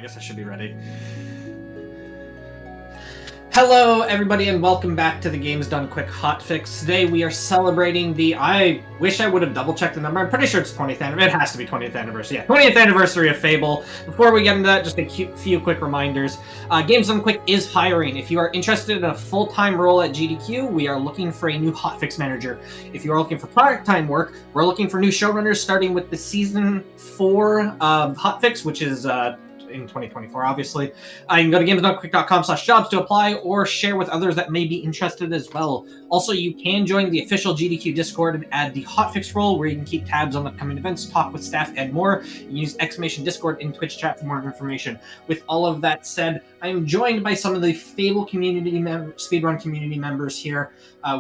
guess I should be ready. Hello, everybody, and welcome back to the Games Done Quick Hotfix. Today we are celebrating the... I wish I would have double-checked the number. I'm pretty sure it's 20th anniversary. It has to be 20th anniversary. Yeah, 20th anniversary of Fable. Before we get into that, just a few quick reminders. Games Done Quick is hiring. If you are interested in a full-time role at GDQ, we are looking for a new hotfix manager. If you are looking for part-time work, we're looking for new showrunners, starting with the Season 4 of Hotfix, which is... in 2024, obviously. You can go to gamesdonequick.com/jobs to apply or share with others that may be interested as well. Also, you can join the official GDQ Discord and add the Hotfix role, where you can keep tabs on upcoming events, talk with staff, and more. You can use !Discord in Twitch chat for more information. With all of that said, I am joined by some of the Fable community Speedrun community members here.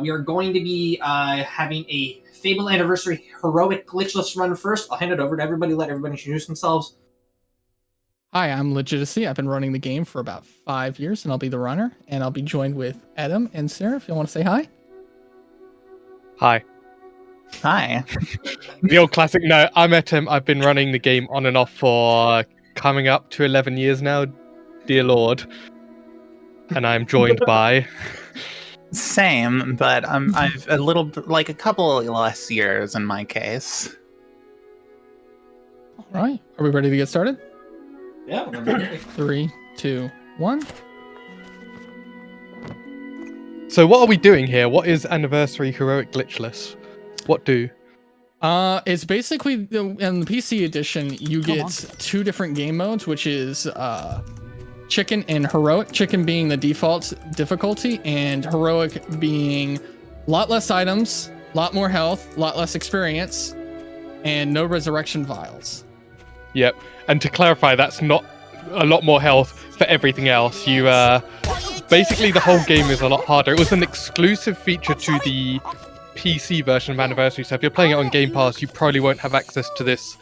We are going to be having a Fable Anniversary heroic glitchless run first. I'll hand it over to everybody, let everybody introduce themselves. Hi, I'm Legitimacy. I've been running the game for about 5 years, and I'll be the runner. And I'll be joined with Adam and Sarah, if you want to say hi. Hi. Hi. The old classic. No, I'm Etim. I've been running the game on and off for coming up to 11 years now, dear Lord. And I'm joined by... Same, but I've a couple less years in my case. All right. Are we ready to get started? Yeah, we're ready. 3, 2, 1. So what are we doing here? What is Anniversary Heroic Glitchless? What do? It's basically, in the PC edition, you get 2 different game modes, which is Chicken and Heroic. Chicken being the default difficulty, and Heroic being a lot less items, a lot more health, a lot less experience, and no resurrection vials. Yep. And to clarify, that's not a lot more health for everything else. You basically, the whole game is a lot harder. It was an exclusive feature to the PC version of Anniversary, so if you're playing it on Game Pass, you probably won't have access to this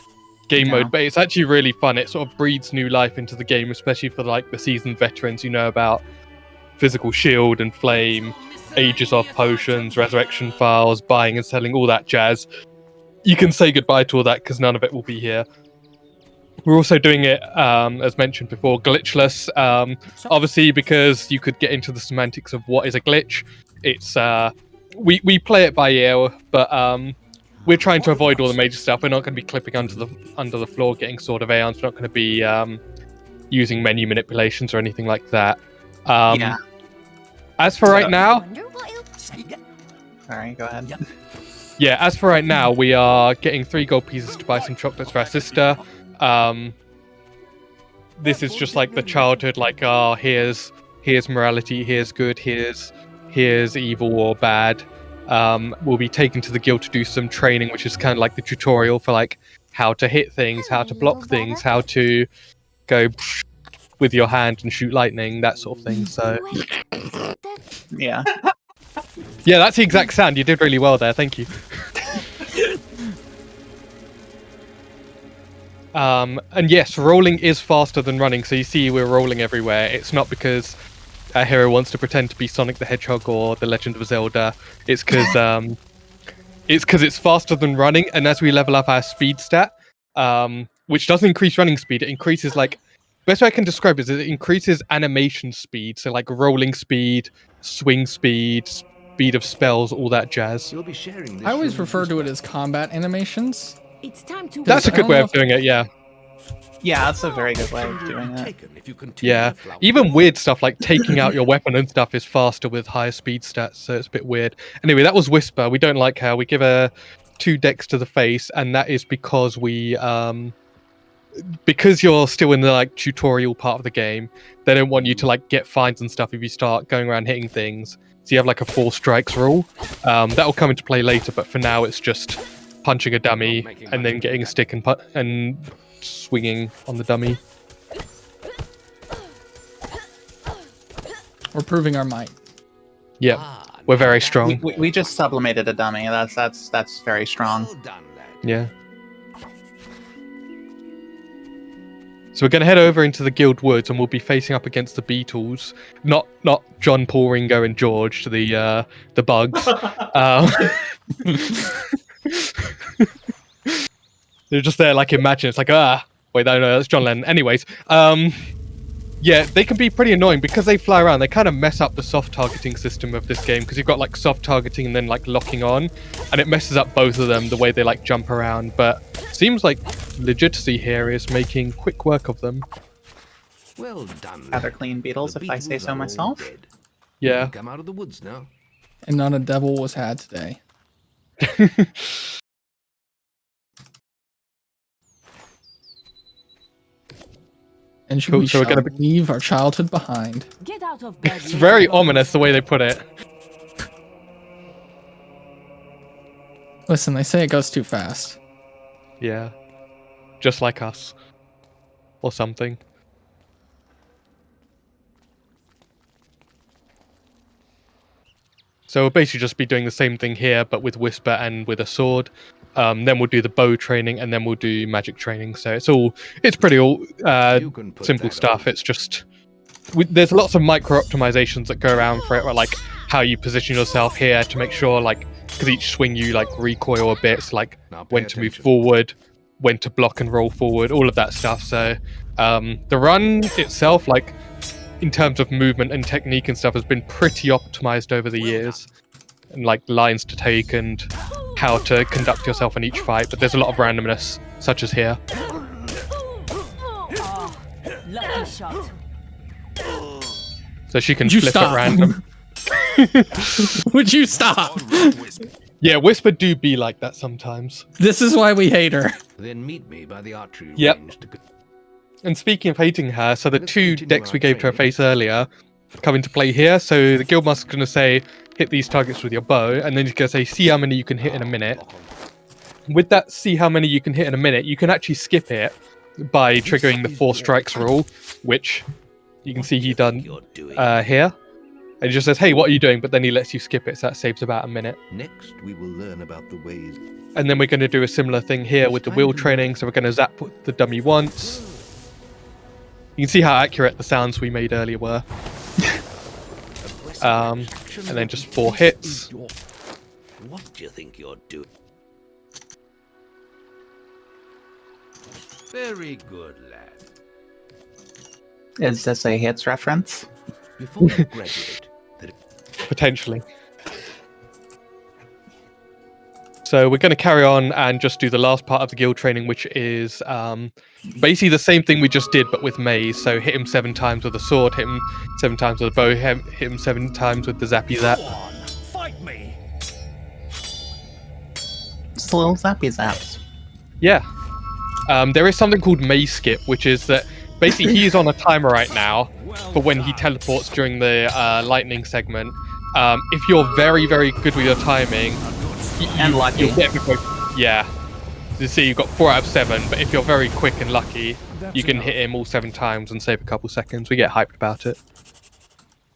game mode, but it's actually really fun. It sort of breathes new life into the game, especially for like the seasoned veterans who know about physical shield and flame, ages of potions, resurrection files, buying and selling, all that jazz. You can say goodbye to all that because none of it will be here. We're also doing it, as mentioned before, glitchless. Obviously, because you could get into the semantics of what is a glitch. It's we play it by ear, but we're trying to avoid all the major stuff. We're not going to be clipping under the floor, getting Sword of Aeons. We're not going to be using menu manipulations or anything like that. Yeah. As for right now, sorry, go ahead. Yeah, as for right now, we are getting 3 gold pieces to buy some chocolates for our sister. This is just like the childhood, like, here's morality, here's good, here's evil or bad. We'll be taken to the guild to do some training, which is kind of like the tutorial for like how to hit things, how to block things, how to go with your hand and shoot lightning, that sort of thing. So yeah, that's the exact sound. You did really well there. Thank you. And yes, rolling is faster than running, so you see we're rolling everywhere. It's not because a hero wants to pretend to be Sonic the Hedgehog or The Legend of Zelda. It's because it's faster than running, and as we level up our speed stat, which doesn't increase running speed, it increases, like, best way I can describe it is it increases animation speed, so like rolling speed, swing speed, speed of spells, all that jazz. I always refer to it as combat animations. It's time to That's a good way of doing it, yeah. Yeah, that's a very good way of doing it. Yeah, even weird stuff like taking out your weapon and stuff is faster with higher speed stats, so it's a bit weird. Anyway, that was Whisper. We don't like her. We give her 2 decks to the face, and that is because we, because you're still in the like tutorial part of the game, they don't want you to like get fines and stuff if you start going around hitting things. So you have like a 4 strikes rule. That will come into play later, but for now it's just punching a dummy and then getting a stick and swinging on the dummy. We're proving our might. Yep, we're very strong. We just sublimated a dummy. That's very strong. Yeah. So we're going to head over into the Guild Woods, and we'll be facing up against the Beetles, not John, Paul, Ringo, and George, the bugs. They're just there, like, imagine it's like, Wait, no, that's John Lennon. Anyways, yeah, they can be pretty annoying because they fly around. They kind of mess up the soft targeting system of this game because you've got like soft targeting and then like locking on, and it messes up both of them the way they like jump around. But seems like Legitimacy here is making quick work of them. Well done. Rather clean beetles, if I say so myself. Yeah. Come out of the woods now. And not a devil was had today. And Cool, we so we're shall gonna leave our childhood behind. Get out of bed. It's very ominous the way they put it. Listen, they say it goes too fast. Yeah. Just like us. Or something. So we'll basically just be doing the same thing here, but with Whisper and with a sword. Then we'll do the bow training, and then we'll do magic training. So it's pretty simple stuff. It's just there's lots of micro optimizations that go around for it, like how you position yourself here to make sure, like, because each swing you like recoil a bit, so like when to move forward, when to block and roll forward, all of that stuff. So the run itself, like in terms of movement and technique and stuff, has been pretty optimized over the years, and like lines to take and how to conduct yourself in each fight. But there's a lot of randomness, such as here. Lucky shot. So she can Would you flip stop? at random. Would you stop? Yeah, Whisper do be like that sometimes. This is why we hate her. Then meet me by the archery Yep. range to And speaking of hating her, so the two decks we gave to her face earlier come into play here. So the Guildmaster's going to say, hit these targets with your bow, and then he's going to say, see how many you can hit in a minute. With that see how many you can hit in a minute, you can actually skip it by triggering the 4 strikes rule, which you can see he done here. And he just says, hey, what are you doing? But then he lets you skip it, so that saves about a minute. Next, we will learn about the ways. And then we're going to do a similar thing here with the wheel training. So we're going to zap the dummy once. You can see how accurate the sounds we made earlier were. And then just 4 hits. What do you think you're doing? Very good, lad. Is this a hits reference? Before you graduate, Potentially. So we're going to carry on and just do the last part of the guild training, which is basically the same thing we just did, but with maze. So hit him 7 times with a sword, hit him 7 times with a bow, hit him 7 times with the zappy zap. fight me. Just the little zappy zaps. Yeah. There is something called maze skip, which is that basically he's on a timer right now for when he teleports during the lightning segment. If you're very, very good with your timing, And lucky. you'll get yeah. You see, you've got 4 out of 7, but if you're very quick and lucky, you can hit him all 7 times and save a couple seconds. We get hyped about it.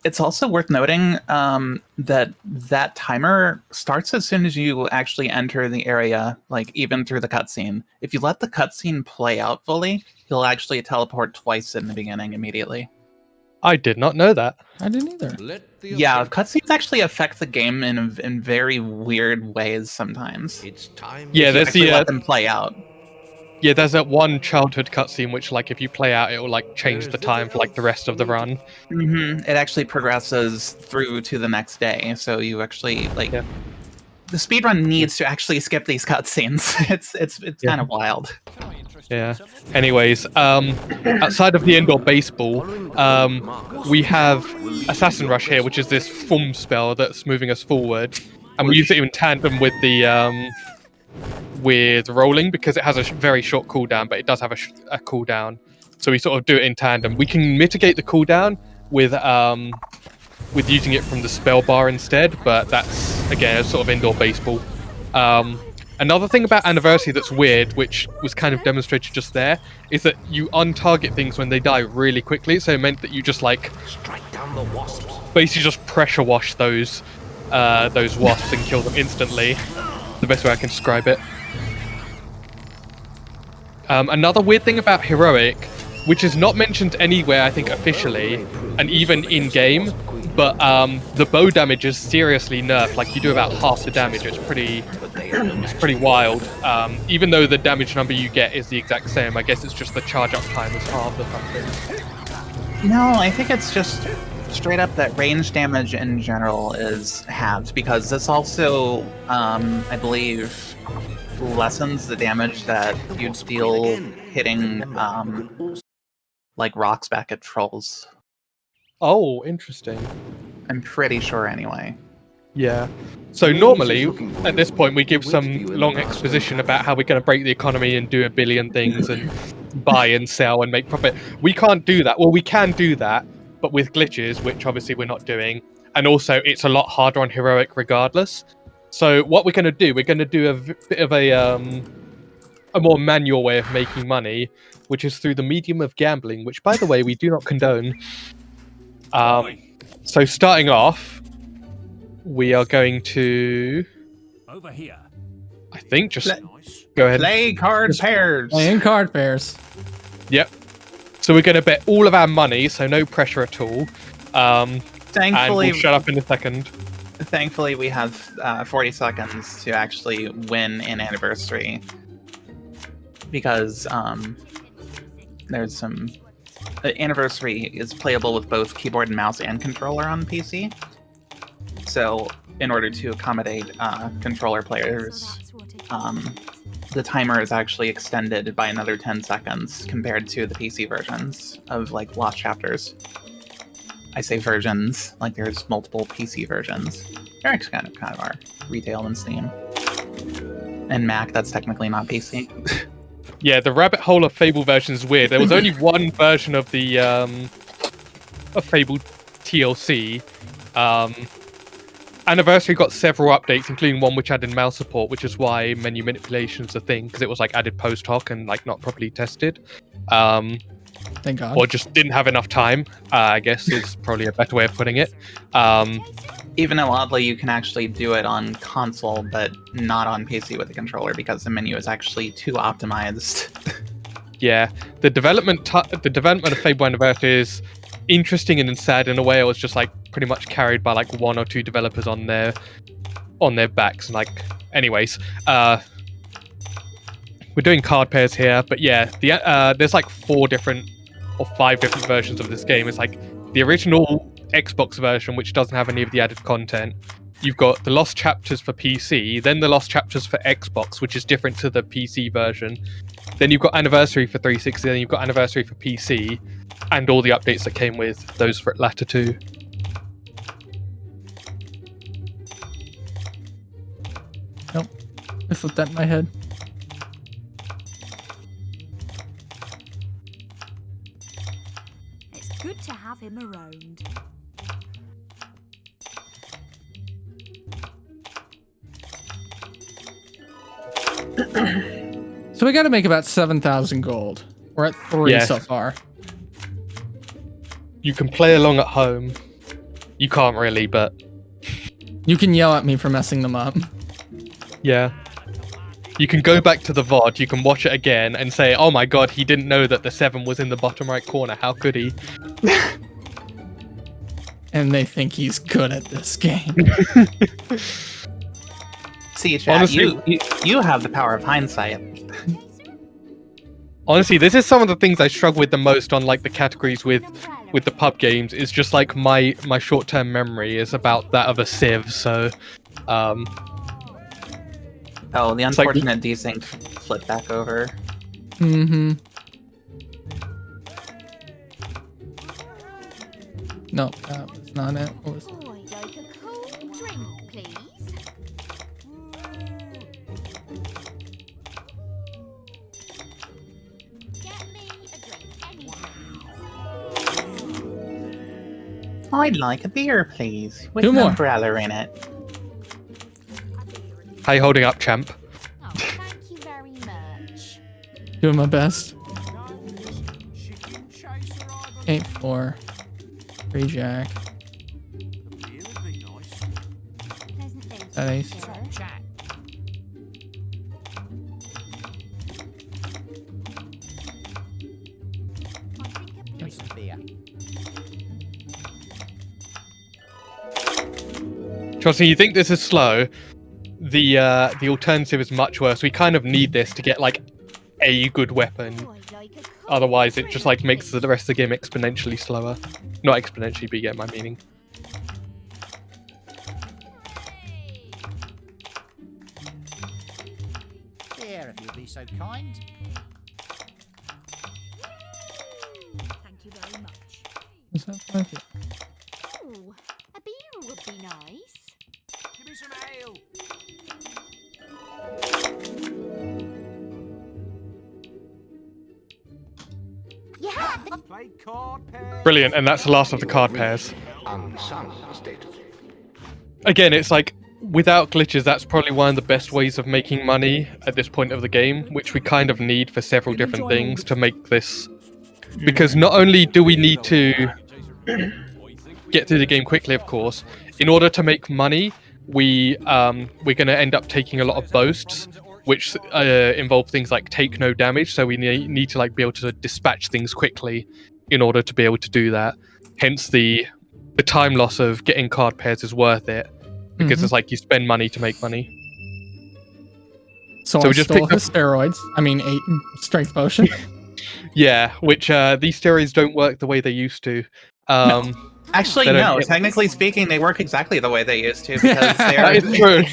It's also worth noting that timer starts as soon as you actually enter the area, like even through the cutscene. If you let the cutscene play out fully, he'll actually teleport twice in the beginning immediately. I did not know that. I didn't either. Let the Yeah, object- cutscenes actually affect the game in very weird ways sometimes. It's time. Yeah, You there's actually the let them play out. yeah, there's that one childhood cutscene which, like, if you play out, it will like change the time for like the rest of the run. It actually progresses through to the next day, so you actually like Yeah. the speedrun needs to actually skip these cutscenes. It's kind of wild. Yeah. Anyways, outside of the indoor baseball, we have Assassin Rush here, which is this thumb spell that's moving us forward, and we use it in tandem with the with rolling because it has a very short cooldown, but it does have a cooldown. So we sort of do it in tandem. We can mitigate the cooldown with using it from the spell bar instead, but that's again a sort of indoor baseball. Another thing about Anniversary that's weird, which was kind of demonstrated just there, is that you untarget things when they die really quickly. So it meant that you just like Strike down the wasps. basically just pressure wash those wasps and kill them instantly. The best way I can describe it. Another weird thing about Heroic, which is not mentioned anywhere, I think, officially, and even in game, but the bow damage is seriously nerfed. Like you do about half the damage. It's pretty wild. Even though the damage number you get is the exact same, I guess it's just the charge up time is halved or something. No, I think it's just straight up that range damage in general is halved, because this also, I believe, lessens the damage that you'd deal hitting like rocks back at trolls. Oh, interesting. I'm pretty sure anyway. Yeah. So normally, at this point, we give some long exposition about how we're going to break the economy and do a billion things and buy and sell and make profit. We can't do that. Well, we can do that, but with glitches, which obviously we're not doing. And also, it's a lot harder on heroic regardless. So what we're going to do, we're going to do a bit of a more manual way of making money, which is through the medium of gambling, which, by the way, we do not condone. So starting off, we are going to, Over here. I think, just Nice. go ahead. Play card pairs. Playing card pairs. Yep. So we're going to bet all of our money, so no pressure at all. And Thankfully, we'll shut up in a second. thankfully, we have 40 seconds to actually win in Anniversary, because there's some... Anniversary is playable with both keyboard and mouse and controller on PC. So, in order to accommodate controller players, the timer is actually extended by another 10 seconds compared to the PC versions of, like, Lost Chapters. I say versions, like there's multiple PC versions. There actually kind of are. Retail and Steam. And Mac, that's technically not PC. Yeah, the rabbit hole of Fable version is weird. There was only one version of the of Fable TLC. Anniversary got several updates, including one which added mouse support, which is why menu manipulation is a thing, because it was like added post hoc and like not properly tested. Thank God. Or just didn't have enough time, I guess is probably a better way of putting it. Even though oddly you can actually do it on console, but not on PC with a controller, because the menu is actually too optimized. Yeah, the development of Fable Anniversary is interesting and sad in a way. It was just like pretty much carried by like one or two developers on their backs. And like, anyways, we're doing card pairs here, but yeah, there's like 4 different or 5 different versions of this game. It's like the original Xbox version, which doesn't have any of the added content. You've got the Lost Chapters for PC, then the Lost Chapters for Xbox, which is different to the PC version. Then you've got Anniversary for 360, then you've got Anniversary for PC, and all the updates that came with those for latter 2. Nope. I flipped that in my head. It's good to have him around. So we got to make about 7,000 gold. We're at 3 Yeah. so far. You can play along at home. You can't really, but You can yell at me for messing them up. yeah. You can go back to the VOD, you can watch it again and say, oh my god, he didn't know that the 7 was in the bottom right corner, how could he? And they think he's good at this game. See, chat, Honestly- you have the power of hindsight. Honestly, this is some of the things I struggle with the most on like the categories with the pub games. It's just like my short-term memory is about that of a Civ, so Oh, the like- unfortunate desync flip back over. Mm-hmm. No, that was not it. What was... Boy, like a cool drink, please. Get me a drink, anything. I'd like a beer, please, with 2 an more. umbrella in it. how you holding up, champ? Oh, thank you very much. Doing my best. Chicken chaser, I 8-4. 3 jack. beer would be nice. Pleasant day. That ace. Chat. I think a Give me some beer. Trust me, you think this is slow. The alternative is much worse. We kind of need this to get like a good weapon. Oh, I like a cool Otherwise, it just like drink. makes the rest of the game exponentially slower. Not exponentially, but you get my meaning. Here, if you'll be so kind. Thank you very much. Is that like it? Oh, a beer would be nice. Give me some ale. Yeah. Play card pair. Brilliant, and that's the last of the card pairs. Again, it's like, without glitches, that's probably one of the best ways of making money at this point of the game, which we kind of need for several different things to make this. Because not only do we need to get through the game quickly, of course, in order to make money, we're going to end up taking a lot of boasts, which involve things like take no damage, so we need to like be able to dispatch things quickly in order to be able to do that. Hence the time loss of getting card pairs is worth it, because it's like you spend money to make money. So So I we just stole picked up- his steroids. I mean, a strength potion. Yeah, which these steroids don't work the way they used to. Actually, They don't no. get- Technically speaking, they work exactly the way they used to because they are. It's true.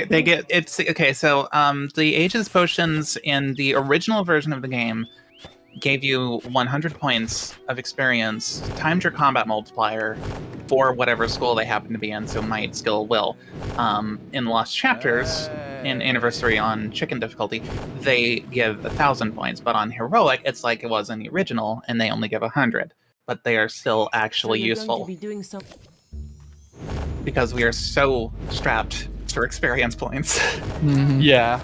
they get it's okay. So the Aegis potions in the original version of the game gave you 100 points of experience, timed your combat multiplier for whatever school they happen to be in. So might, skill, will. In Lost Chapters, in Anniversary on chicken difficulty, they give 1,000 points, but on heroic, it's like it was in the original, and they only give 100. But they are still actually useful because we are so strapped for experience points. Mhm. Yeah.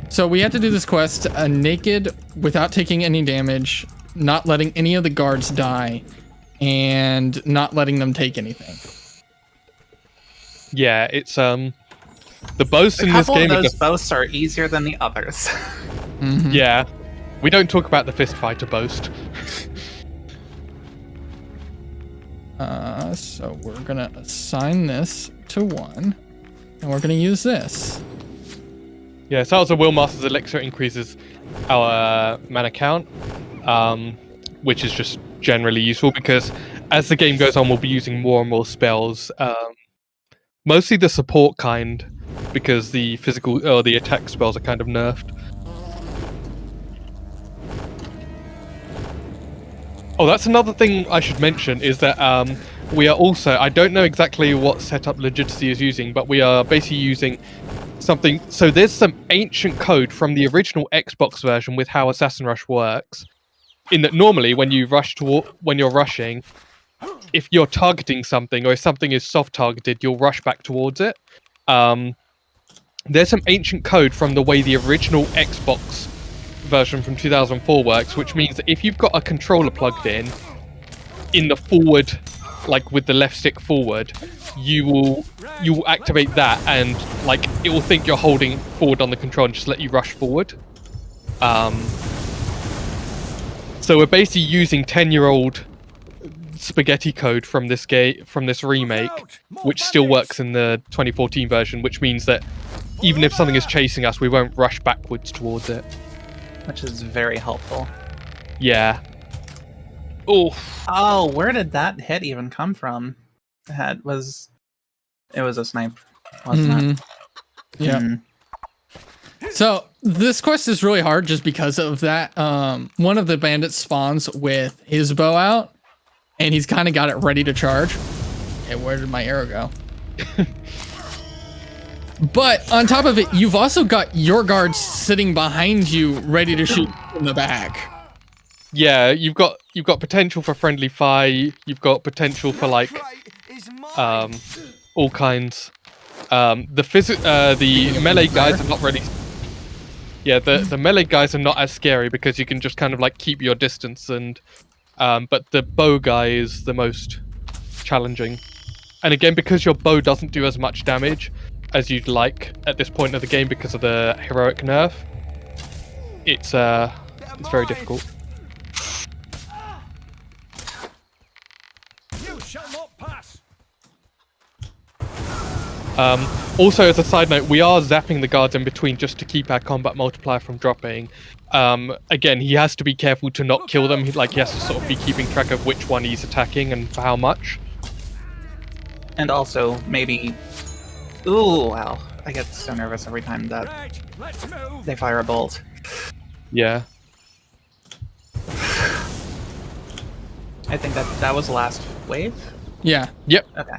So we had to do this quest naked, without taking any damage, not letting any of the guards die, and not letting them take anything. Yeah, it's the boasts A in this couple of game are those just, boasts are easier than the others. Mhm. yeah. We don't talk about the fist fighter boast. So we're gonna assign this to 1, and we're gonna use this. Yeah, so also Will Master's Elixir increases our mana count, which is just generally useful because as the game goes on, we'll be using more and more spells. Mostly the support kind, because the physical or the attack spells are kind of nerfed. Oh, that's another thing I should mention is that we are also, I don't know exactly what setup Legitimacy is using, but we are basically using something. So there's some ancient code from the original Xbox version with how Assassin Rush works. In that normally when you when you're rushing, if you're targeting something or if something is soft targeted, you'll rush back towards it. There's some ancient code from the way the original Xbox version from 2004 works, which means that if you've got a controller plugged in the forward, like with the left stick forward, you will activate that and like it will think you're holding forward on the control and just let you rush forward. So we're basically using 10-year-old spaghetti code from this game, from this remake, which still works in the 2014 version, which means that even if something is chasing us, we won't rush backwards towards it. Which is very helpful. Yeah. Oh. Oh, where did that hit even come from? It was a snipe, wasn't it? Yeah. Hmm. So this quest is really hard just because of that. One of the bandits spawns with his bow out, and he's kind of got it ready to charge. Okay, where did my arrow go? But on top of it, you've also got your guards sitting behind you, ready to shoot in the back. Yeah, you've got potential for friendly fire. You've got potential for like all kinds. The melee guys are not really. Yeah, the melee guys are not as scary because you can just kind of like keep your distance and. But the bow guy is the most challenging. And again, because your bow doesn't do as much damage as you'd like at this point of the game because of the heroic nerf, it's very difficult. You shall not pass. Also, as a side note, we are zapping the guards in between just to keep our combat multiplier from dropping. Again, he has to be careful to not kill them. He has to sort of be keeping track of which one he's attacking and for how much. And also, maybe... Ooh, wow. I get so nervous every time that Right, let's move. they fire a bolt. Yeah. I think that was the last wave? Yeah. Yep. Okay.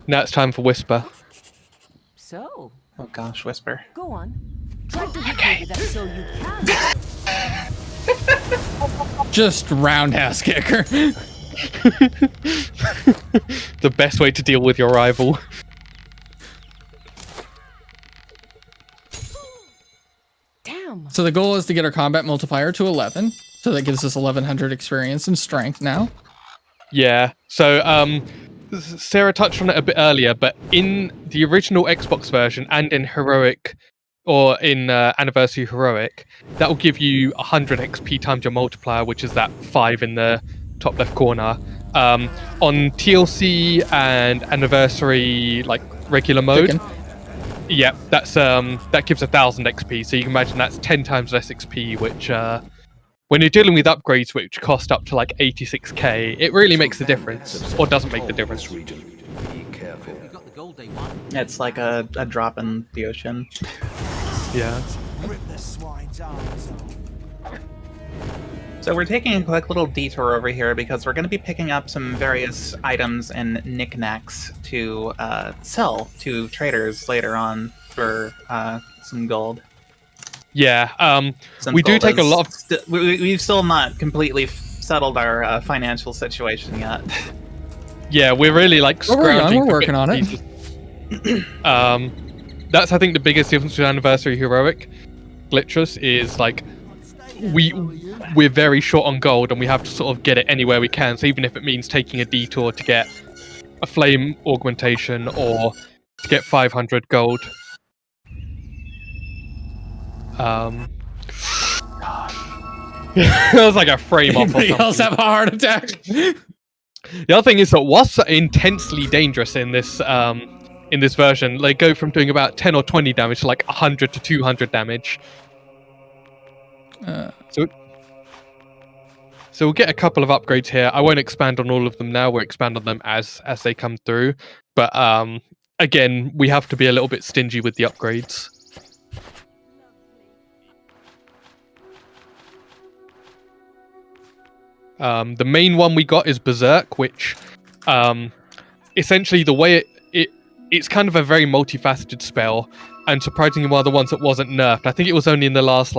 Now it's time for Whisper. So, Oh gosh, Whisper. go on. Try to hit me with that so you can. Just roundhouse kicker. The best way to deal with your rival. Damn. So the goal is to get our combat multiplier to 11. So that gives us 1100 experience and strength now. Yeah. So, Sarah touched on it a bit earlier, but in the original Xbox version and in Heroic, or in Anniversary Heroic, that will give you 100 XP times your multiplier, which is that 5 in the top left corner. On TLC and Anniversary, regular mode, Chicken. yeah, that's that gives 1000 XP. So you can imagine that's 10 times less XP, which when you're dealing with upgrades which cost up to 86k, it really makes a difference, or doesn't make the difference. You got the gold they want. It's like a drop in the ocean. Yeah. Rip the swine's arms off. So we're taking a quick little detour over here because we're going to be picking up some various items and knickknacks to sell to traders later on for some gold. Yeah. Since We do gold take a is lot of. we've still not completely settled our financial situation yet. Yeah, we're really scrounging. We're working on it. That's I think the biggest difference with Anniversary Heroic glitches is we're very short on gold and we have to sort of get it anywhere we can. So even if it means taking a detour to get a flame augmentation or to get 500 gold. That was like a frame off. Anybody else have a heart attack? The other thing is that what's intensely dangerous in this version, they go from doing about 10 or 20 damage to 100 to 200 damage. So we'll get a couple of upgrades here. I won't expand on all of them now. We'll expand on them as they come through. But again, we have to be a little bit stingy with the upgrades. The main one we got is Berserk, which essentially the way it's kind of a very multifaceted spell, and surprisingly one of the ones that wasn't nerfed. I think it was only in the last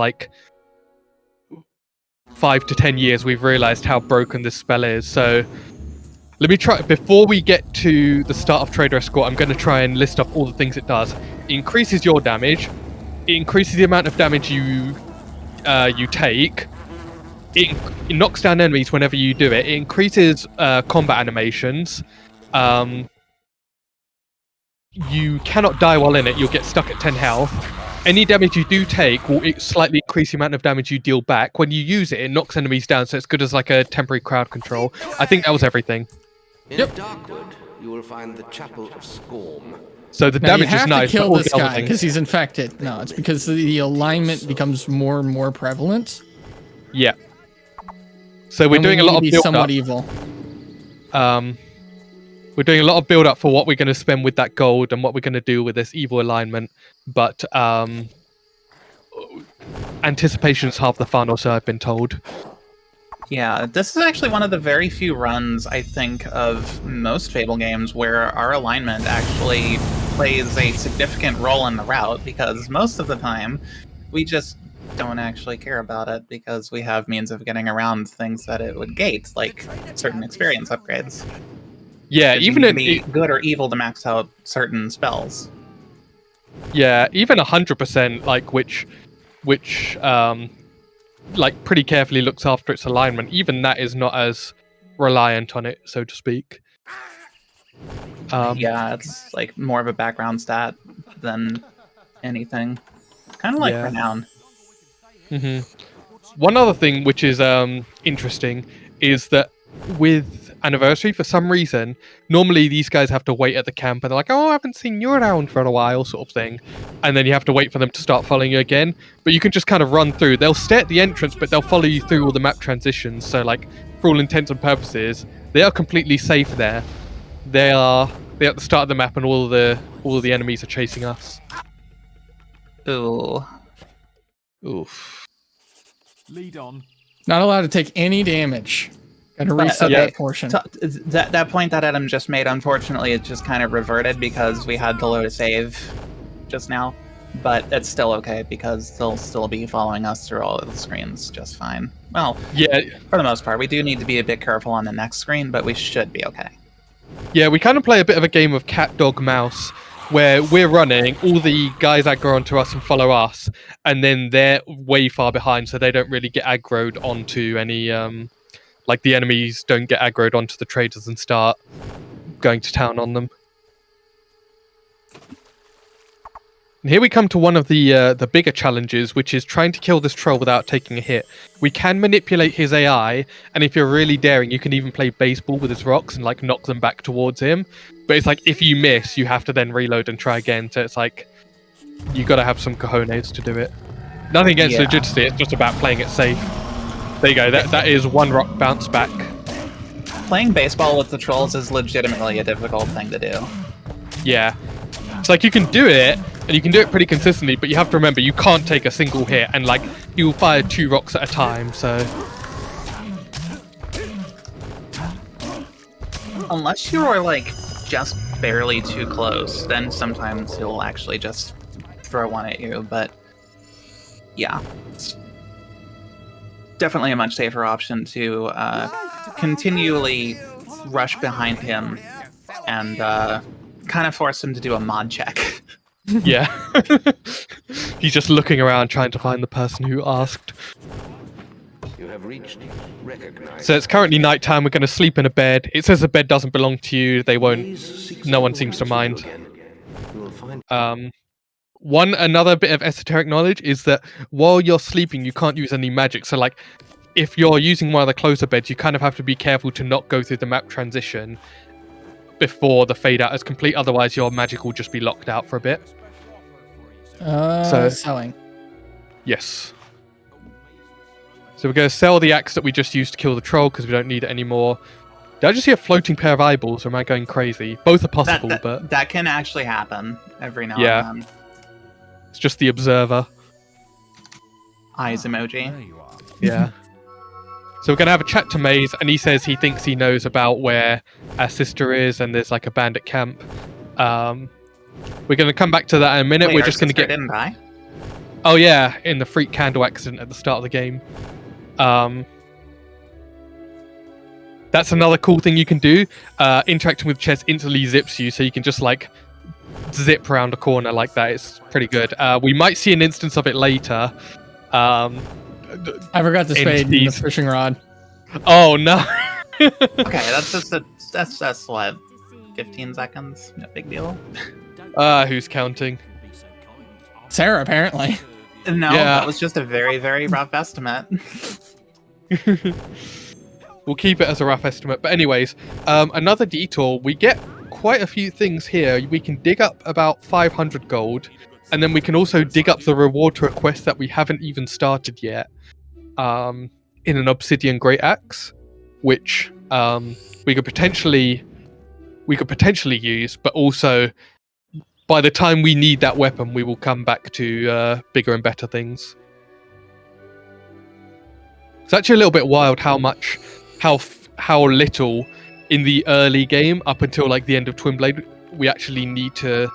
5 to 10 years we've realized how broken this spell is. So let me try, before we get to the start of Trader Escort, I'm going to try and list off all the things it does. It increases your damage, it increases the amount of damage you take, it knocks down enemies whenever you do it, it increases combat animations, you cannot die while in it, you'll get stuck at 10 health. Any damage you do take will slightly increase the amount of damage you deal back. When you use it, it knocks enemies down, so it's good as a temporary crowd control. I think that was everything. In Darkwood, you will find the Chapel of Scorn. So the damage is nice. You have to kill but all this the other guy things- because he's infected. No, it's because the alignment becomes more and more prevalent. Yeah. So we're and we doing a need lot to of be build somewhat up. evil. We're doing a lot of build up for what we're going to spend with that gold and what we're going to do with this evil alignment. But anticipation is half the fun, or so I've been told. Yeah, this is actually one of the very few runs, I think, of most Fable games where our alignment actually plays a significant role in the route, because most of the time we just don't actually care about it because we have means of getting around things that it would gate, like certain experience upgrades. Yeah, You even can at be good or evil to max out certain spells. yeah, even 100%, which pretty carefully looks after its alignment. Even that is not as reliant on it, so to speak. Yeah, it's more of a background stat than anything. Kind of like Yeah. Renown. One other thing which is interesting is that with Anniversary, for some reason, normally these guys have to wait at the camp and they're like, oh, I haven't seen you around for a while, sort of thing. And then you have to wait for them to start following you again. But you can just kind of run through. They'll stay at the entrance, but they'll follow you through all the map transitions. So, like, for all intents and purposes, they are completely safe there. They're at the start of the map, and all the enemies are chasing us. Ooh. Oof. Lead on. Not allowed to take any damage. Gotta reset yeah. that portion. That point that Adam just made, unfortunately, it just kind of reverted because we had to load a save just now. But it's still okay because they'll still be following us through all of the screens just fine. Well, Yeah. for the most part, we do need to be a bit careful on the next screen, but we should be okay. Yeah, we kind of play a bit of a game of cat, dog, mouse, where we're running, all the guys aggro onto us and follow us, and then they're way far behind, so they don't really get aggroed onto any, like the enemies don't get aggroed onto the traders and start going to town on them. And here we come to one of the bigger challenges, which is trying to kill this troll without taking a hit. We can manipulate his AI, and if you're really daring, you can even play baseball with his rocks and like knock them back towards him. But it's like if you miss, you have to then reload and try again. So it's like you got to have some cojones to do it. Nothing against legitimacy. It's just about playing it safe. There you go. That is one rock bounce back. Playing baseball with the trolls is legitimately a difficult thing to do. Yeah. It's like you can do it, and you can do it pretty consistently, but you have to remember you can't take a single hit, and like you'll fire 2 rocks at a time, so... Unless you're like just barely too close, then sometimes he'll actually just throw one at you, but yeah. It's definitely a much safer option to continually rush behind him and kind of force him to do a mod check. Yeah. He's just looking around trying to find the person who asked. You have reached recognize. So it's currently nighttime. We're going to sleep in a bed. It says the bed doesn't belong to you. They won't. No one seems to mind. Another bit of esoteric knowledge is that while you're sleeping, you can't use any magic. So like, if you're using one of the closer beds, you kind of have to be careful to not go through the map transition before the fade out is complete. Otherwise, your magic will just be locked out for a bit. Selling. Yes. So we're going to sell the axe that we just used to kill the troll because we don't need it anymore. Did I just see a floating pair of eyeballs, or am I going crazy? Both are possible, but... That can actually happen every now and then. It's just the observer. Eyes emoji. There you are. Yeah. So we're going to have a chat to Maze, and he says he thinks he knows about where our sister is, and there's like a bandit camp. We're going to come back to that in a minute. Wait, we're just going to get... didn't die? Oh yeah, in the freak candle accident at the start of the game. That's another cool thing you can do. Interacting with chess instantly zips you, so you can just like zip around a corner like that. It's pretty good. We might see an instance of it later. I forgot to spade the fishing rod. Oh no. Okay, that's just that's what, 15 seconds? No big deal. Who's counting? Sarah, apparently. No, Yeah. that was just a very, very rough estimate. We'll keep it as a rough estimate. But anyways, another detour. We get quite a few things here. We can dig up about 500 gold, and then we can also dig up the reward to a quest that we haven't even started yet, in an obsidian great axe, which we could potentially use, but also by the time we need that weapon, we will come back to bigger and better things. It's actually a little bit wild how little in the early game up until like the end of Twin Blade we actually need to.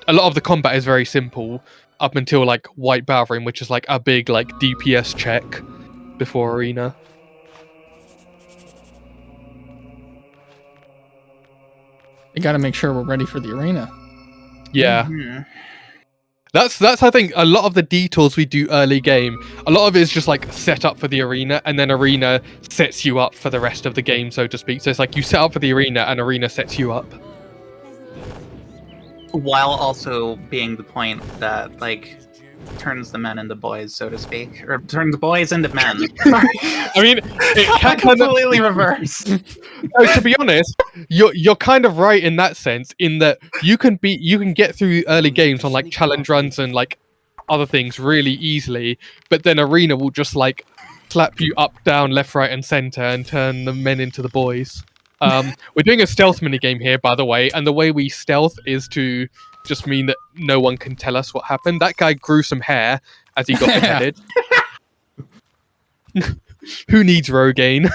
A lot of the combat is very simple up until like White Balvering, which is like a big like DPS check before Arena. We got to make sure we're ready for the arena. Yeah. Mhm. That's I think a lot of the detours we do early game, a lot of it is just like set up for the arena, and then arena sets you up for the rest of the game, so to speak. So it's like you set up for the arena and arena sets you up. While also being the point that, like, turns the men into boys, so to speak, or turns boys into men. I mean, it can Completely reversed. No, to be honest, you're kind of right in that sense. In that you can get through early games on like challenge runs and like other things really easily, but then arena will just like slap you up, down, left, right, and center, and turn the men into the boys. We're doing a stealth minigame here, by the way, and the way we stealth is to just mean that no one can tell us what happened. That guy grew some hair as he got beheaded. Who needs Rogaine?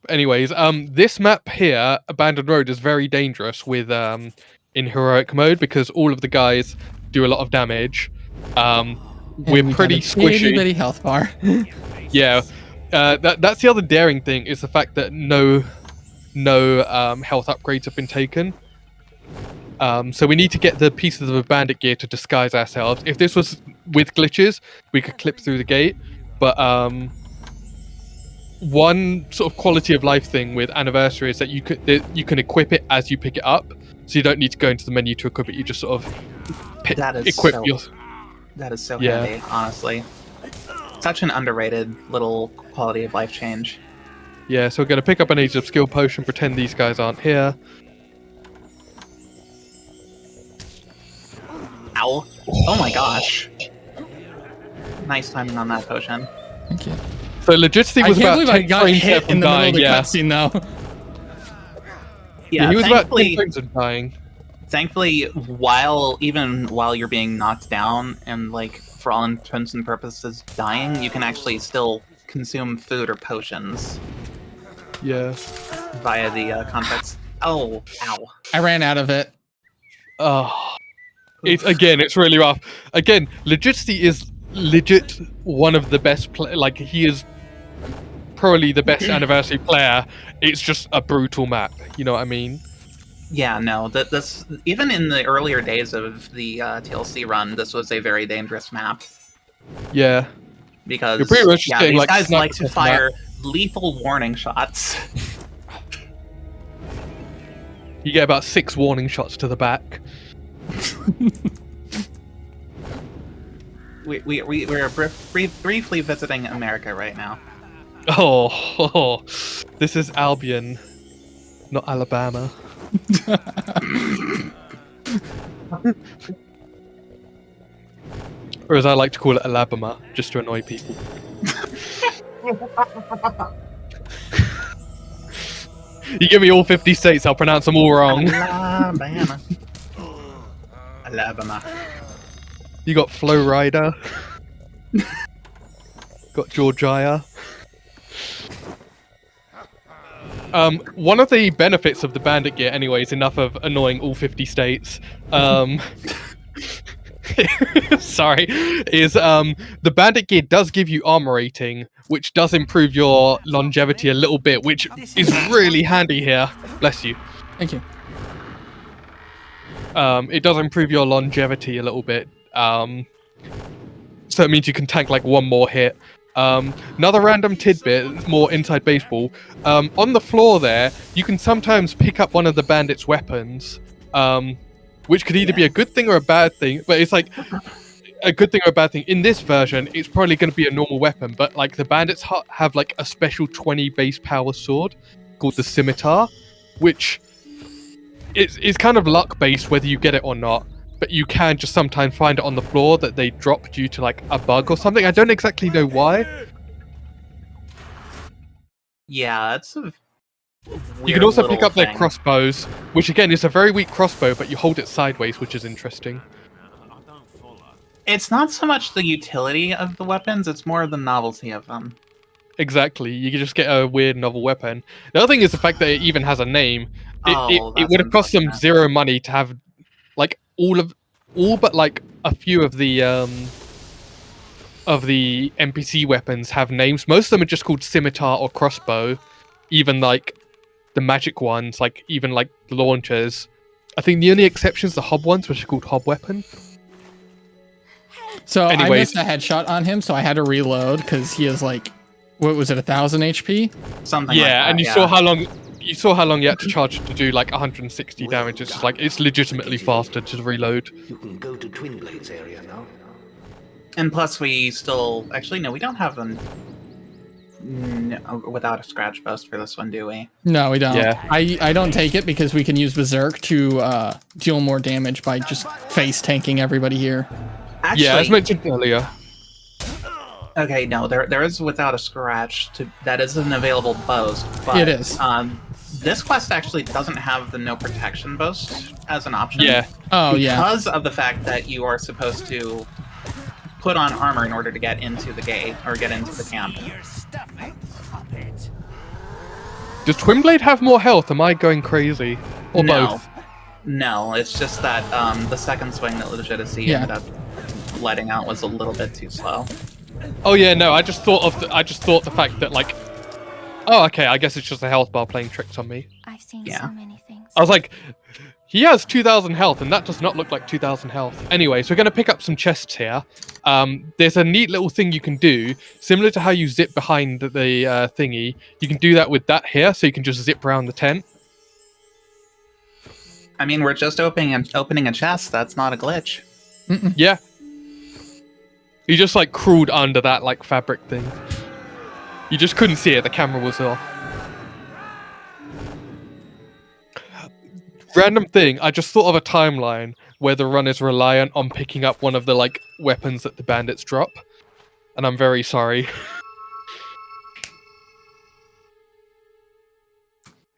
Anyways, this map here, Abandoned Road, is very dangerous with in heroic mode because all of the guys do a lot of damage. We're pretty squishy. Bitty health bar. Yeah, that's the other daring thing is the fact that no health upgrades have been taken. So we need to get the pieces of bandit gear to disguise ourselves. If this was with glitches, we could clip through the gate, but one sort of quality of life thing with Anniversary is that you can equip it as you pick it up, so you don't need to go into the menu to equip it. You just sort of equip your. That is so handy, honestly. Such an underrated little quality of life change. Yeah, so we're going to pick up an Age of Skill potion, pretend these guys aren't here. Ow. Oh my gosh. Nice timing on that potion. Thank you. So Legitimacy was about 10 frames hit from in the dying, middle of the cutscene, though. Yeah, he was about 10 frames from dying. Thankfully, even while you're being knocked down and, like, for all intents and purposes dying, you can actually still consume food or potions. Yeah. Via the context. Oh, ow. I ran out of it. Oh. It's really rough. Again, Legitimacy is legit one of the best he is probably the best Anniversary player. It's just a brutal map, you know what I mean? Yeah, no, this even in the earlier days of the TLC run, this was a very dangerous map. Yeah, because you're pretty much getting, these like, guys like to fire map. lethal warning shots. You get about 6 warning shots to the back. We're briefly visiting America right now. Oh, this is Albion, not Alabama. Or as I like to call it, Alabama, just to annoy people. You give me all 50 states, I'll pronounce them all wrong. Alabama. Alabama. You got Flow Rider. Got Georgia. One of the benefits of the bandit gear, anyways, enough of annoying all 50 states, sorry, is the bandit gear does give you armor rating, which does improve your longevity a little bit, which is really handy here. Bless you. Thank you. It does improve your longevity a little bit, so it means you can tank like one more hit. Another random tidbit, more inside baseball. On the floor there, you can sometimes pick up one of the bandits' weapons, which could either be a good thing or a bad thing. But it's like a good thing or a bad thing. In this version, it's probably going to be a normal weapon, but like the bandits have like a special 20 base power sword called the Scimitar, which is kind of luck based whether you get it or not. But you can just sometimes find it on the floor that they drop due to like a bug or something. I don't exactly know why. Yeah, it's a you can also pick up their crossbows, which again is a very weak crossbow, but you hold it sideways, which is interesting. It's not so much the utility of the weapons, it's more the novelty of them. Exactly, you can just get a weird novel weapon. The other thing is the fact that it even has a name. It would have cost them 0 money to have like all but like a few of the NPC weapons have names. Most of them are just called scimitar or crossbow. Even like the magic ones, like even like the launchers. I think the only exceptions the hob ones, which are called hob weapon. So anyways, I missed a headshot on him, so I had to reload because he is like, what was it, 1,000 HP? Something. Yeah, like that, and you saw how long you saw how long you had to charge to do like 160 damage. It's just like it's legitimately faster to reload. You can go to Twin Blades area now. And plus, we still actually no, we don't have them without a scratch boast for this one, do we? No, we don't. Yeah. I don't take it because we can use Berserk to deal more damage by just face tanking everybody here. Actually, Yeah, as mentioned earlier. okay, no, there is without a scratch. That is an available boast. But, It is. This quest actually doesn't have the no protection boast as an option. Yeah. Oh yeah. Because of the fact that you are supposed to put on armor in order to get into the gate or get into the camp. Does Twinblade have more health? Am I going crazy? Or No. both? No, it's just that the second swing that Legitimacy Yeah. ended up letting out was a little bit too slow. Oh yeah, no. I just thought the fact that like, oh okay, I guess it's just a health bar playing tricks on me. I've seen Yeah. so many things. I was like, he has 2,000 health, and that does not look like 2,000 health. Anyway, so we're going to pick up some chests here. There's a neat little thing you can do, similar to how you zip behind the thingy. You can do that with that here, so you can just zip around the tent. I mean, we're just opening a chest. That's not a glitch. Yeah. You just like crawled under that like fabric thing. You just couldn't see it. The camera was off. Random thing, I just thought of a timeline where the run is reliant on picking up one of the like weapons that the bandits drop, and I'm very sorry.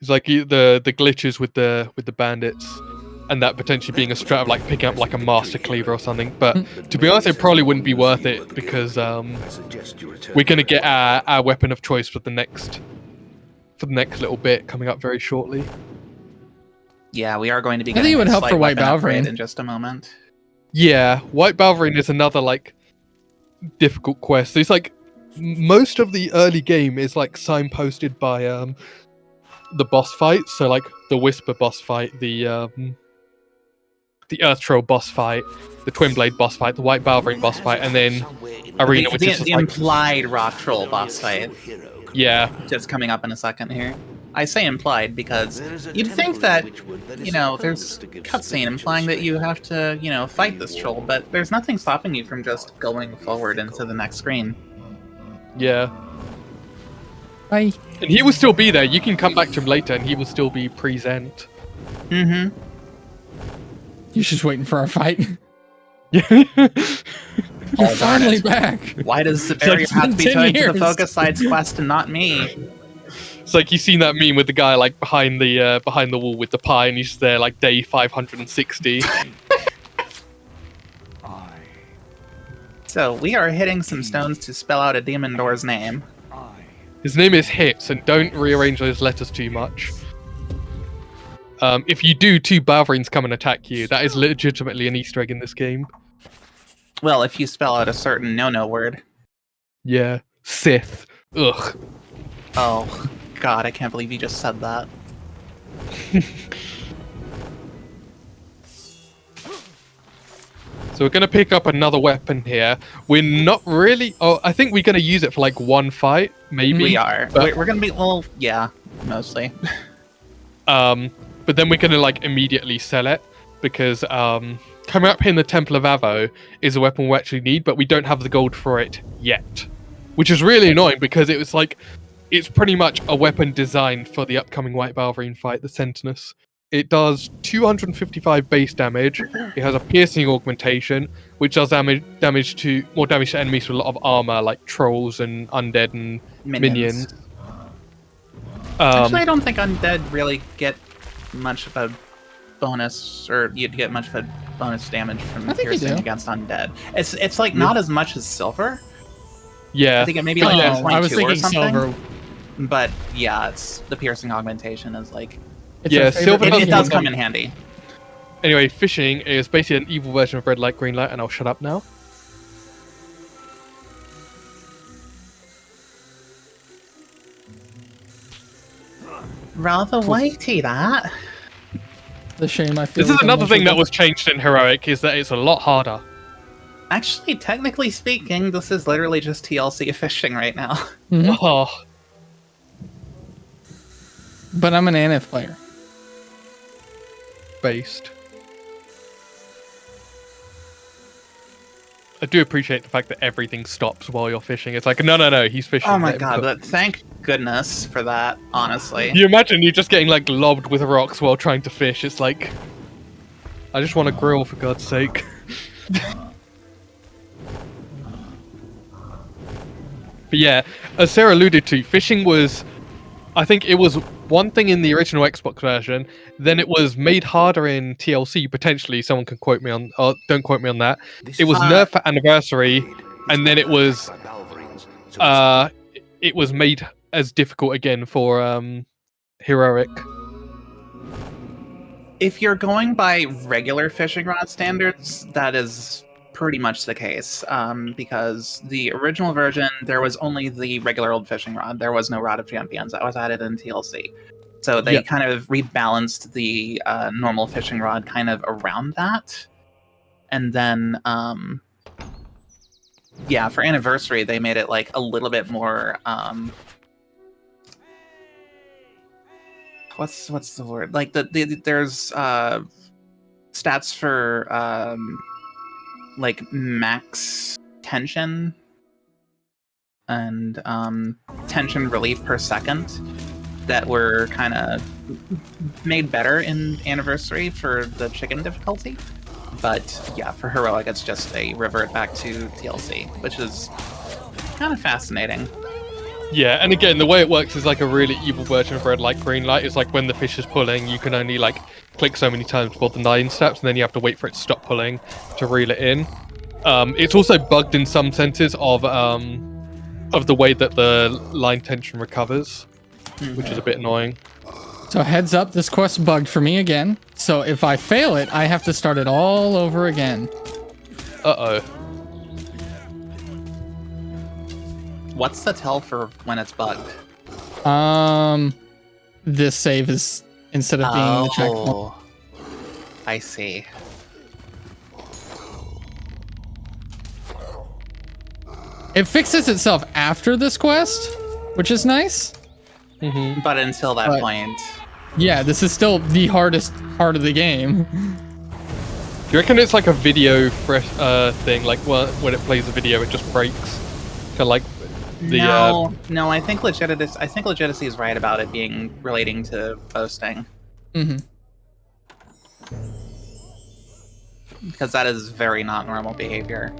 It's like the glitches with the bandits, and that potentially being a strat of like picking up like a master cleaver or something. But to be honest, it probably wouldn't be worth it because we're gonna get our weapon of choice for the next little bit coming up very shortly. Yeah, we are going to be. I think getting it would a help slight for White weapon upgrade Balverine. in just a moment. Yeah, White Balverine is another like difficult quest. It's like most of the early game is like signposted by the boss fights. So like the Whisper boss fight, the Earth Troll boss fight, the Twinblade boss fight, the White Balverine boss fight, and then Arena, which is The just like implied rock troll boss fight, yeah, just coming up in a second here. I say implied because you'd think that, you know, there's cutscene implying that you have to, you know, fight this troll, but there's nothing stopping you from just going forward into the next screen. yeah. Bye. And he will still be there. You can come back to him later, and he will still be present. Mm-hmm. You're just waiting for our fight. Yeah. You're darn finally it. back. Why does the It's barrier like have to be 10 tied to years. the focus sides quest and not me? It's like you've seen that meme with the guy like behind the wall with the pie, and he's there like day 560. So we are hitting some stones to spell out a demon door's name. His name is Hips, and don't rearrange those letters too much. If you do, 2 Balverines come and attack you. That is legitimately an Easter egg in this game. Well, if you spell out a certain no-no word. Yeah, Sith. Ugh. Oh, God, I can't believe you just said that. So we're gonna pick up another weapon here. We're not really. Oh, I think we're gonna use it for like one fight, maybe. We are. But, We're gonna be, well, yeah, mostly. but then we're gonna like immediately sell it because coming up here in the Temple of Avo is a weapon we actually need, but we don't have the gold for it yet, which is really annoying because it was like it's pretty much a weapon designed for the upcoming White Balverine fight, the Sentinus. It does 255 base damage. It has a piercing augmentation, which does more damage to enemies with a lot of armor, like trolls and undead and minions. Actually, I don't think undead really get much of a bonus, or you'd get much of a bonus damage from I think you piercing do. against undead. It's like not as much as silver. Yeah. I think it maybe like Oh, I was 22 or thinking something. silver. But yeah, it's the piercing augmentation is like It's Yeah, our favorite silver it doesn't does have come them. in handy. Anyway, fishing is basically an evil version of red light, green light, and I'll shut up now. Rather weighty, that. The shame I feel. This is is another thing that unmeasurable. was changed in Heroic, is that it's a lot harder. Actually, technically speaking, this is literally just TLC fishing right now. Mhm. Oh. But I'm an ANF player. Based. I do appreciate the fact that everything stops while you're fishing. It's like, no, he's fishing. Oh my let him god, cook. but thank goodness for that, honestly. You imagine you just getting like lobbed with rocks while trying to fish. It's like, I just want to grill for God's sake. But yeah, as Sarah alluded to, fishing was, I think it was one thing in the original Xbox version, then it was made harder in TLC, potentially. Someone can quote me on, don't quote me on that. It was nerfed for Anniversary, and then it was made as difficult again for Heroic. If you're going by regular fishing rod standards, that is pretty much the case. Because the original version, there was only the regular old fishing rod. There was no Rod of Champions. That was added in TLC. So they kind of rebalanced the normal fishing rod kind of around that. And then, yeah, for Anniversary, they made it like a little bit more... what's the word? Like there's stats for like max tension and tension relief per second that were kind of made better in Anniversary for the chicken difficulty. But yeah, for Heroic, it's just a revert back to TLC, which is kind of fascinating. Yeah, and again, the way it works is like a really evil version of red light, green light. It's like when the fish is pulling, you can only like click so many times before the 9 steps, and then you have to wait for it to stop pulling to reel it in. It's also bugged in some senses of the way that the line tension recovers, which is a bit annoying. So heads up, this quest bugged for me again. So if I fail it, I have to start it all over again. Uh-oh. What's the tell for when it's bugged? This save is, instead of being the checkpoint. I see. It fixes itself after this quest, which is nice. Mm-hmm. But until that point... Yeah, this is still the hardest part of the game. Do you reckon it's like a video thing? Like when it plays a video, it just breaks? Kind of like the... No, I think Legitimacy is right about it being relating to posting. Mm-hmm. Because that is very not normal behavior.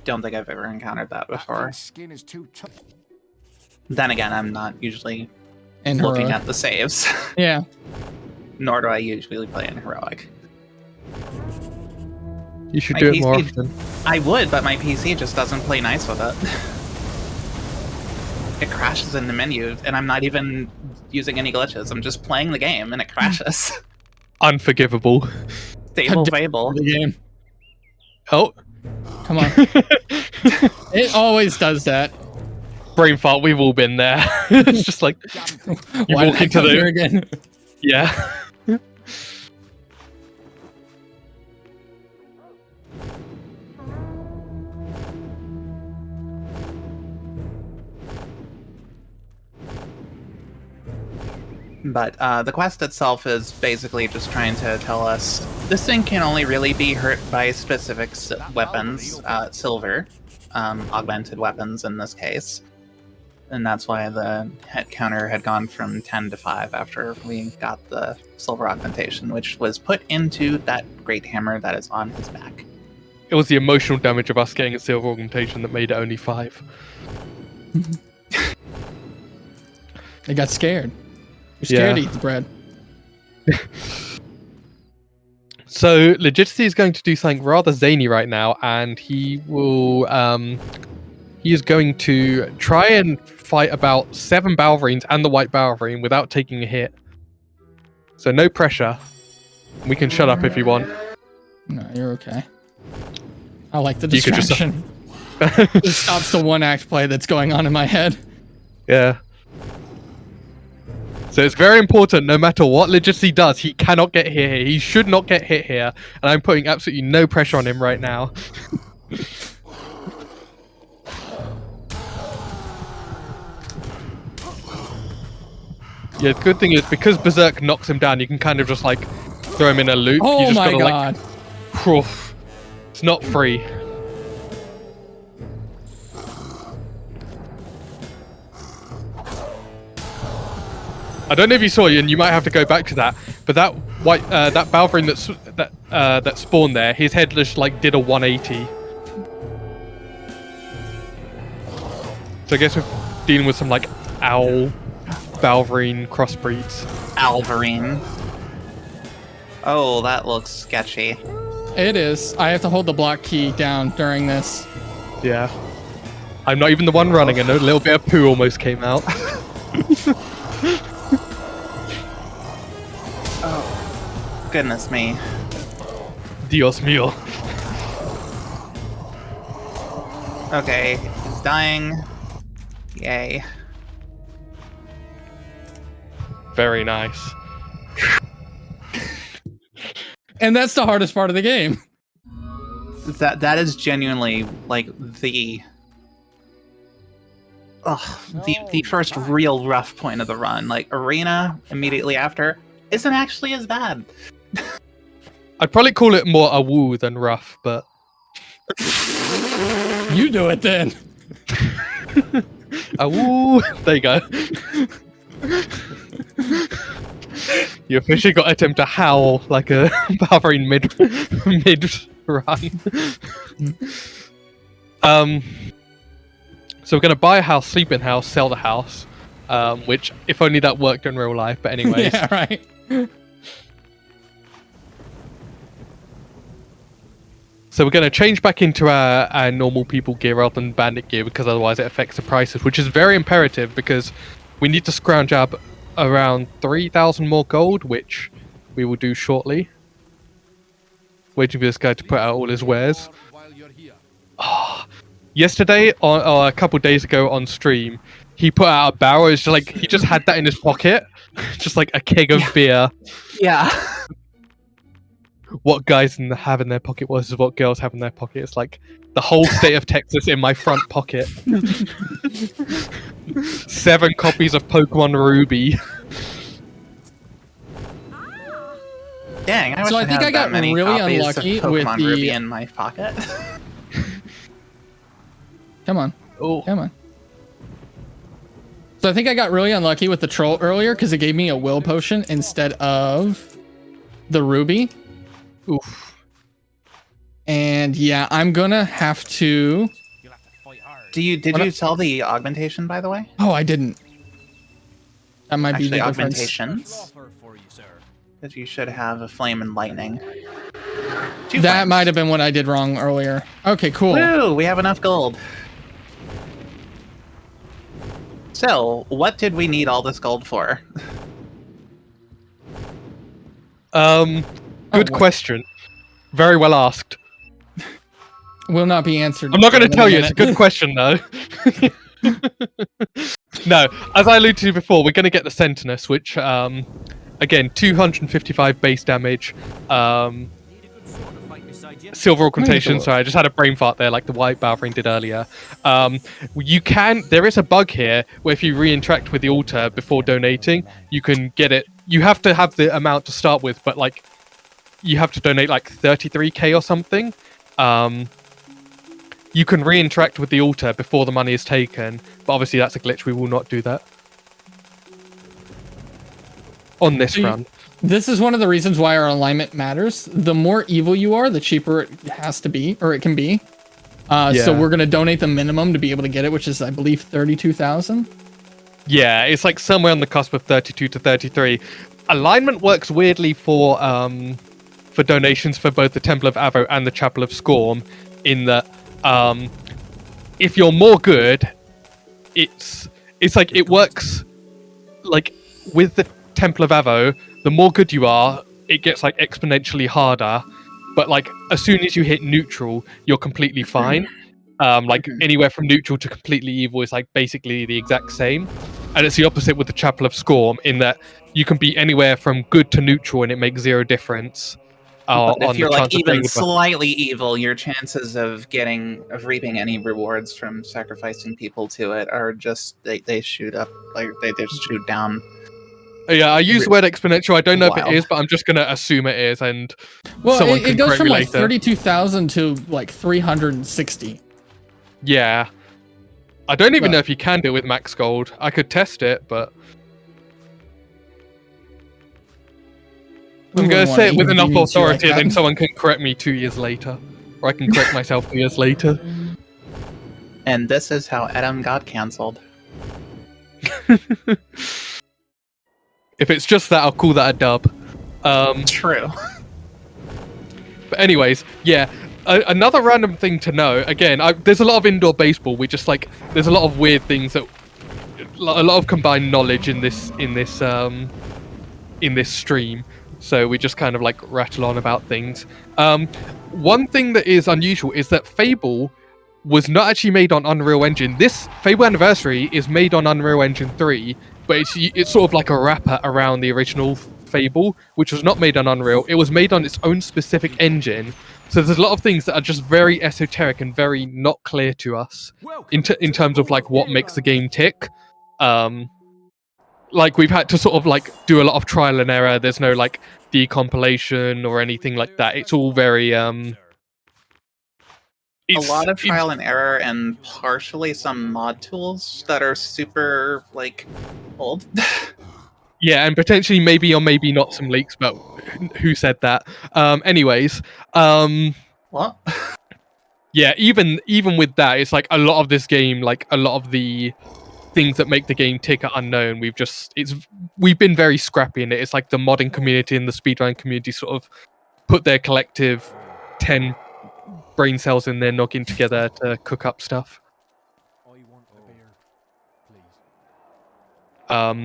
Don't think I've ever encountered that before. Skin is too tough. Then again, I'm not usually And looking Heroic. at the saves. Yeah. Nor do I usually play in Heroic. You should My do it more PC often. I would, but my PC just doesn't play nice with it. It crashes in the menu, and I'm not even using any glitches. I'm just playing the game, and it crashes. Unforgivable. Stable Fable. The game. Oh. Come on. It always does that. Brain fart, we've all been there. It's just like, you Why walk did I into come here the... again? Yeah. But the quest itself is basically just trying to tell us this thing can only really be hurt by specific weapons, silver, augmented weapons in this case. And that's why the hit counter had gone from 10 to 5 after we got the silver augmentation, which was put into that great hammer that is on his back. It was the emotional damage of us getting a silver augmentation that made it only 5. They got scared. You're scared to eat the bread. So Legitimacy is going to do something rather zany right now, and he will he is going to try and fight about 7 Balverines and the white Balverine without taking a hit. So no pressure. We can shut up if you want. No, you're okay. I like the You could just- distraction. It stops the one act play that's going on in my head. Yeah. So it's very important, no matter what Legitimacy does, he cannot get hit here. He should not get hit here. And I'm putting absolutely no pressure on him right now. Yeah, the good thing is because Berserk knocks him down, you can kind of just like throw him in a loop. You Oh just my gotta, god. Like, poof. It's not free. I don't know if you saw, and you might have to go back to that, but that white, that Balverine that spawned there, his head just like did a 180. So I guess we're dealing with some like owl Balverine crossbreeds. Alvarine. Oh, that looks sketchy. It is. I have to hold the block key down during this. Yeah. I'm not even the one running, and a little bit of poo almost came out. Oh, goodness me. Dios mío. Okay, he's dying. Yay. Very nice. And that's the hardest part of the game. That is genuinely like the the first real rough point of the run. Like arena immediately after isn't actually as bad. I'd probably call it more a woo than rough, but You do it then. a woo. There you go. You officially got to attempt to howl like a Balverine mid run. So we're gonna buy a house, sleep in house, sell the house. Which if only that worked in real life, but anyways. Yeah, right. So we're going to change back into our normal people gear rather than bandit gear, because otherwise it affects the prices, which is very imperative because we need to scrounge up around 3,000 more gold, which we will do shortly. Waiting for this guy to put out all his wares. Oh, yesterday, or a couple days ago on stream, he put out a barrel. It's just like he just had that in his pocket, just like a keg of beer. Yeah. What guys have in their pocket versus what girls have in their pocket. It's like the whole state of Texas in my front pocket. 7 copies of Pokemon Ruby. Dang, I wish I think had I got that many really copies unlucky of with Pokemon the- Ruby in my pocket. Come on. Oh, Come on. So I think I got really unlucky with the troll earlier because it gave me a will potion instead of the ruby. oof. And yeah, I'm gonna have to. Did you sell the augmentation, by the way? Oh, I didn't. That might be Actually, the difference. augmentations. Because you should have a flame and lightning. 2 That flames. might have been what I did wrong earlier. Okay, cool. Woo! We have enough gold. So, what did we need all this gold for? Good what? question. Very well asked. Will not be answered. I'm not going to in a tell you. It's a minute. good question, though. No, as I alluded to before, we're going to get the Sentinus, which, again, 255 base damage, silver augmentation. Sorry, I just had a brain fart there, like the white Balverine did earlier. There is a bug here where if you re-interact with the altar before donating, you can get it. You have to have the amount to start with, but like, you have to donate like 33k or something. You can re-interact with the altar before the money is taken, but obviously that's a glitch. We will not do that on this run. This is one of the reasons why our alignment matters. The more evil you are, the cheaper it has to be, or it can be. So we're going to donate the minimum to be able to get it, which is, I believe, 32,000. Yeah, it's like somewhere on the cusp of 32 to 33. Alignment works weirdly for donations for both the Temple of Avo and the Chapel of Scorn, in that if you're more good, it's like it works like with the Temple of Avo. The more good you are, it gets like exponentially harder. But like as soon as you hit neutral, you're completely fine. Like anywhere from neutral to completely evil is like basically the exact same. And it's the opposite with the Chapel of Scorn, in that you can be anywhere from good to neutral and it makes 0 difference. But if On you're the like chance of even being slightly evil, your chances of reaping any rewards from sacrificing people to it are just they shoot up, like they just shoot down. Yeah, I use the word exponential. I don't know if Wow. it is, but I'm just gonna assume it is, and Well, someone it can goes correct from me like later. 32,000 to like 360. Yeah. I don't even But- know if you can do it with max gold. I could test it, but I'm Who going to wouldn't say wanna it with enough inconvenience you like authority, and then that? someone can correct me 2 years later. Or I can correct myself 2 years later. And this is how Adam got cancelled. If it's just that, I'll call that a dub. True. But anyways, yeah. Another random thing to know, again, there's a lot of indoor baseball. We just like, there's a lot of weird things that, a lot of combined knowledge in this stream. So we just kind of like rattle on about things. One thing that is unusual is that Fable was not actually made on Unreal Engine. This Fable Anniversary is made on Unreal Engine 3, but it's sort of like a wrapper around the original Fable, which was not made on Unreal. It was made on its own specific engine. So there's a lot of things that are just very esoteric and very not clear to us in terms of like what makes the game tick. Like we've had to sort of like do a lot of trial and error. There's no like decompilation or anything like that. It's all very A lot of trial and error and partially some mod tools that are super like old. Yeah, and potentially maybe or maybe not some leaks, but who said that? Anyways, What? yeah, even with that, it's like a lot of this game, like a lot of the things that make the game tick are unknown. We've been very scrappy in it. It's like the modding community and the speedrun community sort of put their collective 10 brain cells in their noggin together to cook up stuff.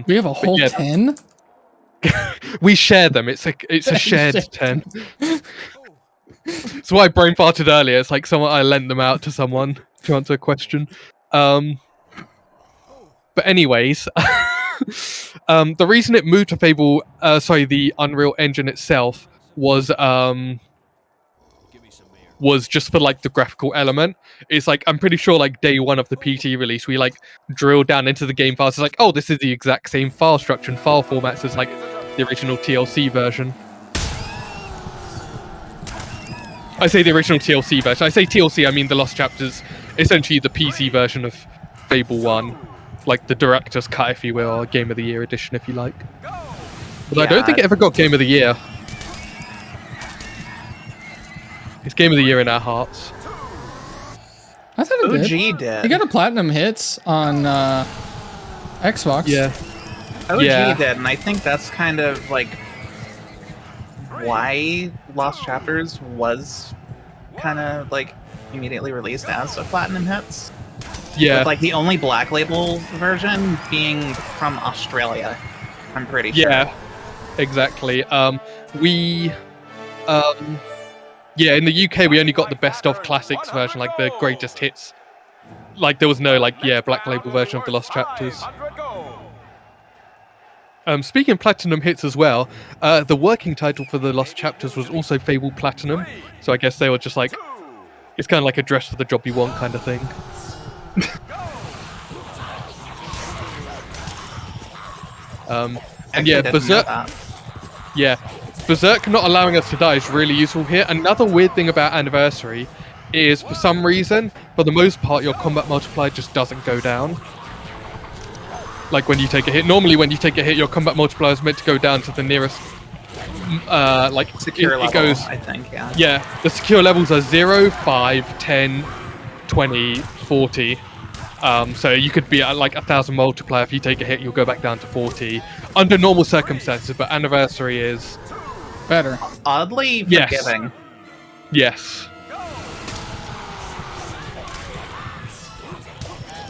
We have a whole yeah. 10? We share them. It's a shared 10. That's why I brain farted earlier. It's like I lent them out to someone to answer a question. But anyways, the reason it moved to Fable, the Unreal Engine itself was just for like the graphical element. It's like I'm pretty sure like day one of the PT release, we like drilled down into the game files. It's like, oh, this is the exact same file structure and file formats as like the original TLC version. I say the original TLC version. I say TLC, I mean the Lost Chapters, essentially the PC version of Fable 1. Like the director's cut, if you will, or Game of the Year edition, if you like. But I don't think it ever got Game of the Year. It's Game of the Year in our hearts. I thought it OG did. did. You got a platinum hits on Xbox. Yeah. OG Yeah. did, and I think that's kind of like why Lost Chapters was kind of like immediately released as a platinum hits. Yeah. With like the only Black Label version being from Australia, I'm pretty sure. Yeah. Exactly. Yeah, in the UK we only got the best of classics version, like the greatest hits. Like there was no Black Label version of the Lost Chapters. Speaking of platinum hits as well, the working title for the Lost Chapters was also Fable Platinum. So I guess they were just like, it's kind of like a dress for the job you want kind of thing. And yeah, Berserk. Yeah, Berserk not allowing us to die is really useful here. Another weird thing about Anniversary is, for some reason, for the most part, your combat multiplier just doesn't go down. Like when you take a hit. Normally when you take a hit, your combat multiplier is meant to go down to the nearest, secure level, it goes, I think, yeah. Yeah, the secure levels are 0, 5, 10, 20, 40. So you could be at like 1,000 multiplier. If you take a hit, you'll go back down to 40 under normal circumstances. But Anniversary is better. Oddly Yes. forgiving. Yes.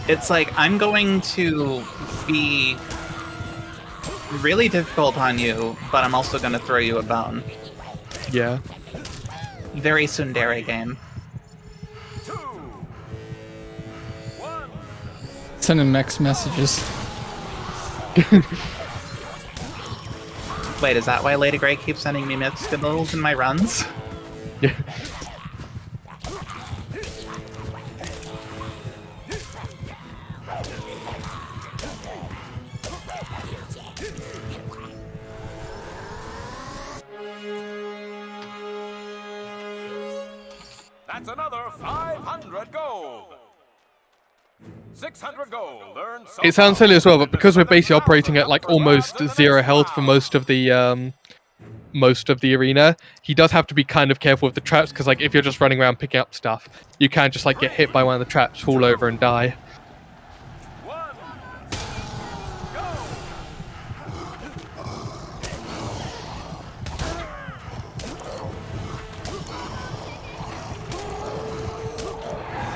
It's like, I'm going to be really difficult on you, but I'm also going to throw you a bone. Yeah. Very tsundere game. Sending mixed messages. Wait, is that why Lady Grey keeps sending me mixed signals in my runs? Yeah. 500 gold. 600 gold. Earned so It sounds silly as well, but because we're basically operating at like almost 0 health for most of the arena, he does have to be kind of careful with the traps, because like if you're just running around picking up stuff, you can just like get hit by one of the traps, fall over and die.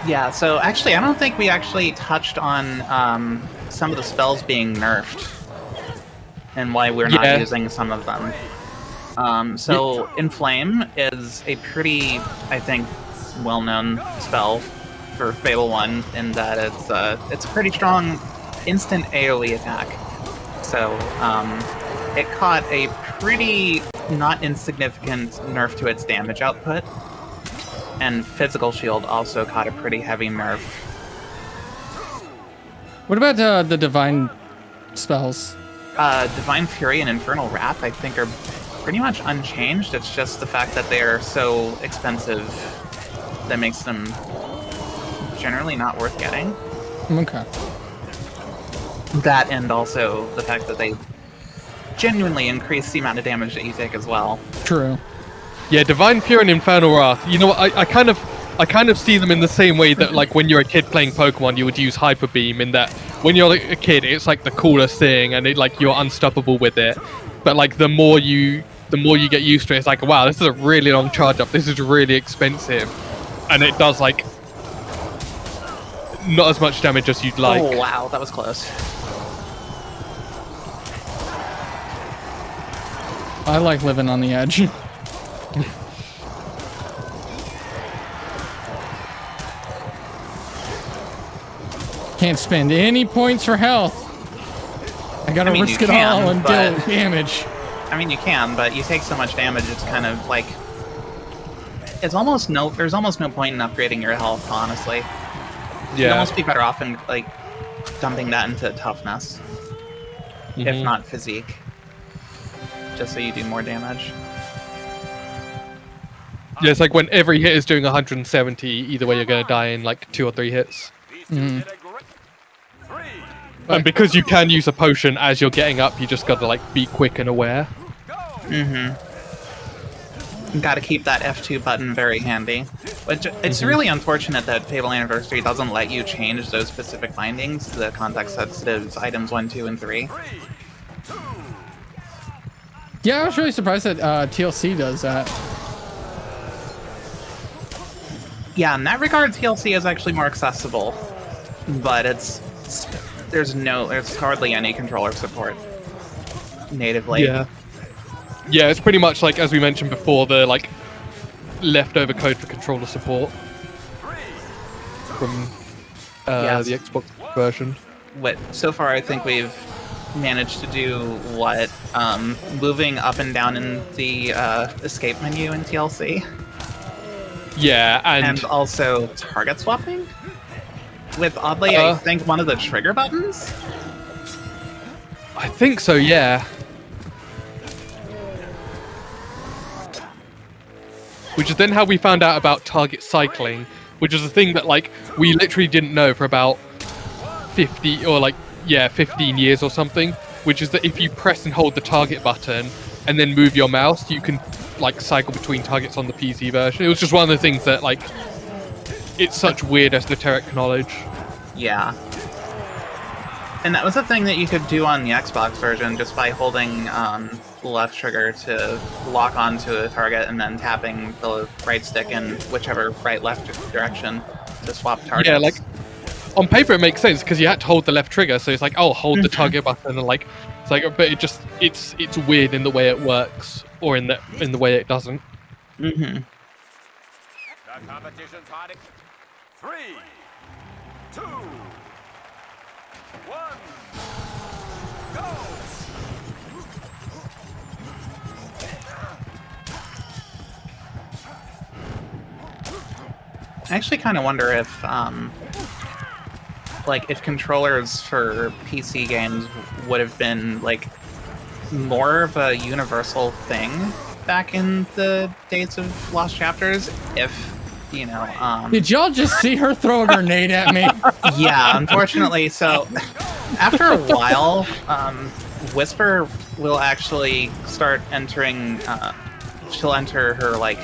Yeah, so actually, I don't think we actually touched on some of the spells being nerfed and why we're not using some of them. So Inflame is a pretty, I think, well-known spell for Fable 1 in that it's a pretty strong instant AoE attack. So it caught a pretty not insignificant nerf to its damage output. And Physical Shield also caught a pretty heavy nerf. What about the divine spells? Divine Fury and Infernal Wrath, I think, are pretty much unchanged. It's just the fact that they are so expensive that makes them generally not worth getting. Okay. That, and also the fact that they genuinely increase the amount of damage that you take as well. True. Yeah, Divine Fury and Infernal Wrath. You know what? I kind of see them in the same way that like when you're a kid playing Pokemon, you would use Hyper Beam. In that when you're like a kid, it's like the coolest thing, and it like you're unstoppable with it. But like the more you get used to it, it's like, wow, this is a really long charge up. This is really expensive, and it does like not as much damage as you'd like. Oh wow, that was close. I like living on the edge. Can't spend any points for health. I gotta risk it all and deal damage. I mean, you can, but you take so much damage, it's kind of like... there's almost no point in upgrading your health, honestly. You'd almost be better off in, like, dumping that into toughness. If not physique. Just so you do more damage. Yeah, it's like when every hit is doing 170, either way you're going to die in like 2 or 3 hits. And because you can use a potion as you're getting up, you just got to like be quick and aware. Got to keep that F2 button very handy. Which it's really unfortunate that Fable Anniversary doesn't let you change those specific bindings to the context-sensitive items 1, 2, and 3. Yeah, I was really surprised that TLC does that. Yeah, in that regard, TLC is actually more accessible, but there's hardly any controller support natively. Yeah, it's pretty much like, as we mentioned before, the like leftover code for controller support from the Xbox version. So far, I think we've managed to do moving up and down in the escape menu in TLC. Yeah, and also target swapping with, oddly, I think one of the trigger buttons. I think so, yeah. Which is then how we found out about target cycling, which is a thing that like we literally didn't know for about 15 years or something. Which is that if you press and hold the target button and then move your mouse, you can like cycle between targets on the PC version. It was just one of the things that like it's such weird esoteric knowledge. Yeah. And that was a thing that you could do on the Xbox version just by holding the left trigger to lock onto a target and then tapping the right stick in whichever right-left direction to swap targets. Yeah, like on paper it makes sense because you had to hold the left trigger, so it's like, oh, hold the target button, and like it's like, but it's weird in the way it works or in the way it doesn't. The competition's hot. 3, 2, 1, go! I actually kind of wonder if if controllers for PC games would have been like more of a universal thing back in the days of Lost Chapters if you know, Did y'all just see her throw a grenade at me? yeah, unfortunately. So after a while, Whisper will actually start entering. She'll enter her like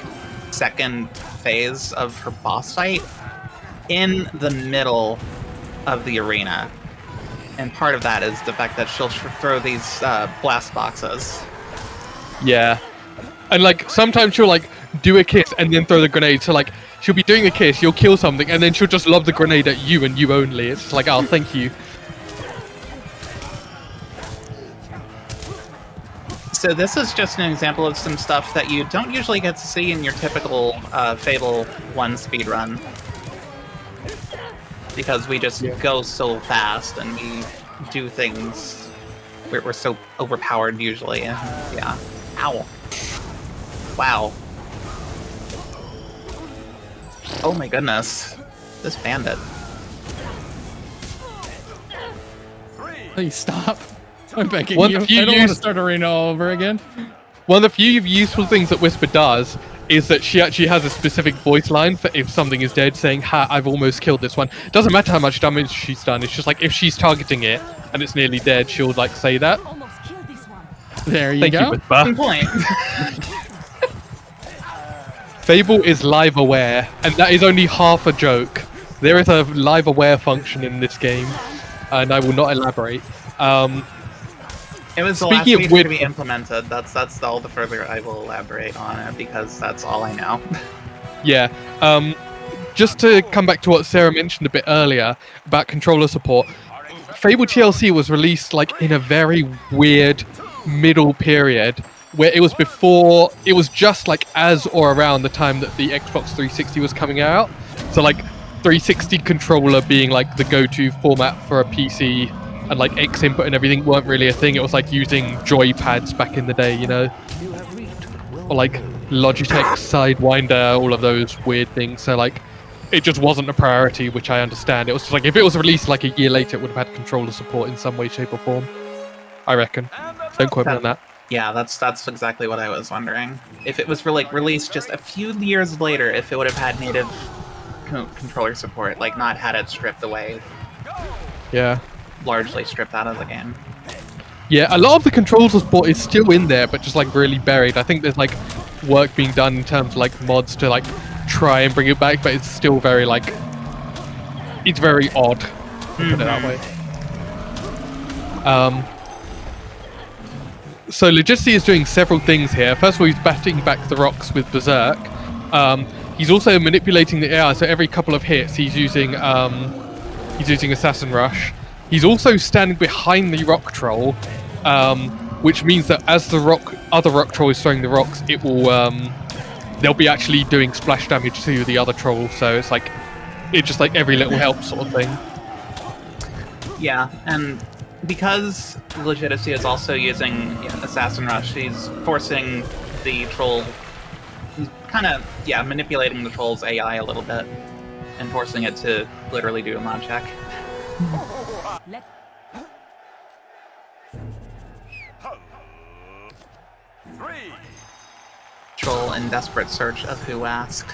second phase of her boss fight in the middle of the arena, and part of that is the fact that she'll throw these blast boxes. Yeah. And like sometimes she'll like do a kiss and then throw the grenade. So like she'll be doing a kiss, you'll kill something, and then she'll just lob the grenade at you and you only. It's just like, oh, thank you. So this is just an example of some stuff that you don't usually get to see in your typical Fable 1 speedrun. Because we just go so fast and we do things. We're so overpowered usually. And, yeah. Ow. Wow. Oh my goodness. This bandit. Please stop. I'm begging One you. of you I don't want to used- start arena all over again. One of the few useful things that Whisper does is that she actually has a specific voice line for if something is dead, saying, ha, I've almost killed this one. Doesn't matter how much damage she's done, it's just like if she's targeting it and it's nearly dead, she'll like say that. Almost killed this one. There you Thank go. you, Whisper. Good point. Fable is live aware, and that is only half a joke. There is a live aware function in this game, and I will not elaborate. It was the last Speaking of feature to which- be implemented. That's all the further I will elaborate on it because that's all I know. Yeah. Just to come back to what Sarah mentioned a bit earlier about controller support, Fable TLC was released like in a very weird middle period where it was just like as or around the time that the Xbox 360 was coming out. So like 360 controller being like the go-to format for a PC, and like X input and everything weren't really a thing. It was like using joypads back in the day, you know? Or like Logitech Sidewinder, all of those weird things. So like, it just wasn't a priority, which I understand. It was just like, if it was released like a year later, it would have had controller support in some way, shape or form. I reckon. Don't quote me on that. Yeah, that's exactly what I was wondering. If it was released just a few years later, if it would have had native controller support, like not had it stripped away, Yeah. largely stripped out of the game. Yeah, a lot of the controller support is still in there, but just like really buried. I think there's like work being done in terms of like mods to like try and bring it back, but it's still very like, it's very odd, to put it that way. So Logisty is doing several things here. First of all, he's batting back the rocks with Berserk. He's also manipulating the AI, so every couple of hits he's using Assassin Rush. He's also standing behind the rock troll, which means that as the other rock troll is throwing the rocks, it will they'll be actually doing splash damage to the other troll. So it's like just like every little helps sort of thing. Yeah, and because Legitimacy is also using Assassin Rush, he's forcing the troll. He's kind of manipulating the troll's AI a little bit and forcing it to literally do a mod check. Three, Troll in desperate search of who asked.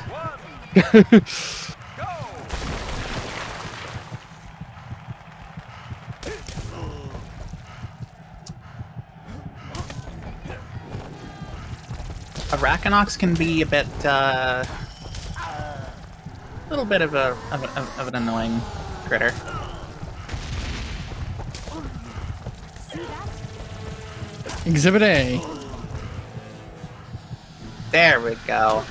Arachnox can be a bit, little bit of an annoying critter. Exhibit A. There we go.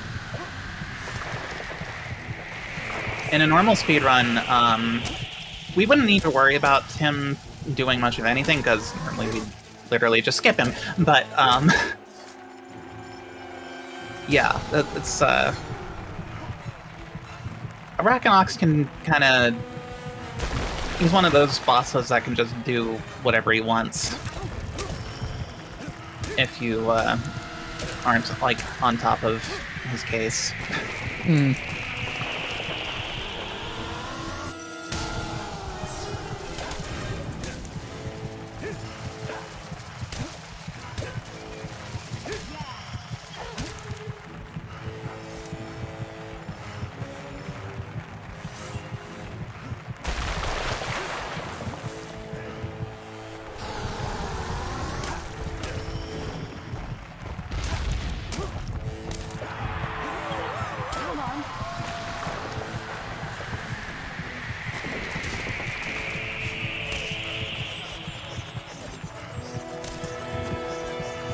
In a normal speedrun, we wouldn't need to worry about him doing much of anything, because normally we'd literally just skip him. But, yeah, it's, Arachnox can kind of... He's one of those bosses that can just do whatever he wants. If you, aren't, like, on top of his case. Hmm.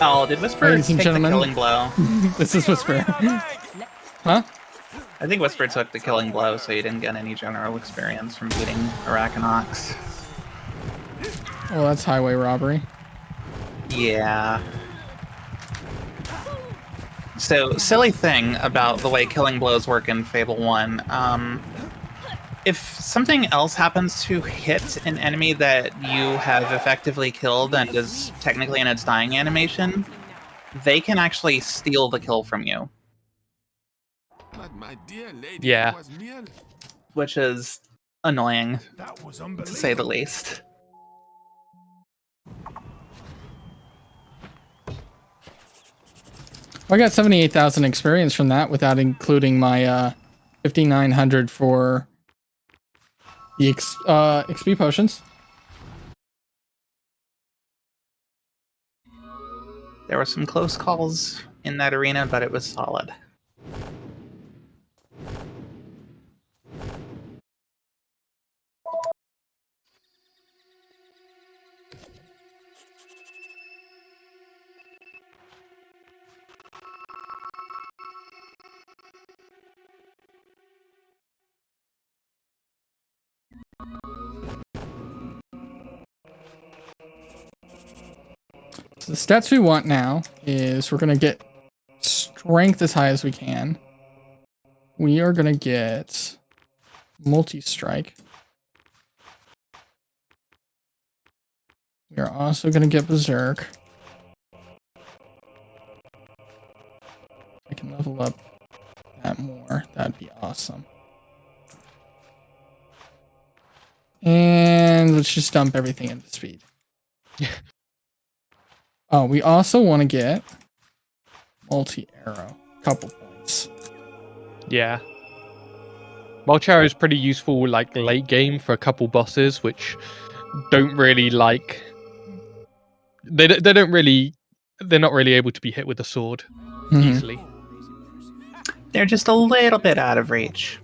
Oh, did Whisper Ladies and take the gentlemen. killing blow? This is Whisper. Huh? I think Whisper took the killing blow, so you didn't get any general experience from beating Arachnox. Well, that's highway robbery. Yeah. So, silly thing about the way killing blows work in Fable 1. If something else happens to hit an enemy that you have effectively killed and is technically in its dying animation, they can actually steal the kill from you. Yeah. Which is annoying, to say the least. I got 78,000 experience from that without including my 5,900 for the XP potions. There were some close calls in that arena, but it was solid. So the stats we want now is we're going to get strength as high as we can. We are going to get multi-strike. We are also going to get berserk. I can level up that more. That'd be awesome. And let's just dump everything into speed. Oh, we also want to get multi-arrow. Couple points. Yeah. Multi-arrow is pretty useful, like late game for a couple bosses, which don't really like. They're not really able to be hit with a sword easily. They're just a little bit out of reach.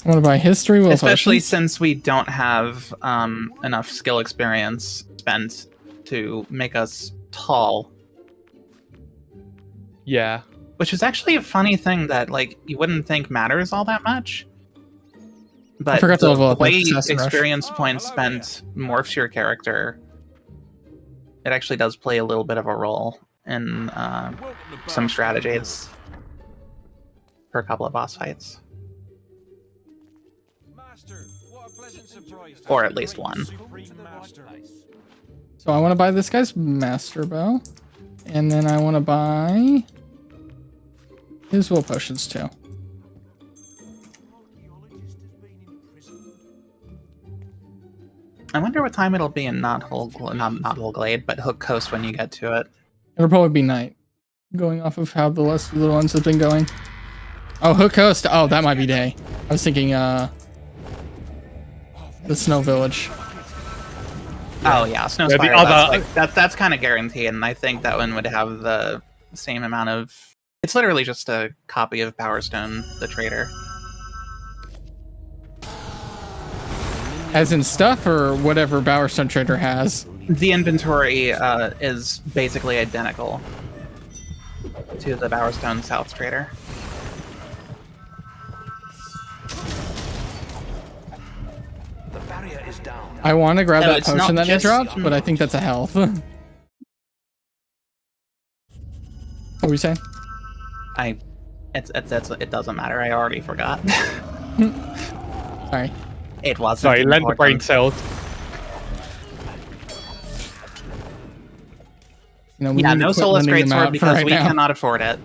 I want to buy history will Especially potions. since we don't have enough skill experience spent to make us tall. Yeah. Which is actually a funny thing that like you wouldn't think matters all that much. But I forgot to level the up way Assassin Rush. experience points spent morphs your character, it actually does play a little bit of a role in some strategies for a couple of boss fights. Or at least one. So I want to buy this guy's master bow. And then I want to buy his will potions too. I wonder what time it'll be in not Holglade, but Hook Coast when you get to it. It'll probably be night. Going off of how the last little ones have been going. Oh, Hook Coast. Oh, that might be day. I was thinking the Snow Village. Oh yeah, Snow Yeah, the Spire. other- That's kind of guaranteed, and I think that one would have the same amount of. It's literally just a copy of Power Stone, the Trader. As in stuff or whatever Bowerstone Trader has. The inventory is basically identical to the Bowerstone South Trader. The barrier is down. I want to grab No, that it's not potion that he just- dropped, but I think that's a health. What were you saying? It doesn't matter. I already forgot. Sorry. It wasn't. Sorry, lend the brain important. cells. You know, we Yeah, need to no quit Solus lending them Greatsword out because right we now. cannot afford it.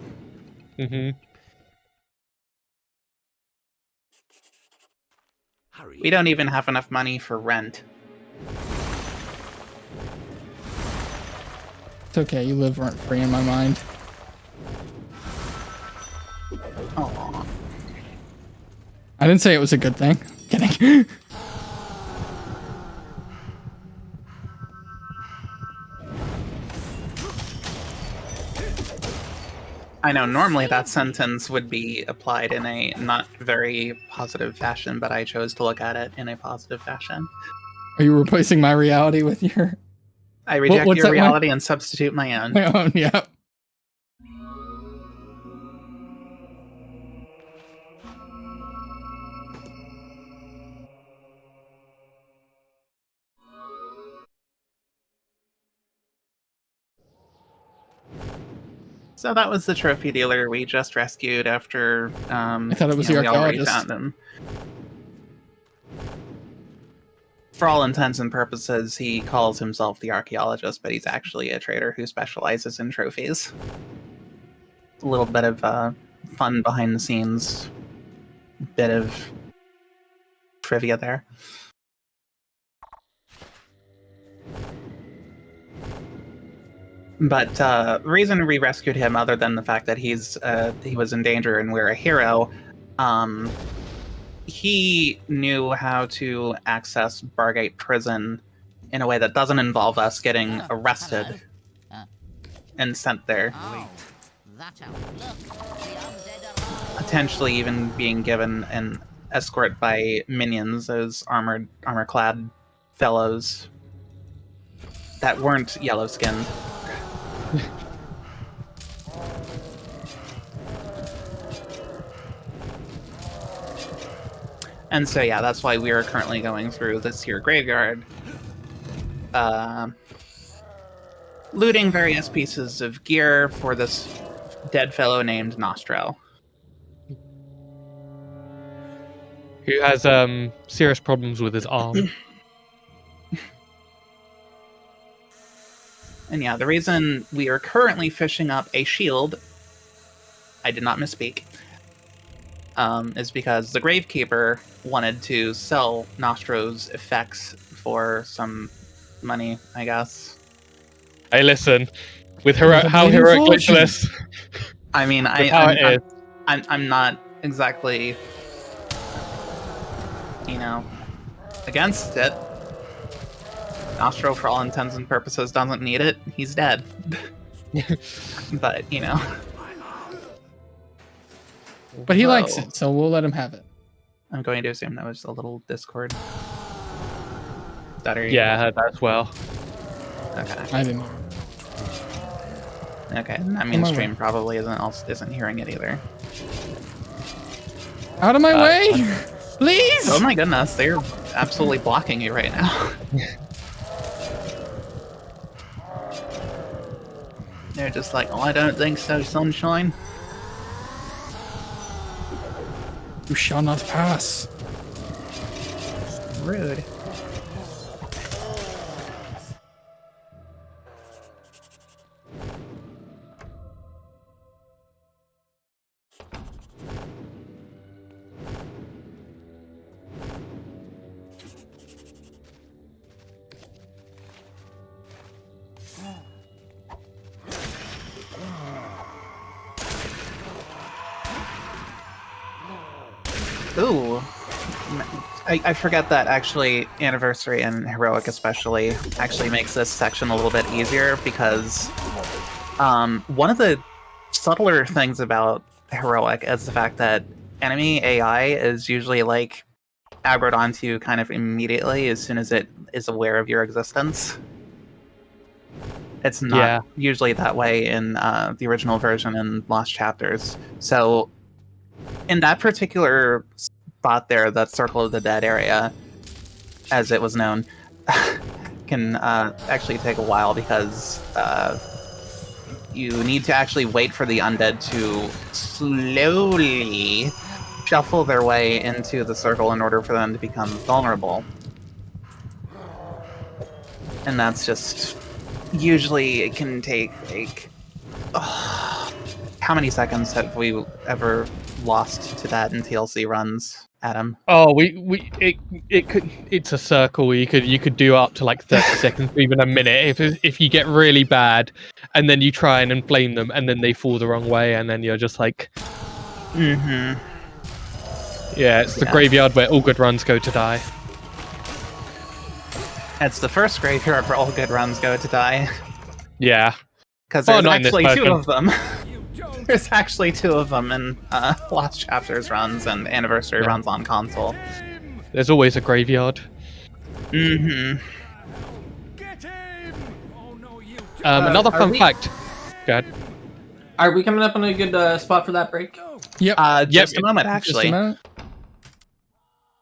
Hurry. We don't even have enough money for rent. It's okay, you live rent free in my mind. Aww. I didn't say it was a good thing. Kidding. I know normally that sentence would be applied in a not very positive fashion, but I chose to look at it in a positive fashion. Are you replacing my reality with your... I reject what's your that one? reality and substitute my own. My own, yeah. So that was the trophy dealer we just rescued after I thought it was the we already archaeologist. found him. For all intents and purposes, he calls himself the archaeologist, but he's actually a trader who specializes in trophies. A little bit of fun behind the scenes, bit of trivia there. But the reason we rescued him, other than the fact that he was in danger and we're a hero, he knew how to access Bargate Prison in a way that doesn't involve us getting arrested and sent there. Potentially even being given an escort by minions, those armor-clad fellows that weren't yellow-skinned. And so yeah, that's why we are currently going through this here graveyard, looting various pieces of gear for this dead fellow named Nostro. Who has serious problems with his arm. And yeah, the reason we are currently fishing up a shield, I did not misspeak, is because the Gravekeeper wanted to sell Nostro's effects for some money, I guess. Hey, listen, with how heroic glitchless. I mean, I'm not exactly, against it. Nostro, for all intents and purposes, doesn't need it. He's dead. But, But he likes it, so we'll let him have it. I'm going to assume that was a little Discord. Stutter. Yeah, I heard that as well. Okay. I didn't. Okay, that means stream probably isn't hearing it either. Out of my way! Please! Oh my goodness, they're absolutely blocking you right now. They're just like, oh, I don't think so, sunshine. You shall not pass. Rude. Ooh. I forget that actually Anniversary and Heroic especially actually makes this section a little bit easier because one of the subtler things about Heroic is the fact that enemy AI is usually like aggroed onto you kind of immediately as soon as it is aware of your existence. It's not usually that way in the original version and Lost Chapters. So in that particular spot there, that Circle of the Dead area, as it was known, can actually take a while because you need to actually wait for the undead to slowly shuffle their way into the circle in order for them to become vulnerable. And that's just... usually it can take, like... how many seconds have we ever lost to that in TLC runs, Adam? Oh, it's a circle. You could do up to like 30 seconds, even a minute, if you get really bad, and then you try and inflame them, and then they fall the wrong way, and then you're just like, yeah, it's the graveyard where all good runs go to die. It's the first graveyard where all good runs go to die. Yeah, because there's actually two of them. There's actually two of them in Lost Chapters runs and Anniversary runs on console. There's always a graveyard. Get him! Another fun fact. Go ahead. Are we coming up on a good spot for that break? Yep. Just a moment, Just a actually. moment.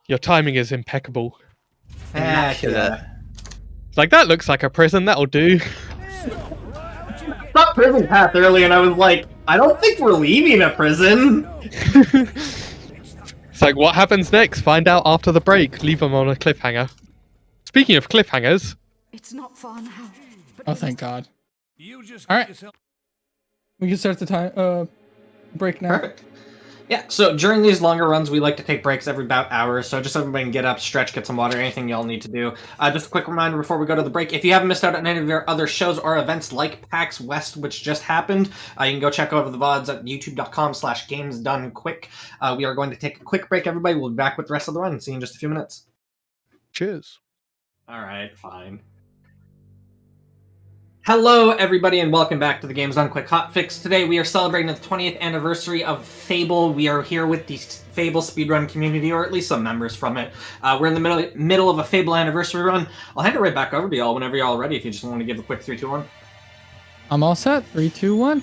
Your timing is impeccable. Immaculate. Like, that looks like a prison, that'll do. Not prison path earlier, and I was like, I don't think we're leaving a prison. It's like, what happens next? Find out after the break. Leave them on a cliffhanger. Speaking of cliffhangers... It's not far now. Oh, thank God. You just All right. We can start the time break now. Perfect. Yeah, so during these longer runs, we like to take breaks every about hour, so just so everybody can get up, stretch, get some water, anything y'all need to do. Just a quick reminder before we go to the break, if you haven't missed out on any of our other shows or events like PAX West, which just happened, you can go check over the VODs at youtube.com/gamesdonequick. We are going to take a quick break, everybody. We'll be back with the rest of the run. See you in just a few minutes. Cheers. Alright, fine. Hello, everybody, and welcome back to the Games Done Quick Hotfix. Today, we are celebrating the 20th anniversary of Fable. We are here with the Fable Speedrun community, or at least some members from it. We're in the middle of a Fable Anniversary run. I'll hand it right back over to y'all whenever y'all are ready, if you just want to give a quick 3, 2, 1. I'm all set. 3, 2, 1.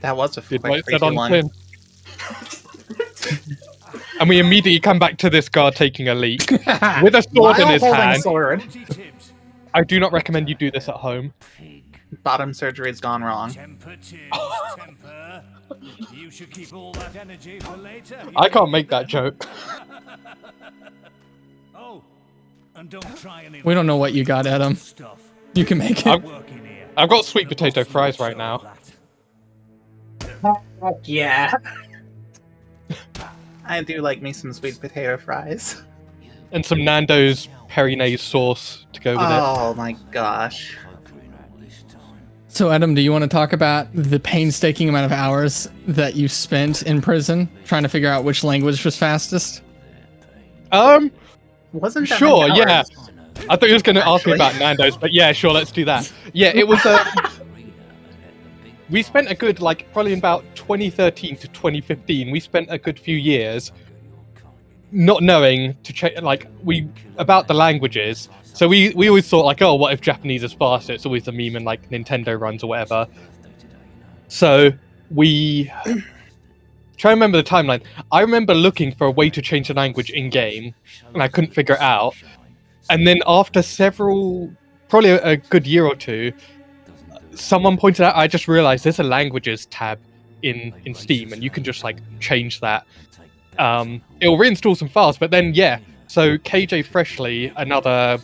That was a Good quick right 3, set 2, on 1. Tim. And we immediately come back to this guard taking a leak with a sword in his hand. Sword. I do not recommend you do this at home. Bottom surgery's gone wrong. Temper. You should keep all that energy for later. I can't make that joke. Oh, and don't try any We don't know what you got, Adam. stuff. You can make it. Working here. I've got sweet potato fries right now. Heck yeah. I do like me some sweet potato fries. And some Nando's Perinese sauce to go with it. Oh my gosh. So, Adam, do you want to talk about the painstaking amount of hours that you spent in prison trying to figure out which language was fastest? Wasn't that Sure, many yeah. hours? I thought you was going to ask me Actually. about Nando's, but yeah, sure, let's do that. Yeah, it was we spent a good, like, probably in about 2013 to 2015, we spent a good few years not knowing to check, like, about the languages. So we always thought, like, oh, what if Japanese is faster? It's always the meme in, like, Nintendo runs or whatever. So we try to remember the timeline. I remember looking for a way to change the language in-game, and I couldn't figure it out. And then after probably a good year or two, someone pointed out, I just realized there's a languages tab in Steam, and you can just, like, change that. It'll reinstall some files, but then, yeah. So KJ Freshly, another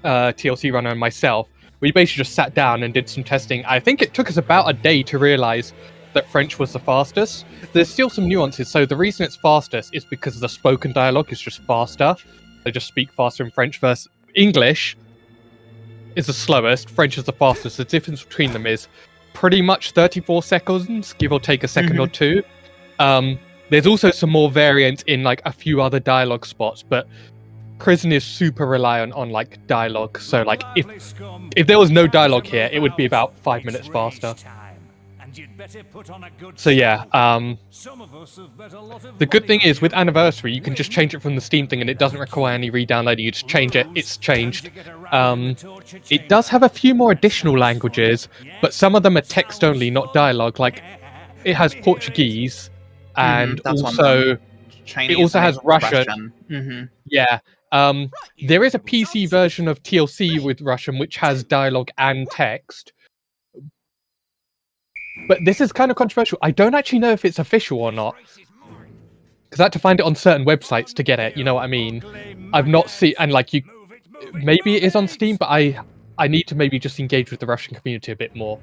TLC runner, and myself, we basically just sat down and did some testing. I think it took us about a day to realize that French was the fastest. There's still some nuances. So the reason it's fastest is because the spoken dialogue is just faster. They just speak faster in French versus English is the slowest. French is the fastest. The difference between them is pretty much 34 seconds, give or take a second or two. There's also some more variants in, like, a few other dialogue spots, but prison is super reliant on, like, dialogue. So, like, if there was no dialogue here, it would be about 5 minutes faster. So yeah, the good thing is with Anniversary, you can just change it from the Steam thing and it doesn't require any re-downloading. You just change it, it's changed. It does have a few more additional languages, but some of them are text only, not dialogue. Like, it has Portuguese, and also Chinese, it also has Russian. Yeah. There is a PC version of TLC with Russian which has dialogue and text. But this is kind of controversial. I don't actually know if it's official or not, because I had to find it on certain websites to get it. You know what I mean? I've not seen, and like maybe it is on Steam, but I need to maybe just engage with the Russian community a bit more.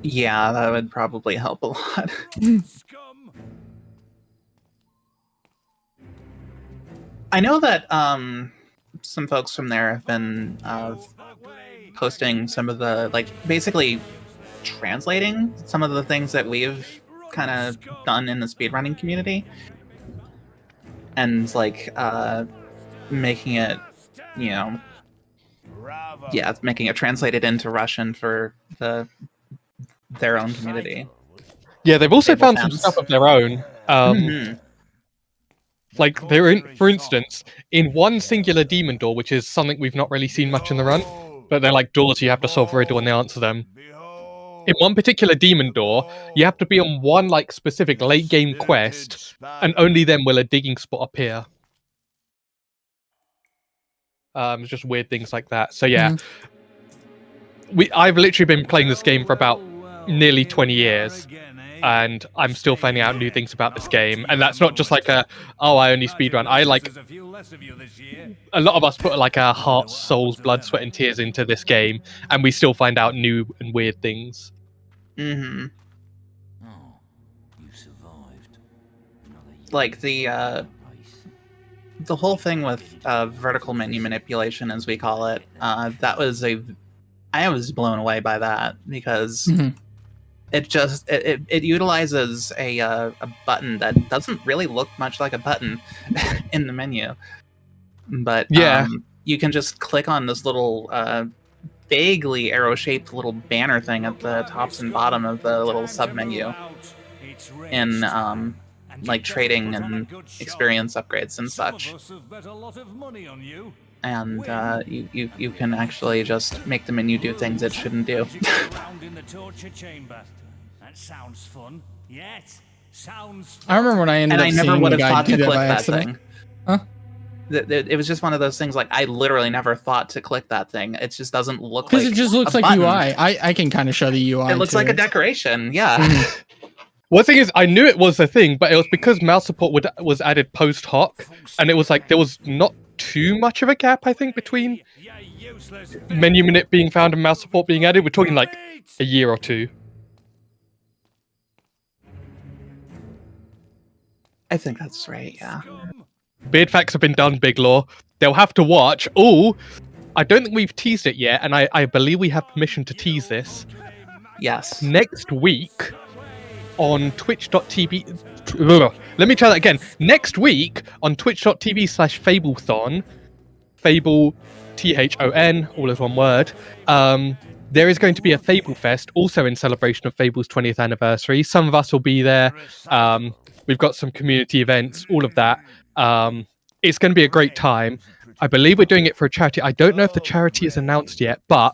Yeah, that would probably help a lot. I know that some folks from there have been posting some of the, like, basically translating some of the things that we've kind of done in the speedrunning community, and like making it, you know, yeah, making it translated into Russian for their own community. Yeah, they've also Fable found some fans. stuff of their own. Like, they're in, for instance, in one singular demon door, which is something we've not really seen much in the run, but they're like doors you have to solve a riddle and they answer them. In one particular demon door, you have to be on one like specific late game quest, and only then will a digging spot appear. It's just weird things like that. So yeah, I've literally been playing this game for about nearly 20 years, and I'm still finding out new things about this game. And that's not just like I only speedrun. I like a lot of us put like our hearts, souls, blood, sweat, and tears into this game, and we still find out new and weird things. Oh, you survived. Like the whole thing with vertical menu manipulation, as we call it, I was blown away by that because it utilizes a button that doesn't really look much like a button in the menu, but you can just click on this little vaguely arrow-shaped little banner thing at the tops and bottom of the little sub-menu in like trading and experience upgrades and such. And you can actually just make the menu do things it shouldn't do. I remember when I ended up seeing the guy do that by accident. Huh? It was just one of those things, like, I literally never thought to click that thing. It just doesn't look like because it just looks like button. UI. I can kind of show the UI. It looks like a decoration, yeah. One thing is, I knew it was a thing, but it was because mouse support was added post hoc, and it was like there was not too much of a gap, I think, between menu minute being found and mouse support being added. We're talking like a year or two. I think that's right, yeah. Beard facts have been done, Big Law. They'll have to watch. Oh, I don't think we've teased it yet, and I believe we have permission to tease this. Yes. Next week on twitch.tv. Let me try that again. Next week on twitch.tv/Fablethon, Fable THON, all as one word. There is going to be a Fable Fest, also in celebration of Fable's 20th anniversary. Some of us will be there. We've got some community events, all of that. It's going to be a great time. I believe we're doing it for a charity. I don't know if the charity is announced yet, but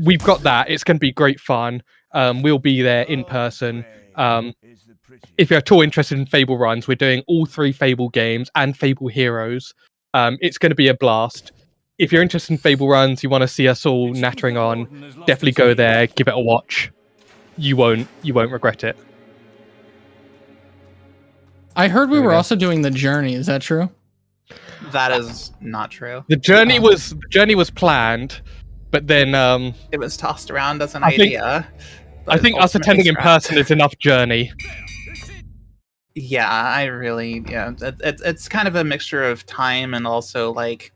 we've got that. It's going to be great fun. We'll be there in person. If you're at all interested in Fable runs, we're doing all 3 Fable games and Fable Heroes. It's going to be a blast. If you're interested in Fable runs, you want to see us all nattering on, definitely go there, give it a watch. You won't regret it. I heard we were also doing the journey. Is that true? That is not true. The journey was planned, but then it was tossed around as an idea. I think us attending in person is enough journey. Yeah, it's kind of a mixture of time and also, like,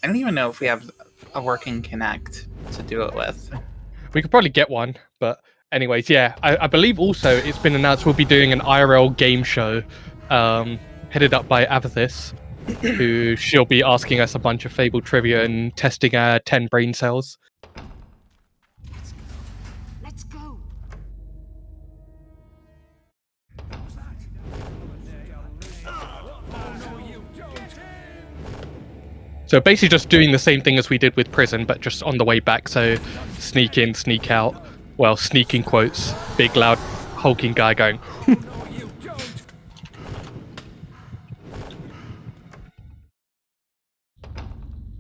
I don't even know if we have a working Kinect to do it with. We could probably get one, but anyways, yeah. I believe also it's been announced we'll be doing an IRL game show, headed up by Avathis, who she'll be asking us a bunch of Fable trivia and testing our 10 brain cells. Let's go. So basically just doing the same thing as we did with Prison, but just on the way back. So sneak in, sneak out. Well, sneaking quotes. Big, loud, hulking guy going...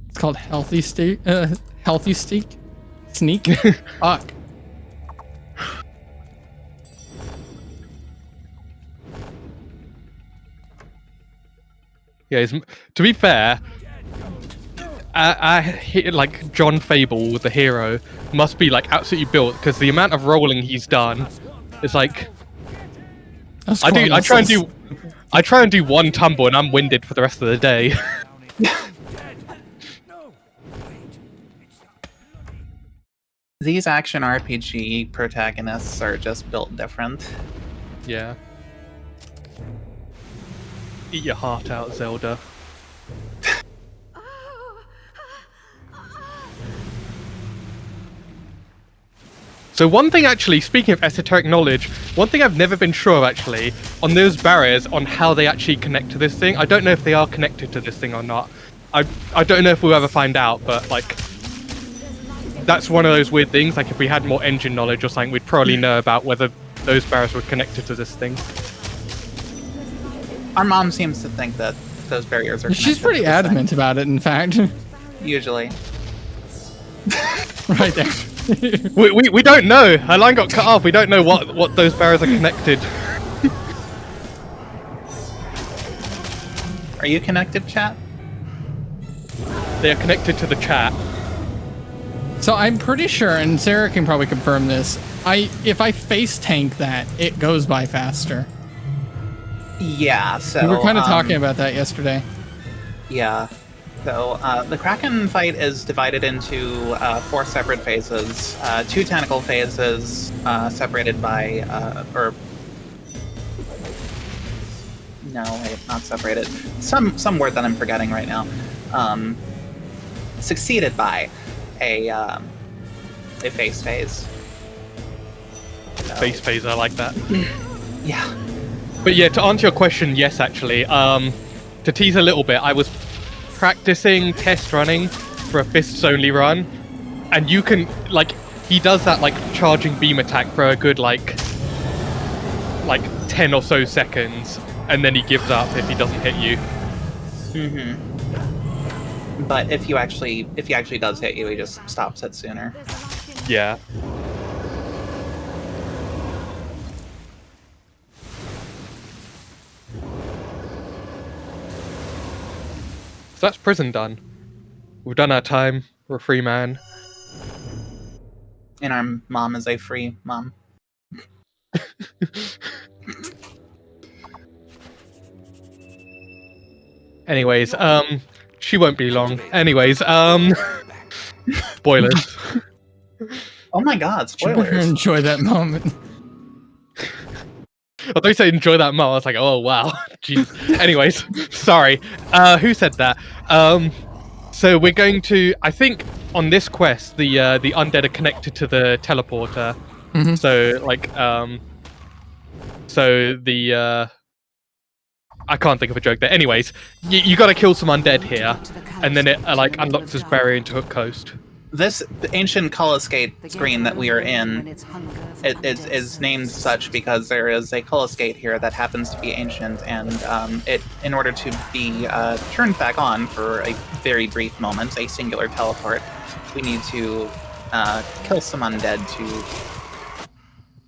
It's called Healthy Steak. Healthy Steak? Sneak? Fuck. Yeah, to be fair... like John Fable, the hero, must be like absolutely built, because the amount of rolling he's done is like I try and do one tumble and I'm winded for the rest of the day. These action RPG protagonists are just built different. Yeah. Eat your heart out, Zelda. So one thing actually, speaking of esoteric knowledge, one thing I've never been sure of actually, on those barriers, on how they actually connect to this thing. I don't know if they are connected to this thing or not. I don't know if we'll ever find out, but like, that's one of those weird things. Like if we had more engine knowledge or something, we'd probably know about whether those barriers were connected to this thing. Our mom seems to think that those barriers are. She's pretty adamant about it, in fact. Usually. Right there. We don't know. Her line got cut off. We don't know what those barriers are connected. Are you connected, chat? They are connected to the chat. So I'm pretty sure, and Sarah can probably confirm this, if I face tank that, it goes by faster. Yeah, so... We were kind of talking about that yesterday. Yeah. So, the Kraken fight is divided into 4 separate phases. 2 tentacle phases, separated by, No, wait, not separated. Some word that I'm forgetting right now. Succeeded by a face phase. So, Face phase, I like that. yeah. But yeah, to answer your question, yes, actually. To tease a little bit, I was practicing test running for a fists only run, and you can, like, he does that, like, charging beam attack for a good, like 10 or so seconds, and then he gives up if he doesn't hit you. Mm-hmm. But if he actually does hit you, he just stops it sooner. Yeah. So that's prison done. We've done our time. We're a free man. And our mom is a free mom. Anyways, she won't be long. Anyways, spoilers. Oh my god, You better spoilers. enjoy that moment. I thought you said enjoy that mo. I was like, oh wow. Jeez. Anyways, sorry. Who said that? So we're going to, I think on this quest, the undead are connected to the teleporter. Mhm. So like, I can't think of a joke there. Anyways, you got to kill some undead here, and then it like unlocks this barrier into Hook Coast. This ancient Coloscate screen that we are in is named such because there is a Coloscate here that happens to be ancient, and in order to be turned back on for a very brief moment, a singular teleport, we need to kill some undead to,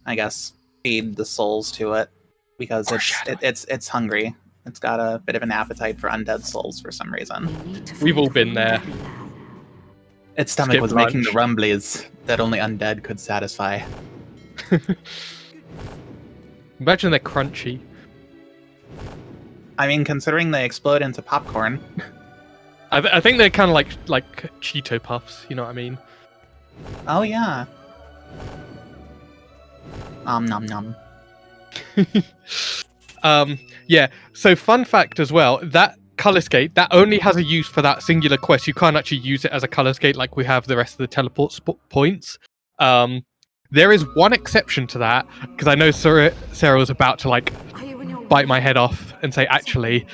I guess, feed the souls to it, because it's hungry. It's got a bit of an appetite for undead souls for some reason. We've all been there. Its stomach Skip was lunch. making the rumblies that only undead could satisfy. Imagine they're crunchy. I mean, considering they explode into popcorn. I think they're kind of like Cheeto Puffs. You know what I mean? Oh yeah. Nom nom. Yeah. So fun fact as well, that color skate that only has a use for that singular quest. You can't actually use it as a color skate like we have the rest of the teleport points. There is one exception to that, because I know Sarah was about to like bite my head off and say actually.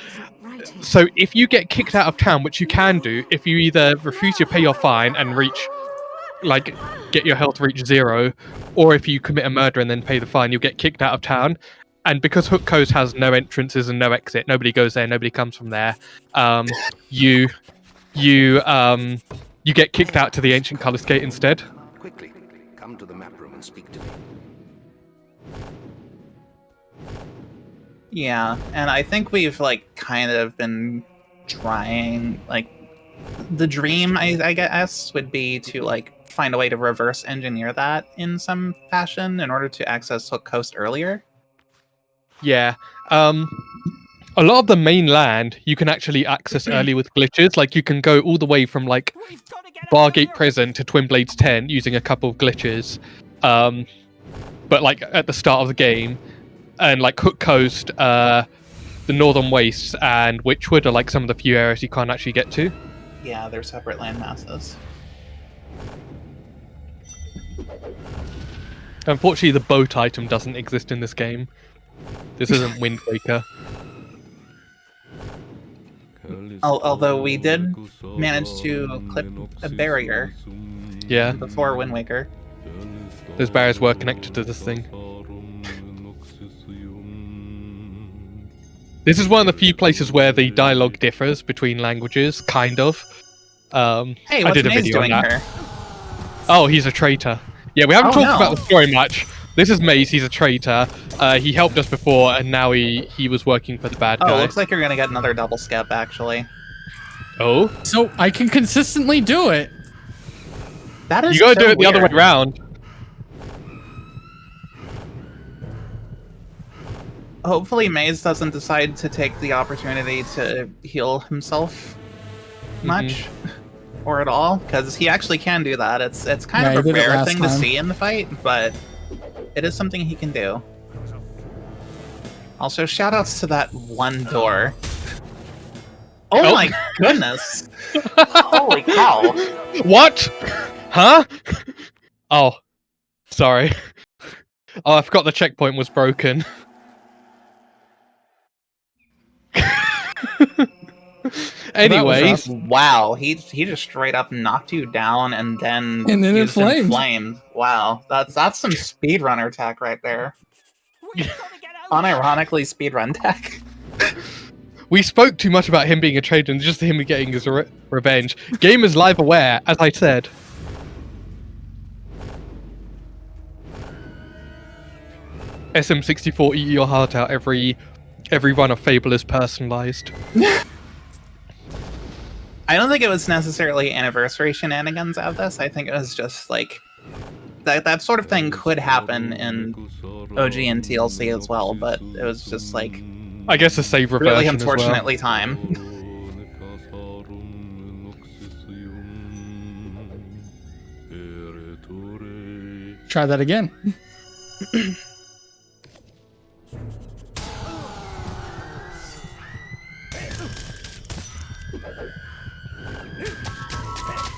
So if you get kicked out of town, which you can do if you either refuse to pay your fine and get your health reach 0, or if you commit a murder and then pay the fine, you'll get kicked out of town. And because Hook Coast has no entrances and no exit, nobody goes there, nobody comes from there. You get kicked out to the ancient color skate instead. Quickly, come to the map room and speak to me. Yeah, and I think we've like kind of been trying, like, the dream I guess would be to like find a way to reverse engineer that in some fashion in order to access Hook Coast earlier. Yeah. A lot of the mainland you can actually access early with glitches. Like you can go all the way from like Bargate Prison to Twin Blades Tent using a couple of glitches. But like at the start of the game, and like Hook Coast, the Northern Wastes and Witchwood are like some of the few areas you can't actually get to. Yeah, they're separate land masses. Unfortunately, the boat item doesn't exist in this game. This isn't Wind Waker. Although we did manage to clip a barrier. Yeah. before Wind Waker. Those barriers were connected to this thing. This is one of the few places where the dialogue differs between languages, kind of. Hey, I what's did a Maze video on doing that. here? Oh, he's a traitor. Yeah, we haven't Oh, talked no. about the story much. This is Maze, he's a traitor. He helped us before, and now he was working for the bad Oh, guy. looks like you're gonna get another double skip, actually. Oh? So I can consistently do it. That is You gotta so do it the other way weird. around. Hopefully Maze doesn't decide to take the opportunity to heal himself much. Or at all, because he actually can do that. It's kind Yeah, of he a did it rare last thing to time. see in the fight, but it is something he can do. Also, shoutouts to that one door. Oh, Oh. my goodness! Holy cow! What? Huh? Oh. Sorry. Oh, I forgot the checkpoint was broken. Anyways, Wow, he just straight up knocked you down and then And then used inflamed. inflamed. Wow, that's some speedrunner tech right there. Unironically, speedrun tech. we spoke too much about him being a traitor and just him getting his revenge. Game is live aware, as I said. SM64, eat your heart out. Every run of Fable is personalized. I don't think it was necessarily anniversary shenanigans out of this. I think it was just like that sort of thing could happen in OG and TLC as well, but it was just like I guess a save reversion really as well. unfortunately time. Try that again.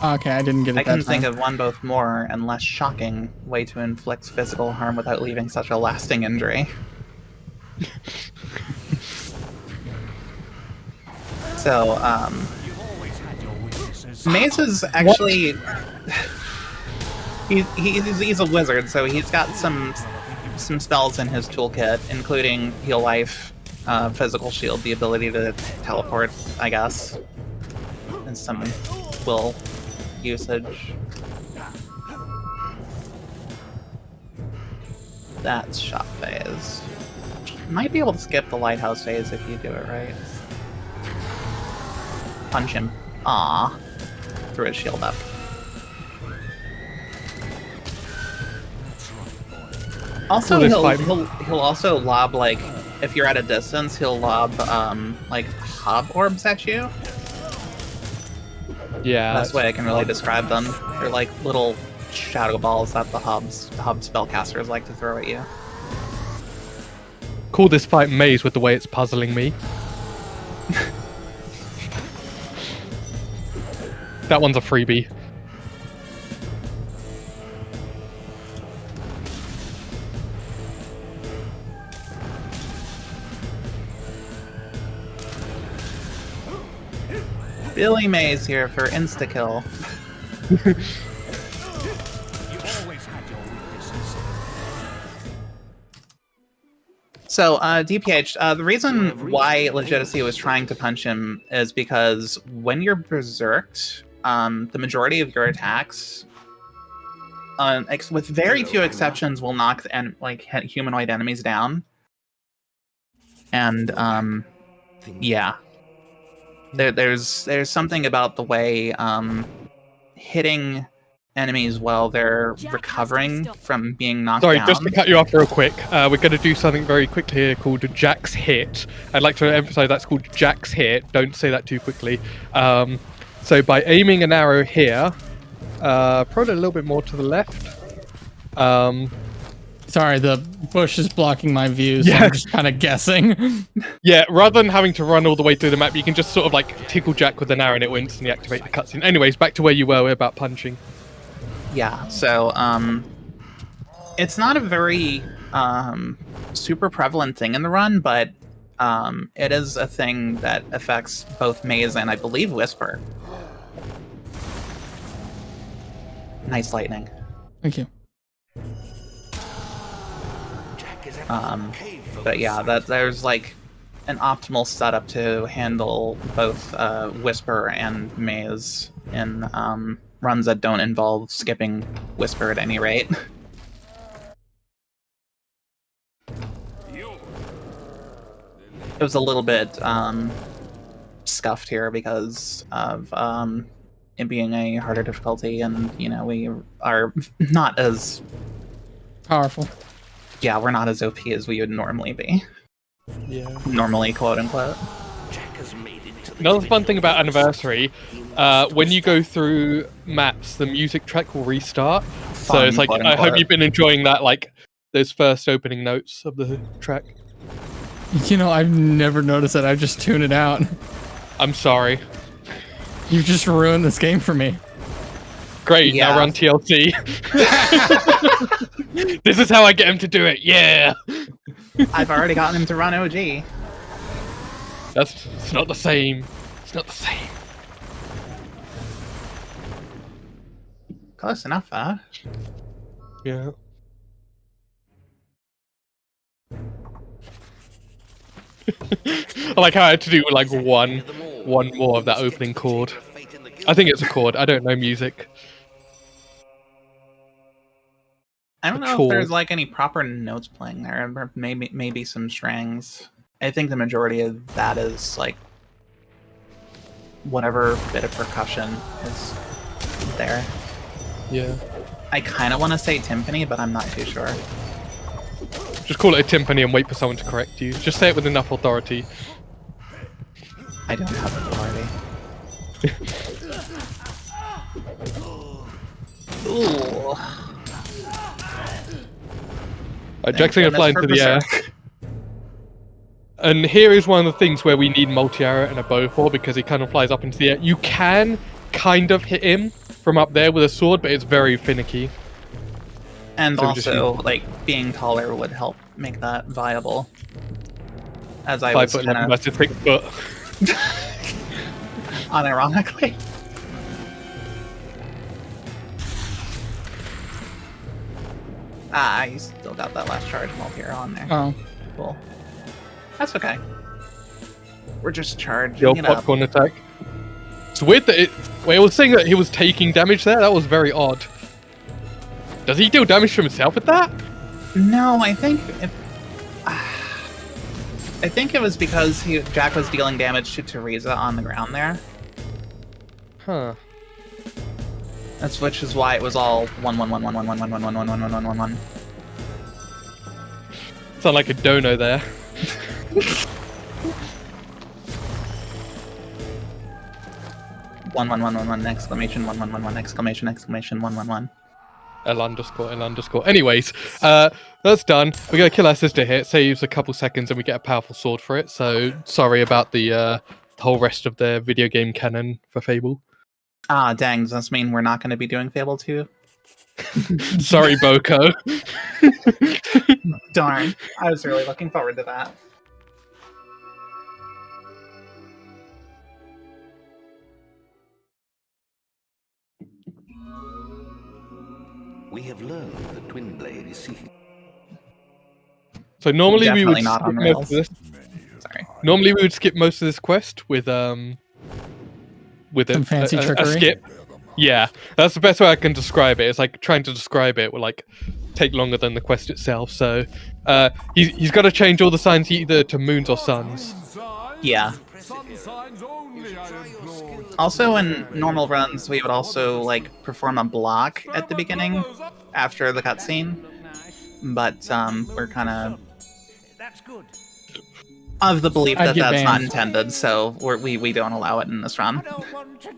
Okay, I didn't get it I can that think time. of one both more and less shocking way to inflict physical harm without leaving such a lasting injury. So, Maze is actually he's a wizard, so he's got some spells in his toolkit, including Heal Life, Physical Shield, the ability to teleport, I guess, and some will usage. That's shot phase. Might be able to skip the lighthouse phase if you do it right. Punch him. Ah, threw his shield up. Also, he'll also lob, like, if you're at a distance, he'll lob like hob orbs at you. Yeah. That's the way I can really describe them. They're like little shadow balls that the hub spellcasters like to throw at you. Call this fight Maze with the way it's puzzling me. That one's a freebie. Billy Mays here for insta-kill. So, DPH, the reason why Legitimacy was trying to punch him is because when you're berserked, the majority of your attacks, with very few exceptions, will knock humanoid enemies down. And, yeah. There's something about the way hitting enemies while they're recovering from being knocked down. Sorry, just to cut you off real quick, we're going to do something very quickly here called Jack's Hit. I'd like to emphasize that's called Jack's Hit. Don't say that too quickly. So by aiming an arrow here, probably a little bit more to the left. Sorry, the bush is blocking my view, so Yeah. I'm just kind of guessing. Yeah, rather than having to run all the way through the map, you can just sort of like tickle Jack with an arrow and it will instantly activate the cutscene. Anyways, back to where you were about punching. Yeah, so, it's not a very, super prevalent thing in the run, but, it is a thing that affects both Maze and, I believe, Whisper. Nice lightning. Thank you. But yeah, there's like an optimal setup to handle both Whisper and Maze in runs that don't involve skipping Whisper at any rate. It was a little bit scuffed here because of it being a harder difficulty, and you know, we are not as Powerful. yeah, we're not as OP as we would normally be. Yeah. Normally, quote unquote. Another fun thing about Anniversary, when you go through maps, the music track will restart. So Fun, it's like, quote I hope unquote. you've been enjoying that, like those first opening notes of the track. You know, I've never noticed that. I just tune it out. I'm sorry. You've just ruined this game for me. Great, Yeah. now run TLC. This is how I get him to do it, yeah! I've already gotten him to run OG. It's not the same. It's not the same. Close enough, huh? Yeah. I like how I had to do like one more of that opening chord. I think it's a chord. I don't know music. I don't A know if chord. there's like any proper notes playing there, or maybe some strings. I think the majority of that is like whatever bit of percussion is there. Yeah. I kind of want to say timpani, but I'm not too sure. Just call it a timpani and wait for someone to correct you. Just say it with enough authority. I don't have authority. Ooh. Jack's gonna fly into the air. And here is one of the things where we need multi-arrow and a bow for, because he kind of flies up into the air. You can kind of hit him from up there with a sword, but it's very finicky. And So just also, like, being taller would help make that viable. As I 5 was foot kind 11 versus 6 foot. unironically. Ah, you still got that last charge multi-arrow on there. Oh. Cool. That's okay. We're just charging The old it up. popcorn attack. It's weird that it was saying that he was taking damage there. That was very odd. Does he deal damage to himself with that? No, I think I think it was because Jack was dealing damage to Teresa on the ground there. Huh. Which is why it was all 1-1-1-1-1-1-1-1-1-1-1-1-1-1. Sound like a dono there. One one one one one exclamation 1-1-1-1 exclamation exclamation 1-1-1. L underscore. Anyways, that's done. We're gonna kill our sister here. It saves a couple seconds and we get a powerful sword for it. So sorry about the whole rest of the video game canon for Fable. Ah, dang, does this mean we're not going to be doing Fable 2? Sorry, Boko. Darn, I was really looking forward to that. We have learned the twin blade is seeking. So normally we would Definitely not skip on most rails. of this. Sorry. Normally we would skip most of this quest with Some a fancy a trickery. skip. Yeah, that's the best way I can describe it. It's like trying to describe it will like take longer than the quest itself. So he's got to change all the signs either to moons or suns. Yeah. Sun signs only, I implore. Also, in normal runs, we would also like perform a block at the beginning after the cutscene, but we're kind of That's good. of the belief I'd that get that's not banned. intended, so we don't allow it in this run. Don't want to.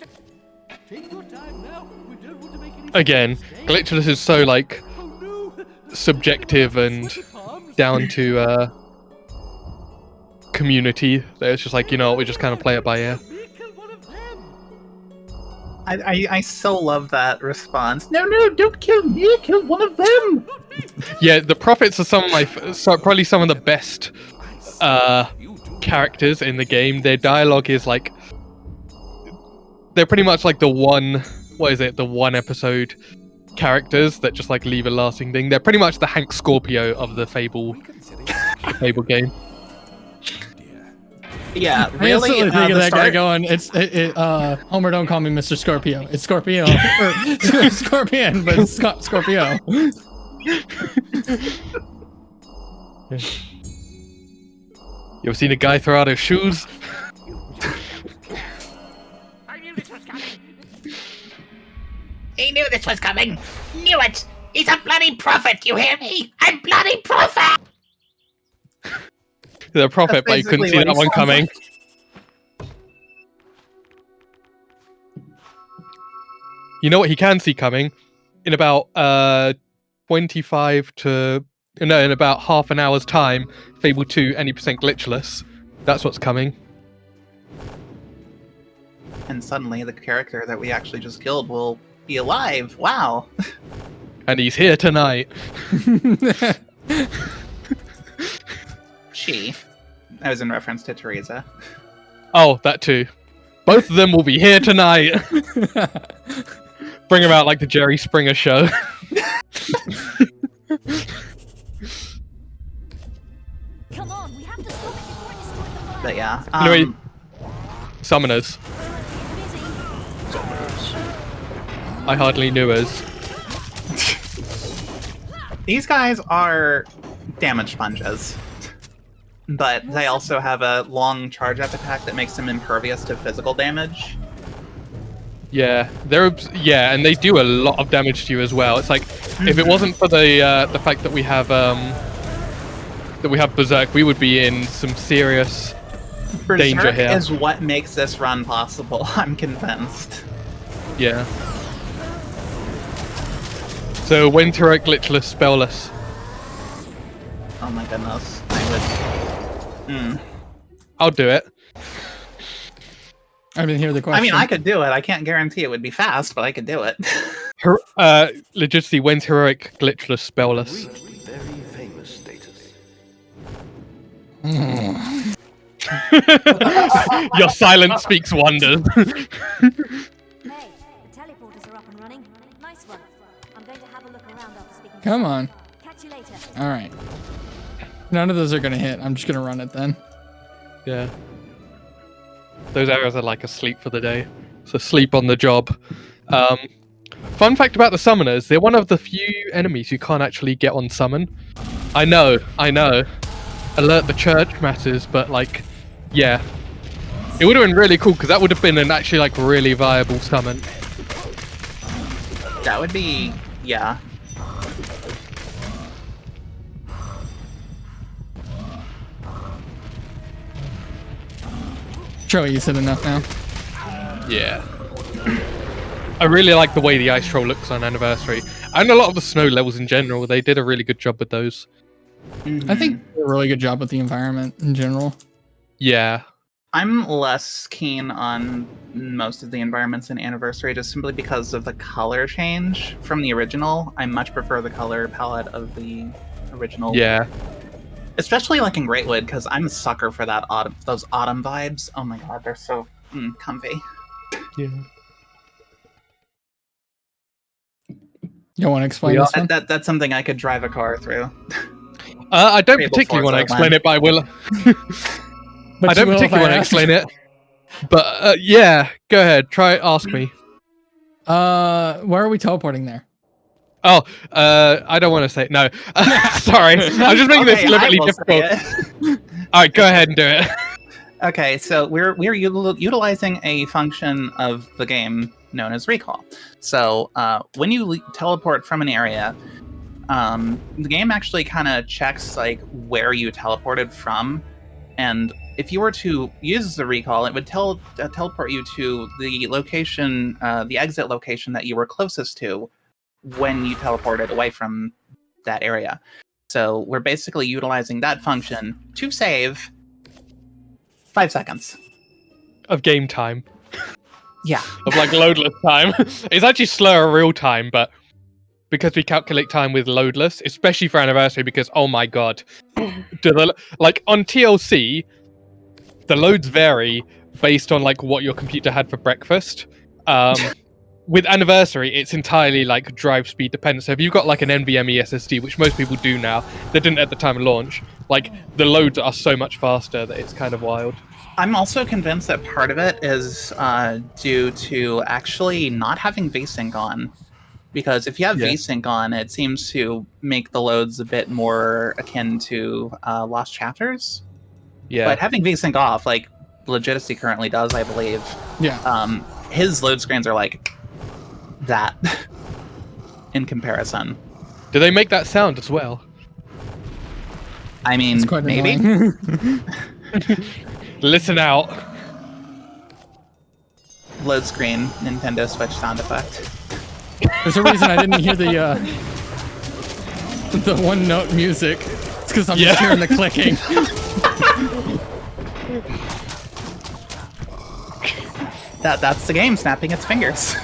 Take your time now. We don't want to make any Again, mistakes. glitchless is so like Oh no. subjective and down to community that it's just like, you know what, we just kind of play it by ear. Me kill one of them. I so love that response. No, don't kill me, kill one of them! Yeah, the prophets are some of my probably some of the best characters in the game. Their dialogue is like they're pretty much like the one episode characters that just like leave a lasting thing. They're pretty much the Hank Scorpio of the Fable game. Yeah, I really. instantly think of the that guy start- going, Homer, don't call me Mr. Scorpio. It's Scorpio. Or Scorpion, but it's Scorpio. You ever seen a guy throw out his shoes? I knew this was coming. He knew this was coming. Knew it. He's a bloody prophet. You hear me? A bloody prophet. The prophet, but you couldn't see basically that what he one coming. You know what he can see coming? In about 25 to in about half an hour's time, Fable 2 any percent glitchless. That's what's coming. And suddenly the character that we actually just killed will be alive. Wow. And he's here tonight. She. That was in reference to Teresa. Oh, that too. Both of them will be here tonight. Bring him out like the Jerry Springer show. Come on, we have to stop it before it destroys the fire. But yeah. Anyway, summoners. I hardly knew us. These guys are damage sponges. But they also have a long charge up attack that makes them impervious to physical damage. Yeah, and they do a lot of damage to you as well. It's like if it wasn't for the fact that we have Berserk, we would be in some serious danger Berserk here. is what makes this run possible, I'm convinced. Yeah. So Winter glitchless, spellless. Oh my goodness. I would... I'll do it. I didn't hear the question. I mean, I could do it. I can't guarantee it would be fast, but I could do it. Legitimately, when's heroic glitchless, spellless? Reached very famous status. Your silence speaks wonders. Hey, the teleporters are up and running. Nice one. I'm going to have a look around after speaking to Come you. on. Catch you later. All right. None of those are gonna hit. I'm just gonna run it then. Yeah. Those arrows are like asleep for the day. So sleep on the job. Fun fact about the summoners, they're one of the few enemies you can't actually get on summon. I know. Alert the church matters, but like, yeah. It would have been really cool because that would have been an actually like really viable summon. That would be... yeah. Joey, you said enough now. Yeah. I really like the way the ice troll looks on Anniversary. And a lot of the snow levels in general, they did a really good job with those. I think they did a really good job with the environment in general. Yeah. I'm less keen on most of the environments in Anniversary just simply because of the color change from the original. I much prefer the color palette of the original. Yeah. Especially like in Greatwood, because I'm a sucker for that those autumn vibes. Oh my god, they're so comfy. Yeah. You want to explain this one? That's something I could drive a car through. I don't Fable particularly want to Forza explain Land. it, but I will. But I don't you will if particularly want to ask. explain it. But yeah, go ahead. Ask me. Why are we teleporting there? Oh, I don't want to say it. No. Sorry. I'm just making this Okay, deliberately I will say difficult. Alright, go ahead and do it. Okay, so we're utilizing a function of the game known as recall. So when you teleport from an area, the game actually kind of checks like where you teleported from, and if you were to use the recall, it would teleport you to the location, the exit location that you were closest to when you teleported away from that area. So we're basically utilizing that function to save 5 seconds. Of game time. Yeah. Of like loadless time. It's actually slower real time, but because we calculate time with loadless, especially for Anniversary, because oh my god. Like on TLC, the loads vary based on like what your computer had for breakfast. with Anniversary, it's entirely like drive speed dependent. So if you've got like an NVMe SSD, which most people do now, they didn't at the time of launch, like the loads are so much faster that it's kind of wild. I'm also convinced that part of it is due to actually not having VSync on. Because if you have VSync on, it seems to make the loads a bit more akin to Lost Chapters. Yeah. But having VSync off, like Legitimacy currently does, I believe. Yeah. His load screens are like that in comparison. Do they make that sound as well? I mean, It's quite maybe. Listen out. Load screen, Nintendo Switch sound effect. There's a reason I didn't hear the one note music. It's because I'm just hearing the clicking. That's the game snapping its fingers.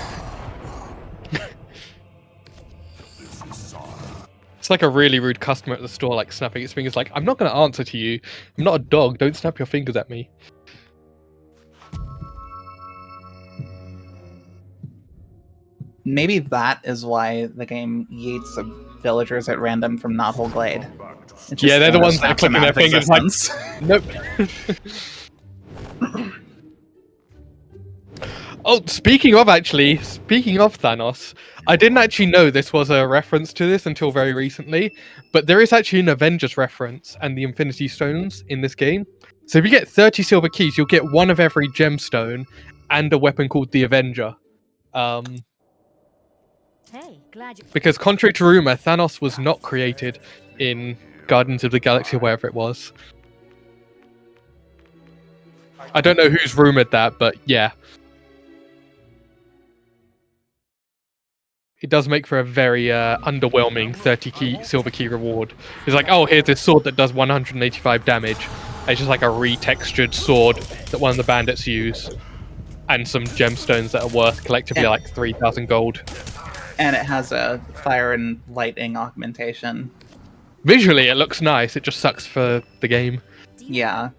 It's like a really rude customer at the store, like snapping its fingers, like, I'm not going to answer to you. I'm not a dog. Don't snap your fingers at me. Maybe that is why the game yeets the villagers at random from Knothole Glade. Yeah, they're the ones that are clicking their fingers like, nope. Oh, speaking of Thanos, I didn't actually know this was a reference to this until very recently, but there is actually an Avengers reference and the Infinity Stones in this game. So if you get 30 silver keys, you'll get one of every gemstone and a weapon called the Avenger. Because contrary to rumor, Thanos was not created in Guardians of the Galaxy or wherever it was. I don't know who's rumored that, but yeah. It does make for a very underwhelming 30 silver key reward. It's like, oh, here's this sword that does 185 damage. It's just like a retextured sword that one of the bandits use. And some gemstones that are worth collectively like 3,000 gold. And it has a fire and lightning augmentation. Visually, it looks nice. It just sucks for the game. Yeah.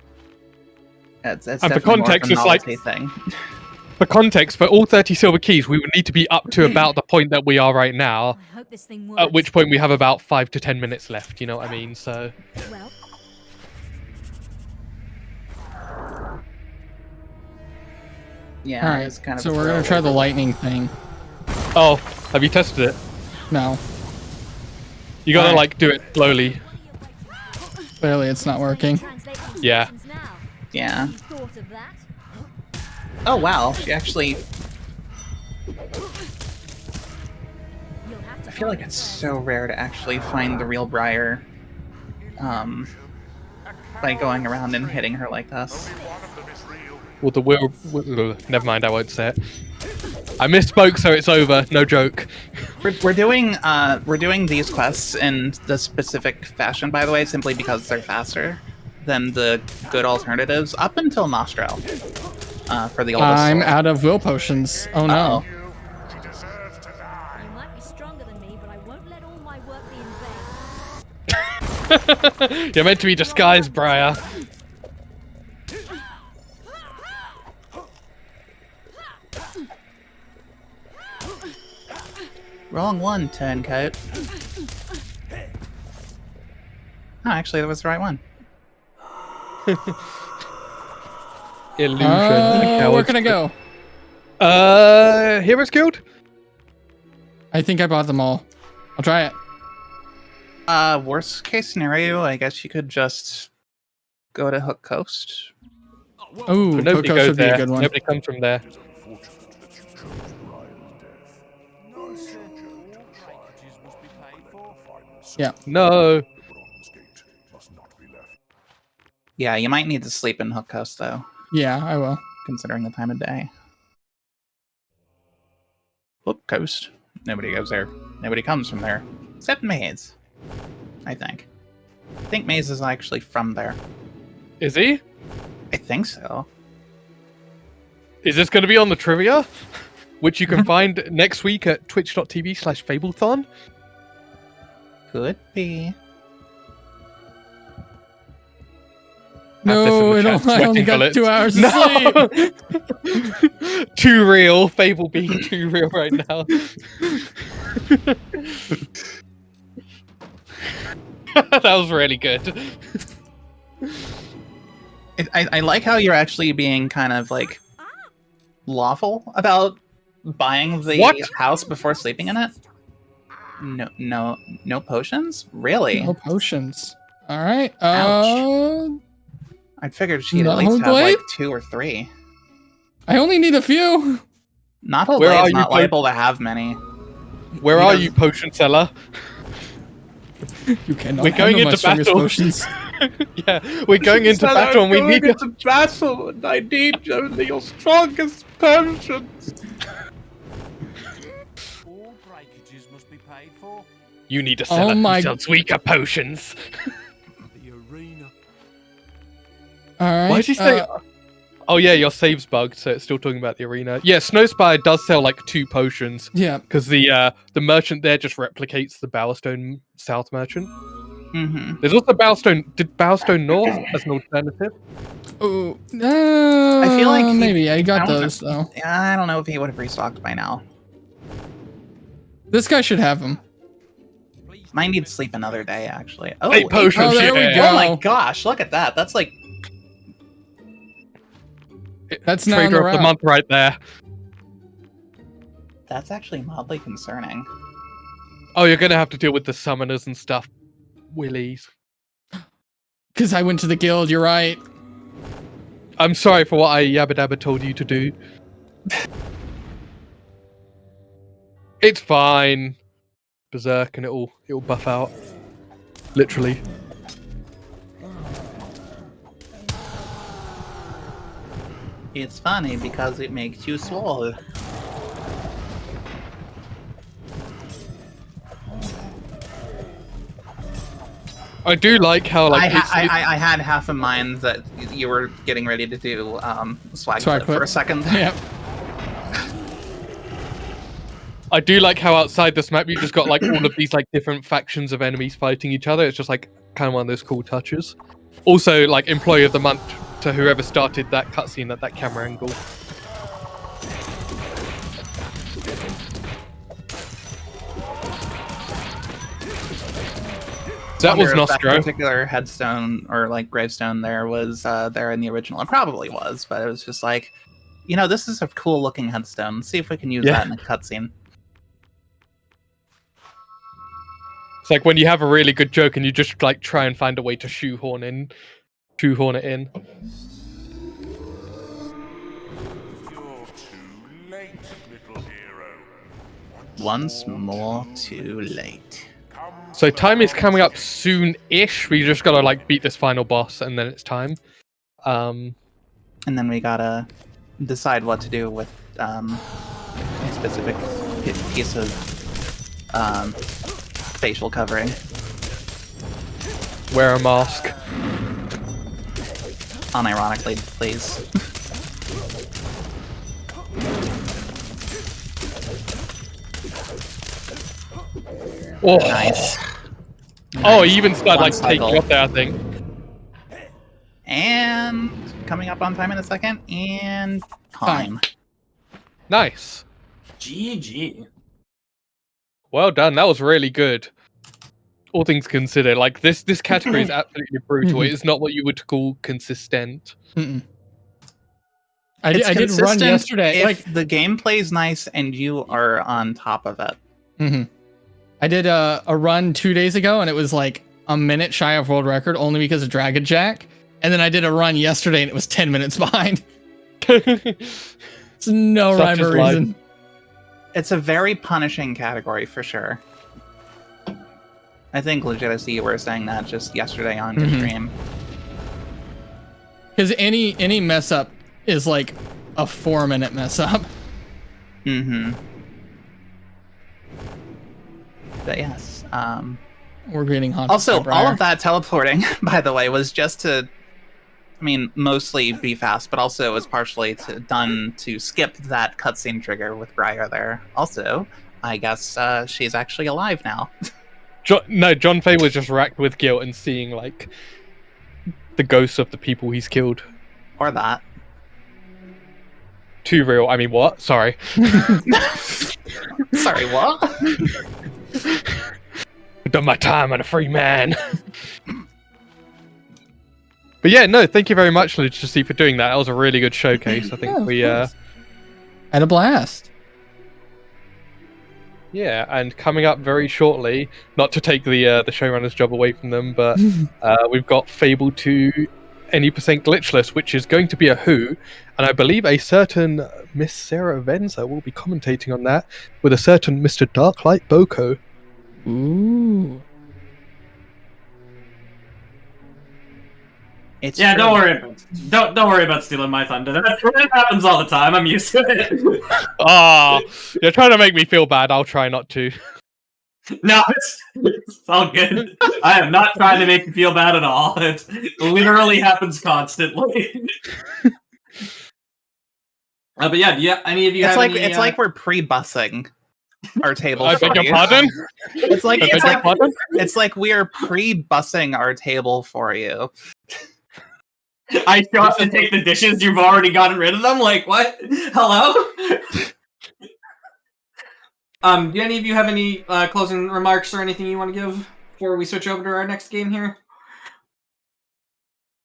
It's and for context, it's like... thing. For context, for all 30 silver keys, we would need to be up to about the point that we are right now. At which point we have about 5 to 10 minutes left, you know what I mean? So... Yeah, Alright, it's kind of so we're gonna try the lightning thing. Oh, have you tested it? No. You gotta, like, do it slowly. Clearly it's not working. Yeah. Yeah. Oh wow, she actually... I feel like it's so rare to actually find the real Briar by going around and hitting her like this. Well, the will... Never mind, I won't say it. I misspoke, so it's over. No joke. We're doing these quests in the specific fashion, by the way, simply because they're faster than the good alternatives up until Nostrel. For the oldest I'm soul. out of will potions. Oh no. You might be stronger than me, but I won't let all my work be in vain. You're meant to be disguised, Briar. Wrong one, turncoat. Oh, actually, that was the right one. Illusion. Where can I go? Heroes Guild? I think I bought them all. I'll try it. Worst case scenario, I guess you could just go to Hook Coast. Ooh, But nobody Hook Coast goes would be there. a good one. Nobody comes from there. Yeah. No. Yeah, you might need to sleep in Hook Coast, though, Yeah, I will. considering the time of day. Hook Coast. Nobody goes there. Nobody comes from there. Except Maze, I think. I think Maze is actually from there. Is he? I think so. Is this going to be on the trivia? Which you can find next week at twitch.tv/Fablethon? Could be. No, in the chat, I only sweating got bullets. 2 hours of sleep. Too real. Fable being too real right now. That was really good. I like how you're actually being kind of like lawful about buying the house before sleeping in it. No potions? Really? No potions. All right. Ouch. I figured she'd at least have like 2 or 3. I only need a few. Nahuel not liable to have many. Where are you, potion seller? You cannot. We're going into battle. Potions. Yeah, we're going into battle and we need into battle and I need only your strongest potions. All breakages must be paid for. You need a seller who sells weaker potions. The arena. All right. Why did you say? Oh yeah, your save's bugged, so it's still talking about the arena. Yeah, Snowspire does sell like 2 potions. Yeah. Because the merchant there just replicates the Bowerstone South merchant. Mm-hmm. There's also Bowerstone. Did Bowerstone North as an alternative? Oh, I feel like maybe I got those though. Yeah, I don't know if he would have restocked by now. This guy should have them. Might need to sleep another day, actually. Oh, 8 potions. Oh, there we go. Oh my gosh, look at that. That's like... That's not Trader of the month right there. That's actually mildly concerning. Oh, you're gonna have to deal with the summoners and stuff, Willies. Because I went to the guild, you're right. I'm sorry for what I Yabba Dabba told you to do. It's fine. Berserk and it'll buff out. Literally. It's funny because it makes you swole. I do like how like I had half in mind that you were getting ready to do swag flip for a second. Yep. I do like how outside this map you just got like all of these like different factions of enemies fighting each other. It's just like kind of one of those cool touches. Also, like Employee of the Month to whoever started that cutscene at that camera angle. That was Nostro. That particular headstone or like gravestone there was there in the original. It probably was, but it was just like, you know, this is a cool looking headstone. Let's see if we can use that in a cutscene. It's like when you have a really good joke and you just like try and find a way to shoehorn it in. You're too late, little hero. Once more too late. So time is coming up soon-ish. We just gotta like beat this final boss and then it's time. And then we gotta decide what to do with a specific piece of facial covering. Wear a mask. Unironically, please. Oh, nice. Oh, he even started like taking off there, I think. And coming up on time in a second, and time. Nice. GG. Well done. That was really good. All things considered, like this category is absolutely brutal. It is not what you would call consistent. I did run yesterday. If like the gameplay's nice and you are on top of it. I did a run 2 days ago, and it was like a minute shy of world record, only because of Dragon Jack. And then I did a run yesterday, and it was 10 minutes behind. It's no rhyme or reason. It's a very punishing category for sure. I think legitimately you were saying that just yesterday on your stream. Because any mess up is like a 4-minute mess up. But yes, we're getting hot. Also, all of that teleporting, by the way, was just to, I mean, mostly be fast, but also was partially done to skip that cutscene trigger with Briar there. Also, I guess she's actually alive now. John Fay was just racked with guilt and seeing like the ghosts of the people he's killed. Or that. Too real. I mean, what? Sorry. Sorry, what? I've done my time. I'm a free man. But yeah, no, thank you very much, Literacy, for doing that. That was a really good showcase. I think we had a blast. Yeah, and coming up very shortly, not to take the showrunner's job away from them, but we've got Fable 2 any percent glitchless, which is going to be a Who, and I believe a certain Miss Sarah Venza will be commentating on that with a certain Mr. Darklight Boko. Ooh. Yeah, don't worry about stealing my thunder. That happens all the time. I'm used to it. Ah, you're trying to make me feel bad. I'll try not to. No, it's all good. I am not trying to make you feel bad at all. It literally happens constantly. But yeah, any of you It's have like any, it's like we're pre-bussing our table. I beg your pardon? It's like we are pre-bussing our table for you. I still have to take the dishes. You've already gotten rid of them. Like what? Hello? Do any of you have any closing remarks or anything you want to give before we switch over to our next game here?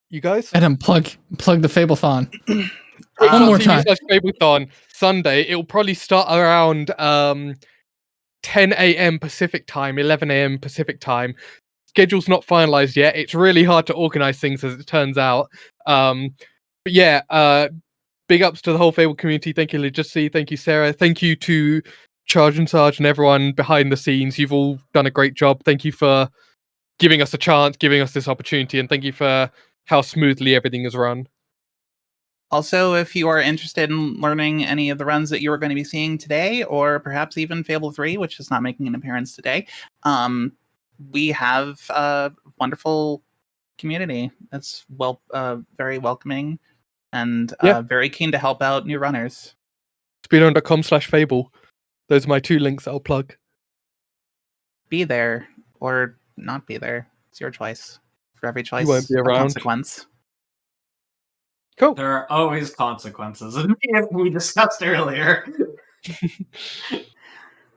You guys? Adam, plug the Fablethon. One more time. Fablethon Sunday. It will probably start around 10 a.m. Pacific time, 11 a.m. Pacific time. Schedule's not finalized yet. It's really hard to organize things, as it turns out. But yeah, big ups to the whole Fable community. Thank you, Legacy. Thank you, Sarah. Thank you to Charge and Sarge and everyone behind the scenes. You've all done a great job. Thank you for giving us a chance, giving us this opportunity, and thank you for how smoothly everything is run. Also, if you are interested in learning any of the runs that you are going to be seeing today, or perhaps even Fable 3, which is not making an appearance today, we have a wonderful community that's very welcoming and very keen to help out new runners. Speedrun.com/Fable. Those are my 2 links I'll plug. Be there or not be there. It's your choice. For every choice, You won't be a around. consequence. Cool. There are always consequences, as we discussed earlier.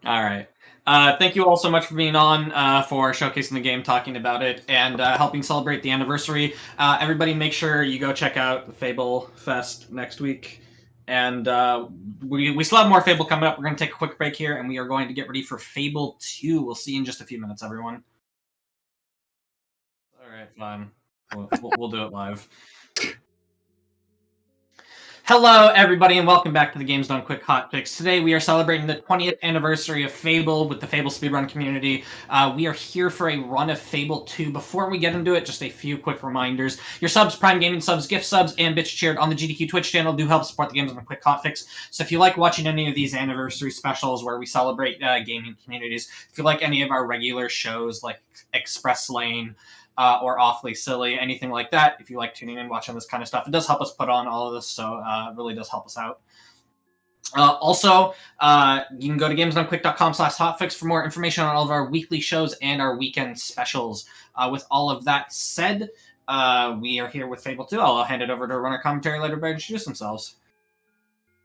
All right. Thank you all so much for being on, for showcasing the game, talking about it, and helping celebrate the anniversary. Everybody make sure you go check out the Fable Fest next week. And we still have more Fable coming up. We're going to take a quick break here, and we are going to get ready for Fable 2. We'll see you in just a few minutes, everyone. All right, fine. We'll do it live. Hello, everybody, and welcome back to the Games Done Quick Hotfix. Today, we are celebrating the 20th anniversary of Fable with the Fable Speedrun community. We are here for a run of Fable 2. Before we get into it, just a few quick reminders. Your subs, Prime Gaming subs, gift subs, and bitch cheered on the GDQ Twitch channel do help support the Games Done Quick Hotfix. So if you like watching any of these anniversary specials where we celebrate gaming communities, if you like any of our regular shows like Express Lane, or Awfully Silly, anything like that. If you like tuning in, watching this kind of stuff, it does help us put on all of this, so it really does help us out. Also, you can go to gamesdonequick.com/hotfix for more information on all of our weekly shows and our weekend specials. With all of that said, we are here with Fable 2. I'll hand it over to Runner Commentary, let everybody introduce themselves.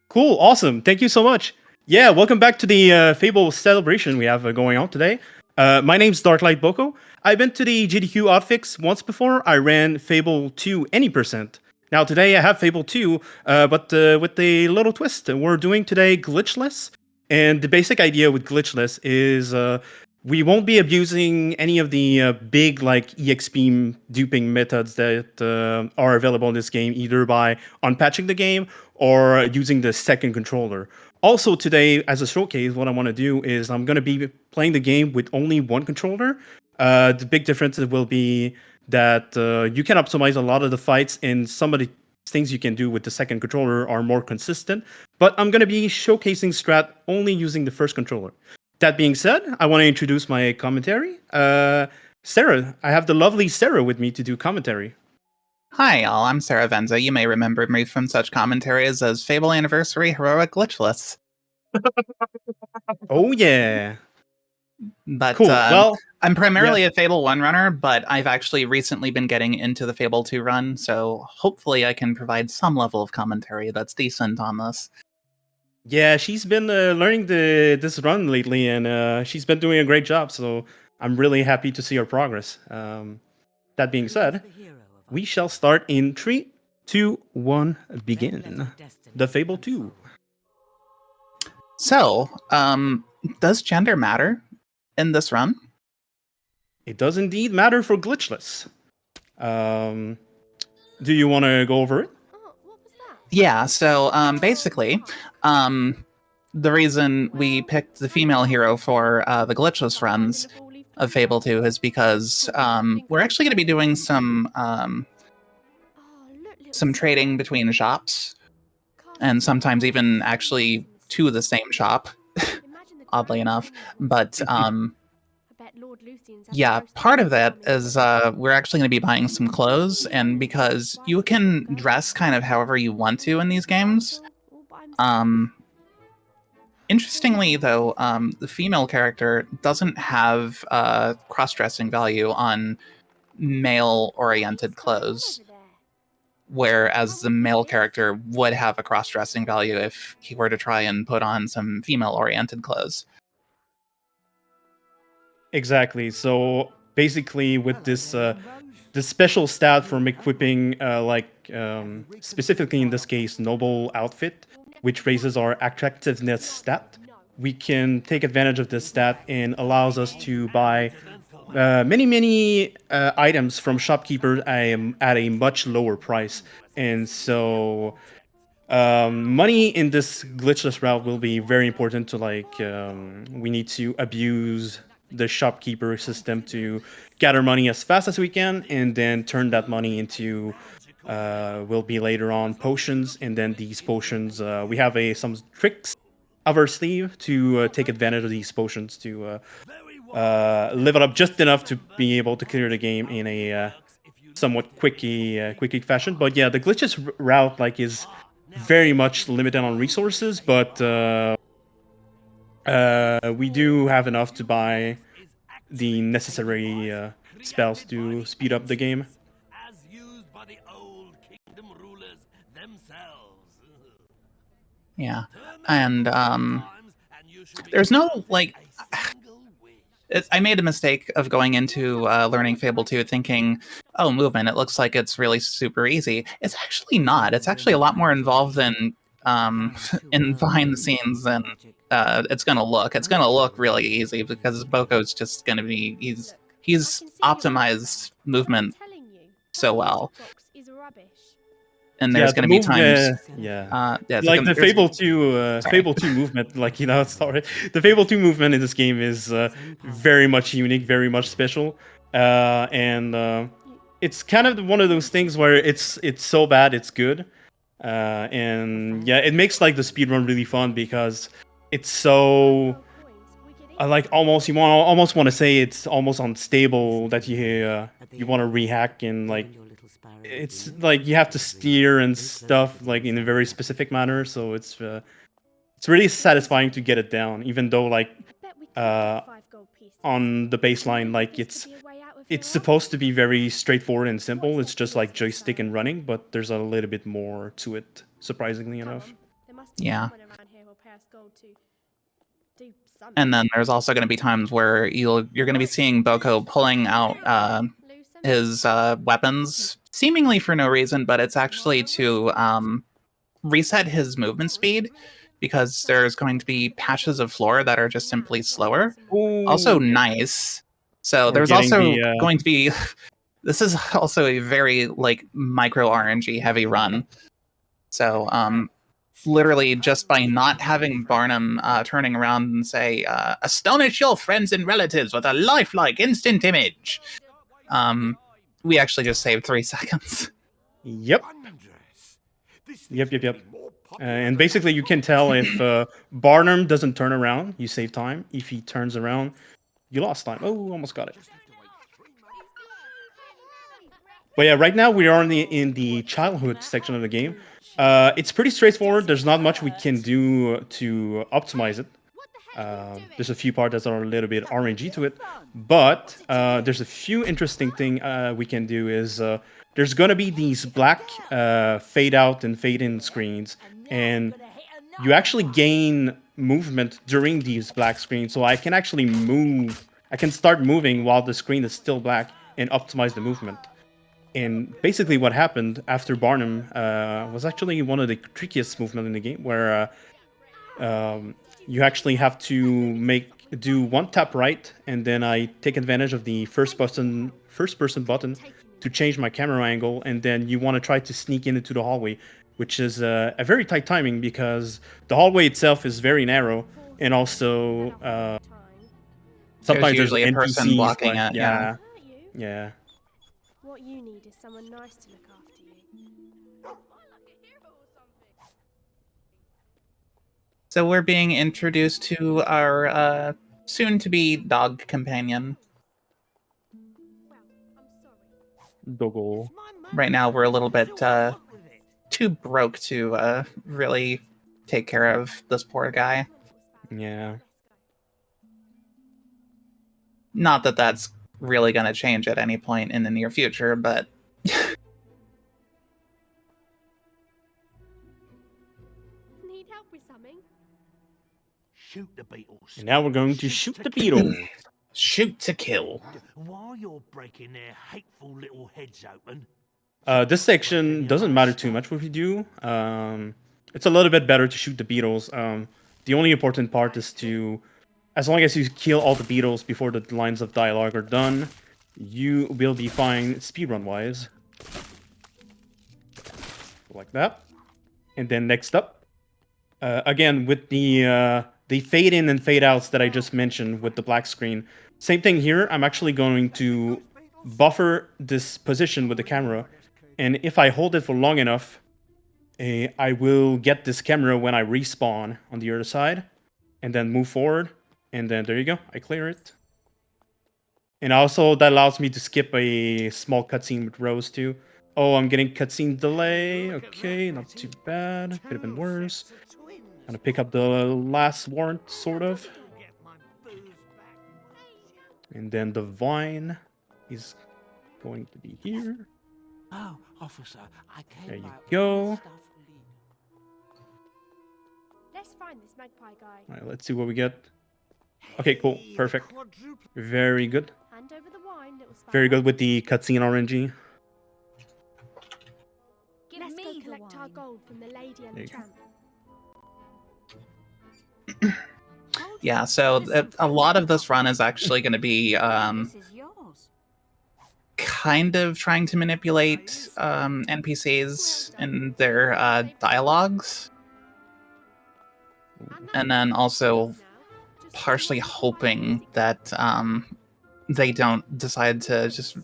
Cool, awesome. Thank you so much. Yeah, welcome back to the Fable celebration we have going on today. My name's Darklight Boko. I've been to the GDQ Hotfix once before. I ran Fable 2 any percent. Now today I have Fable 2, but with a little twist. We're doing today glitchless, and the basic idea with glitchless is we won't be abusing any of the big like EXP duping methods that are available in this game, either by unpatching the game or using the second controller. Also today, as a showcase, what I want to do is I'm going to be playing the game with only one controller. The big difference will be that you can optimize a lot of the fights, and some of the things you can do with the second controller are more consistent. But I'm going to be showcasing strat only using the first controller. That being said, I want to introduce my commentary. Sarah, I have the lovely Sarah with me to do commentary. Hi, y'all. I'm Sarah Venza. You may remember me from such commentaries as Fable Anniversary, Heroic Glitchless. Oh, yeah. But Cool. Well, I'm primarily a Fable 1 runner, but I've actually recently been getting into the Fable 2 run, so hopefully I can provide some level of commentary that's decent on this. yeah, she's been learning this run lately, and she's been doing a great job. So I'm really happy to see her progress. That being said, we shall start in 3, 2, 1, begin. The Fable 2. So, does gender matter in this run? It does indeed matter for glitchless. Do you want to go over it? Yeah, so basically, the reason we picked the female hero for the glitchless runs of Fable 2 is because we're actually going to be doing some trading between shops, and sometimes even actually to the same shop, oddly enough. But yeah, part of that is we're actually going to be buying some clothes, and because you can dress kind of however you want to in these games. Interestingly, though, the female character doesn't have cross-dressing value on male-oriented clothes, whereas the male character would have a cross-dressing value if he were to try and put on some female-oriented clothes. Exactly. So basically, with this this special stat from equipping, specifically in this case, noble outfit, which raises our attractiveness stat, we can take advantage of this stat and allows us to buy many items from shopkeepers at a much lower price. And so money in this glitchless route will be very important to we need to abuse the shopkeeper system to gather money as fast as we can and then turn that money into will be later on potions, and then these potions we have some tricks up our sleeve to take advantage of these potions to live it up just enough to be able to clear the game in a somewhat quickie fashion. But yeah, the glitches route is very much limited on resources, but we do have enough to buy the necessary spells to speed up the game. Yeah, and there's no I made a mistake of going into learning Fable 2 thinking, oh, movement, it looks like it's really super easy. It's actually not. It's actually a lot more involved than in behind the scenes than it's going to look. It's going to look really easy because Boko's just going to be, he's optimized movement so well. And there's going to be times, the Fable 2, Fable 2 movement, sorry, the Fable 2 movement in this game is very much unique, very much special, and it's kind of one of those things where it's so bad it's good, and yeah, it makes the speedrun really fun because it's so almost you almost want to say it's almost unstable that you want to rehack and it's you have to steer and stuff in a very specific manner, so it's really satisfying to get it down, even though on the baseline it's supposed to be very straightforward and simple. It's just joystick and running, but there's a little bit more to it, surprisingly enough. Yeah. And then there's also going to be times where you're going to be seeing Boko pulling out his weapons seemingly for no reason, but it's actually to reset his movement speed because there's going to be patches of floor that are just simply slower. Ooh. Also nice. So there's also going to be this is also a very micro RNG heavy run. So literally just by not having Barnum turning around and say, astonish your friends and relatives with a lifelike instant image. We actually just saved 3 seconds. Yep. And basically you can tell if Barnum doesn't turn around, you save time. If he turns around, you lost time. Oh, almost got it. But yeah, right now we are in the childhood section of the game. It's pretty straightforward. There's not much we can do to optimize it. There's a few parts that are a little bit RNG to it, but there's a few interesting thing we can do is there's gonna be these black fade out and fade in screens, and you actually gain movement during these black screens. So I can actually move. I can start moving while the screen is still black and optimize the movement. And basically what happened after Barnum was actually one of the trickiest movement in the game, where you actually have to do one tap right, and then I take advantage of the first person button to change my camera angle, and then you want to try to sneak into the hallway, which is a very tight timing because the hallway itself is very narrow, and also sometimes there's usually a person NPCs, blocking like, it. Yeah. yeah. What you need is someone nice to look after you. So we're being introduced to our soon-to-be dog companion. Doggo. Right now, we're a little bit too broke to really take care of this poor guy. Yeah. Not that that's really going to change at any point in the near future, but... Need help with something? Shoot the beetles. And now we're going to shoot the beetles. Shoot to kill. While you're breaking their hateful little heads open. This section doesn't matter too much what we do. It's a little bit better to shoot the beetles. The only important part is to, as long as you kill all the beetles before the lines of dialogue are done, you will be fine speedrun-wise. Like that. And then next up, again, with the fade in and fade outs that I just mentioned with the black screen, same thing here. I'm actually going to buffer this position with the camera, and if I hold it for long enough, I will get this camera when I respawn on the other side, and then move forward, and then there you go, I clear it. And also that allows me to skip a small cutscene with Rose too. Oh, I'm getting cutscene delay. Okay, not too bad. Could have been worse. Gonna pick up the last warrant, sort of. And then the vine is going to be here. Oh, officer, I came There you out go. with stuff lead. Let's find this magpie guy. All right, let's see what we get. Okay, cool, perfect. Very good. Hand over the wine, little sparrow. Very good with the cutscene RNG. Let's go collect our gold from the lady and There the you go. tramp. Yeah, so a lot of this run is actually going to be kind of trying to manipulate NPCs and their dialogues. And then also partially hoping that they don't decide to just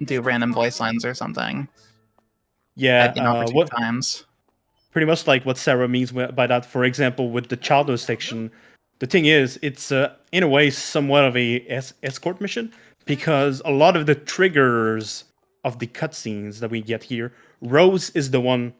do random voice lines or something. Yeah, at inopportune times. Pretty much like what Sarah means by that. For example, with the childhood section, the thing is, it's in a way somewhat of a escort mission, because a lot of the triggers of the cutscenes that we get here, Rose is the one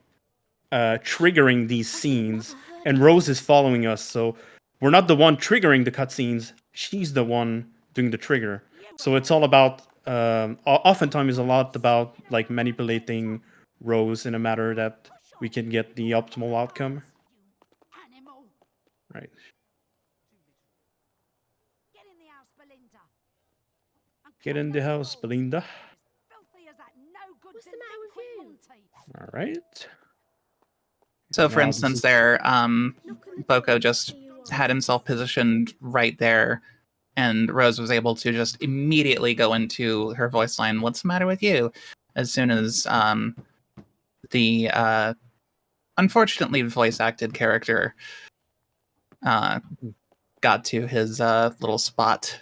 triggering these scenes, and Rose is following us. So we're not the one triggering the cutscenes; she's the one doing the trigger. So it's all about. Oftentimes, is a lot about like manipulating Rose in a matter that we can get the optimal outcome. Right. Get in the house, Belinda. What's the matter with you? All right. So, for instance, there, Boko just had himself positioned right there, and Rose was able to just immediately go into her voice line, "What's the matter with you?" as soon as the unfortunately voice-acted character got to his little spot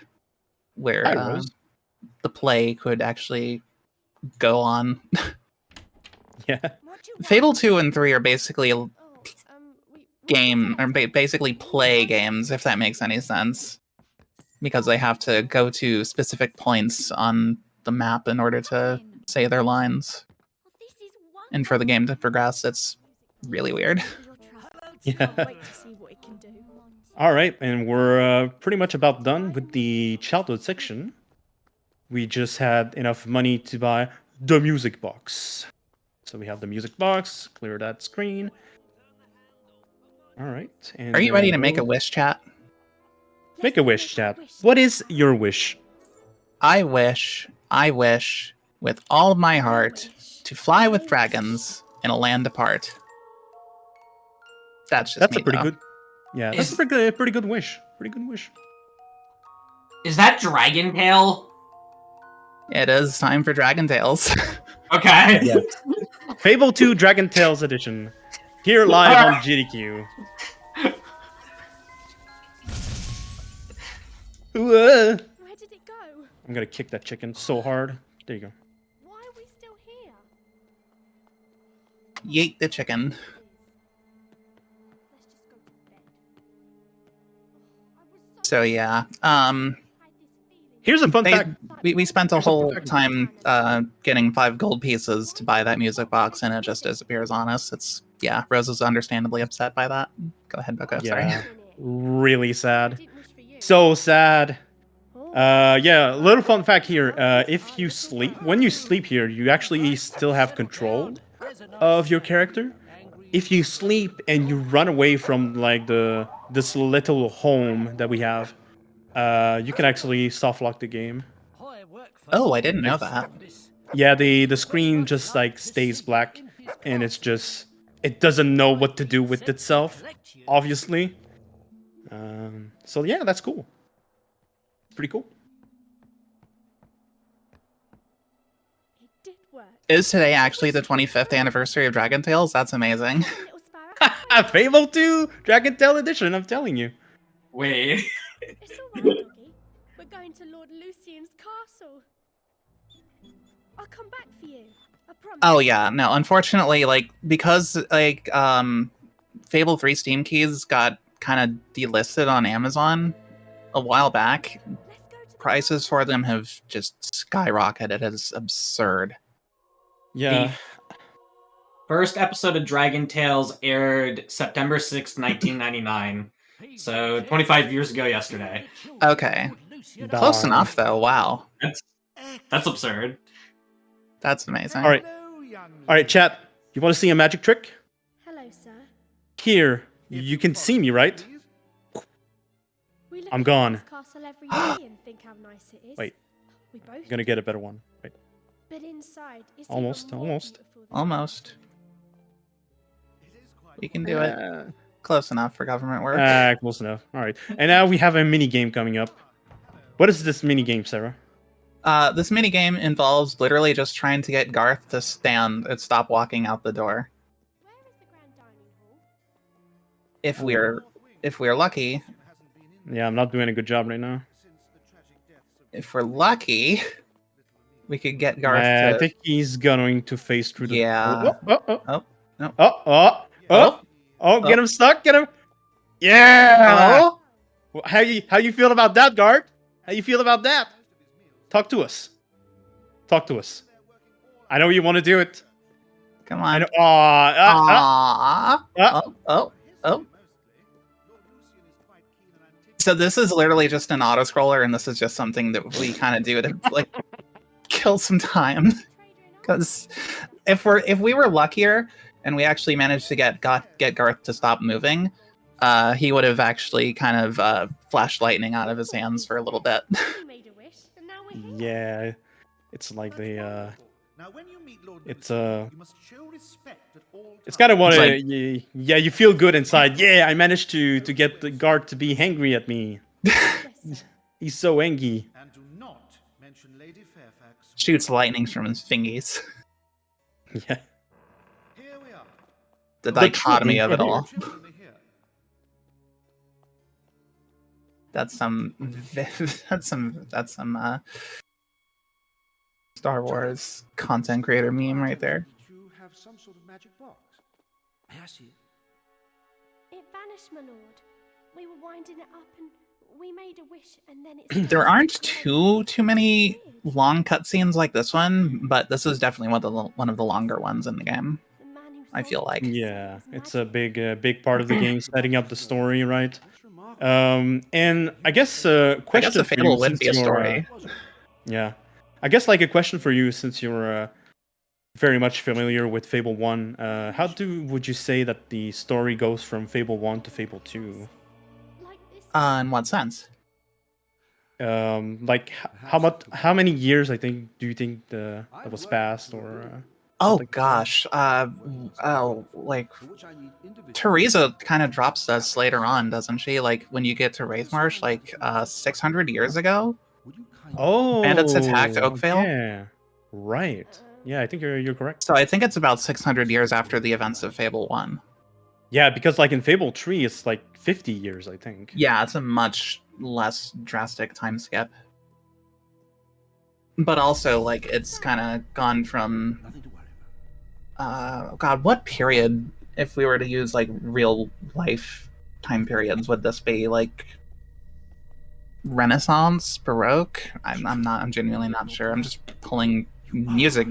where the play could actually go on. Yeah. Fable 2 and 3 are basically basically play games, if that makes any sense. Because they have to go to specific points on the map in order to say their lines. And for the game to progress, it's really weird. Yeah. Wait to see what it can do. All right, and we're pretty much about done with the childhood section. We just had enough money to buy the music box. So we have the music box, clear that screen. All right. And Are you ready to make a wish, chat? Make a wish, chat. What is your wish? I wish with all of my heart to fly with dragons in a land apart. That's a pretty though. good. Yeah, that's a pretty good wish. Pretty good wish. Is that Dragon Tail? It is time for Dragon Tales. Okay. Yes. Fable 2 Dragon Tales Edition. Here live on GDQ. Where did it go? I'm gonna kick that chicken so hard. There you go. Why are we still here? Yeet the chicken. Let's just go to bed. So yeah, here's a fun fact. We spent a whole time getting 5 gold pieces to buy that music box, and it just disappears on us. It's Rose is understandably upset by that. Go ahead, Boko. Yeah, Sorry. really sad. So sad. Yeah, little fun fact here. If you sleep, when you sleep here, you actually still have control of your character. If you sleep and you run away from like this little home that we have, you can actually soft lock the game. Oh, I didn't know that. Yeah, the screen just like stays black, and it doesn't know what to do with itself, obviously. So yeah, that's cool. Pretty cool. It did work. Is today actually the 25th anniversary of Dragon Tales? That's amazing. Fable 2 Dragon Tail Edition, I'm telling you. Wait. It's all right, Doggy. We're going to Lord Lucian's castle. I'll come back for you. I promise. Oh yeah, no, unfortunately, like, because like Fable 3 Steam keys got kind of delisted on Amazon a while back, prices for them have just skyrocketed. It's absurd. Yeah. The first episode of Dragon Tales aired September 6th, 1999. So 25 years ago yesterday. Okay. Close enough though. Wow. That's absurd. That's amazing. All right, chat. You want to see a magic trick? Hello, sir. Here, you can see me, right? I'm gone. Castle every day and think how nice it is. Wait. We both I'm gonna get a better one. Wait. But inside is Almost. Almost. We can do it. Close enough for government work. Close enough. All right. And now we have a mini game coming up. What is this mini game, Sarah? This mini game involves literally just trying to get Garth to stand and stop walking out the door. Where is the grand dining hall? If we're lucky. Yeah, I'm not doing a good job right now. If we're lucky, we could get Garth to... I think he's going to face through the... Yeah. Get him stuck, get him! Yeah! Oh? How you feel about that, Guard? How you feel about that? Talk to us. Talk to us. I know you want to do it. Come on. I know, Oh. So this is literally just an auto-scroller, and this is just something that we kind of do to like kill some time. Because if we were luckier and we actually managed to get Garth to stop moving, he would have actually kind of flashed lightning out of his hands for a little bit. Yeah, it's like the it's kind of what you feel good inside. Yeah, I managed to get the guard to be angry at me. He's so angry. And do not mention Lady Fairfax. Shoots lightning from his fingies. Yeah. Here we are. The dichotomy of it all. That's some Star Wars content creator meme right there. You have some sort of magic box. May I see it? It vanished, my lord. We were winding it up and we made a wish and then it's... There aren't too many long cutscenes like this one, but this is definitely one of the longer ones in the game. I feel like. Yeah, it's a big part of the game, setting up the story, right? And I guess question a for Fable you would since be a story. yeah, I guess like a question for you since you're very much familiar with Fable 1. How would you say that the story goes from Fable 1 to Fable 2? In what sense? Like how many years do you think that was passed or? Oh gosh, like Teresa kind of drops us later on, doesn't she? Like when you get to Wraithmarsh, like 600 years ago. Bandits attacked Oakvale. Yeah, right. Yeah, I think you're correct. So I think it's about 600 years after the events of Fable 1. Yeah, because like in Fable 3, it's like 50 years, I think. Yeah, it's a much less drastic time skip. But also, like, it's kind of gone from... God, what period, if we were to use, like, real-life time periods, would this be? Like, Renaissance? Baroque? I'm genuinely not sure. I'm just pulling music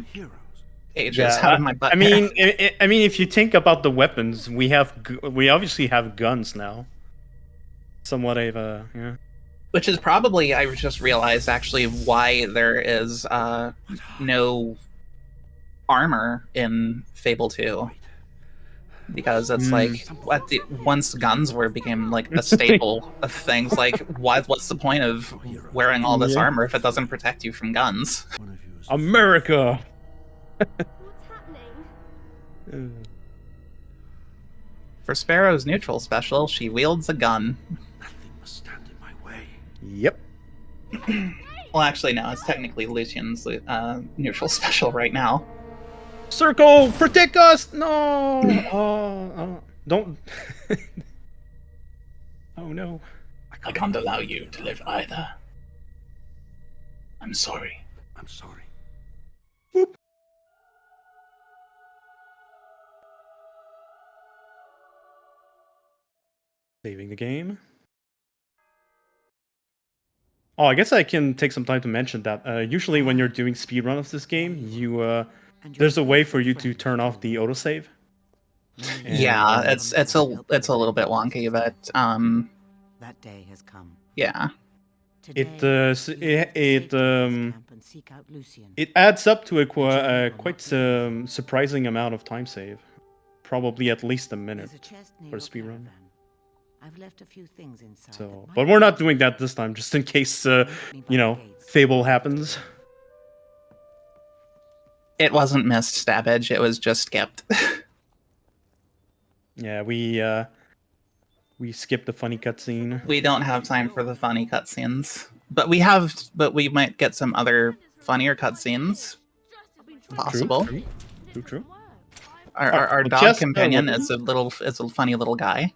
ages out of my butt. I mean, if you think about the weapons, we obviously have guns now. Somewhat of a yeah. Which is probably, I just realized actually, why there is no armor in Fable 2. Because it's like, once guns became like a staple of things, like, what's the point of wearing all this armor if it doesn't protect you from guns? America! For Sparrow's neutral special, she wields a gun. Yep. Well, actually, no. It's technically Lucian's neutral special right now. Circle! Protect us! No! Don't... Oh, no. I can't allow you to live either. I'm sorry. I'm sorry. Boop. Saving the game. Oh, I guess I can take some time to mention that. Usually when you're doing speedrun of this game, there's a way for you to turn off the autosave. Yeah, it's a little bit wonky, but that day has come. Yeah. It adds up to a quite surprising amount of time save. Probably at least a minute for a speedrun. I've left a few things inside. So, but we're not doing that this time, just in case, you know, Fable happens. It wasn't missed, Stabbage. It was just skipped. Yeah, we skipped the funny cutscene. We don't have time for the funny cutscenes, but we might get some other funnier cutscenes. Possible. True. Our dog companion is a funny little guy.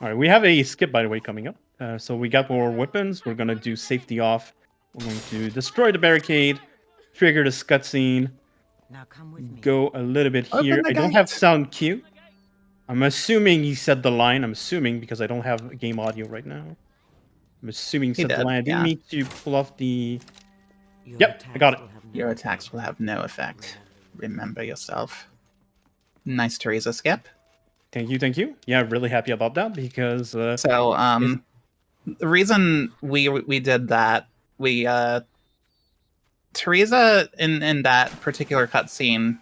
All right, we have a skip, by the way, coming up. So we got more weapons. We're going to do safety off. We're going to destroy the barricade, trigger the cutscene, go a little bit here. I don't have sound cue. I'm assuming he said the line. I'm assuming because I don't have game audio right now. I'm assuming he said the line. I didn't need to pull off the... Yep, I got it. Your attacks will have no effect. Remember yourself. Nice Teresa skip. Thank you. Yeah, really happy about that because... the reason we did that, Teresa in that particular cutscene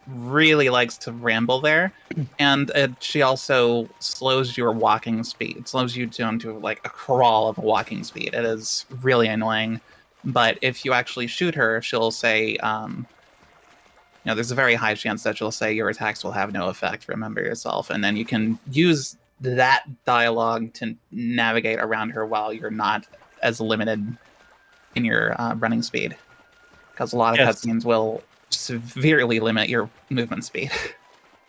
really likes to ramble there, and she also slows your walking speed. It slows you down to like a crawl of a walking speed. It is really annoying, but if you actually shoot her, she'll say... you know, there's a very high chance that she'll say your attacks will have no effect, remember yourself, and then you can use that dialogue to navigate around her while you're not as limited in your running speed. Because a lot of cutscenes will severely limit your movement speed.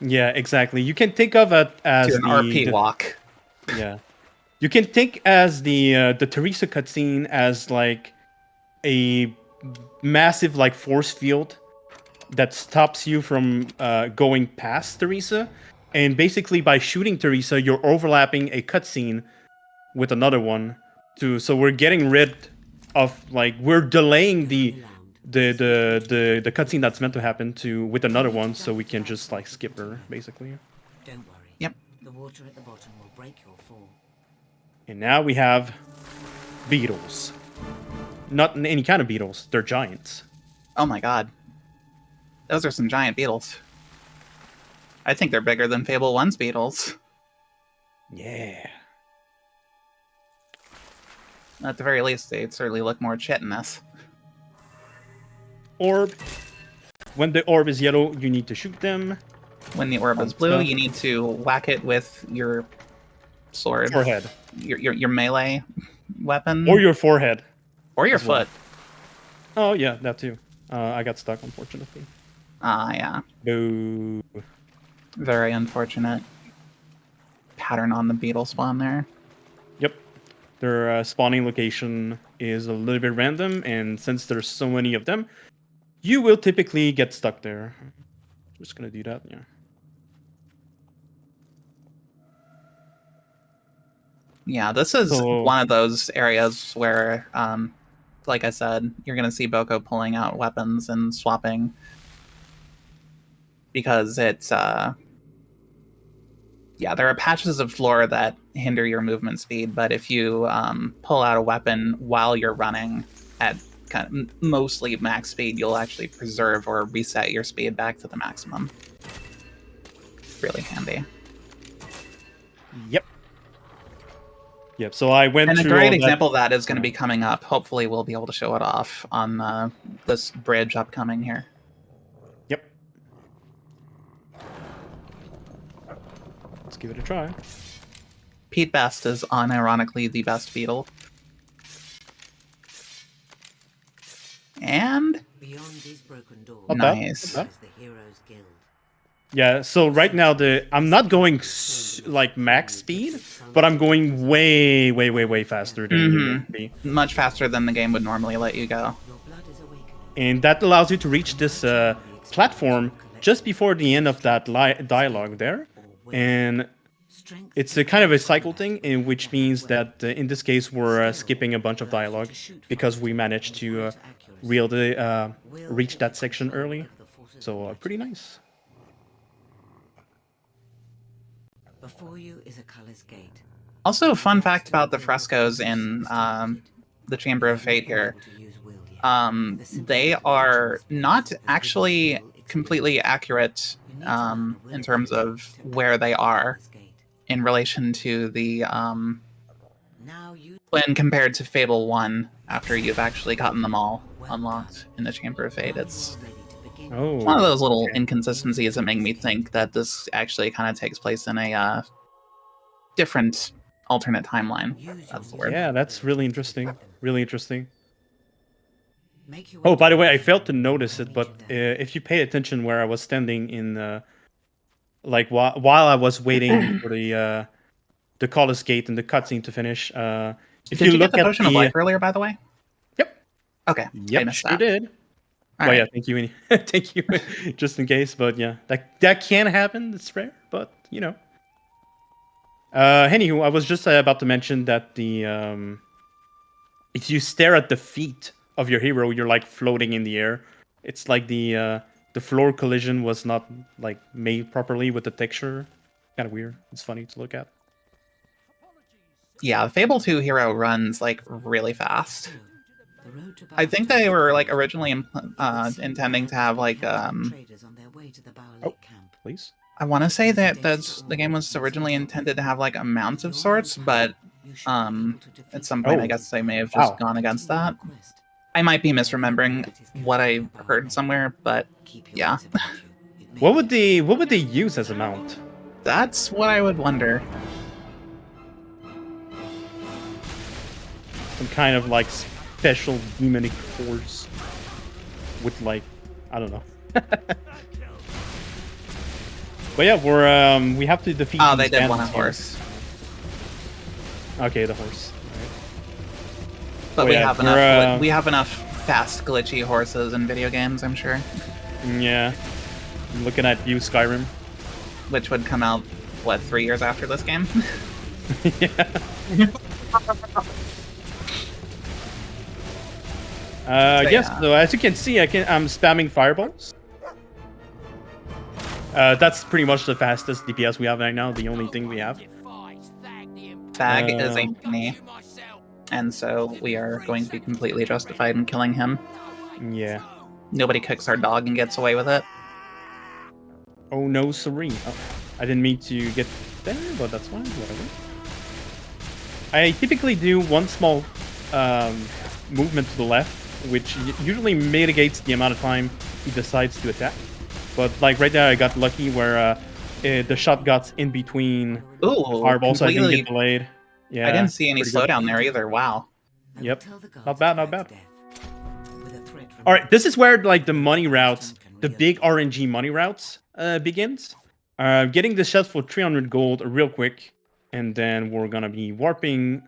Yeah, exactly. You can think of it as an RP walk. Yeah. You can think as the Teresa cutscene as like a massive like force field that stops you from going past Teresa, and basically by shooting Teresa, you're overlapping a cutscene with another one. So we're getting rid of we're delaying the cutscene that's meant to happen with another one, so we can just skip her basically. Don't worry. Yep. The water at the bottom will break your fall. And now we have beetles. Not any kind of beetles. They're giants. Oh my god. Those are some giant beetles. I think they're bigger than Fable 1's beetles. Yeah. At the very least, they certainly look more chitinous. Orb. When the orb is yellow, you need to shoot them. When the orb is blue, you need to whack it with your sword. Forehead. Your melee weapon. Or your forehead. Or your foot. Oh, yeah, that too. I got stuck, unfortunately. Ah, yeah. Boo. Very unfortunate. Pattern on the beetle spawn there. Yep. Their spawning location is a little bit random, and since there's so many of them, you will typically get stuck there. Just gonna do that, yeah. Yeah, this is one of those areas where, like I said, you're going to see Boko pulling out weapons and swapping. Because it's, yeah, there are patches of floor that hinder your movement speed, but if you pull out a weapon while you're running at kind of mostly max speed, you'll actually preserve or reset your speed back to the maximum. Really handy. Yep. Yep, so I went and through a great all example of that is going to be coming up. Hopefully we'll be able to show it off on this bridge upcoming here. Yep. Let's give it a try. Pete Best is unironically the best beetle. And beyond these broken doors, nice. is the Heroes Guild. Yeah, so right now I'm not going like max speed, but I'm going way faster than you would be. Much faster than the game would normally let you go. And that allows you to reach this platform just before the end of that dialogue there. And it's a kind of a cycle thing, in which means that in this case we're skipping a bunch of dialogue because we managed to reach that section early. So pretty nice. Before you is a color's gate. Also, a fun fact about the frescoes in the Chamber of Fate here. They are not actually completely accurate in terms of where they are in relation to the when compared to Fable 1 after you've actually gotten them all unlocked in the Chamber of Fate. It's one of those little inconsistencies that make me think that this actually kind of takes place in a different alternate timeline. That's the word. Yeah, that's really interesting. Really interesting. Oh, by the way, I failed to notice it, but if you pay attention where I was standing in, like while I was waiting for the Colossus Gate and the cutscene to finish, if Did you look get the at Potion of Life earlier, by the way? Yep. Okay. Yep, sure did. All yeah, thank you, thank you, just in case. But yeah, that can happen. It's rare, but you know. Anywho, I was just about to mention that the if you stare at the feet of your hero, you're like floating in the air. It's like the floor collision was not like made properly with the texture. Kind of weird. It's funny to look at. Yeah, Fable 2 hero runs like really fast. I think they were like originally intending to have like please. I want to say that the game was originally intended to have like a mount of sorts, but at some point I guess they may have just gone against that. I might be misremembering what I heard somewhere, but yeah. What would they use as a mount? That's what I would wonder. Some kind of like special demonic force with like, I don't know. But yeah, we have to defeat. Oh, they did want a horse. Okay, the horse. Right. But we have enough. We have enough fast, glitchy horses in video games, I'm sure. Yeah. I'm looking at you, Skyrim. Which would come out, what, 3 years after this game? Yeah. Yes. Yeah. So as you can see, I'm spamming fireballs. That's pretty much the fastest DPS we have right now. The only thing we have. Fag is a mini, and so we are going to be completely justified in killing him. Yeah. Nobody kicks our dog and gets away with it. Oh no, Serene. Oh, I didn't mean to get there, but that's fine. Whatever. I typically do one small movement to the left, which usually mitigates the amount of time he decides to attack. But like right there, I got lucky where the shot got in between fireballs, so I didn't get delayed. Yeah, I didn't see any pretty good. slowdown there either. Wow. Yep. Not bad, not bad. All right, this is where like the money routes, the big RNG money routes begins. Getting the shot for 300 gold real quick, and then we're gonna be warping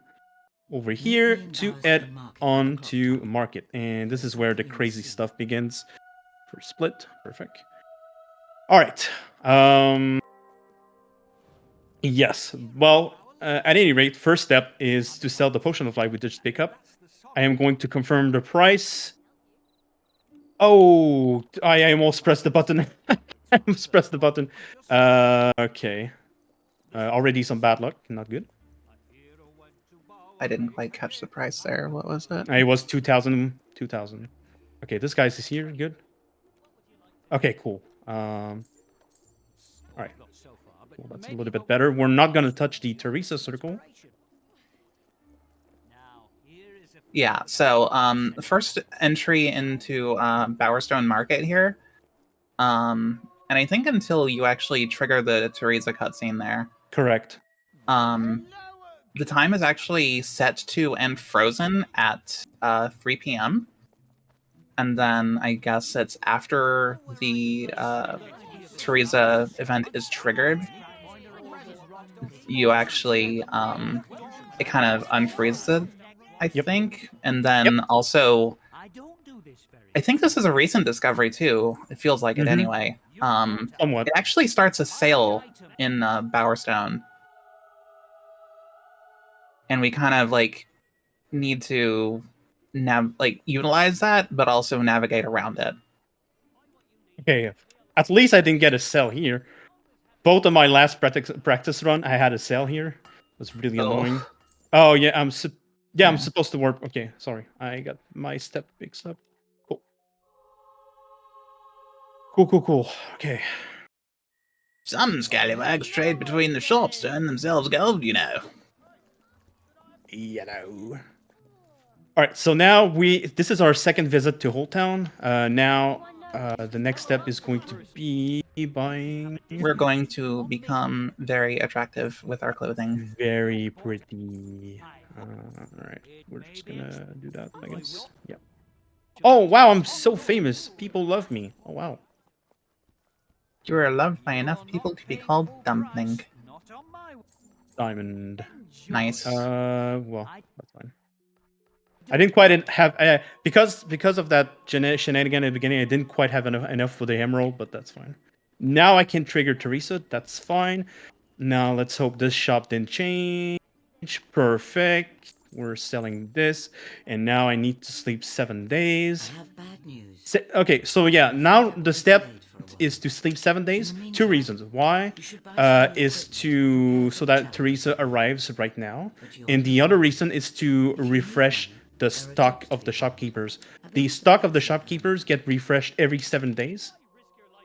over here to head on to market, and this is where the crazy stuff begins. First split, perfect. All right. Yes. Well, at any rate, first step is to sell the potion of life we just pick up. I am going to confirm the price. Oh, I almost pressed the button. I almost pressed the button. Okay. Already some bad luck. Not good. I didn't quite catch the price there. What was it? It was 2,000. 2,000. Okay, this guy's is here. Good. Okay, cool. All right. Cool, that's a little bit better. We're not going to touch the Teresa circle. Yeah, so first entry into Bowerstone Market here. And I think until you actually trigger the Teresa cutscene there. Correct. The time is actually set to end frozen at 3 p.m. And then I guess it's after the Teresa event is triggered. You actually, it kind of unfreezes it, I think. And then also, I think this is a recent discovery too. It feels like it anyway. Somewhat. It actually starts a sale in Bowerstone. And we kind of like need to utilize that, but also navigate around it. Okay, at least I didn't get a sell here. Both of my last practice run, I had a sell here. It was really annoying. Oh yeah, I'm supposed to warp. Okay, sorry, I got my step mixed up. Cool. Okay. Some scallywags trade between the shops to earn themselves gold, you know. All right, so now this is our second visit to Old Town. Now the next step is going to be buying. We're going to become very attractive with our clothing. Very pretty. All right, we're just gonna do that, I guess. Yeah. Oh wow, I'm so famous. People love me. Oh wow. You are loved by enough people to be called Dumpling. Diamond. Nice. Well, that's fine. I didn't quite have because of that shenanigan at the beginning. I didn't quite have enough for the emerald, but that's fine. Now I can trigger Teresa. That's fine. Now let's hope this shop didn't change. Perfect. We're selling this, and now I need to sleep 7 days. I have bad news. Okay, so yeah, now the step is to sleep 7 days. Two reasons. Why is so that Teresa arrives right now, and the other reason is to refresh the stock of the shopkeepers. The stock of the shopkeepers get refreshed every 7 days,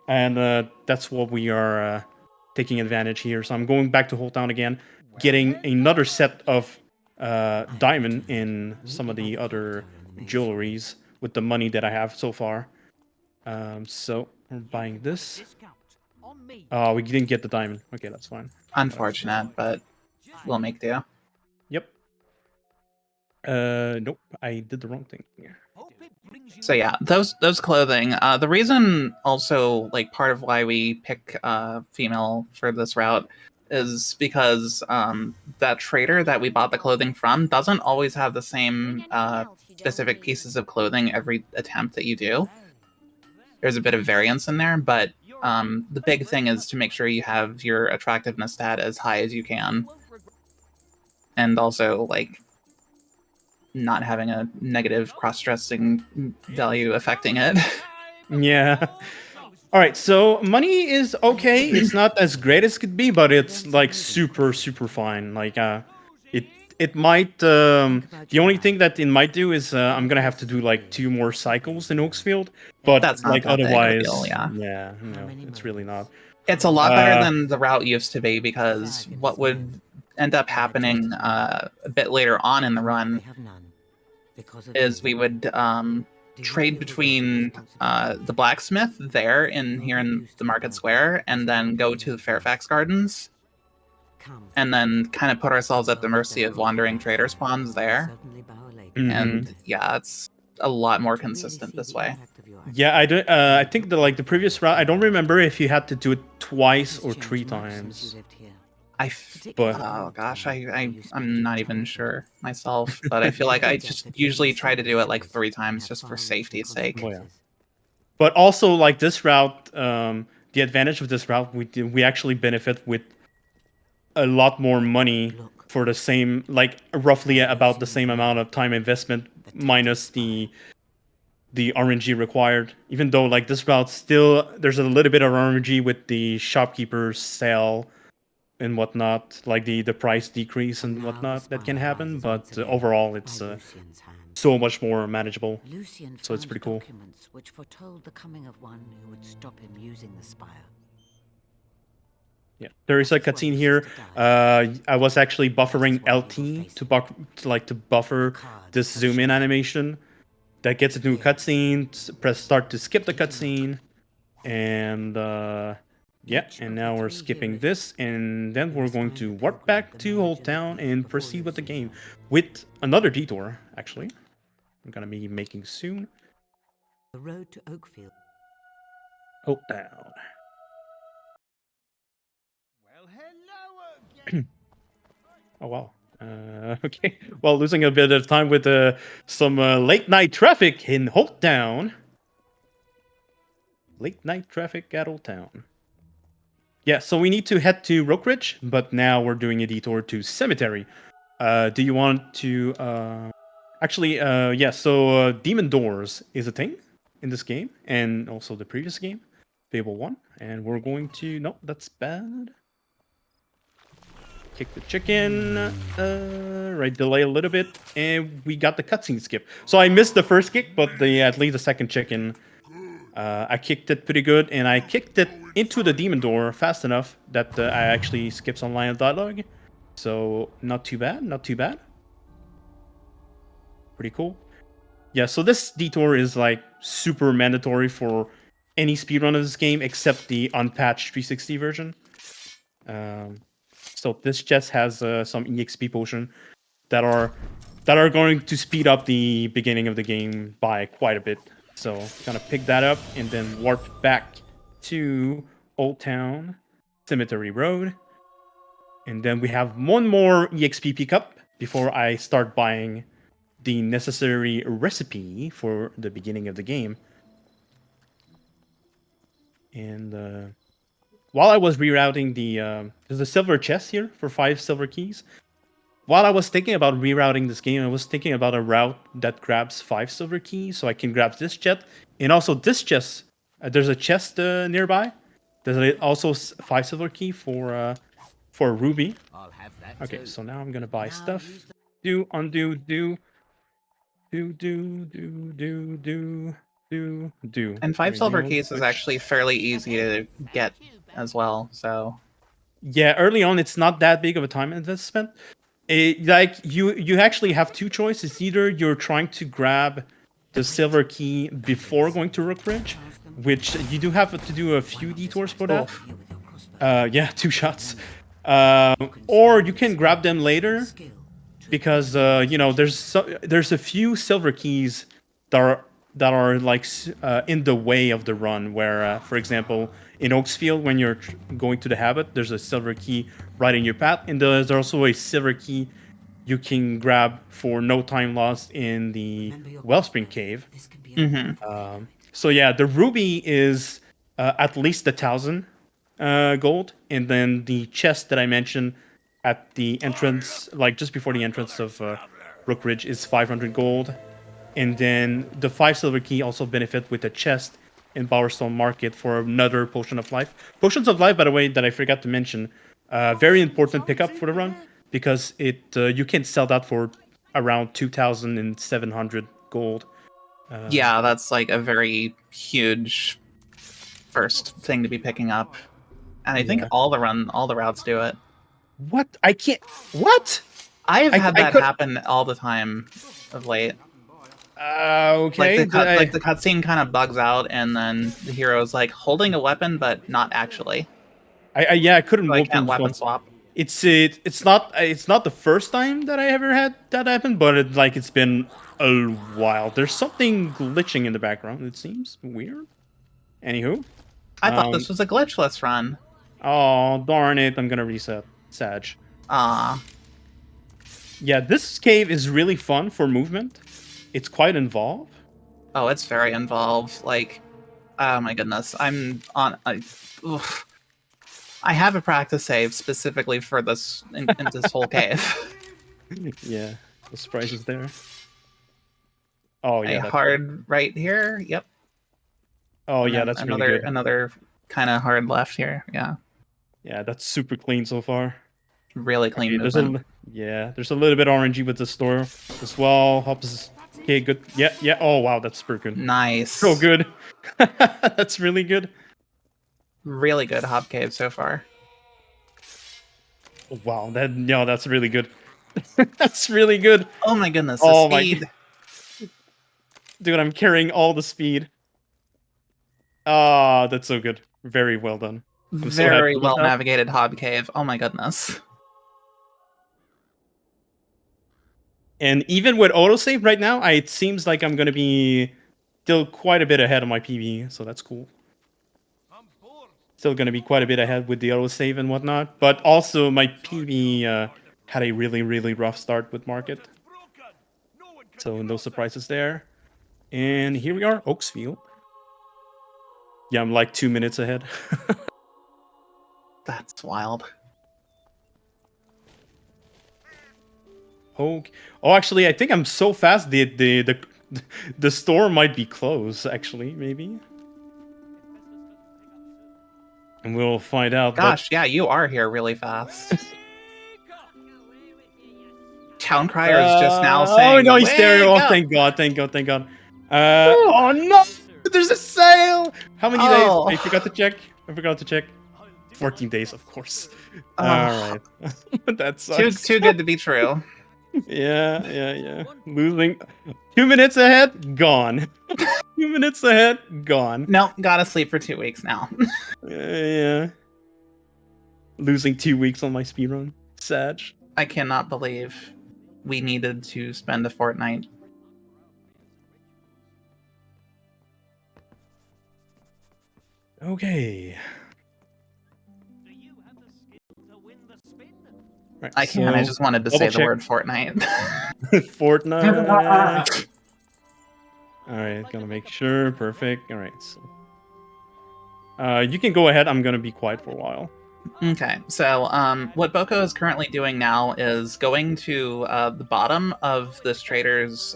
and that's what we are taking advantage here. So I'm going back to Old Town again, getting another set of diamond in some of the other jewelries with the money that I have so far. So we're buying this. Oh, we didn't get the diamond. Okay, that's fine. Unfortunate, but we'll make do. Yep. Nope, I did the wrong thing. So yeah, those clothing. The reason also, like, part of why we pick female for this route is because that trader that we bought the clothing from doesn't always have the same specific pieces of clothing every attempt that you do. There's a bit of variance in there, but the big thing is to make sure you have your attractiveness stat as high as you can. And also, like, not having a negative cross-dressing value affecting it. Yeah. All right, so money is okay. It's not as great as it could be, but it's like super fine. Like, yeah, It might. The only thing that it might do is I'm gonna have to do like 2 more cycles in Oaksfield, but That's not like that big of a otherwise, deal, yeah. no, it's really not. It's a lot better than the route used to be, because what would end up happening a bit later on in the run is we would trade between the blacksmith there in here in the market square, and then go to the Fairfax Gardens, and then kind of put ourselves at the mercy of wandering trader spawns there. And yeah, it's a lot more consistent this way. Yeah, I think the previous route, I don't remember if you had to do it twice or 3 times. Oh gosh, I'm not even sure myself, but I feel like I just usually try to do it like 3 times just for safety's sake. Oh, yeah. But also, like this route, the advantage of this route, we actually benefit with a lot more money for the same, like roughly about the same amount of time investment minus the RNG required. Even though like this route still, there's a little bit of RNG with the shopkeeper's sale and whatnot, like the price decrease and whatnot that can happen. But overall, it's so much more manageable. So it's pretty cool. Documents which foretold the coming of one who would stop him using the spire. Yeah, there is a cutscene here. I was actually buffering LT to buffer this zoom in animation. That gets into a cutscene. Press start to skip the cutscene, and yeah, and now we're skipping this, and then we're going to warp back to Old Town and proceed with the game with another detour. Actually, I'm gonna be making soon. The road to Oakfield. Old Town. Oh wow. Okay. Well, losing a bit of time with some late night traffic in Old Town. Late night traffic at Old Town. Yeah, so we need to head to Rockridge, but now we're doing a detour to Cemetery. Do you want to actually yeah, so Demon Doors is a thing in this game and also the previous game, Fable 1, and we're going to no, that's bad. Kick the chicken, right, delay a little bit, and we got the cutscene skip. So I missed the first kick, but at least the second chicken, I kicked it pretty good, and I kicked it into the demon door fast enough that I actually skipped some line of dialogue. So not too bad, not too bad. Pretty cool. Yeah, so this detour is like super mandatory for any speedrun of this game except the unpatched 360 version. So this just has some EXP potion that are going to speed up the beginning of the game by quite a bit. So gonna pick that up and then warp back to Old Town Cemetery Road. And then we have one more EXP pickup before I start buying the necessary recipe for the beginning of the game. And while I was rerouting there's a silver chest here for 5 silver keys. While I was thinking about rerouting this game, I was thinking about a route that grabs 5 silver keys, so I can grab this chest and also this chest. There's a chest nearby. There's also 5 silver key for Ruby. Okay, so now I'm gonna buy stuff. Undo. And 5 silver keys is Switch. actually fairly easy to get as well, so... Yeah, early on, it's not that big of a time investment. Like, you actually have 2 choices. Either you're trying to grab the silver key before going to Rookridge, which you do have to do a few detours for that. Yeah, 2 shots. Or you can grab them later, because you know, there's a few silver keys that are like in the way of the run. Where, for example, in Oaksfield, when you're going to the habit, there's a silver key right in your path, and there's also a silver key you can grab for no time lost in the Wellspring Cave. So yeah, the ruby is at least 1,000 gold, and then the chest that I mentioned at the entrance, like just before the entrance of Rookridge, is 500 gold. And then the 5 silver key also benefit with the chest in Bowerstone Market for another Potion of Life. Potions of Life, by the way, that I forgot to mention, very important pickup for the run. because it you can sell that for around 2,700 gold. Yeah, that's like a very huge first thing to be picking up, and I think Yeah. all the routes do it. What? I can't. What? I've had I that could. happen all the time of late. Okay. Like the cutscene kind of bugs out, and then the hero's like holding a weapon, but not actually. I couldn't So I can't weapon swap. It's not the first time that I ever had that happen, but it's been a while. There's something glitching in the background. It seems weird. Anywho, I thought this was a glitchless run. Oh darn it! I'm gonna reset. Sag. Ah. Yeah, this cave is really fun for movement. It's quite involved. Oh, it's very involved. Like, oh my goodness, I'm on. I have a practice save specifically for this in this whole cave. Yeah, the surprise is there. Oh yeah, a hard right here. Yep. Oh And yeah, then that's really good. Another kind of hard left here. Yeah. Yeah, that's super clean so far. Really clean Okay, movement. there's a little bit RNG with the store as well. Hops. Okay, good. Yeah. Oh wow, that's super good. Nice. So good. That's really good. Really good hop cave so far. Wow, that's really good. That's really good. Oh my goodness, oh speed. My... Dude, I'm carrying all the speed. Ah, that's so good. Very well done. Very well navigated hop cave. Oh my goodness. And even with autosave right now, it seems like I'm gonna be still quite a bit ahead of my PB, so that's cool. Still gonna be quite a bit ahead with the autosave and whatnot, but also my PB had a really, really rough start with market. So no surprises there. And here we are, Oaksfield. Yeah, I'm like 2 minutes ahead. That's wild. Oh, actually, I think I'm so fast. The store might be closed. Actually, maybe. And we'll find out. Gosh, yeah, you are here really fast. Town Crier is just now saying, "Oh no, he's there! Oh, up. thank God! Thank God! Oh no! There's a sale! How many days? I forgot to check. 14 days, of course. All right. That sucks. Too good to be true. Yeah. Losing 2 minutes ahead, gone. 2 minutes ahead, gone. No, gotta sleep for 2 weeks now. Yeah. Losing 2 weeks on my speedrun. Sad. I cannot believe we needed to spend a fortnight. Okay. Right, I can't. I just wanted to say the word Fortnite. Fortnite. All right, gonna make sure. Perfect. All right. So, you can go ahead. I'm gonna be quiet for a while. Okay. So, what Boko is currently doing now is going to the bottom of this trader's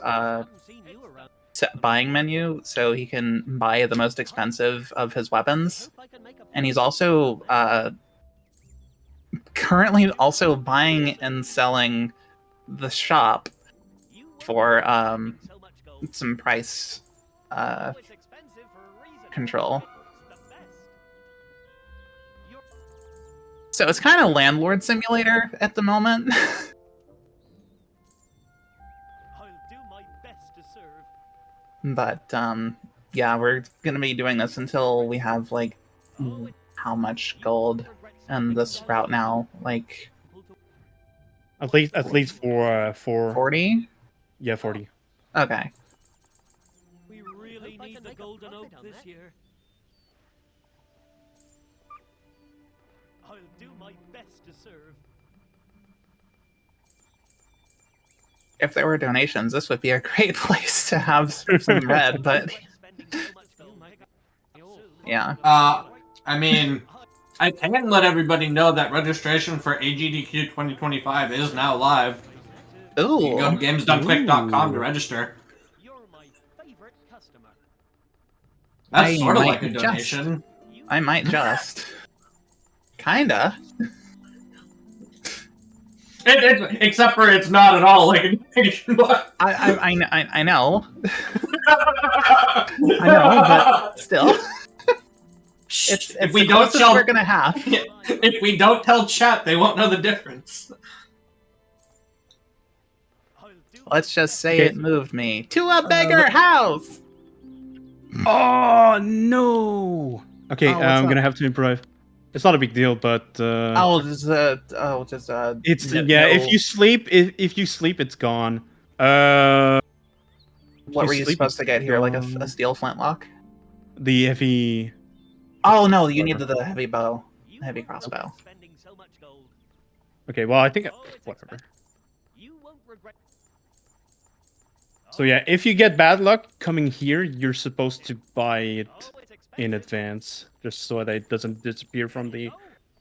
buying menu, so he can buy the most expensive of his weapons, and he's also currently also buying and selling the shop for some price control. So it's kind of landlord simulator at the moment. But yeah, we're gonna be doing this until we have like how much gold and this route now, like at least for 40. Yeah, 40. Okay. We really need the golden oak this year. I'll do my best to serve. If there were donations, this would be a great place to have some red, but yeah. I mean, I can let everybody know that registration for AGDQ 2025 is now live. Ooh. You can go to gamesdonequick.com to register. That's sort of like a donation. I might just. Kinda. Except for it's not at all like a nation block. I know. I know, but still. It's if we the don't closest tell, we're gonna have. If we don't tell chat, they won't know the difference. Let's just say it moved me to a bigger house. Oh no! Okay, Oh, what's I'm gonna up? have to improve. It's not a big deal, but it's yeah. If you sleep, if you sleep, it's gone. What were you sleep, supposed to get here? Like a steel flintlock? The heavy. Oh no, you need the heavy bow, heavy crossbow. Okay, well I think whatever. So yeah, if you get bad luck coming here, you're supposed to buy it in advance, just so that it doesn't disappear from the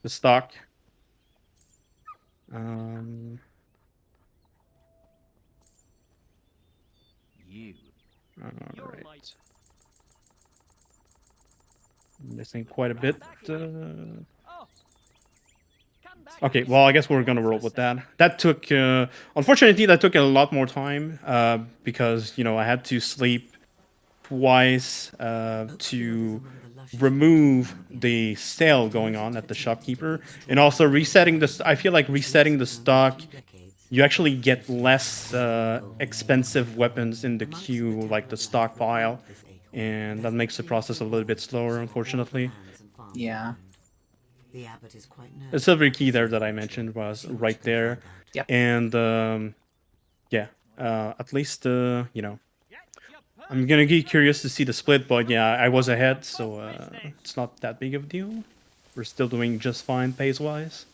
stock. All right. Missing quite a bit. Okay, well, I guess we're gonna roll with that. That took, unfortunately, that took a lot more time because, you know, I had to sleep twice to remove the sale going on at the shopkeeper, and also resetting the. I feel like resetting the stock, you actually get less expensive weapons in the queue, like the stockpile, and that makes the process a little bit slower, unfortunately. Yeah. The abbot is quite nervous. The silver key there that I mentioned was right there. Yep. And yeah, at least you know, I'm gonna be curious to see the split, but yeah, I was ahead, so it's not that big of a deal. We're still doing just fine pace-wise.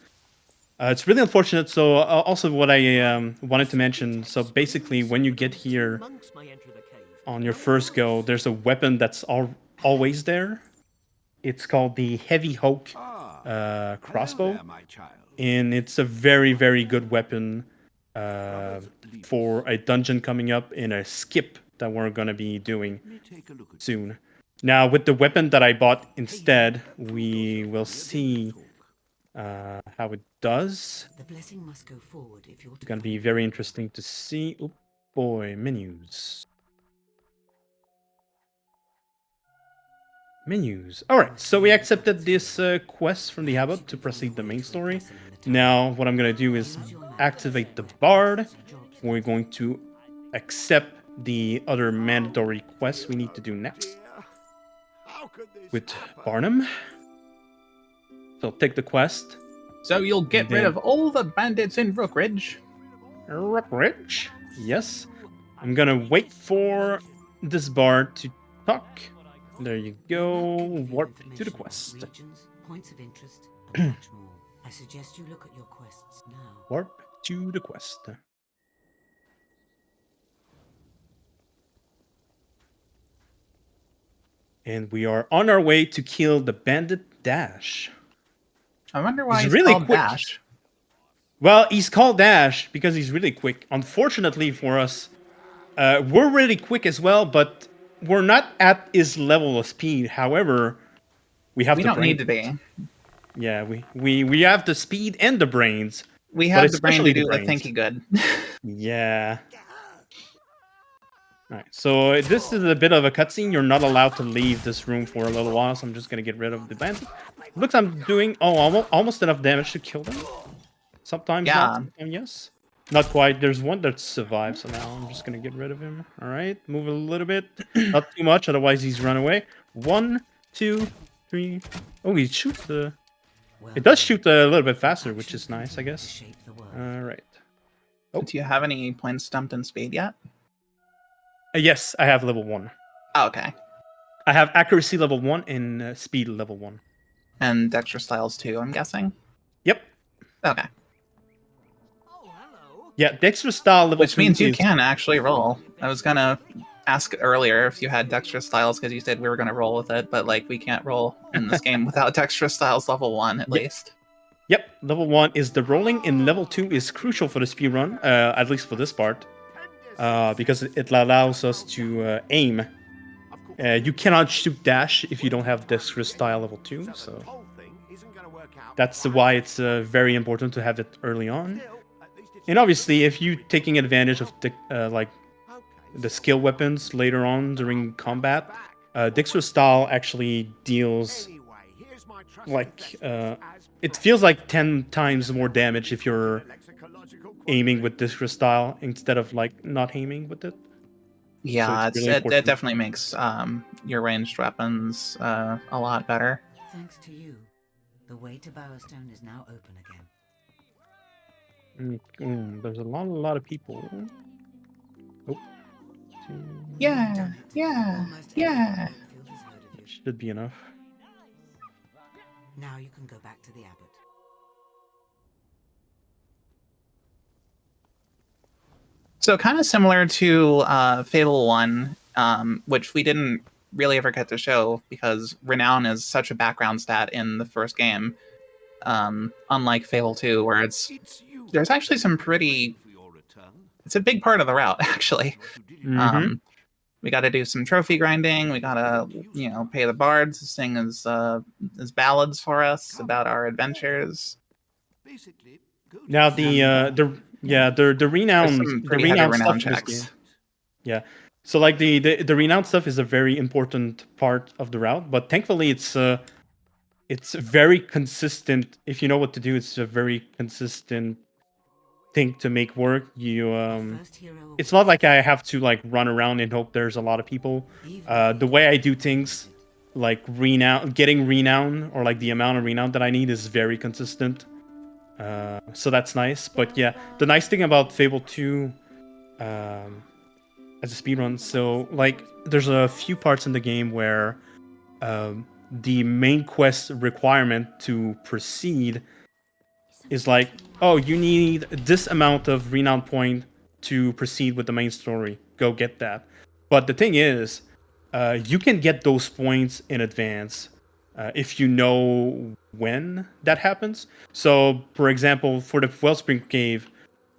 It's really unfortunate. So also what I wanted to mention. So basically, when you get here on your first go, there's a weapon that's always there. It's called the Heavy Hoke crossbow, and it's a very, very good weapon for a dungeon coming up in a skip that we're going to be doing soon. Now, with the weapon that I bought instead, we will see how it does. The blessing must go forward if you're It's going to be very interesting to see. Oh boy, menus. Menus. Alright, so we accepted this quest from the abbot to proceed the main story. Now, what I'm going to do is activate the bard. We're going to accept the other mandatory quests we need to do next with Barnum. So take the quest. So you'll get rid of all the bandits in Rookridge? Rookridge? Yes. I'm going to wait for this bard to talk. There you go. Warp to the quest. Points of interest, and much more. I suggest you look at your quests now. Warp to the quest. And we are on our way to kill the bandit Dash. I wonder why he's really called quick. Dash. Well, he's called Dash because he's really quick. Unfortunately for us, we're really quick as well, but we're not at his level of speed. However, we have We the don't brains. need to be. Yeah, we have the speed and the brains. We but have the brain to especially do the brains. thinky good. Yeah. Alright, so this is a bit of a cutscene. You're not allowed to leave this room for a little while, so I'm just gonna get rid of the bandit. Looks I'm doing almost enough damage to kill them. Sometimes not, sometimes yes. Not quite. There's one that survived, so now I'm just gonna get rid of him. Alright, move a little bit. Not too much, otherwise he's run away. 1, 2, 3. Oh, he shoots the... It does shoot a little bit faster, which is nice, I guess. Alright. Oh. Do you have any planes stumped in speed yet? Yes, I have level 1. Oh, okay. I have accuracy level 1 and speed level 1. And Dexter Styles too, I'm guessing? Yep. Okay. Yeah, Dexter Style level 2 Which means you can actually roll. I was gonna ask earlier if you had Dexter Styles because you said we were gonna roll with it, but like we can't roll in this game without Dexter Styles level 1 at least. Yep, level 1 is the rolling, and level 2 is crucial for the speedrun, at least for this part, because it allows us to aim. You cannot shoot dash if you don't have Dexter Style level 2, so that's why it's very important to have it early on. And obviously, if you taking advantage of like the skill weapons later on during combat, Dexter style actually deals like it feels like 10 times more damage if you're aiming with Dexter style instead of like not aiming with it. Yeah, so it's really it important. definitely makes your ranged weapons a lot better. Thanks to you, the way to Bowerstone is now open again. There's a lot of people. Oh. Yeah. Should be enough. Now you can go back to the abbot. So kind of similar to Fable 1, which we didn't really ever get to show because Renown is such a background stat in the first game. Unlike Fable 2, where there's actually some pretty... It's a big part of the route, actually. We got to do some trophy grinding. We got to, pay the bards to sing as ballads for us about our adventures. Now the renowned stuff in this game. Yeah. So like the renowned stuff is a very important part of the route, but thankfully it's very consistent. If you know what to do, it's a very consistent thing to make work. It's not like I have to like run around and hope there's a lot of people. The way I do things, like getting renown or like the amount of renown that I need is very consistent. So that's nice. But yeah, the nice thing about Fable 2 as a speedrun, so like there's a few parts in the game where the main quest requirement to proceed is like, oh, you need this amount of renown point to proceed with the main story. Go get that. But the thing is, you can get those points in advance if you know when that happens. So, for example, for the Wellspring Cave,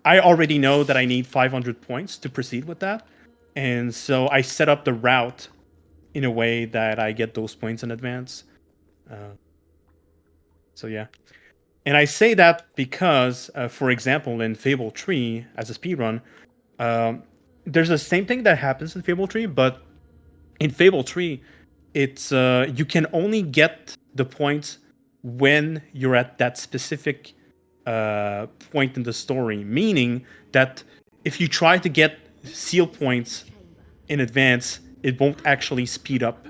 I already know that I need 500 points to proceed with that. And so I set up the route in a way that I get those points in advance. So yeah. And I say that because, for example, in Fable 3, as a speedrun, there's the same thing that happens in Fable 3, but in Fable 3, it's you can only get the points when you're at that specific point in the story. Meaning that if you try to get seal points in advance, it won't actually speed up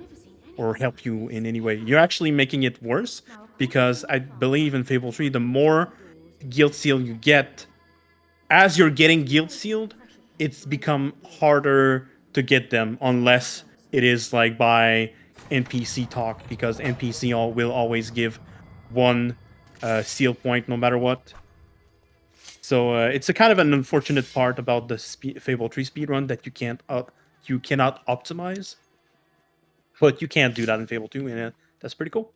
or help you in any way. You're actually making it worse, because I believe in Fable 3, the more guild seal you get, as you're getting guild sealed, it's become harder to get them unless it is like by NPC talk, because NPC will always give one seal point no matter what. So it's a kind of an unfortunate part about the Fable 3 speedrun that you cannot optimize. But you can't do that in Fable 2, and that's pretty cool.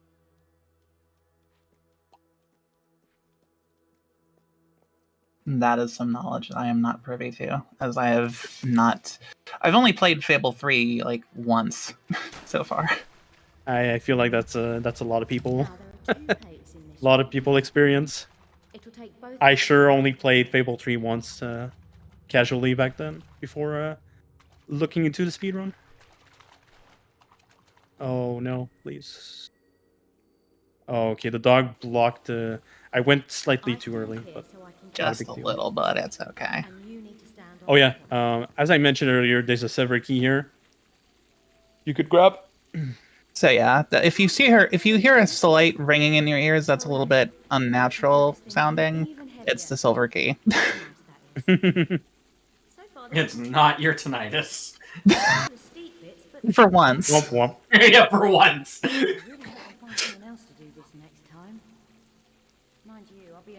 That is some knowledge that I am not privy to, as I've only played Fable 3 like once so far. I feel like that's a lot of people. A lot of people experience. I sure only played Fable 3 once casually back then before looking into the speedrun. Oh no, please. Oh, okay, the dog blocked. I went slightly too early, but just a little, but it's okay. Oh yeah, as I mentioned earlier, there's a server key here. You could grab. So yeah, if you hear a slight ringing in your ears, that's a little bit unnatural sounding. It's the silver key. It's not your tinnitus. For once. Womp womp. Yeah, for once.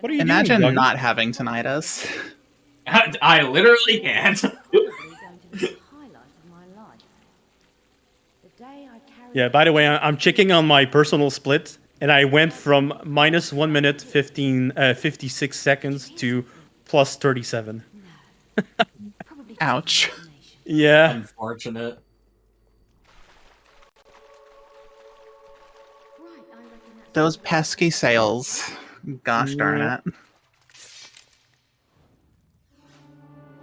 What are you Imagine doing, not having tinnitus. I literally can't. Yeah, by the way, I'm checking on my personal split, and I went from minus 1 minute 56 seconds to plus 37. Ouch. Yeah. Unfortunate. Those pesky sales. Gosh darn it.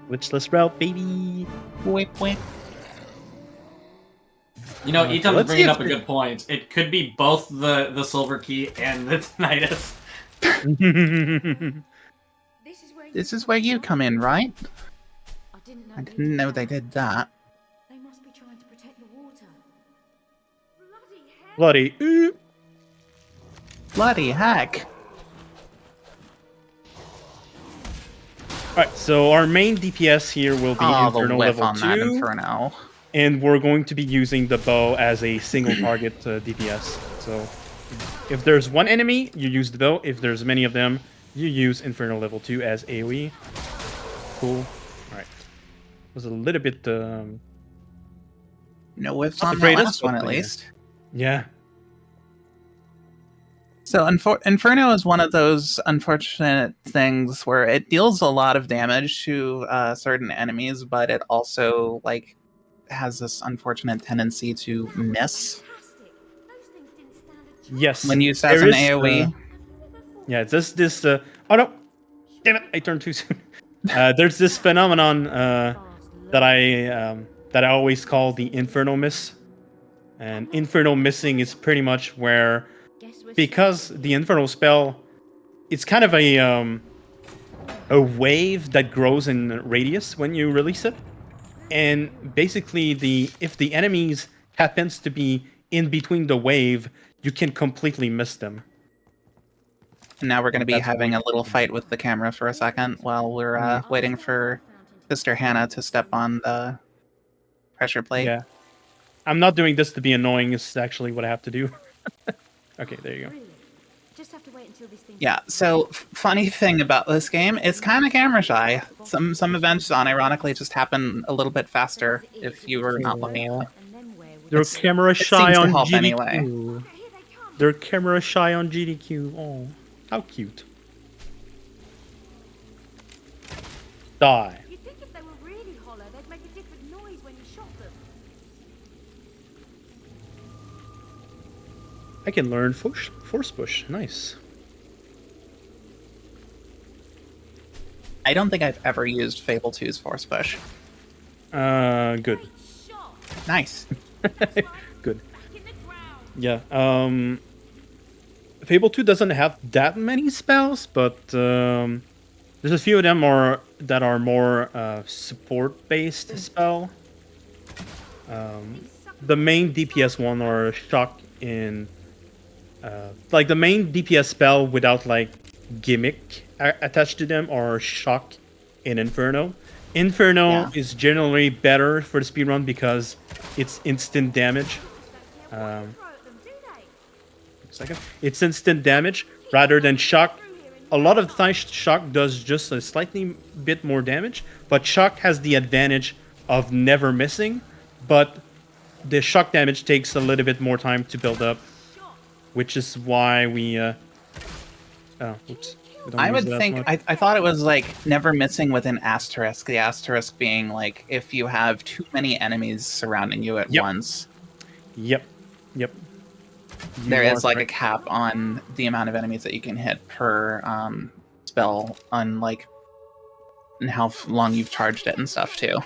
Glitchless route, baby. Whip, whip. You know, Okay, Etom's let's see bringing if up a good point. It could be both the Silver Key and the Tinnitus. This is where you come in, right? I didn't know they did that. They must be trying to protect the water. Bloody. Bloody heck. Alright, so our main DPS here will be Oh, Inferno the whiff level on 2. that Inferno. And we're going to be using the bow as a single target DPS. So if there's one enemy, you use the bow. If there's many of them, you use Inferno level 2 as AoE. Cool. Alright. Was a little bit No whiffs not on the the greatest, last one, but, at yeah. least. Yeah. So Inferno is one of those unfortunate things where it deals a lot of damage to certain enemies, but it also like has this unfortunate tendency to miss. Yes. When used as there an is, AoE. Yeah, this oh no! Damn it! I turned too soon. There's this phenomenon that I always call the Inferno miss. And Inferno missing is pretty much where, because the Inferno spell, it's kind of a wave that grows in radius when you release it. And basically, if the enemies happens to be in between the wave, you can completely miss them. And now we're going to be That's having what a little fight with the camera for a second while we're waiting for Sister Hannah to step on the pressure plate. Yeah. I'm not doing this to be annoying, it's actually what I have to do. Okay, there you go. Just have to wait until this thing. Yeah, so funny thing about this game, it's kind of camera shy. Some events unironically just happen a little bit faster if you were not looking at them. They're camera shy seems to on help GDQ. anyway. They're camera shy on GDQ. Oh, how cute. Die. You'd think if they were really hollow, they'd make a different noise when you shot them. I can learn force push. Nice. I don't think I've ever used Fable 2's Force Push. Good. Nice. Good. Yeah. Fable 2 doesn't have that many spells, but there's a few of them that are more support-based spell. The main DPS one are shock in, like the main DPS spell without like gimmick attached to them are shock in Inferno. Inferno is generally better for the speedrun because it's instant damage. It's instant damage rather than shock. A lot of the time shock does just a slightly bit more damage, but shock has the advantage of never missing, but the shock damage takes a little bit more time to build up, which is why we oh, oops. I would think, I thought it was like never missing with an asterisk, the asterisk being like if you have too many enemies surrounding you at once. Yep. There is like a cap on the amount of enemies that you can hit per spell on like and how long you've charged it and stuff too.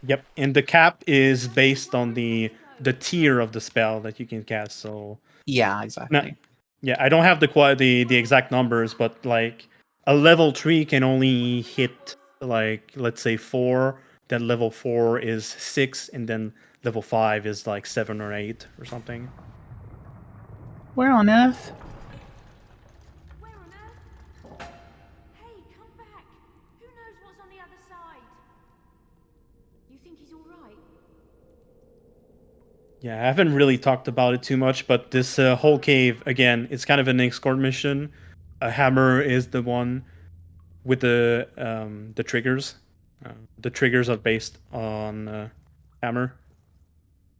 Yep, and the cap is based on the tier of the spell that you can cast. So yeah, exactly. Yeah, I don't have the exact numbers, but like a level 3 can only hit like let's say 4. Then level 4 is 6, and then level 5 is like 7 or 8 or something. Where on earth? Where on earth? Hey, come back. Who knows what's on the other side? You think he's all right? Yeah, I haven't really talked about it too much, but this whole cave, again, it's kind of an escort mission. A hammer is the one with the triggers. The triggers are based on hammer.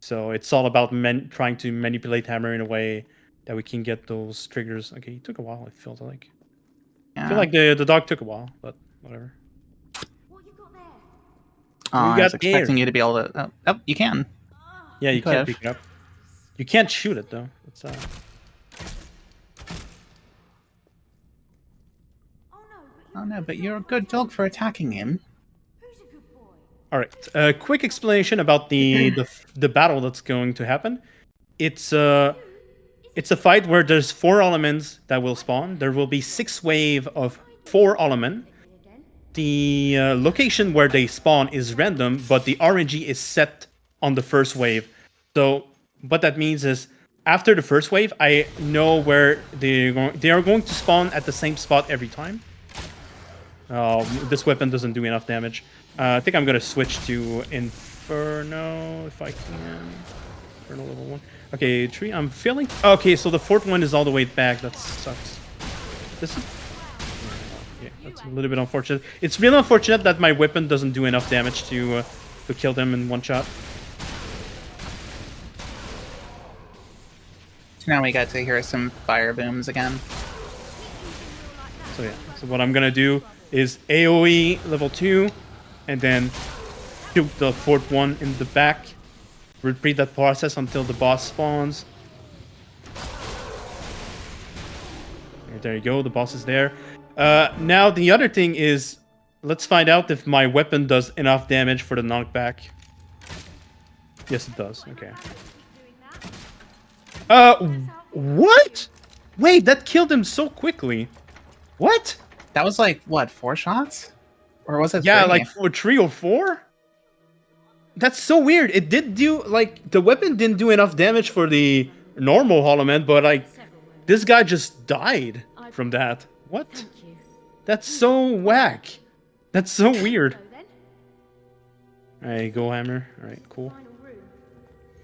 So it's all about trying to manipulate hammer in a way that we can get those triggers. Okay, it took a while, it feels like. I feel like the dog took a while, but whatever. What you got there? Oh, I was expecting you to be able to... Oh, you can. Yeah, you can't pick it up. You can't shoot it, though. It's, Oh no, but you're a good dog for attacking him. Who's All right. A quick explanation about the battle that's going to happen. It's a fight where there's 4 elements that will spawn. There will be 6 wave of 4 element. The location where they spawn is random, but the RNG is set on the first wave. So what that means is after the first wave, I know where they are going to spawn at the same spot every time. Oh, this weapon doesn't do enough damage. I think I'm gonna switch to Inferno if I can. Inferno level 1. Okay, 3. I'm feeling. Okay, so the 4th one is all the way back. That sucks. This is. Yeah, that's a little bit unfortunate. It's really unfortunate that my weapon doesn't do enough damage to kill them in one shot. So now we got to hear some fire booms again. So yeah. So what I'm gonna do is AoE level 2, and then shoot the 4th one in the back. Repeat that process until the boss spawns. And there you go, the boss is there. Now the other thing is, let's find out if my weapon does enough damage for the knockback. Yes, it does. Okay. What? Wait, that killed him so quickly. What? That was like, what, 4 shots? Or was it 3? Yeah, like 3 or 4? That's so weird. It did do, like, the weapon didn't do enough damage for the normal element, but, like, this guy just died from that. What? That's so whack. That's so weird. Alright, go hammer. Alright, cool.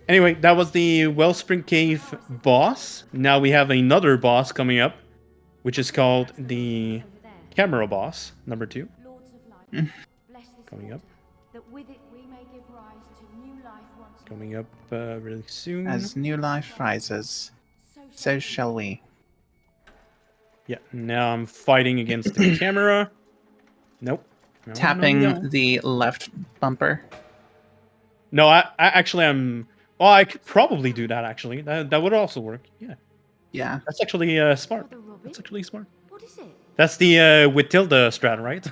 Anyway, that was the Wellspring Cave boss. Now we have another boss coming up, which is called the Camera Boss, number 2. Coming up. Coming up really soon. As new life rises, so shall we. Yeah, now I'm fighting against the camera. Nope. No, Tapping no. the left bumper. No, I actually I'm. Oh, I could probably do that. Actually, that would also work. Yeah. Yeah. That's actually smart. That's actually smart. What is it? That's the with Tilda strat, right?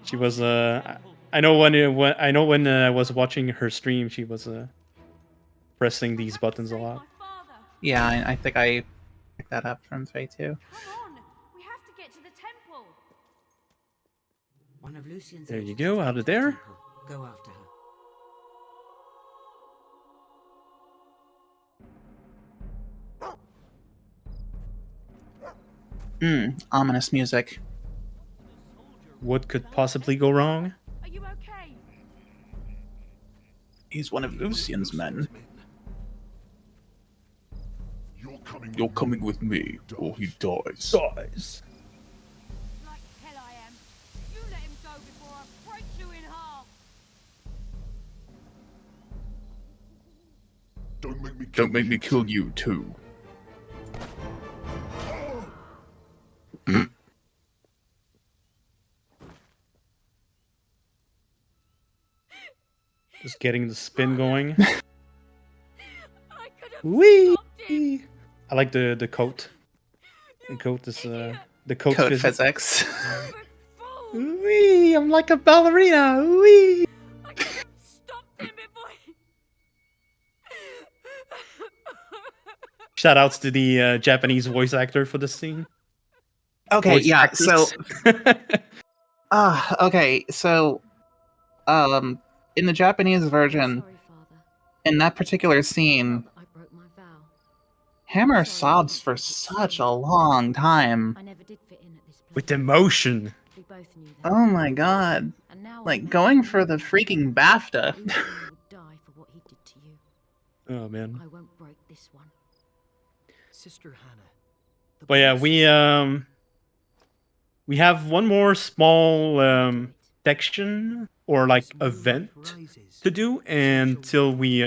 She was I know when I was watching her stream, she was pressing these buttons a lot. Yeah, I think I picked that up from Faye too. We have to get to the temple. One of Lucian's There you go, out of there. Go after her. Ominous music. What could possibly go wrong? Are you okay? He's one of Lucian's men. You're coming with me, or he dies. Dies. Like hell I am. You let him go before I break you in half. Don't make me kill you too. Just getting the spin going. Wee! I like the coat. The coat is the coat physics. Wee! I'm like a ballerina. Wee! Shout outs to the Japanese voice actor for this scene. Okay, Voice yeah. actress. So, okay, so, in the Japanese version, in that particular scene, Hammer sobs for such a long time. With emotion. Oh my god. Like, going for the freaking BAFTA. Oh man. I won't break this one. Sister Hannah. But yeah, we have one more small section or like event to do until we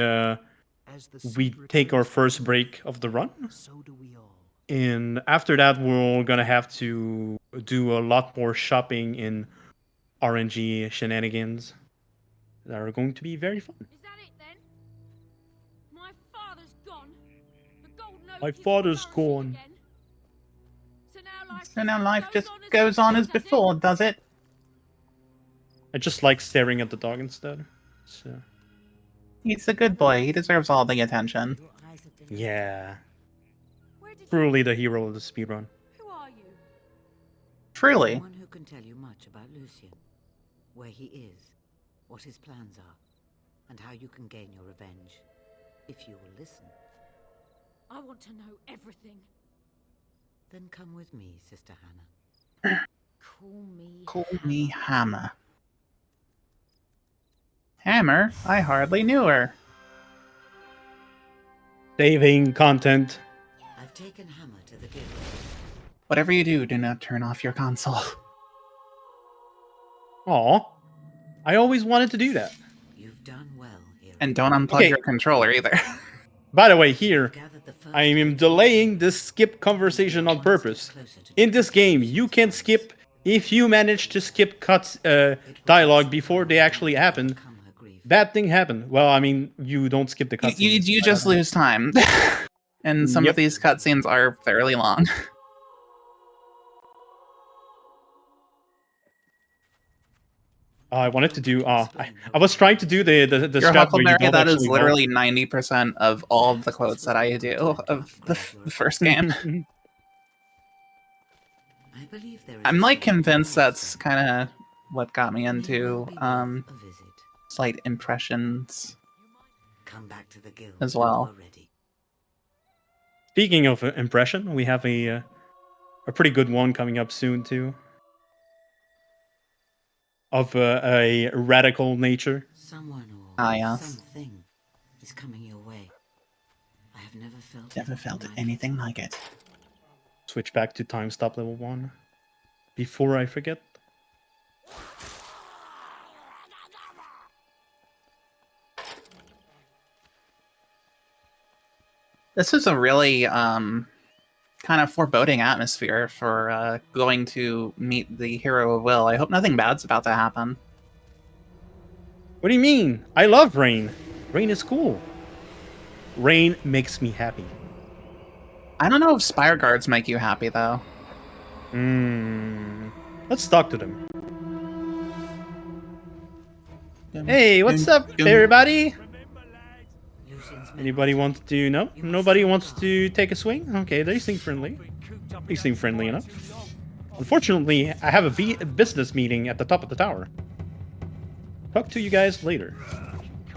take our first break of the run. And after that, we're gonna have to do a lot more shopping in RNG shenanigans that are going to be very fun. Is that it then? My father's gone. The gold note My father's gone. So now life So now life just goes on as before, does it? I just like staring at the dog instead. So He's a good boy. He deserves all the attention. yeah. Truly the hero of the speedrun. Who are you? Truly. Someone who can tell you much about Lucien, where he is, what his plans are, and how you can gain your revenge, if you will listen. I want to know everything. Then come with me, Sister Hannah. Call me Hammer. Hammer? I hardly knew her. Saving content. I've taken Hammer to the guild. Whatever you do, do not turn off your console. Aw. I always wanted to do that. You've done well here. And don't unplug your controller either. By the way, here, I am delaying this skip conversation on purpose. In this game, you can skip if you manage to skip cuts dialogue before they actually happen. Bad thing happened. Well, I mean, you don't skip the cutscenes. You just lose time. And some of these cutscenes are fairly long. I wanted to do. I was trying to do the Your strat where you Huckleberry, don't that is actually literally 90% of all of the quotes that I do of the first game. I believe there is I'm like convinced that's kind of what got me into slight impressions come back to the guild as well. Speaking of impression, we have a pretty good one coming up soon too. Of a radical nature. Someone or something is coming your way. I have never felt anything like it. Switch back to time stop level 1 before I forget. This is a really kind of foreboding atmosphere for going to meet the hero of Will. I hope nothing bad's about to happen. What do you mean? I love rain. Rain is cool. Rain makes me happy. I don't know if Spire Guards make you happy, though. Let's talk to them. Hey, what's up, everybody? Anybody want to... No? Nobody wants to take a swing? Okay, they seem friendly. They seem friendly enough. Unfortunately, I have a business meeting at the top of the tower. Talk to you guys later.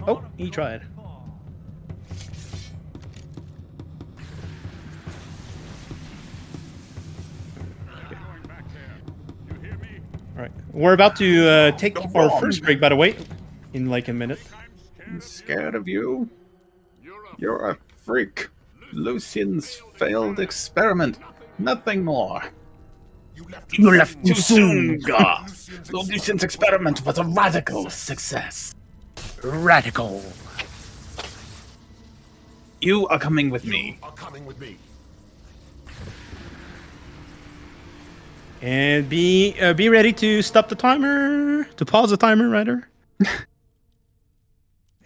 Oh, he tried. Okay. Alright, we're about to take our first break, by the way, in like a minute. I'm scared of you. You're a freak. Lucien's failed experiment. Nothing more. You left too soon, Garth. Lucien's experiment was a radical success. Radical. You are coming with me. And be ready to stop the timer, to pause the timer, rather.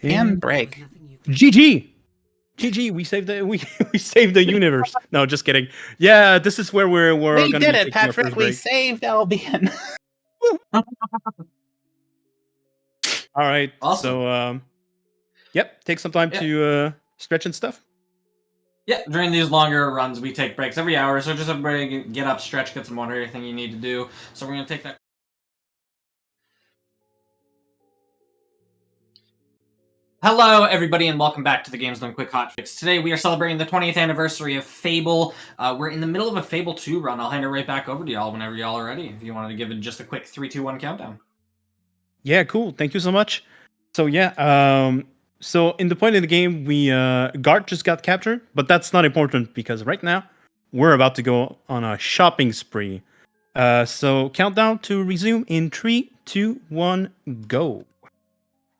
And break. GG. GG, we saved the universe. No, just kidding. Yeah, this is where we're We gonna did be it, taking our Patrick. first We break. saved Albion. All right. Awesome. So, yep, take some time to stretch and stuff. Yeah, during these longer runs, we take breaks every hour. So just everybody get up, stretch, get some water, everything you need to do. So we're gonna take that. Hello, everybody, and welcome back to the Games Done Quick Hotfix. Today, we are celebrating the 20th anniversary of Fable. We're in the middle of a Fable 2 run. I'll hand it right back over to y'all whenever y'all are ready. If you wanted to give it just a quick 3, 2, 1 countdown. Yeah, cool. Thank you so much. So yeah, so in the point of the game, we Gart just got captured, but that's not important because right now we're about to go on a shopping spree. So countdown to resume in 3, 2, 1, go.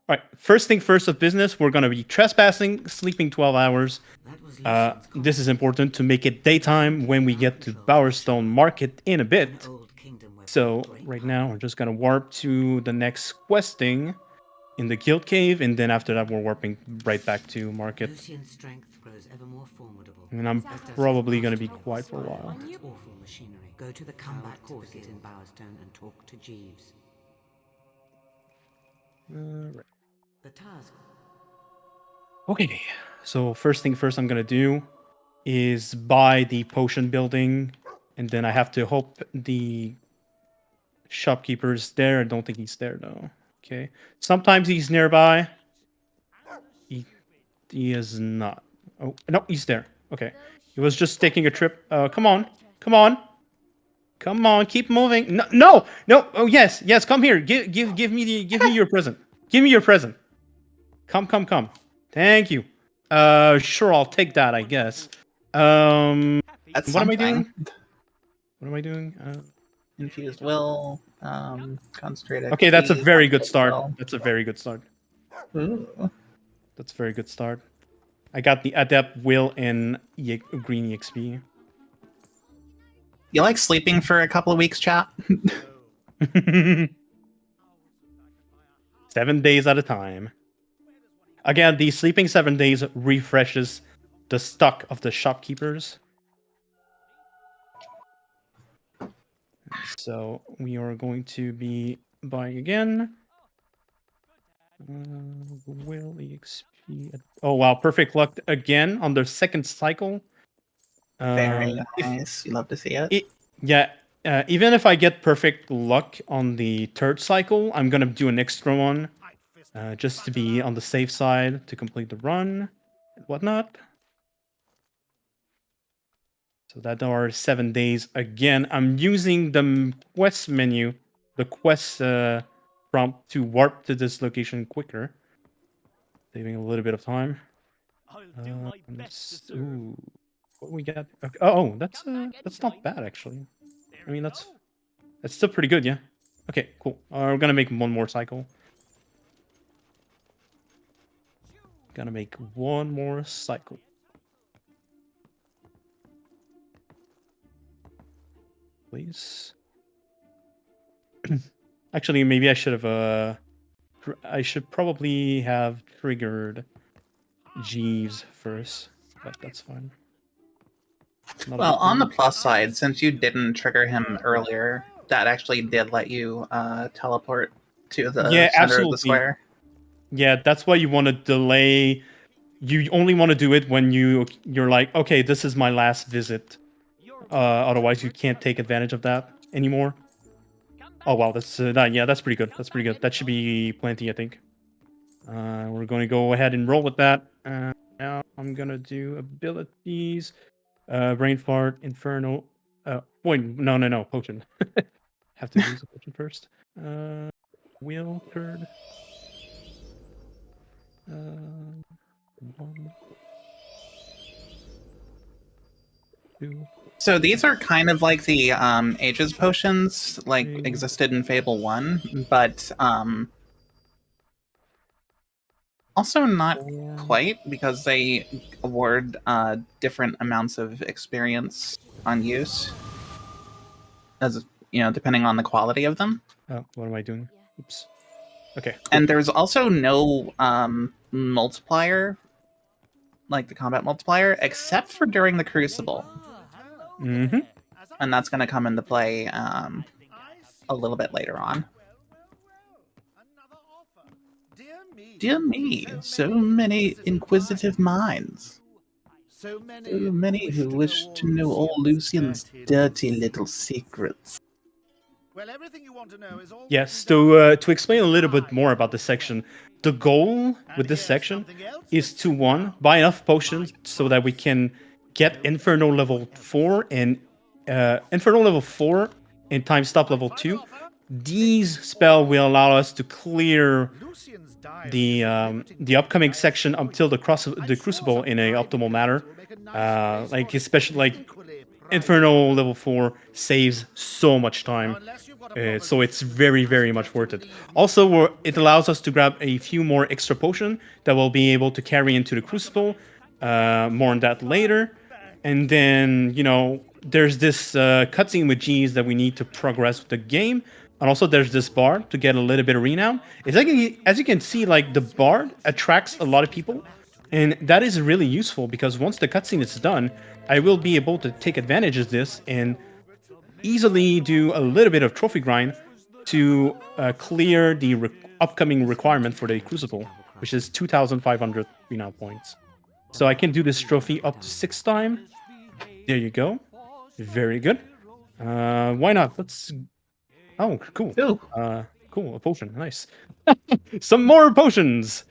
All right, first thing first of business, we're going to be trespassing, sleeping 12 hours. This is important to make it daytime when we get to Bowerstone Market in a bit. So right now, we're just going to warp to the next questing in the Guild Cave, and then after that, we're warping right back to Market. Lucien's strength grows ever more formidable. And I'm probably going to be quiet for a while. That's awful machinery. Go to the combat courses in Bowerstone and talk to Jeeves. Right. The task. Okay, so first thing first I'm gonna do is buy the potion building, and then I have to hope the shopkeeper's there. I don't think he's there though. Okay, sometimes he's nearby. He is not. Oh no, he's there. Okay, he was just taking a trip. Come on, come on, come on, keep moving. No, no, no. Oh yes, yes. Come here. Give me your present. Give me your present. Come, come, come. Thank you. Sure, I'll take that, I guess. That's what am I something. doing? What am I doing? Infused will, concentrate XP. Okay, that's a very good start. Will. That's a very good start. Ooh. That's a very good start. I got the Adept Will and Green EXP. You like sleeping for a couple of weeks, chat? 7 days at a time. Again, the sleeping 7 days refreshes the stock of the shopkeepers. So we are going to be buying again. Will EXP. Oh wow, perfect luck again on the second cycle. Very nice. You love to see it. Yeah, even if I get perfect luck on the third cycle, I'm gonna do an extra one, just to be on the safe side to complete the run and whatnot. So that are 7 days again. I'm using the quest menu, the quest prompt to warp to this location quicker, saving a little bit of time. Ooh, what we got? Okay. Oh, that's not bad actually. I mean, that's still pretty good, yeah. Okay, cool. We're gonna make one more cycle. Gonna make one more cycle. Please. Actually, maybe I should have. I should probably have triggered Jeeves first, but that's fine. Well, on the plus side, since you didn't trigger him earlier, that actually did let you teleport to the center of the square. Yeah, that's why you want to delay. You only want to do it when you're like, okay, this is my last visit. Otherwise, you can't take advantage of that anymore. Oh wow, that's yeah, that's pretty good. That's pretty good. That should be plenty, I think. We're going to go ahead and roll with that. Now I'm gonna do abilities. Brain fart, inferno. Wait, no, potion. Have to use a potion first. Wheel turd. 1, 2. So these are kind of like the Ages potions, like existed in Fable 1, but also not quite, because they award different amounts of experience on use, as depending on the quality of them. Oh, what am I doing? Oops. Okay. Cool. And there's also no multiplier, like the combat multiplier, except for during the Crucible. Mm-hmm. And that's going to come into play a little bit later on. Dear me, so many inquisitive minds. So many who wish to know all Lucian's dirty little secrets. Well, everything you want to know is all. Yes, to explain a little bit more about this section, the goal with this section is to, 1, buy enough potions so that we can get Inferno level 4 and Inferno level 4 and Time Stop level 2. These spells will allow us to clear the upcoming section until the Crucible in a optimal manner. Like especially like Inferno level 4 saves so much time, so it's very, very much worth it. Also, it allows us to grab a few more extra potions that we'll be able to carry into the Crucible. More on that later. And then, there's this cutscene with G's that we need to progress with the game. And also there's this bard to get a little bit of renown. It's like, as you can see, like the bard attracts a lot of people. And that is really useful because once the cutscene is done, I will be able to take advantage of this and easily do a little bit of trophy grind to clear the upcoming requirement for the Crucible, which is 2,500 renown points. So I can do this trophy up to 6 times. There you go. Very good. Why not? Let's... Oh, cool. Cool, a potion. Nice. Some more potions.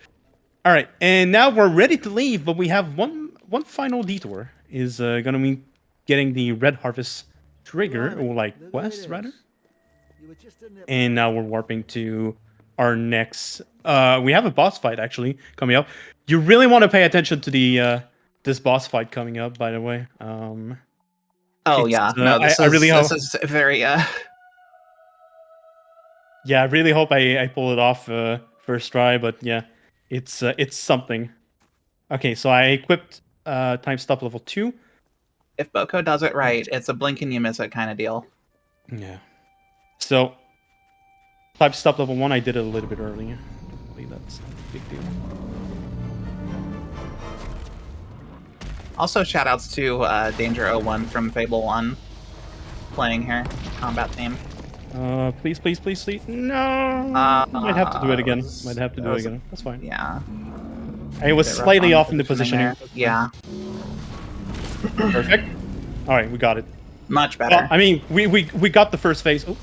All right, and now we're ready to leave, but we have one final detour. Is gonna be getting the Red Harvest trigger, or like quest rather. And now we're warping to our next. We have a boss fight actually coming up. You really want to pay attention to the this boss fight coming up, by the way. Oh yeah, no, this is very. Yeah, I really hope I pull it off first try, but yeah, it's something. Okay, so I equipped time stop level 2. If Boko does it right, it's a blink and you miss it kind of deal. Yeah. So time stop level 1, I did it a little bit earlier. Hopefully that's not a big deal. Also, shoutouts to Danger 01 from Fable 1 playing here, combat theme. Please. No! Might have to do it again. That's fine. Yeah. I was slightly off in the positioning. Yeah. Perfect. Alright, we got it. Much better. Well, I mean, we got the first phase. Oh,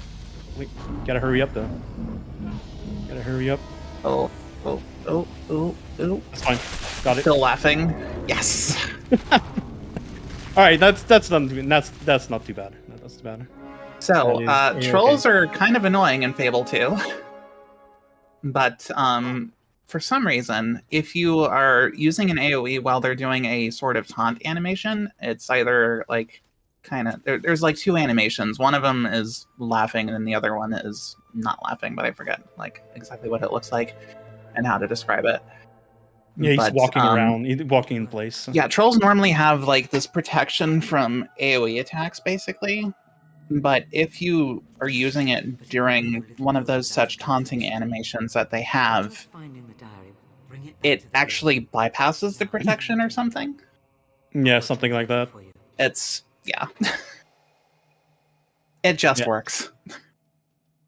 wait. Gotta hurry up, though. Gotta hurry up. Oh. That's fine. Got it. Still laughing. Yes! Alright, that's not too bad. That's not too bad. So, trolls are kind of annoying in Fable 2. But, for some reason, if you are using an AoE while they're doing a sort of taunt animation, it's either, like, kind of... There's, like, 2 animations. One of them is laughing, and then the other one is not laughing, but I forget, like, exactly what it looks like and how to describe it. Yeah, he's walking around, walking in place. Yeah, trolls normally have, like, this protection from AoE attacks, basically. But if you are using it during one of those such taunting animations that they have, it actually bypasses the protection or something. Yeah, something like that. It's, yeah. It just works.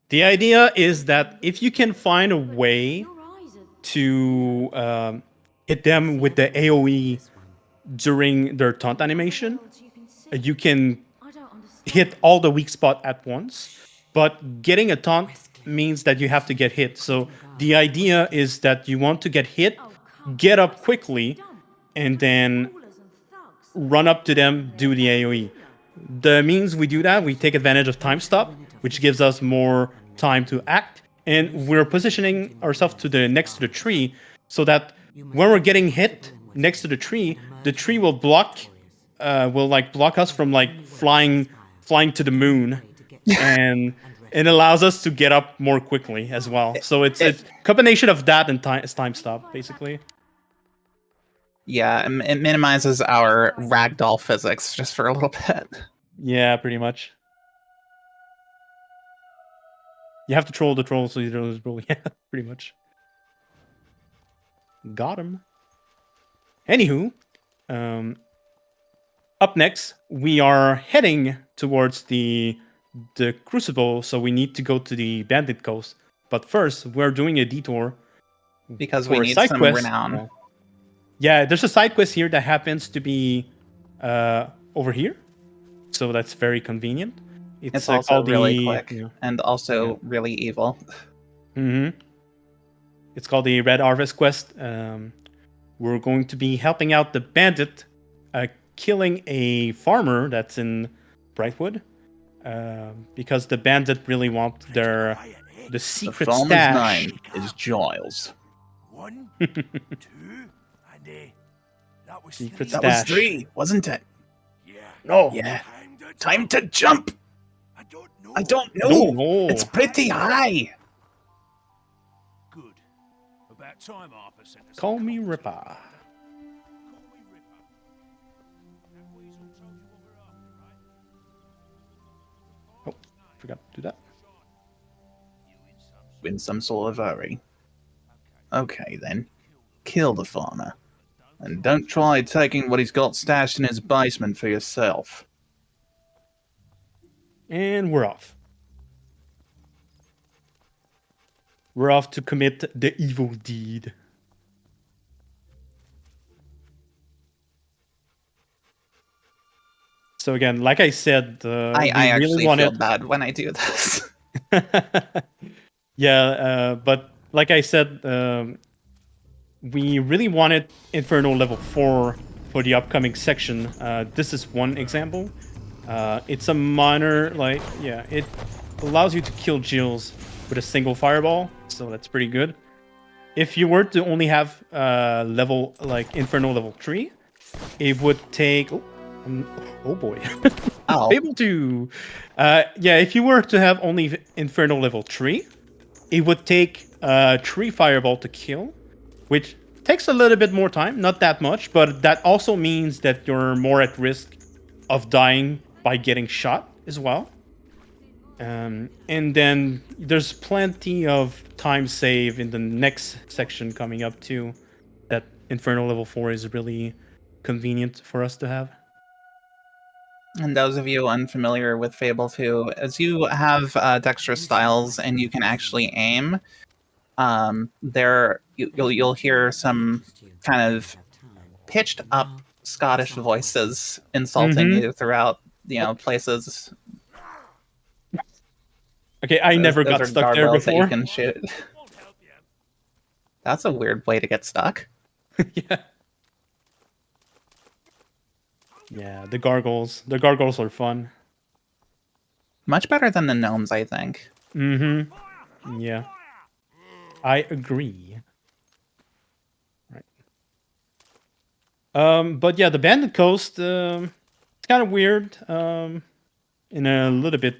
The idea is that if you can find a way to hit them with the AoE during their taunt animation, you can hit all the weak spot at once, but getting a taunt means that you have to get hit. So the idea is that you want to get hit, get up quickly, and then run up to them, do the AoE. The means we do that, we take advantage of time stop, which gives us more time to act, and we're positioning ourselves to the next to the tree so that when we're getting hit next to the tree will block us from like flying to the moon, and it allows us to get up more quickly as well. So it's a combination of that and time stop, basically. Yeah, it minimizes our ragdoll physics just for a little bit. Yeah, pretty much. You have to troll the troll so you don't lose roll. Yeah, pretty much. Got him. Anywho, up next, we are heading towards the Crucible, so we need to go to the Bandit Coast. But first, we're doing a detour because we need some renown. Yeah, there's a side quest here that happens to be over here, so that's very convenient. It's also really quick and also really evil. It's called the Red Harvest quest. We're going to be helping out the bandit, killing a farmer that's in Brightwood, because the bandit really want the secret stash. Name is Giles. 1, 2, and that was secret 3. Stash. That was 3, wasn't it? Yeah. No. Yeah. Time to jump. I don't know. No. It's pretty high. Good. About time Harper sent us. Call me Ripper. Oh, forgot to do that. In some sort of hurry. Okay then. Kill the farmer. And don't try taking what he's got stashed in his basement for yourself. And we're off. we're off to commit the evil deed. So again, like I said, I actually feel bad when I do this. Yeah, but like I said, we really wanted Inferno level 4 for the upcoming section. This is one example. It's a minor, like, yeah, it allows you to kill Jills with a single fireball, so that's pretty good. If you were to only have level, like, Inferno level 3, it would take... Oh boy. Oh. Fable 2. Yeah, if you were to have only Inferno level 3, it would take 3 fireball to kill, which takes a little bit more time, not that much, but that also means that you're more at risk of dying by getting shot as well. And then there's plenty of time save in the next section coming up too, that Inferno level 4 is really convenient for us to have. And those of you unfamiliar with Fable 2, as you have dexterous styles and you can actually aim, you'll hear some kind of pitched up Scottish voices insulting you throughout, places. Okay, I never got stuck there before. That you can shoot. That's a weird way to get stuck. Yeah. Yeah, the gargoyles. The gargoyles are fun. Much better than the gnomes, I think. Mm-hmm. Yeah. I agree. Right. But yeah, the Bandit Coast, it's kind of weird. In a little bit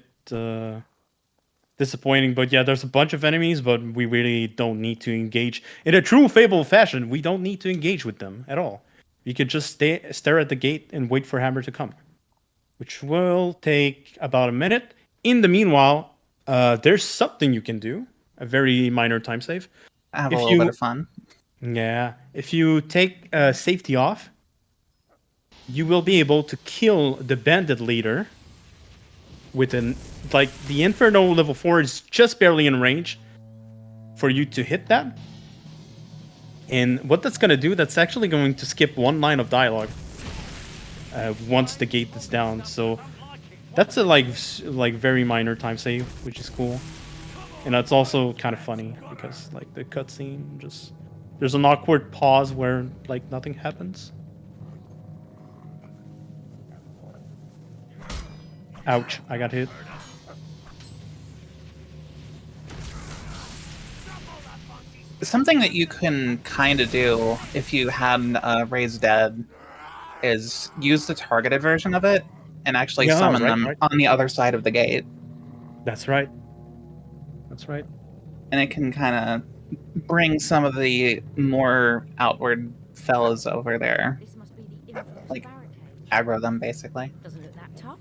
disappointing, but yeah, there's a bunch of enemies, but we really don't need to engage. In a true Fable fashion, we don't need to engage with them at all. You could just stare at the gate and wait for Hammer to come, which will take about a minute. In the meanwhile, there's something you can do, a very minor time save. Have a little bit of fun. Yeah, if you take safety off, you will be able to kill the bandit leader with the Inferno level 4 is just barely in range for you to hit that. And what that's going to do, that's actually going to skip one line of dialogue once the gate is down. So that's a like very minor time save, which is cool. And that's also kind of funny because like the cutscene just there's an awkward pause where like nothing happens. Ouch, I got hit. Something that you can kind of do if you had Raise Dead is use the targeted version of it and actually summon them on the other side of the gate. That's right. That's right. And it can kind of bring some of the more outward fellas over there. Like, aggro them, basically. Doesn't look that tough.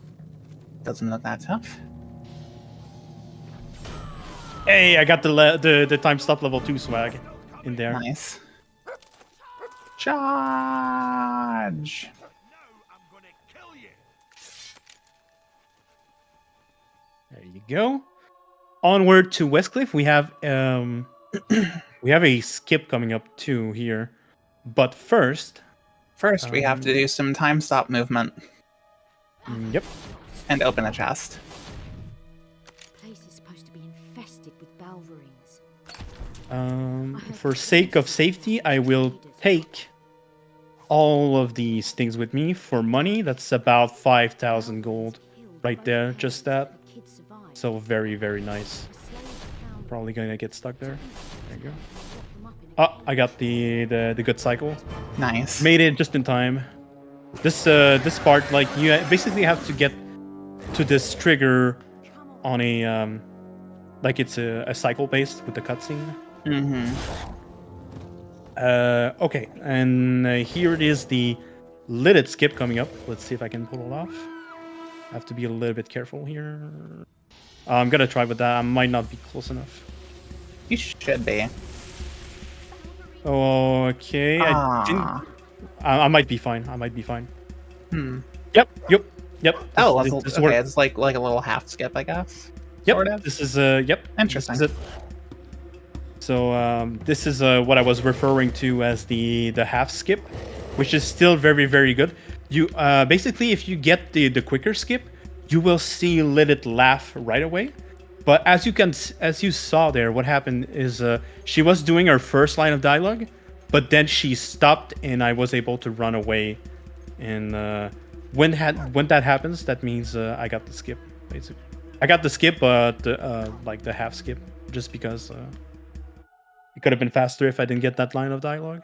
Doesn't look that tough. Hey, I got the time stop level 2 swag in there. Nice. Charge! There you go. Onward to Westcliff. We have a skip coming up too here, but first we have to do some time stop movement. Yep. And open a chest. For sake of safety, I will take all of these things with me for money. That's about 5,000 gold right there, just that. So very, very nice. Probably gonna get stuck there. There you go. Oh, I got the good cycle. Nice. Made it just in time. This part, like, you basically have to get to this trigger on a like it's a cycle based with the cutscene. Okay, and here it is, the lidded skip coming up. Let's see if I can pull it off. I have to be a little bit careful here. I'm gonna try with that. I might not be close enough. You should be. Okay, I might be fine. I might be fine. Yep. Oh, okay. It's like a little half skip, I guess. Yep. Sort of. This is yep. Interesting. This is it. So this is what I was referring to as the half skip, which is still very, very good. You basically, if you get the quicker skip, you will see Lilith laugh right away. But as you saw there, what happened is she was doing her first line of dialogue, but then she stopped, and I was able to run away. And when that happens, that means I got the skip. Basically, I got the skip, but like the half skip, just because it could have been faster if I didn't get that line of dialogue.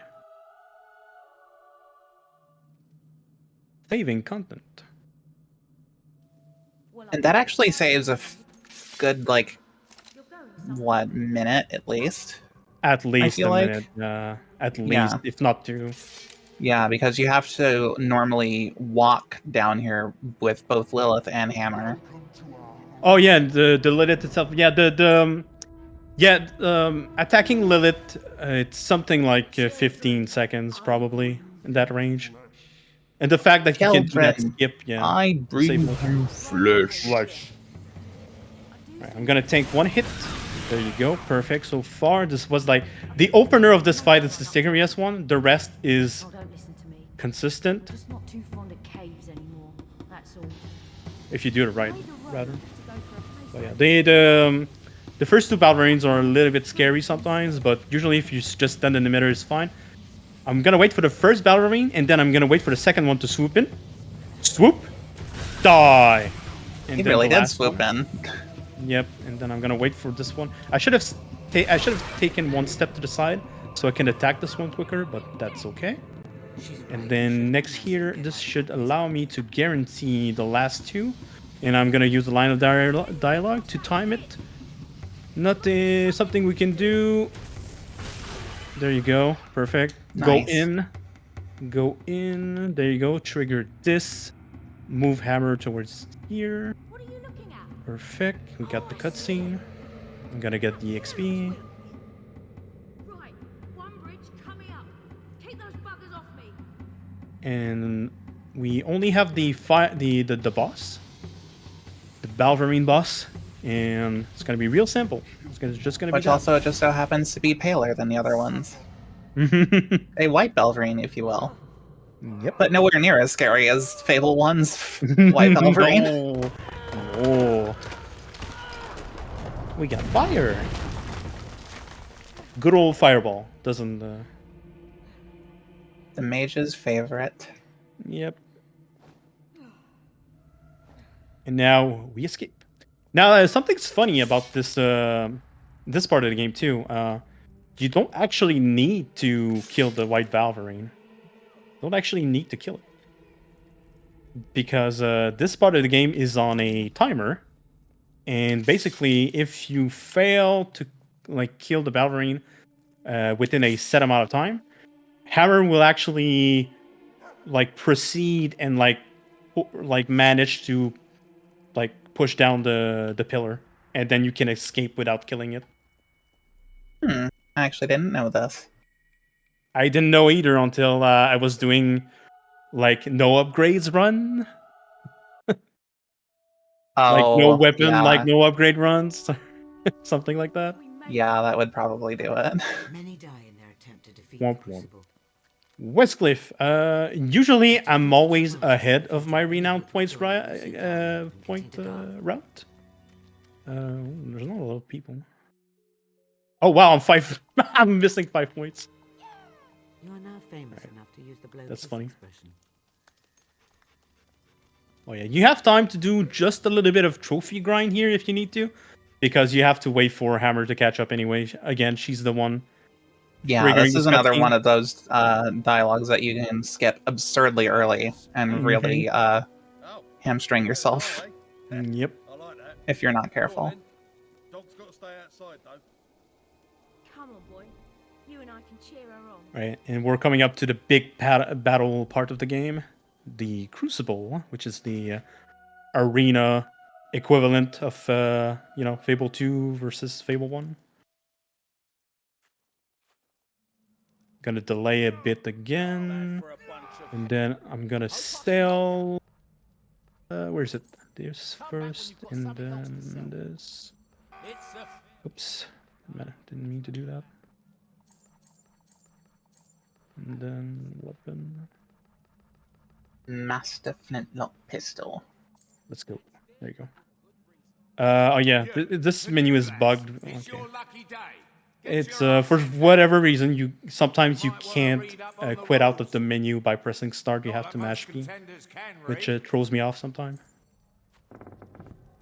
Saving content. And that actually saves a good, like, what, minute at least? At least feel a like. minute. At least, Yeah. if not two. Yeah, because you have to normally walk down here with both Lilith and Hammer. Oh yeah, the Lilith itself. Yeah, attacking Lilith, it's something like 15 seconds probably in that range. And the fact that you can do that Children, skip, yeah. I bring save you flesh. Right, I'm gonna take one hit. There you go, perfect. So far, this was like the opener of this fight is the Stigerius one. The rest is consistent. Just not too fond of caves anymore. That's all. If you do it right, rather. But yeah, the first two Balverines are a little bit scary sometimes, but usually if you just stand in the middle, it's fine. I'm gonna wait for the first Balverine, and then I'm gonna wait for the second one to swoop in. Swoop! Die! And He then really the did last swoop one. in. Yep, and then I'm gonna wait for this one. I should have taken one step to the side so I can attack this one quicker, but that's okay. And then next here, this should allow me to guarantee the last two. And I'm gonna use the line of dialogue to time it. Nothing, something we can do. There you go, perfect. Nice. Go in. There you go. Trigger this. Move hammer towards here. Perfect. We got the cutscene. I'm gonna get the XP. Right, one bridge coming up. Keep those buggers off me. And we only have the boss, the Balverine boss, and it's gonna be real simple. Just gonna be. Which also just so happens to be paler than the other ones. A white Balverine, if you will. Yep. But nowhere near as scary as Fable 1's white Balverine. No. We got fire. Good old fireball. Doesn't. The mage's favorite. Yep. And now we escape. Now something's funny about this this part of the game too. You don't actually need to kill the white Balverine. Don't actually need to kill it. Because this part of the game is on a timer. And basically, if you fail to kill the Balverine within a set amount of time, Hammer will actually proceed and manage to push down the pillar, and then you can escape without killing it. I actually didn't know this. I didn't know either until I was doing no upgrades run. No weapon, yeah. no upgrade runs, something like that. Yeah, that would probably do it. Many die in their attempt to defeat Womp the womp. Crucible. Westcliff. Usually I'm always ahead of my renowned points route. There's not a lot of people. Oh wow, I'm 5. I'm missing 5 points. You are now famous enough to use the blow. That's funny. Oh yeah, you have time to do just a little bit of trophy grind here if you need to, because you have to wait for Hammer to catch up anyway. Again, she's the one. Yeah, this is another one of those dialogues that you can skip absurdly early and really hamstring yourself. Yep. If you're not careful. Dog's got to stay outside, though. Come on, boy. You and I can cheer her on. Right, and we're coming up to the big battle part of the game, the Crucible, which is the arena equivalent of Fable 2 versus Fable 1. Gonna delay a bit again, and then I'm gonna sell. Where is it? This first, and then this. Oops, didn't mean to do that. And then weapon. Master flintlock pistol. Let's go. There you go. Oh yeah, this menu is bugged. Okay. It's for whatever reason sometimes you can't quit out of the menu by pressing start. You have to mash B, which throws me off sometimes.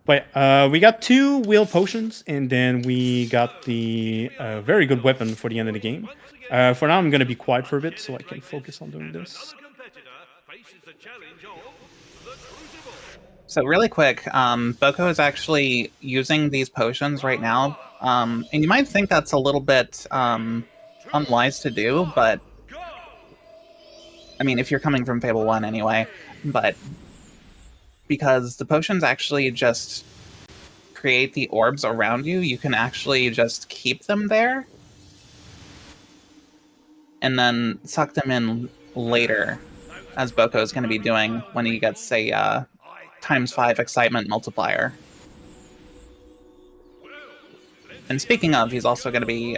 But we got 2 wheel potions, and then we got the very good weapon for the end of the game. For now, I'm gonna be quiet for a bit so I can focus on doing this. So really quick, Boko is actually using these potions right now. And you might think that's a little bit unwise to do, but I mean, if you're coming from Fable 1 anyway, but because the potions actually just create the orbs around you, you can actually just keep them there and then suck them in later, as Boko is going to be doing when he gets a ×5 excitement multiplier. And speaking of, he's also going to be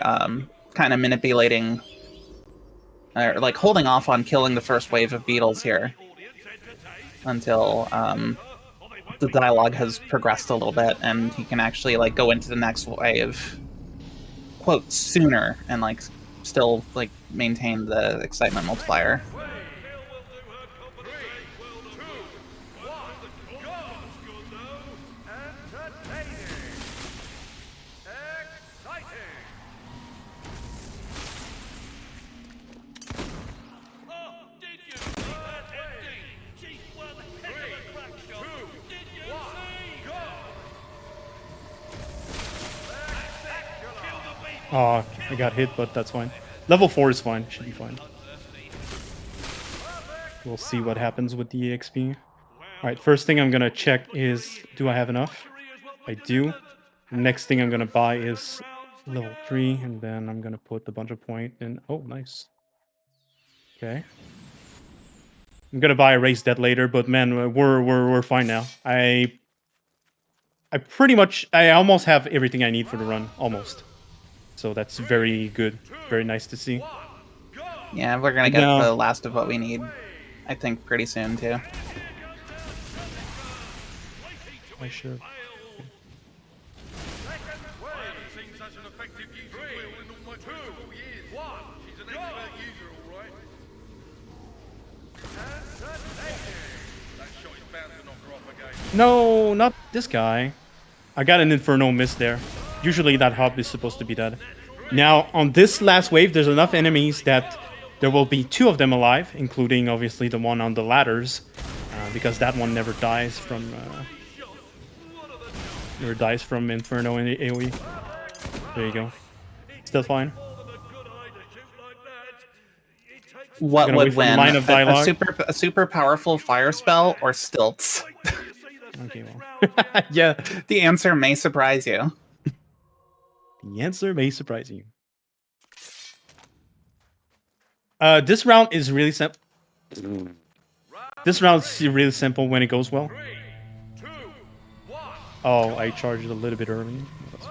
kind of manipulating, or like holding off on killing the first wave of beetles here until the dialogue has progressed a little bit and he can actually like go into the next wave, quote, sooner and like still like maintain the excitement multiplier. Oh, I got hit, but that's fine. Level 4 is fine. Should be fine. We'll see what happens with the EXP. Alright, first thing I'm gonna check is, do I have enough? I do. The next thing I'm gonna buy is level 3, and then I'm gonna put a bunch of point in. Oh, nice. Okay. I'm gonna buy a race dead later, but man, we're fine now. I almost have everything I need for the run, almost. So that's very good, very nice to see. Yeah, we're gonna get the last of what we need, I think, pretty soon too. I should. No, not this guy. I got an Inferno miss there. Usually that hub is supposed to be dead. Now, on this last wave, there's enough enemies that there will be 2 of them alive, including, obviously, the one on the ladders, because that one never dies from Inferno in the AoE. There you go. Still fine. What would win? Line of dialogue. A super powerful fire spell or stilts? Okay, well. Yeah. The answer may surprise you. The answer may surprise you. This round is really simple. This round is really simple when it goes well. Oh, I charged a little bit early. That's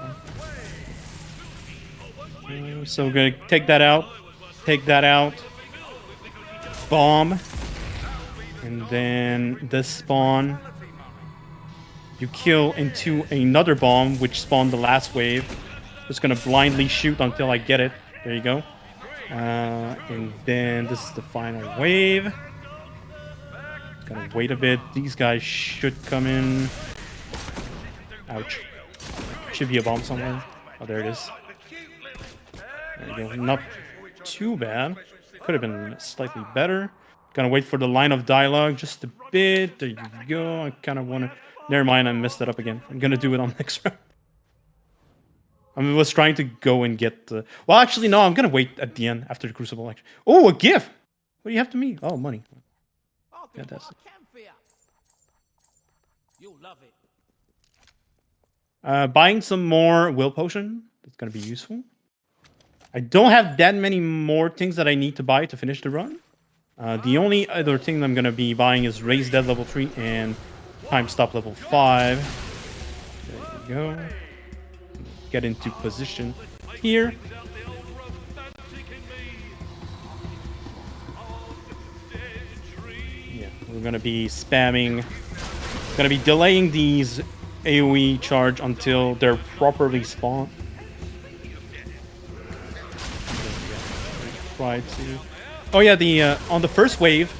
fine. So we're gonna take that out. Take that out. Bomb. And then this spawn. You kill into another bomb, which spawned the last wave. Just gonna blindly shoot until I get it. There you go. And then this is the final wave. Gonna wait a bit. These guys should come in. Ouch. Should be a bomb somewhere. Oh, there it is. There you go. Not too bad. Could have been slightly better. Gonna wait for the line of dialogue just a bit. There you go. I kind of want to... Never mind, I messed it up again. I'm gonna do it on next round. I was trying to go and get the... Well, actually, no. I'm gonna wait at the end after the Crucible. Actually. Oh, a gift! What do you have to me? Oh, money. Fantastic. You'll love it. Buying some more will potion. That's gonna be useful. I don't have that many more things that I need to buy to finish the run. The only other thing I'm gonna be buying is Raise Dead level 3 and Time Stop level 5. There you go. Get into position here. We're gonna be spamming, gonna be delaying these AoE charge until they're properly spawned. Try to. Oh yeah, the on the first wave,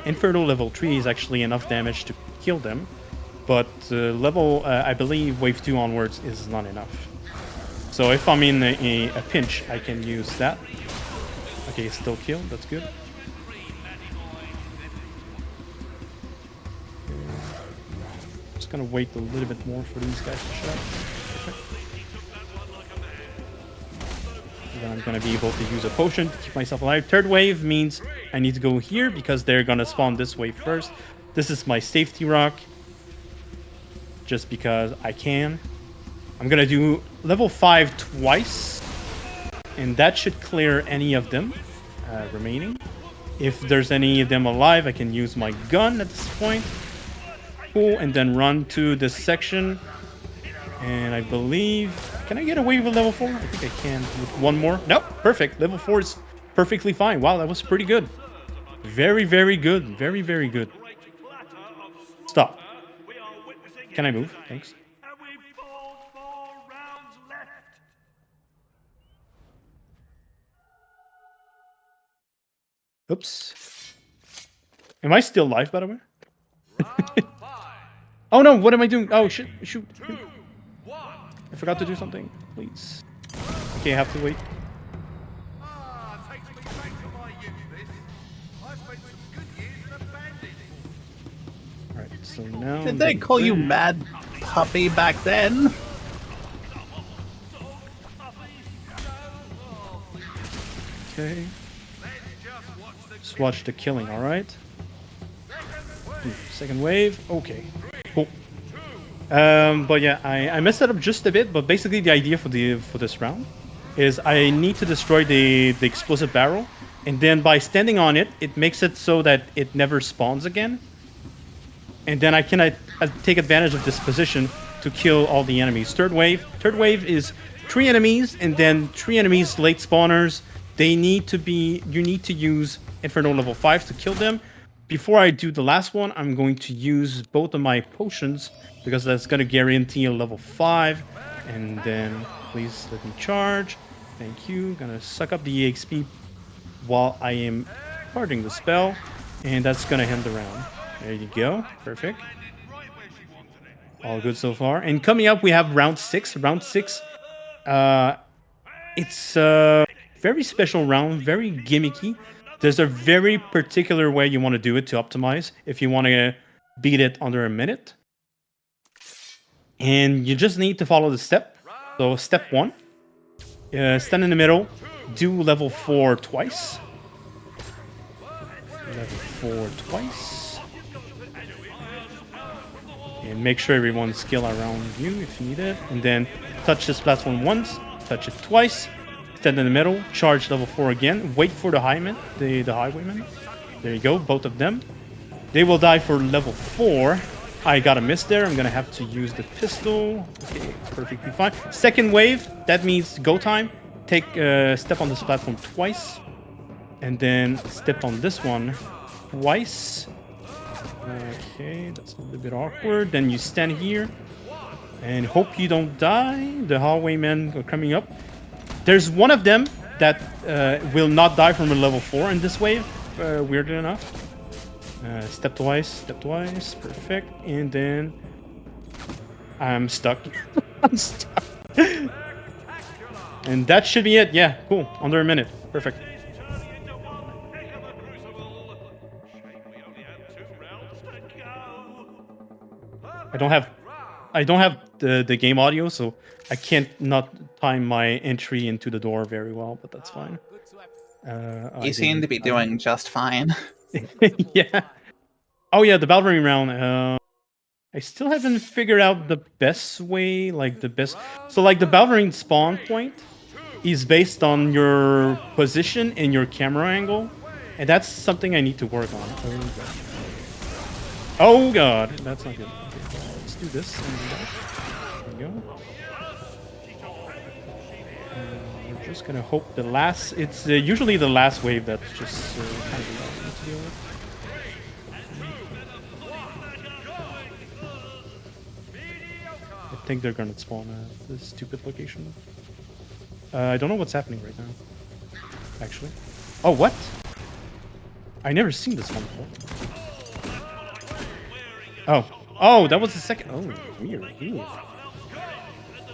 Inferno level 3 is actually enough damage to kill them, but level I believe wave 2 onwards is not enough. So if I'm in a pinch, I can use that. Okay, still killed. That's good. Just gonna wait a little bit more for these guys to shut up. Then I'm gonna be able to use a potion to keep myself alive. Third wave means I need to go here because they're gonna spawn this wave first. This is my safety rock, just because I can. I'm gonna do level 5 twice, and that should clear any of them remaining. If there's any of them alive, I can use my gun at this point. Cool, and then run to this section. And I believe... Can I get away with level 4? I think I can with one more. Nope, perfect. Level 4 is perfectly fine. Wow, that was pretty good. Very, very good. Very, very good. Stop. Can I move? Thanks. Oops. Am I still live, by the way? Oh no, what am I doing? Oh, shit. Shoot. I forgot to do something. Please. Okay, I have to wait. Alright, so now... Did they call you Mad Puppy back then? Okay. Just watch the killing, alright? Second wave. Okay. Cool. But yeah, I messed it up just a bit, but basically the idea for this round is I need to destroy the explosive barrel, and then by standing on it, it makes it so that it never spawns again. And then I can take advantage of this position to kill all the enemies. Third wave is 3 enemies, and then 3 enemies late spawners. You need to use Inferno level 5 to kill them. Before I do the last one, I'm going to use both of my potions, because that's going to guarantee a level 5. And then, please let me charge. Thank you. Gonna suck up the EXP while I am charging the spell. And that's going to end the round. There you go. Perfect. All good so far. And coming up, we have round 6. Round 6, it's a very special round, very gimmicky. There's a very particular way you want to do it to optimize if you want to beat it under a minute. And you just need to follow the step. So step 1, stand in the middle, do level 4 twice. Level 4 twice. And make sure everyone's skill around you if you need it. And then touch this platform once, touch it twice. Stand in the middle, charge level 4 again, wait for the highwaymen. There you go, both of them. They will die for level 4. I got a miss there. I'm gonna have to use the pistol. Okay, perfectly fine. Second wave, that means go time. Take step on this platform twice, and then step on this one twice. Okay, that's a little bit awkward. Then you stand here and hope you don't die. The highwaymen are coming up. There's one of them that will not die from a level 4 in this wave, weirdly enough. Step twice, perfect. And then I'm stuck. I'm stuck. And that should be it. Yeah, cool. Under a minute. Perfect. I don't have the game audio, so I can't not time my entry into the door very well, but that's fine. You seem to be doing just fine. Yeah. Oh yeah, the Balverine round. I still haven't figured out the best way, So like the Balverine spawn point is based on your position and your camera angle, and that's something I need to work on. Oh god, that's not good. Okay, let's do this. There we go. We're just gonna hope the last. It's usually the last wave that's just kind of to deal with. I think they're gonna spawn at this stupid location. I don't know what's happening right now. Actually. Oh, what? I never seen this one before. Oh. Oh, that was the second. Oh, weird. Weird.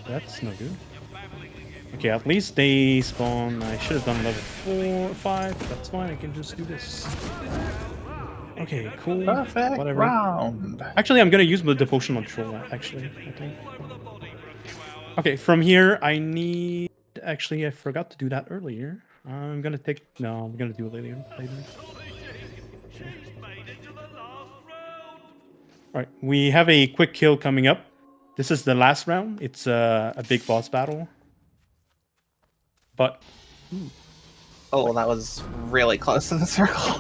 That's no good. Okay, at least they spawn. I should have done level 4 or 5. That's fine. I can just do this. Okay, cool. Perfect Whatever. round. Actually, I'm gonna use the potion on troll. Actually, I think. Okay, from here I need. Actually, I forgot to do that earlier. I'm gonna take. No, I'm gonna do it later. All right, we have a quick kill coming up. This is the last round. It's a big boss battle. But. Oh, that was really close to the circle.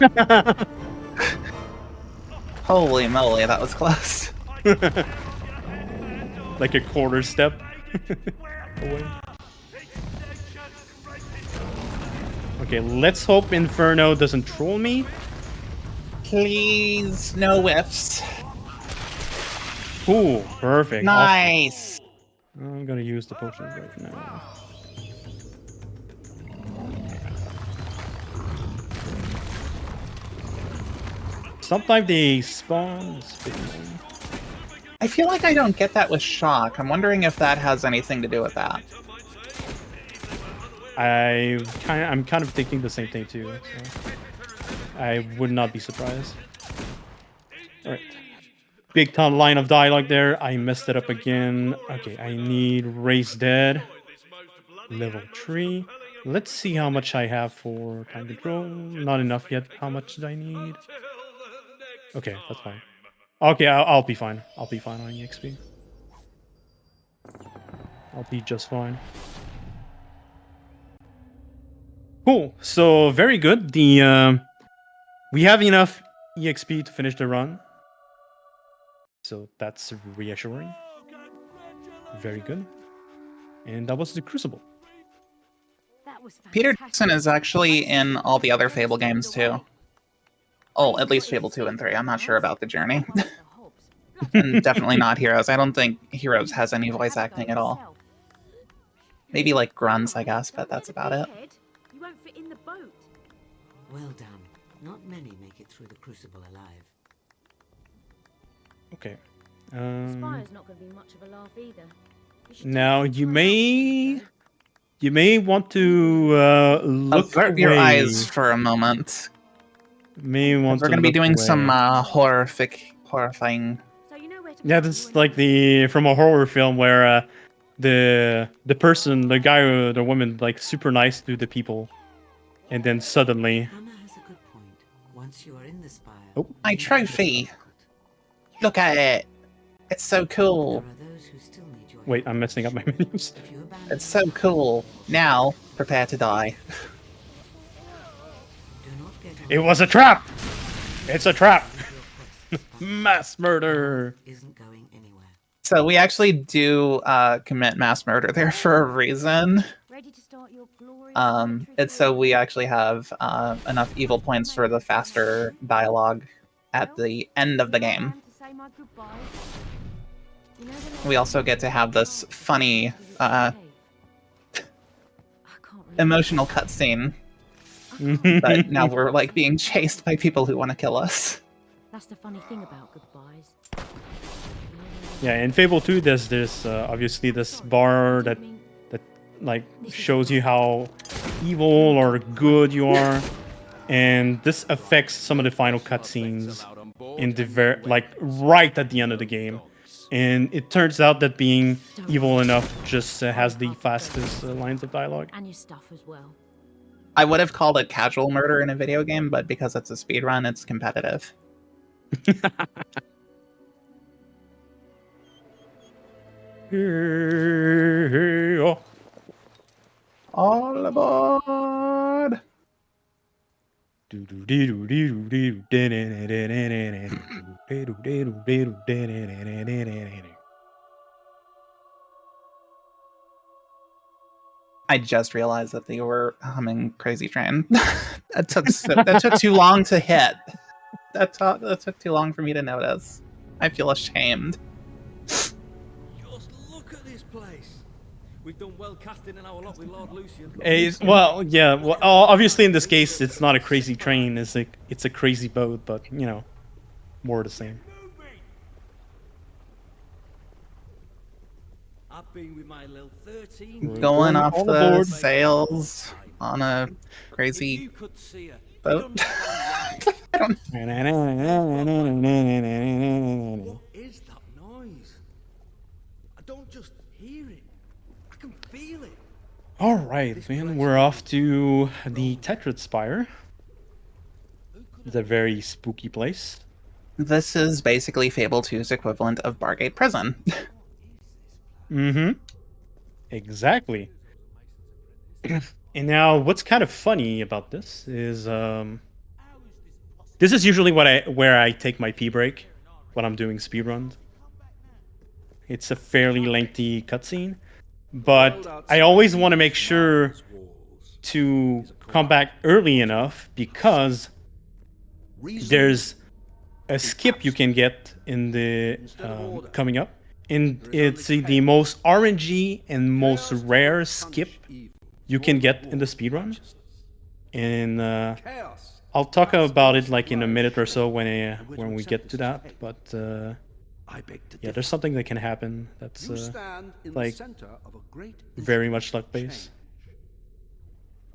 Holy moly, that was close. Like a quarter step away. Okay, let's hope Inferno doesn't troll me. Please, no whiffs. Cool, perfect. Nice. Awesome. I'm gonna use the potions right now. Sometimes they spawn. I feel like I don't get that with shock. I'm wondering if that has anything to do with that. I'm kind of thinking the same thing too. So I would not be surprised. All right, big ton line of dialogue there. I messed it up again. Okay, I need race dead. Level 3. Let's see how much I have for time control. Not enough yet. How much do I need? Okay, that's fine. Okay, I'll be fine. I'll be fine on EXP. I'll be just fine. Cool. So very good. The we have enough EXP to finish the run. So that's reassuring. Very good. And that was the Crucible. Peter Jackson is actually in all the other Fable games too. Oh, at least Fable 2 and 3. I'm not sure about the Journey. And definitely not Heroes. I don't think Heroes has any voice acting at all. Maybe like grunts, I guess, but that's about it. You won't fit in the boat. Well done. Not many make it through the Crucible alive. Okay. Spire's not going to be much of a laugh either. Now you may want to look avert your eyes for a moment. May want we're to going to be look doing away. some horrifying. Yeah, this is like the from a horror film where the person, the guy or the woman, like super nice to the people, and then suddenly. Hannah has a good point. Once you are in the spire. Oh. My trophy. Look at it. It's so cool. Wait, I'm messing up my menus. It's so cool. Now, prepare to die. It was a trap. It's a trap. Mass murder. Isn't going anywhere. So we actually do commit mass murder there for a reason. It's so we actually have enough evil points for the faster dialogue at the end of the game. We also get to have this funny emotional cutscene. But now we're like being chased by people who want to kill us. That's the funny thing about goodbyes. Yeah, in Fable 2, there's this obviously this bar that like shows you how evil or good you are, and this affects some of the final cutscenes in the like right at the end of the game. And it turns out that being evil enough just has the fastest lines of dialogue. And your stuff as well. I would have called it casual murder in a video game, but because it's a speedrun, it's competitive. All aboard! I just realized that they were humming Crazy Train. that took too long to hit. That took too long for me to notice. I feel ashamed. Just look at this place. We've done well casting in our lot with Lord Lucian. Well, yeah. Well, obviously, in this case, it's not a crazy train. It's a crazy boat, but you know, more the same. I've been with my little 13. Going off the sails on a crazy boat. I don't. What is that noise? I don't just hear it. I can feel it. All right, man. We're off to the Tetrad Spire. It's a very spooky place. This is basically Fable 2's equivalent of Bargate Prison. Mm-hmm. Exactly. And now, what's kind of funny about this is, this is usually where I take my pee break when I'm doing speedruns. It's a fairly lengthy cutscene, but I always want to make sure to come back early enough because there's a skip you can get in the coming up. And it's the most RNG and most rare skip you can get in the speedrun. And I'll talk about it like in a minute or so when we get to that. But yeah, there's something that can happen that's like very much luck based.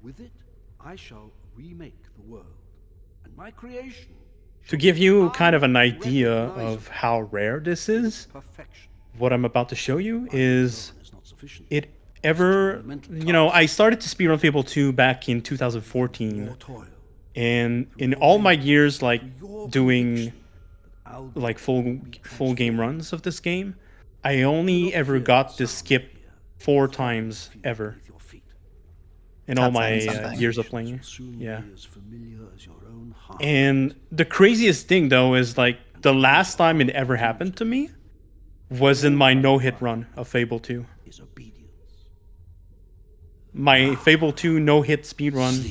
With it, I shall remake the world, and my creation. To give you kind of an idea of how rare this is, what I'm about to show you is I started to speedrun Fable 2 back in 2014, and in all my years like doing like full game runs of this game, I only ever got this skip 4 times ever in all my years of playing. Yeah. And the craziest thing though is like the last time it ever happened to me was in my no-hit run of Fable 2. My Fable 2 no-hit speedrun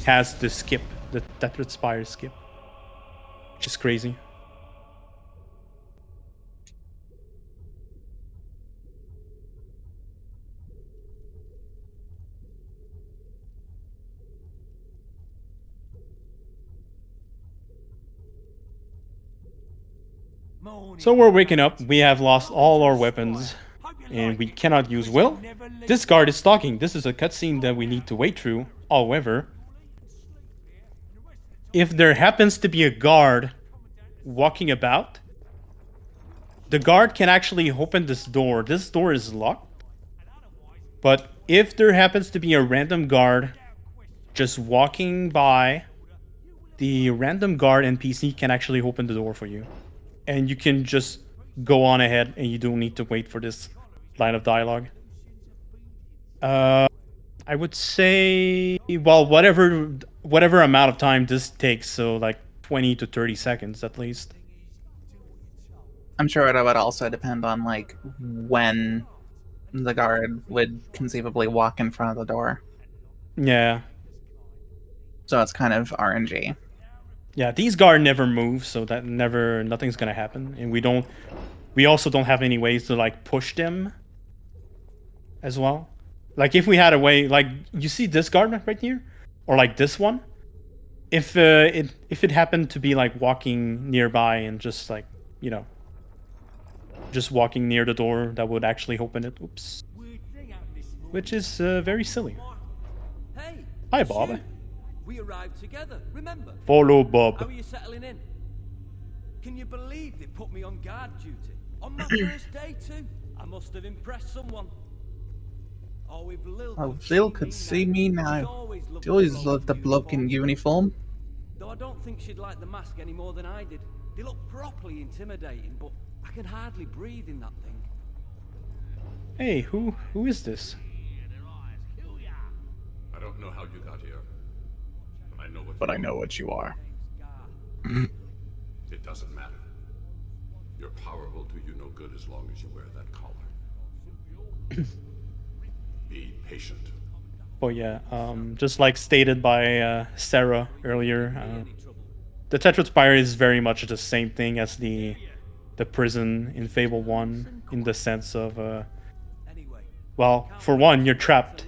has the skip, the Tetrad Spire skip, which is crazy. So we're waking up, we have lost all our weapons, and we cannot use Will. This guard is stalking. This is a cutscene that we need to wait through. However, if there happens to be a guard walking about, the guard can actually open this door. This door is locked. But if there happens to be a random guard just walking by, the random guard NPC can actually open the door for you. And you can just go on ahead and you don't need to wait for this line of dialogue. I would say, well, whatever amount of time this takes, so like 20 to 30 seconds at least. I'm sure it would also depend on like when the guard would conceivably walk in front of the door. Yeah. So it's kind of RNG. Yeah, these guard never move, so that nothing's gonna happen, and we also don't have any ways to like push them as well. Like if we had a way, like you see this guard right here, or like this one, if it happened to be like walking nearby and just like, you know, just walking near the door, that would actually open it. Oops. Which is very silly. Hey, hi, Bob. We arrived together, remember? Follow Bob. How are you settling in? Can you believe they put me on guard duty? On my first day too? I must have impressed someone. Oh, if Lil could see me now. She always loved the bloke in uniform. Though I don't think she'd like the mask any more than I did. They look properly intimidating, but I can hardly breathe in that thing. Hey, who is this? I don't know how you got here. But I know what you are. It doesn't matter. Your power will do you no good as long as you wear that collar. Be patient. But yeah, just like stated by Sarah earlier, the Tetra Spire is very much the same thing as the prison in Fable 1 in the sense of well, for one, you're trapped,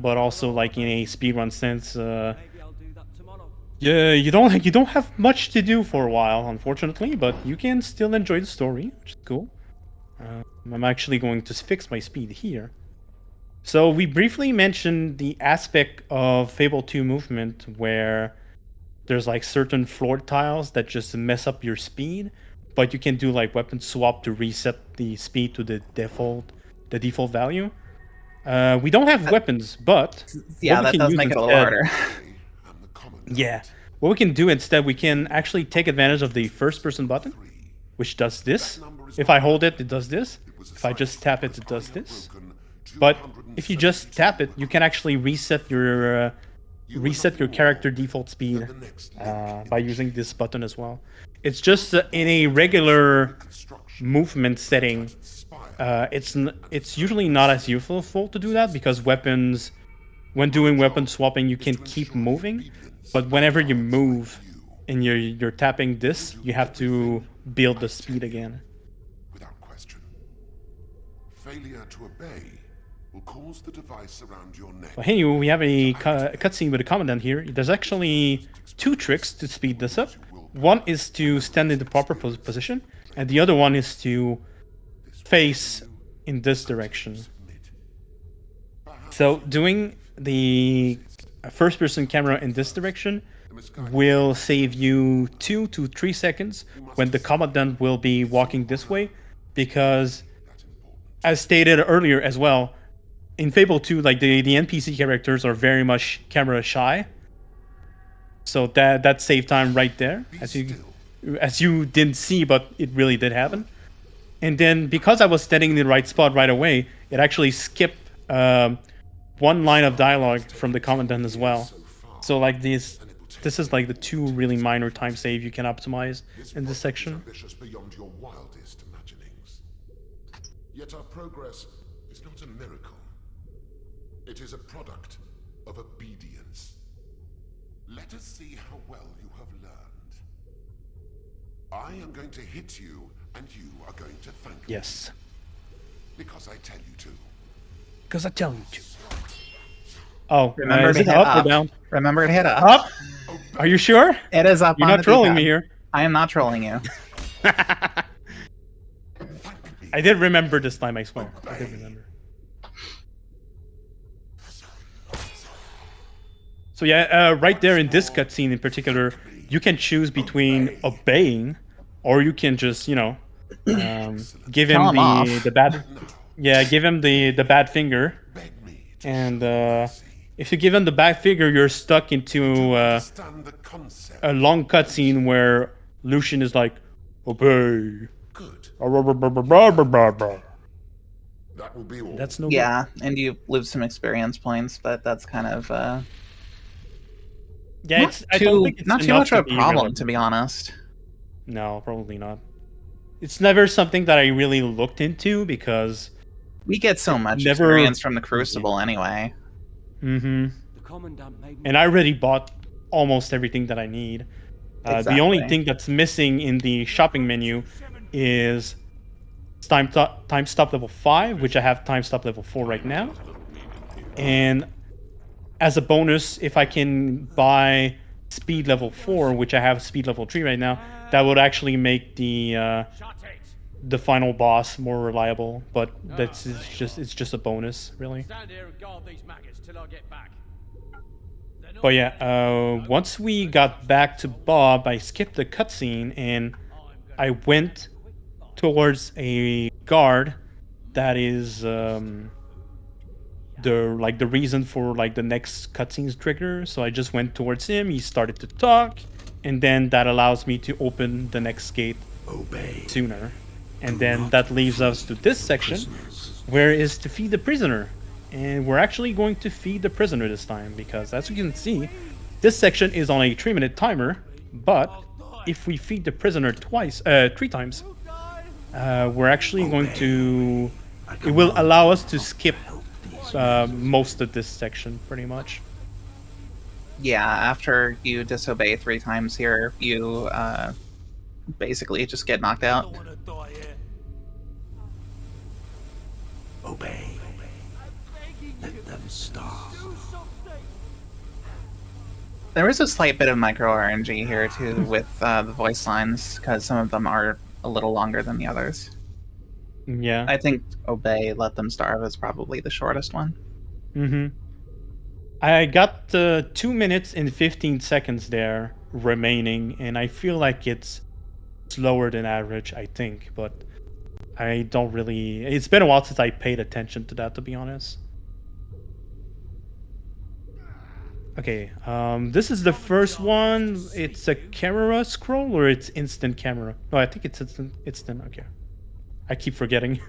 but also like in a speedrun sense, yeah, you don't have much to do for a while, unfortunately, but you can still enjoy the story, which is cool. I'm actually going to fix my speed here. So we briefly mentioned the aspect of Fable 2 movement where there's like certain floor tiles that just mess up your speed, but you can do like weapon swap to reset the speed to the default value. We don't have weapons, but yeah, that does make it a little harder. Yeah, what we can do instead, we can actually take advantage of the first person button, which does this. If I hold it, it does this. If I just tap it, it does this. But if you just tap it, you can actually reset your character default speed by using this button as well. It's just in a regular movement setting. It's usually not as useful to do that because weapons, when doing weapon swapping, you can keep moving, but whenever you move and you're tapping this, you have to build the speed again. Without question. Failure to obey will cause the device around your neck. Well, hey, we have a cutscene with a commandant here. There's actually 2 tricks to speed this up. One is to stand in the proper position, and the other one is to face in this direction. So doing the first-person camera in this direction will save you 2 to 3 seconds when the commandant will be walking this way, because as stated earlier as well, in Fable 2, like the NPC characters are very much camera shy. So that saved time right there, as you didn't see, but it really did happen. And then because I was standing in the right spot right away, it actually skipped one line of dialogue from the commandant as well. So like this is like the 2 really minor time save you can optimize in this section. Beyond your wildest imaginings. Yet our progress is not a miracle. It is a product of obedience. Let us see how well you have learned. I am going to hit you, and you are going to thank me. Yes. Because I tell you to. Because I tell you to. Oh, remember is to it hit up or down? Remember to hit up. Up? Are you sure? It is up. You're on not the trolling D-pad. me here. I am not trolling you. I did remember this time, I swear. I did remember. So yeah, right there in this cutscene in particular, you can choose between obeying, or you can just, give him the bad, give him the bad finger, and if you give him the bad finger, you're stuck into a long cutscene where Lucian is like, obey. Good. That will be all. That's no Yeah, and you lose some experience points, but that's kind of yeah, I don't think it's not too much of a problem, relevant. to be honest. No, probably not. It's never something that I really looked into because we get so much experience from the Crucible anyway. Mm-hmm. And I already bought almost everything that I need. Exactly. The only thing that's missing in the shopping menu is time stop level 5, which I have time stop level 4 right now. And as a bonus, if I can buy speed level 4, which I have speed level 3 right now, that would actually make the final boss more reliable. But it's just a bonus, really. Stand here and guard these maggots till I get back. But yeah, once we got back to Bob, I skipped the cutscene and I went towards a guard that is the reason for like the next cutscene's trigger. So I just went towards him. He started to talk, and then that allows me to open the next gate sooner. And then that leaves us to this section, where is to feed the prisoner. And we're actually going to feed the prisoner this time, because as you can see, this section is on a 3-minute timer, but if we feed the prisoner 3 times, we're actually going to... It will allow us to skip most of this section, pretty much. Yeah, after you disobey 3 times here, you basically just get knocked out. Obey. Let them starve. There is a slight bit of micro RNG here too with the voice lines, because some of them are a little longer than the others. Yeah. I think Obey, Let Them Starve is probably the shortest one. Mm-hmm. I got 2 minutes and 15 seconds there remaining, and I feel like it's slower than average, I think, but I don't really... It's been a while since I paid attention to that, to be honest. Okay, this is the first one. It's a camera scroll, or it's instant camera? No, I think it's instant. Okay. I keep forgetting.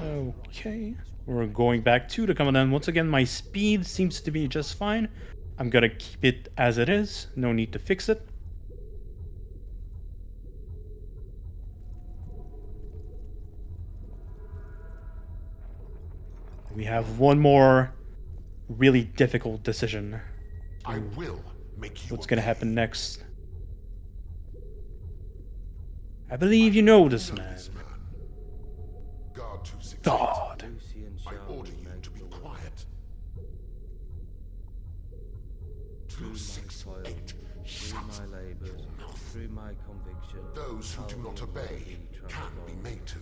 Okay. We're going back to the commandant. Once again, my speed seems to be just fine. I'm gonna keep it as it is. No need to fix it. We have one more really difficult decision. I will make you What's gonna happen next? I believe you know this man. Guard to succeed. God. I order you to be quiet. 268. Shut my labors, through my conviction. Those who do not obey can be made to.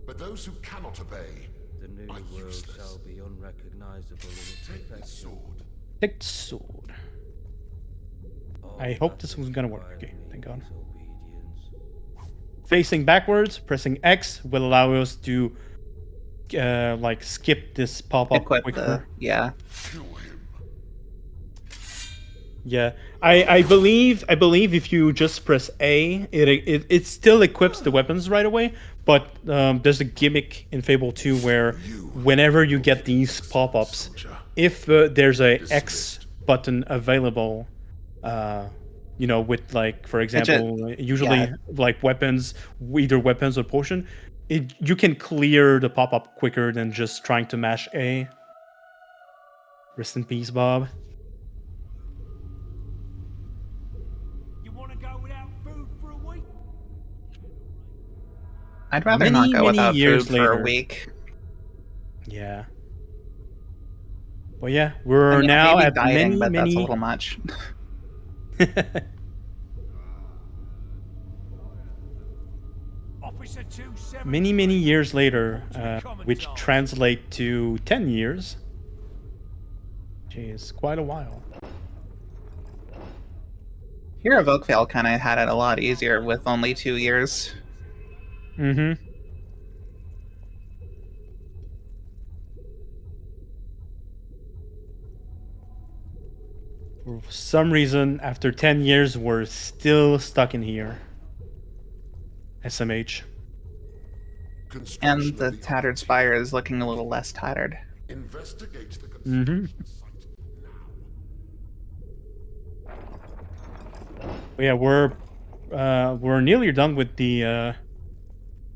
But those who cannot obey the new are world useless. shall be unrecognizable in its Take the perfection. sword. Take the sword. I hope this was gonna work. Okay, thank God. Facing backwards, pressing X will allow us to like skip this pop-up quicker. Yeah. Yeah, I believe if you just press A, it still equips the weapons right away. But there's a gimmick in Fable 2 where whenever you get these pop-ups, if there's a X button available, you know, with like, for example, usually like weapons, either weapons or potion, you can clear the pop-up quicker than just trying to mash A. Rest in peace, Bob. I'd rather not go without food for a week. Yeah. Well, yeah, we're now maybe at dieting, but many... that's a little much. many years later, which translate to 10 years. Which is quite a while. Here of Oakvale kind of had it a lot easier with only 2 years. Mm-hmm. For some reason, after 10 years, we're still stuck in here. SMH. And the tattered spire is looking a little less tattered. Investigate the Mm-hmm. Yeah, we're nearly done with the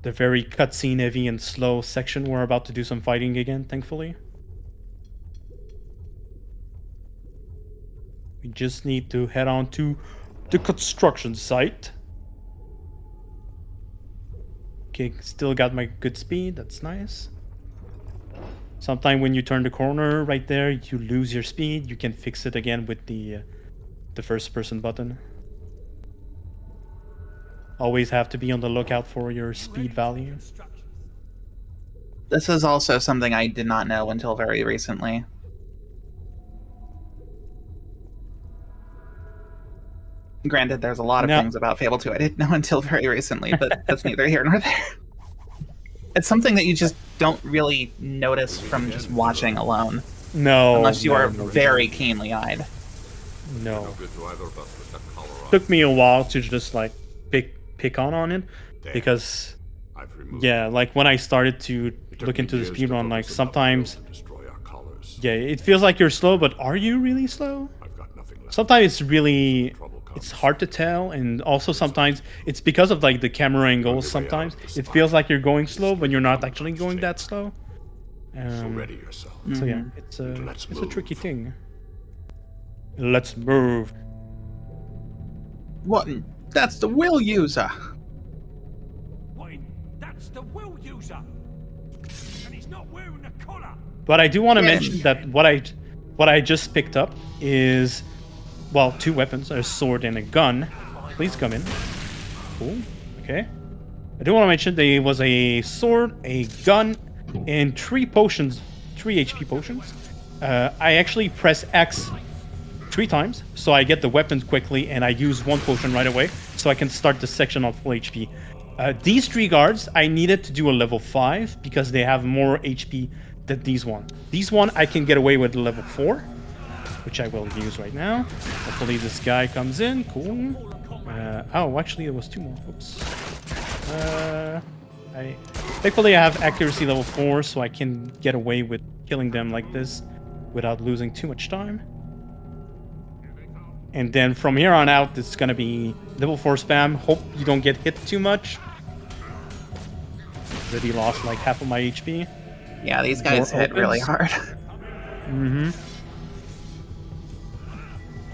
very cutscene heavy and slow section. We're about to do some fighting again, thankfully. We just need to head on to the construction site. Okay, still got my good speed. That's nice. Sometime when you turn the corner right there, you lose your speed. You can fix it again with the first person button. Always have to be on the lookout for your speed value. This is also something I did not know until very recently. Granted, there's a lot of things about Fable 2 I didn't know until very recently, but that's neither here nor there. It's something that you just don't really notice from just watching alone. No. Unless you are very keenly eyed. No. Took me a while to just like pick on it, because yeah, like when I started to look into the speedrun, like sometimes yeah, it feels like you're slow, but are you really slow? Sometimes it's really it's hard to tell, and also sometimes it's because of like the camera angles. Sometimes it feels like you're going slow when you're not actually going that slow. So yeah, it's a tricky thing. Let's move. What? That's the will user. What? That's the will user. And he's not wearing the collar. But I do want to mention that what I just picked up is, well, 2 weapons, a sword and a gun. Please come in. Cool. Okay. I do want to mention there was a sword, a gun, and 3 potions, 3 HP potions. I actually press X 3 times, so I get the weapons quickly, and I use 1 potion right away, so I can start the section on full HP. These 3 guards, I needed to do a level 5, because they have more HP than these one. These one, I can get away with level 4, which I will use right now. Hopefully this guy comes in. Cool. Oh, actually, there was 2 more. Oops. Thankfully, I have accuracy level 4, so I can get away with killing them like this without losing too much time. And then from here on out, it's gonna be level 4 spam. Hope you don't get hit too much. Already lost like half of my HP. Yeah, these guys hit really hard.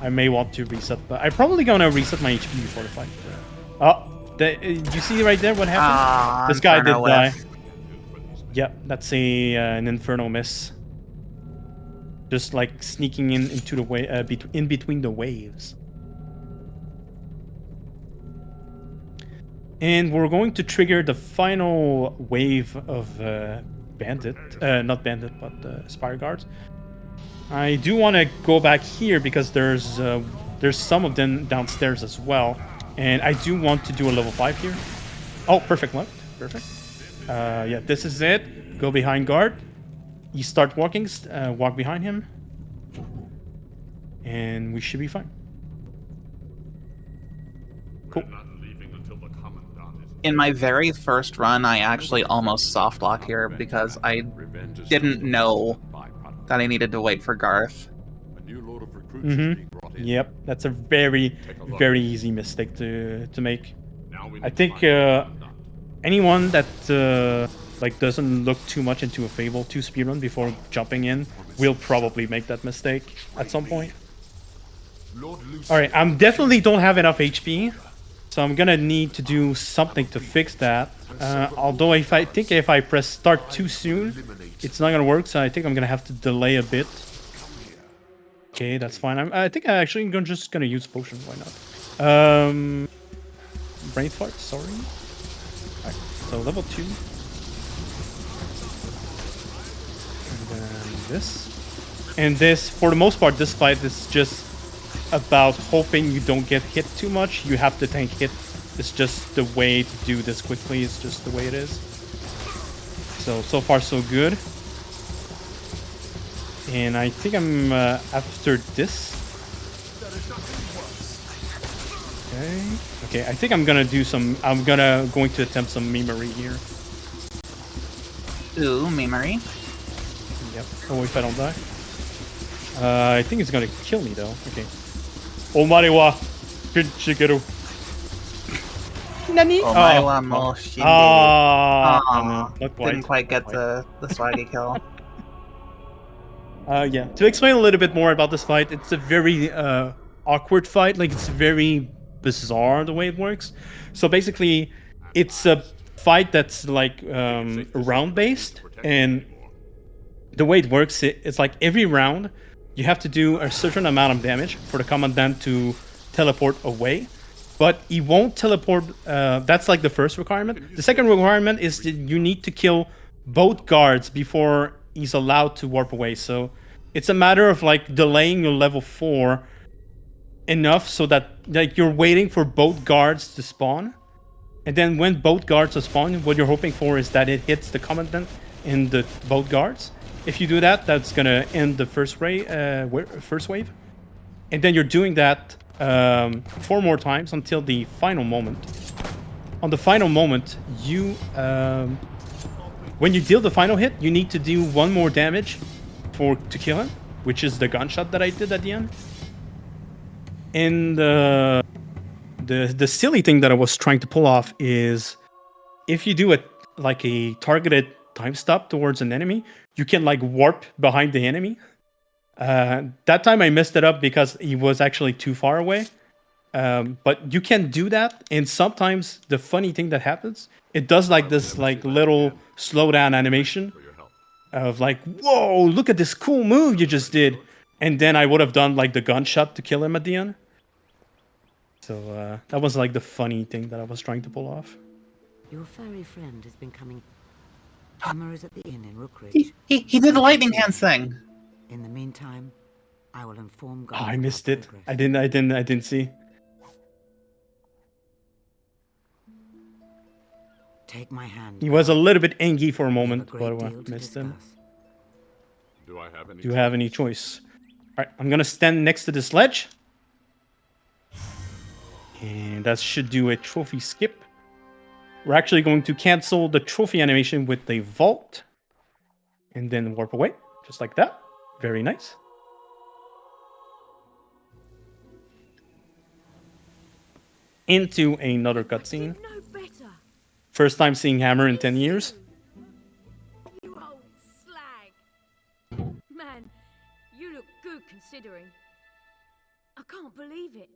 I may want to reset, but I'm probably gonna reset my HP before the fight. Oh, you see right there what happened? This guy did die. Yep, that's an Inferno miss. Just like sneaking into the in between the waves. And we're going to trigger the final wave of bandit, not bandit, but Spire Guards. I do want to go back here because there's some of them downstairs as well, and I do want to do a level 5 here. Oh, perfect luck, perfect. Yeah, this is it. Go behind guard. You start walking, walk behind him, and we should be fine. Cool. In my very first run, I actually almost soft lock here because I didn't know that I needed to wait for Garth. Yep, that's a very, very easy mistake to make. I think anyone that like doesn't look too much into a Fable 2 speedrun before jumping in will probably make that mistake at some point. Alright, I definitely don't have enough HP, so I'm gonna need to do something to fix that. Although if I press start too soon, it's not gonna work, so I think I'm gonna have to delay a bit. Okay, that's fine. I think I'm actually just gonna use potion. Why not? Brain fart. Sorry. Alright, so level 2. And then this. And this, for the most part, this fight is just about hoping you don't get hit too much. You have to tank hit. It's just the way to do this quickly. It's just the way it is. So far so good. And I think I'm after this. Okay, I think I'm gonna do some. I'm going to attempt some memory here. Ooh, memory. Yep. Oh, if I don't die. I think it's gonna kill me though. Okay. Omare wa shigeru. Nani? Omare wa mo shinderu. Didn't quite get the swaggy kill. Yeah. To explain a little bit more about this fight, it's a very awkward fight. Like, it's very bizarre the way it works. So basically, it's a fight that's like round based, and the way it works, it's like every round you have to do a certain amount of damage for the commandant to teleport away, but he won't teleport. That's like the first requirement. The second requirement is that you need to kill both guards before he's allowed to warp away. So it's a matter of like delaying your level 4 enough so that like you're waiting for both guards to spawn, and then when both guards are spawned, what you're hoping for is that it hits the commandant in the both guards. If you do that, that's gonna end the first wave, and then you're doing that 4 more times until the final moment. On the final moment, you when you deal the final hit, you need to do 1 more damage to kill him, which is the gunshot that I did at the end. And the silly thing that I was trying to pull off is if you do a targeted time stop towards an enemy, you can like warp behind the enemy. That time I messed it up because he was actually too far away. But you can do that, and sometimes the funny thing that happens, it does like this like little slowdown animation of like, whoa, look at this cool move you just did, and then I would have done like the gunshot to kill him at the end. So that was like the funny thing that I was trying to pull off. Your furry friend has been coming. Hammer is at the inn in Rookridge. He did the lightning hands thing. In the meantime, I will inform Oh, Garth. I missed it. I didn't see. Take my hand. He was a little bit angry for a moment, but I missed him. Do I have any? Do you have any choice? All right, I'm gonna stand next to the sledge, and that should do a trophy skip. We're actually going to cancel the trophy animation with the vault, and then warp away, just like that. Very nice. Into another cutscene. First time seeing Hammer in 10 years. You old slag. Man, you look good considering. I can't believe it.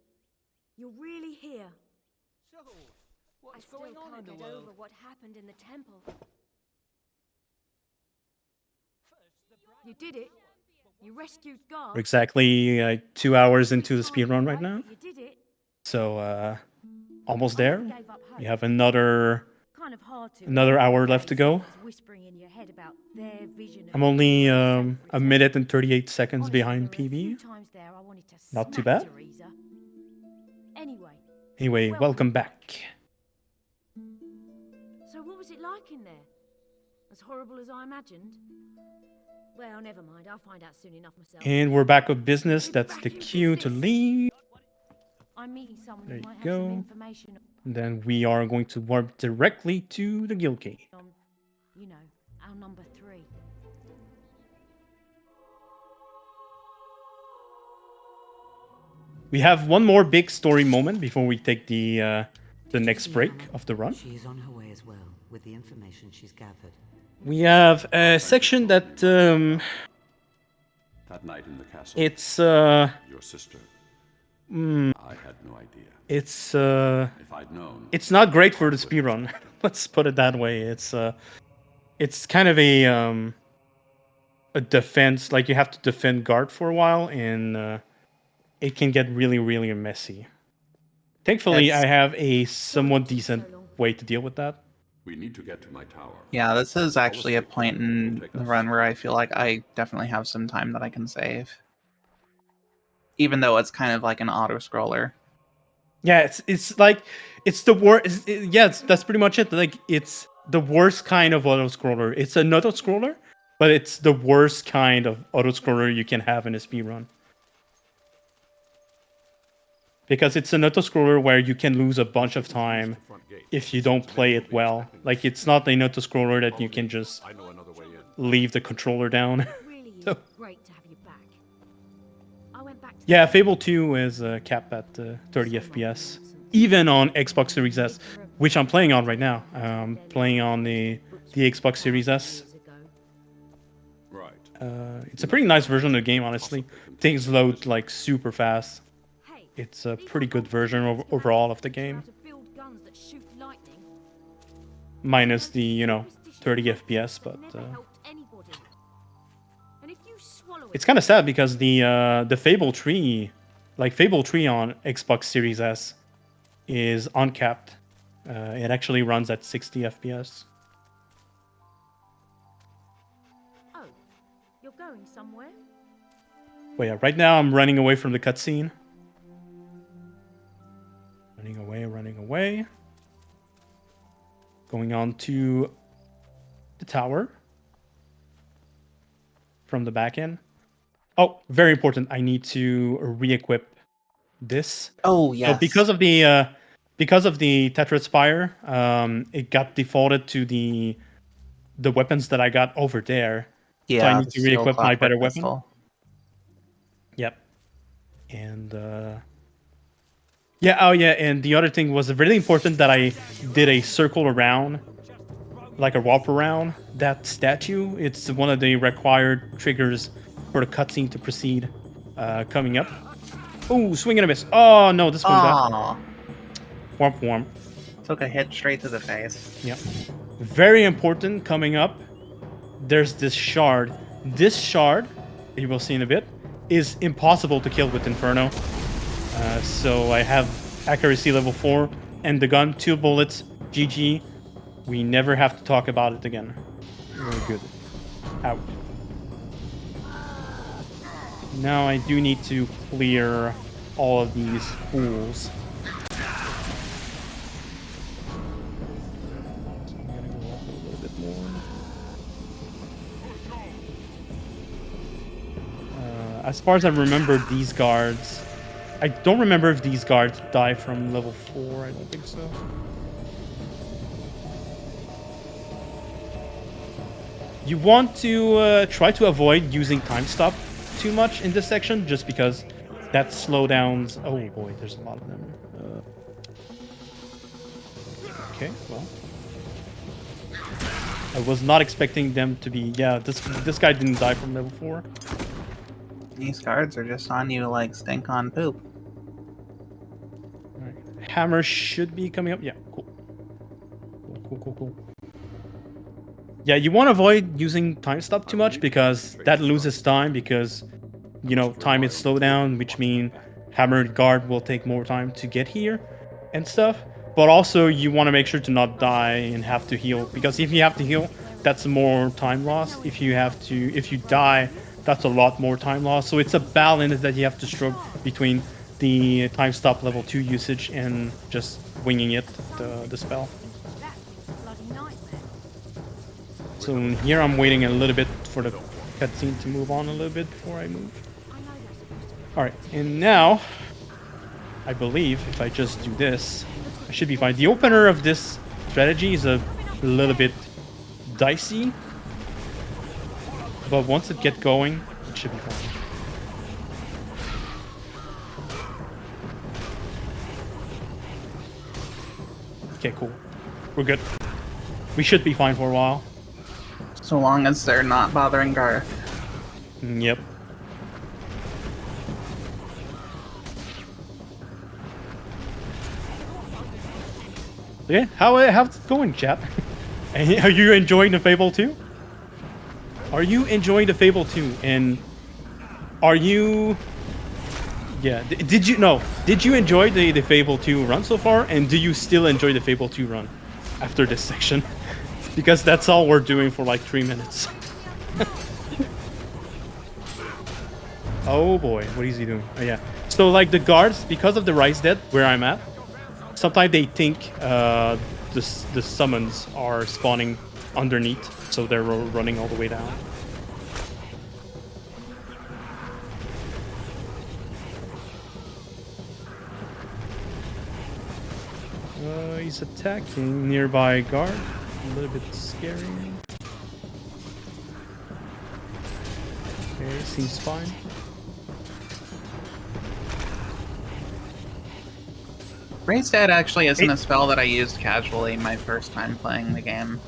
You're really here. So, what's I still going on in can't the get world? over what happened in the temple. You did it. You rescued Garth. We're exactly 2 hours into the speedrun right now. You did it. So almost there. We have another Kind of hard to hour left to go. whispering in your head about their vision. I'm only a minute and 38 seconds behind PB. Not too bad. Anyway, welcome back. So what was it like in there? As horrible as I imagined? Well, never mind. I'll find out soon enough myself. And we're back with business. That's the cue to leave. I'm meeting someone There who you might have go. some information And then we are going to warp directly to the guild cave. on, you know, our number 3. We have one more big story moment before we take the next break of the run. She is on her way as well, with the information she's gathered. We have a section that That night in the castle. it's Your sister. I had no idea. It's If I'd known. it's not great for the speedrun. Let's put it that way. It's kind of a defense, like you have to defend guard for a while, and it can get really, really messy. Thankfully, I have a somewhat decent way to deal with that. We need to get to my tower. Yeah, this is actually a point in the run where I feel like I definitely have some time that I can save. Even though it's kind of like an auto-scroller. Yeah, it's like it's the worst. Yeah, that's pretty much it. Like it's the worst kind of auto scroller. It's an auto scroller, but it's the worst kind of auto scroller you can have in a speedrun. Because it's an auto scroller where you can lose a bunch of time if you don't play it well. Like it's not an auto scroller that you can just leave the controller down. So, Great to have you back. I went back to yeah, Fable 2 is capped at 30 FPS, even on Xbox Series S, which I'm playing on right now. Playing on the Xbox Series S. Right. It's a pretty nice version of the game, honestly. Things load like super fast. It's a pretty good version overall of the game. Minus the, 30 FPS, but it's kind of sad because the Fable 3, like Fable 3 on Xbox Series S, is uncapped. It actually runs at 60 FPS. Oh, you're going somewhere? Well, yeah, right now I'm running away from the cutscene. Running away. Going on to the tower from the back end. Oh, very important. I need to re-equip this. Oh, yes. So because of the Tetra Spire, it got defaulted to the weapons that I got over there. Yeah, so I need the to steel re-equip my better pistol. weapon. Yep. And Yeah, oh yeah, and the other thing was really important that I did a circle around, like a warp around that statue. It's one of the required triggers for the cutscene to proceed. Coming up. Oh, swing and a miss. Oh no, this one got Aw. womp. Took a hit straight to the face. Yep. Very important coming up. There's this shard. This shard, you will see in a bit, is impossible to kill with Inferno. So I have accuracy level 4 and the gun, 2 bullets, GG. We never have to talk about it again. Very good. Out. Now I do need to clear all of these fools. So I'm gonna go up a little bit more. As far as I remember, these guards... I don't remember if these guards die from level 4. I don't think so. You want to try to avoid using time stop too much in this section, just because that slowdowns... Oh boy, there's a lot of them. Okay, well... I was not expecting them to be... Yeah, this guy didn't die from level 4. These guards are just on you like stink on poop. Right. Hammer should be coming up. Yeah, cool. Cool. Yeah, you want to avoid using time stop too much because that loses time because, you know, time is slowdown, which means hammered guard will take more time to get here and stuff. But also you want to make sure to not die and have to heal, because if you have to heal, that's more time loss. If you die, that's a lot more time loss. So it's a balance that you have to stroke between the time stop level 2 usage and just winging it, the spell. So here I'm waiting a little bit for the cutscene to move on a little bit before I move. Alright, and now, I believe if I just do this, I should be fine. The opener of this strategy is a little bit dicey, but once it gets going, it should be fine. Okay, cool. We're good. We should be fine for a while. So long as they're not bothering Garth. Yep. Yeah, how's it going, chat? Are you enjoying the Fable 2? Are you enjoying the Fable 2? And are you... Yeah, did you enjoy the Fable 2 run so far? And do you still enjoy the Fable 2 run after this section? Because that's all we're doing for like 3 minutes. Oh boy, what is he doing? Oh yeah. So like the guards, because of the Rise Dead, where I'm at, sometimes they think the summons are spawning underneath, so they're running all the way down. He's attacking nearby guard. A little bit scary. Okay, seems fine. Raise Dead actually isn't a spell that I used casually my first time playing the game.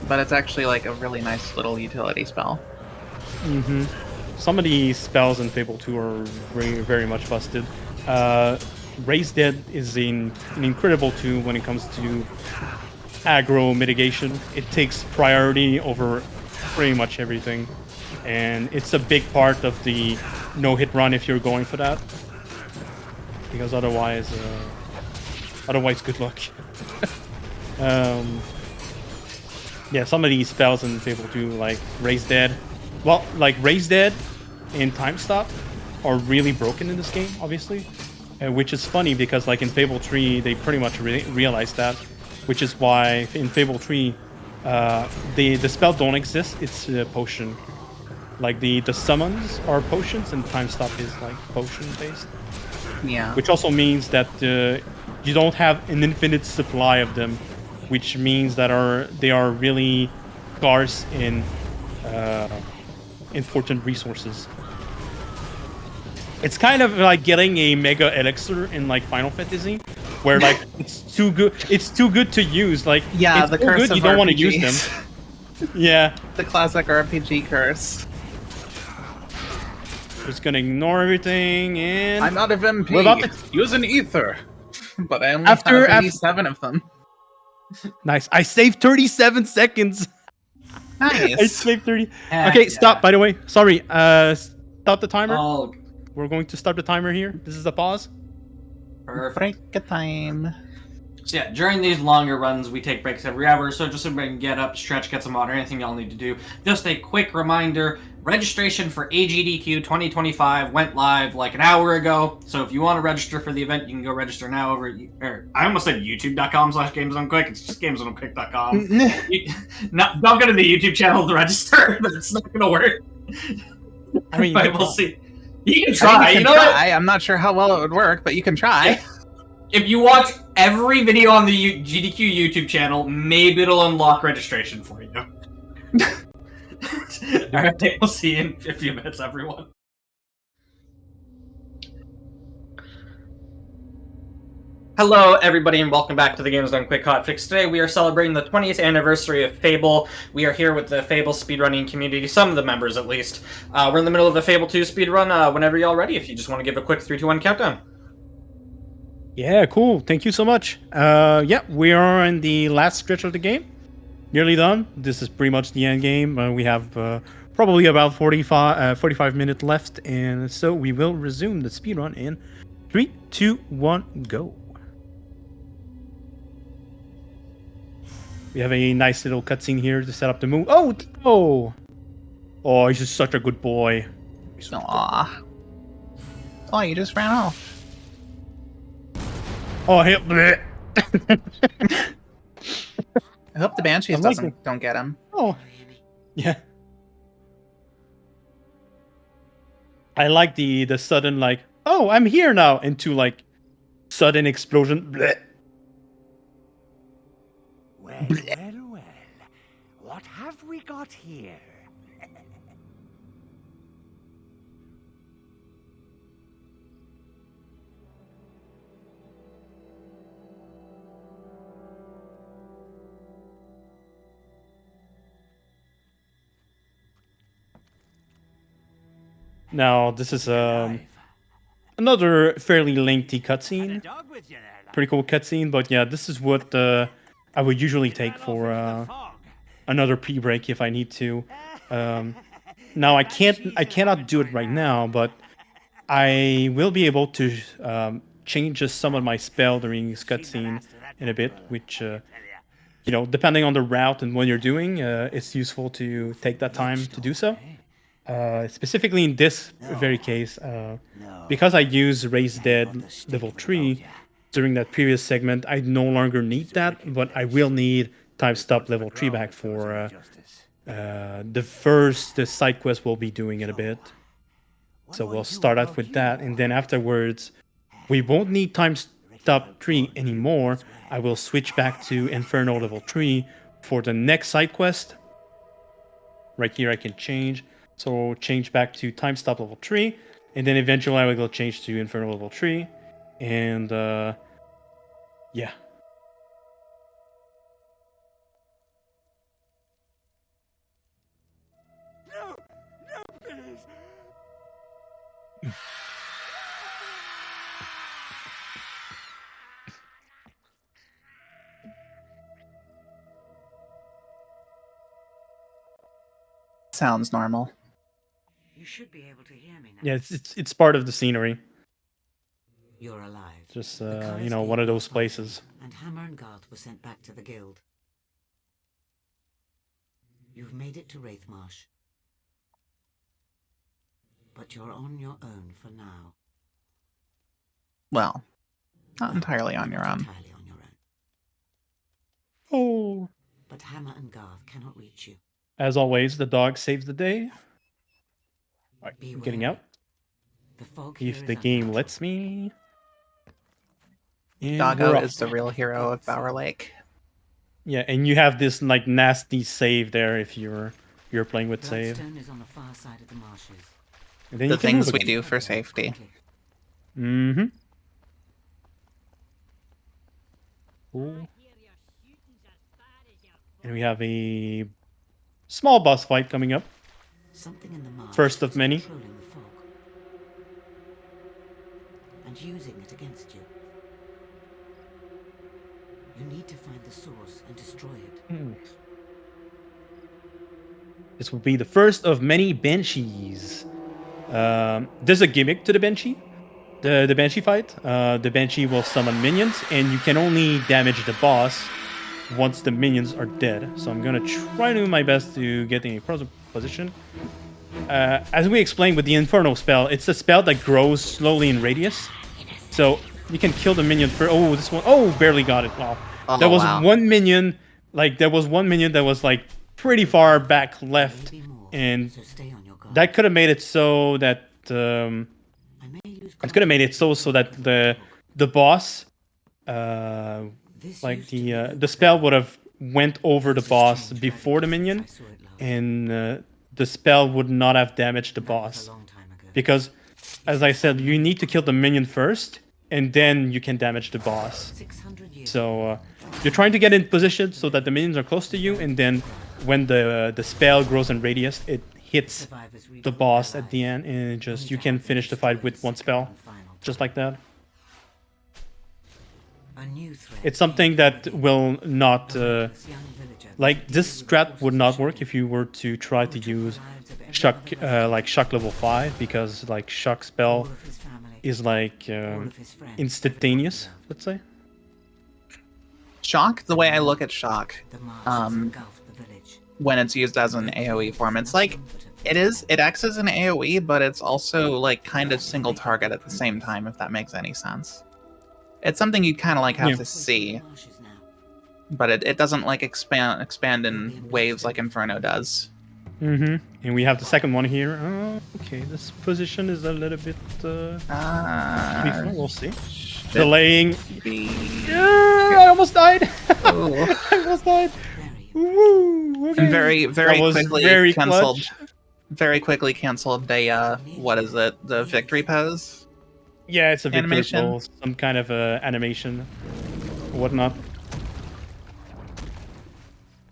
But it's actually like a really nice little utility spell. Mm-hmm. Some of the spells in Fable 2 are very, very much busted. Raise Dead is an incredible tool when it comes to aggro mitigation. It takes priority over pretty much everything. And it's a big part of the no-hit run if you're going for that. Because otherwise good luck. Yeah, some of these spells in Fable 2, like Raise Dead. Well, like Raise Dead and Time Stop are really broken in this game, obviously. Which is funny because like in Fable 3, they pretty much realized that. Which is why in Fable 3, the spell don't exist, it's a potion. Like the summons are potions and Time Stop is like potion based. Yeah. Which also means that you don't have an infinite supply of them, which means that they are really scarce in important resources. It's kind of like getting a mega elixir in like Final Fantasy, where like it's too good. It's too good to use. Like Yeah, it's the so curse good of you don't want to use RPGs. them. Yeah. The classic RPG curse. Just gonna ignore everything and I'm out of MP. we're about to Use an ether. But I only After- have 87 of them. Nice. I saved 37 seconds. I Nice. saved 30. Heck Okay, yeah. stop. By the way, sorry. Stop the timer. Oh, We're going to start the timer here. This is the pause. perfect. Break a time. So yeah, during these longer runs, we take breaks every hour, so just so everybody can get up, stretch, get some water, anything y'all need to do. Just a quick reminder, registration for AGDQ 2025 went live like an hour ago, so if you want to register for the event, you can go register now over I almost said youtube.com/gamesdonequick, it's just gamesdonequick.com. Don't go to the YouTube channel to register, but it's not going to work. I mean, but we'll see. You can I try, think you know what? I'm not sure how well it would work, but you can try. If you watch every video on the GDQ YouTube channel, maybe it'll unlock registration for you. Alright, we'll see you in a few minutes, everyone. Hello, everybody, and welcome back to the Games Done Quick Hotfix. Today, we are celebrating the 20th anniversary of Fable. We are here with the Fable speedrunning community, some of the members at least. We're in the middle of the Fable 2 speedrun. Whenever y'all ready, if you just want to give a quick 3, 2, 1 countdown. Yeah, cool. Thank you so much. Yeah, we are in the last stretch of the game. Nearly done. This is pretty much the end game. We have probably about 45 minutes left, and so we will resume the speedrun in 3, 2, 1, go. We have a nice little cutscene here to set up the move. Oh, he's just such a good boy. Aww. Oh, you just ran off. Oh, hey. I hope the Banshees don't get him. Oh, yeah. I like the sudden like, oh, I'm here now, into like sudden explosion. Blech. Well. What have we got here? Now this is another fairly lengthy cutscene. Pretty cool cutscene, but yeah, this is what I would usually take for another pre-break if I need to. Now I cannot do it right now, but I will be able to change just some of my spell during this cutscene in a bit, which you know, depending on the route and what you're doing, it's useful to take that time to do so. Specifically in this very case, because I use Raise Dead level 3 during that previous segment, I no longer need that, but I will need Time Stop level 3 back for the first side quest we'll be doing in a bit. So we'll start out with that, and then afterwards, we won't need Time Stop 3 anymore. I will switch back to Inferno level 3 for the next side quest. Right here I can change. So change back to Time Stop level 3, and then eventually I will change to Inferno level 3, and yeah. No, please. Sounds normal. You should be able to hear me now. Yeah, it's part of the scenery. You're alive. Just you know, one of those places. And Hammer and Garth were sent back to the guild. You've made it to Wraithmarsh. But you're on your own for now. Well, not entirely on your own. Entirely on your own. Oh. But Hammer and Garth cannot reach you. As always, the dog saves the day. All right, I'm getting out. The fog If the game lets me. And Doggo we're off. is the real hero of Bower Lake. Yeah, and you have this like nasty save there if you're playing with save. Bloodstone is on the far side of the marshes. And then The you can move things we again. do for safety. Mm-hmm. Cool. And we have a small boss fight coming up. Something in the marsh First of is many. controlling the fog and using it against you. You need to find the source and destroy it. This will be the first of many Banshees. There's a gimmick to the Banshee. The Banshee fight. The Banshee will summon minions, and you can only damage the boss once the minions are dead. So I'm gonna try to do my best to get in a position. As we explained with the Inferno spell, it's a spell that grows slowly in radius. So you can kill the minion for. Oh, this one. Oh, barely got it. Wow. Oh, There was wow. one minion. Like there was one minion that was like pretty far back left, and that could have made it so that it could have made it so that the boss, like the spell would have went over the boss before the minion, and the spell would not have damaged the boss, because, as I said, you need to kill the minion first, and then you can damage the boss. So you're trying to get in position so that the minions are close to you, and then when the spell grows in radius, it hits the boss at the end, and just you can finish the fight with one spell, just like that. It's something that will not like this strat would not work if you were to try to use shock like shock level 5, because like shock spell is like instantaneous, let's say. Shock, the way I look at shock, when it's used as an AoE form, it's like it acts as an AoE, but it's also like kind of single target at the same time, if that makes any sense. It's something you kind of like have to see, but it doesn't like expand in waves like Inferno does. And we have the second one here. Oh, okay, this position is a little bit we'll see. Delaying. I almost died. I almost died. Woo, okay. And very quickly very canceled. clutch. Very quickly canceled the what is it? The victory pose? Yeah, it's a victory animation. pose, some kind of animation, or whatnot.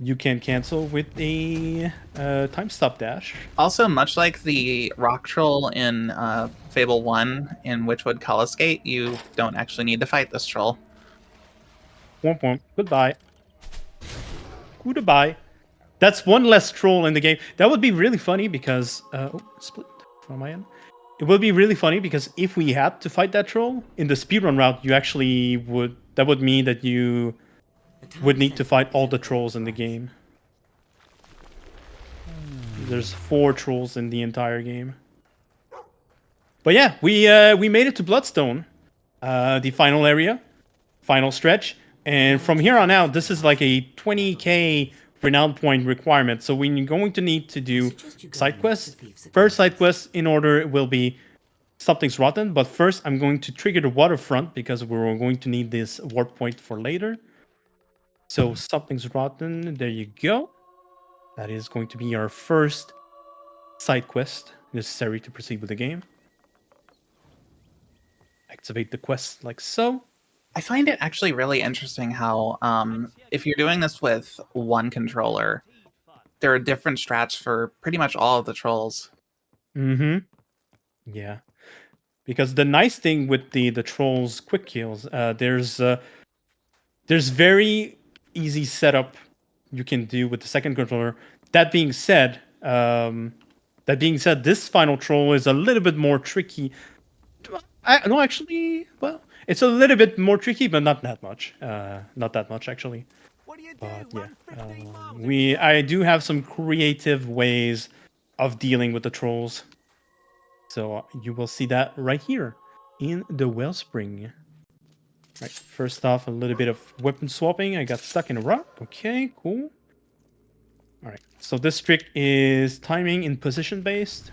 You can cancel with a time stop dash. Also, much like the rock troll in Fable 1 in Witchwood Colosgate, you don't actually need to fight this troll. Womp womp. Goodbye. Goodbye. That's one less troll in the game. That would be really funny because... split from my end. It would be really funny because if we had to fight that troll, in the speedrun route, you actually would... That would mean that you would need to fight all the trolls in the game. There's 4 trolls in the entire game. But yeah, we made it to Bloodstone, the final area, final stretch, and from here on out, this is like a 20k renown point requirement. So we're going to need to do side quests. First side quest in order will be Something's Rotten, but first I'm going to trigger the waterfront because we're going to need this warp point for later. So Something's Rotten, there you go. That is going to be our first side quest necessary to proceed with the game. Activate the quest like so. I find it actually really interesting how if you're doing this with one controller, there are different strats for pretty much all of the trolls. Yeah. Because the nice thing with the trolls quick kills, there's very easy setup you can do with the second controller. That being said, this final troll is a little bit more tricky. No, actually, well, it's a little bit more tricky, but not that much. Not that much, actually. But yeah, I do have some creative ways of dealing with the trolls. So you will see that right here in the Wellspring. Right, first off, a little bit of weapon swapping. I got stuck in a rock. Okay, cool. All right, so this trick is timing and position based.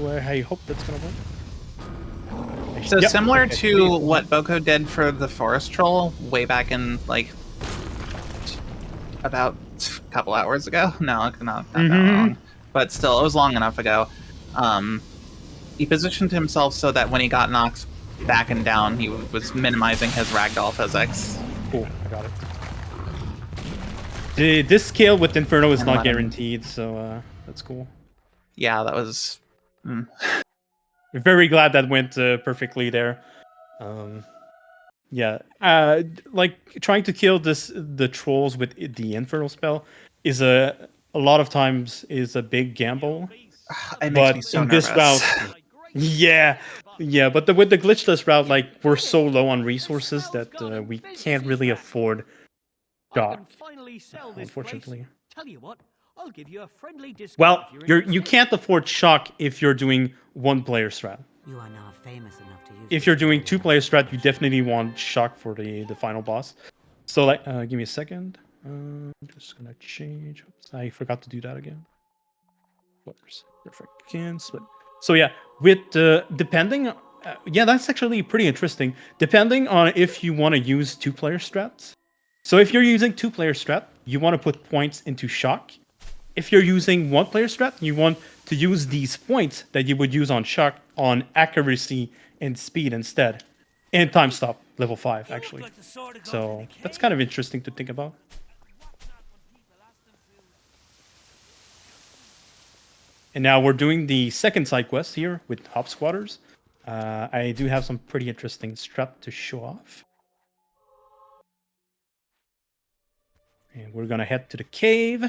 I hope that's gonna work. So similar to what Boko did for the forest troll way back in like about a couple hours ago. No, not that long. but still, it was long enough ago. He positioned himself so that when he got knocked back and down, he was minimizing his ragdoll physics. Cool, I got it. This scale with Inferno is And not let him- guaranteed, so that's cool. Yeah, that was... Very glad that went perfectly there. Yeah, like trying to kill the trolls with the Infernal spell is a lot of times is a big gamble. It makes me so in this nervous. route, yeah, but with the glitchless route, like we're so low on resources that we can't really afford shock, unfortunately. Tell you what, I'll give you a friendly discount. Well, if you're you can't afford shock if you're doing one-player strat. You are now famous enough to use. If you're doing two-player strat, you definitely want shock for the final boss. So like, give me a second. I'm just gonna change. Oops, I forgot to do that again. Perfect. Split. So yeah, with depending, yeah, that's actually pretty interesting. Depending on if you want to use two-player strats. So if you're using two-player strat, you want to put points into shock. If you're using one-player strat, you want to use these points that you would use on shock on accuracy and speed instead. And time stop, level 5, actually. So that's kind of interesting to think about. And now we're doing the second side quest here with Hop Squatters. I do have some pretty interesting strat to show off. And we're gonna head to the cave.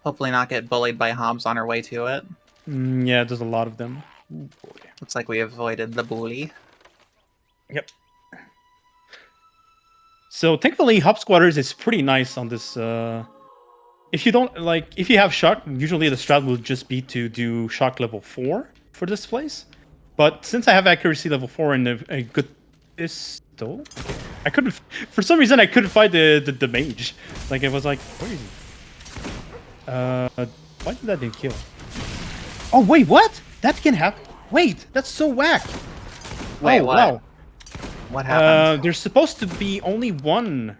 Hopefully not get bullied by Hobbs on our way to it. Yeah, there's a lot of them. Ooh, boy. Looks like we avoided the bully. Yep. So thankfully, Hop Squatters is pretty nice on this. If you don't if you have shock, usually the strat will just be to do shock level 4 for this place. But since I have accuracy level 4 and a good pistol, I couldn't. For some reason, I couldn't find the mage. Like it was like, where is he? Why did that didn't kill? Oh wait, what? That can happen. Wait, that's so whack. Wait, oh, what? Wow. What happened? There's supposed to be only one,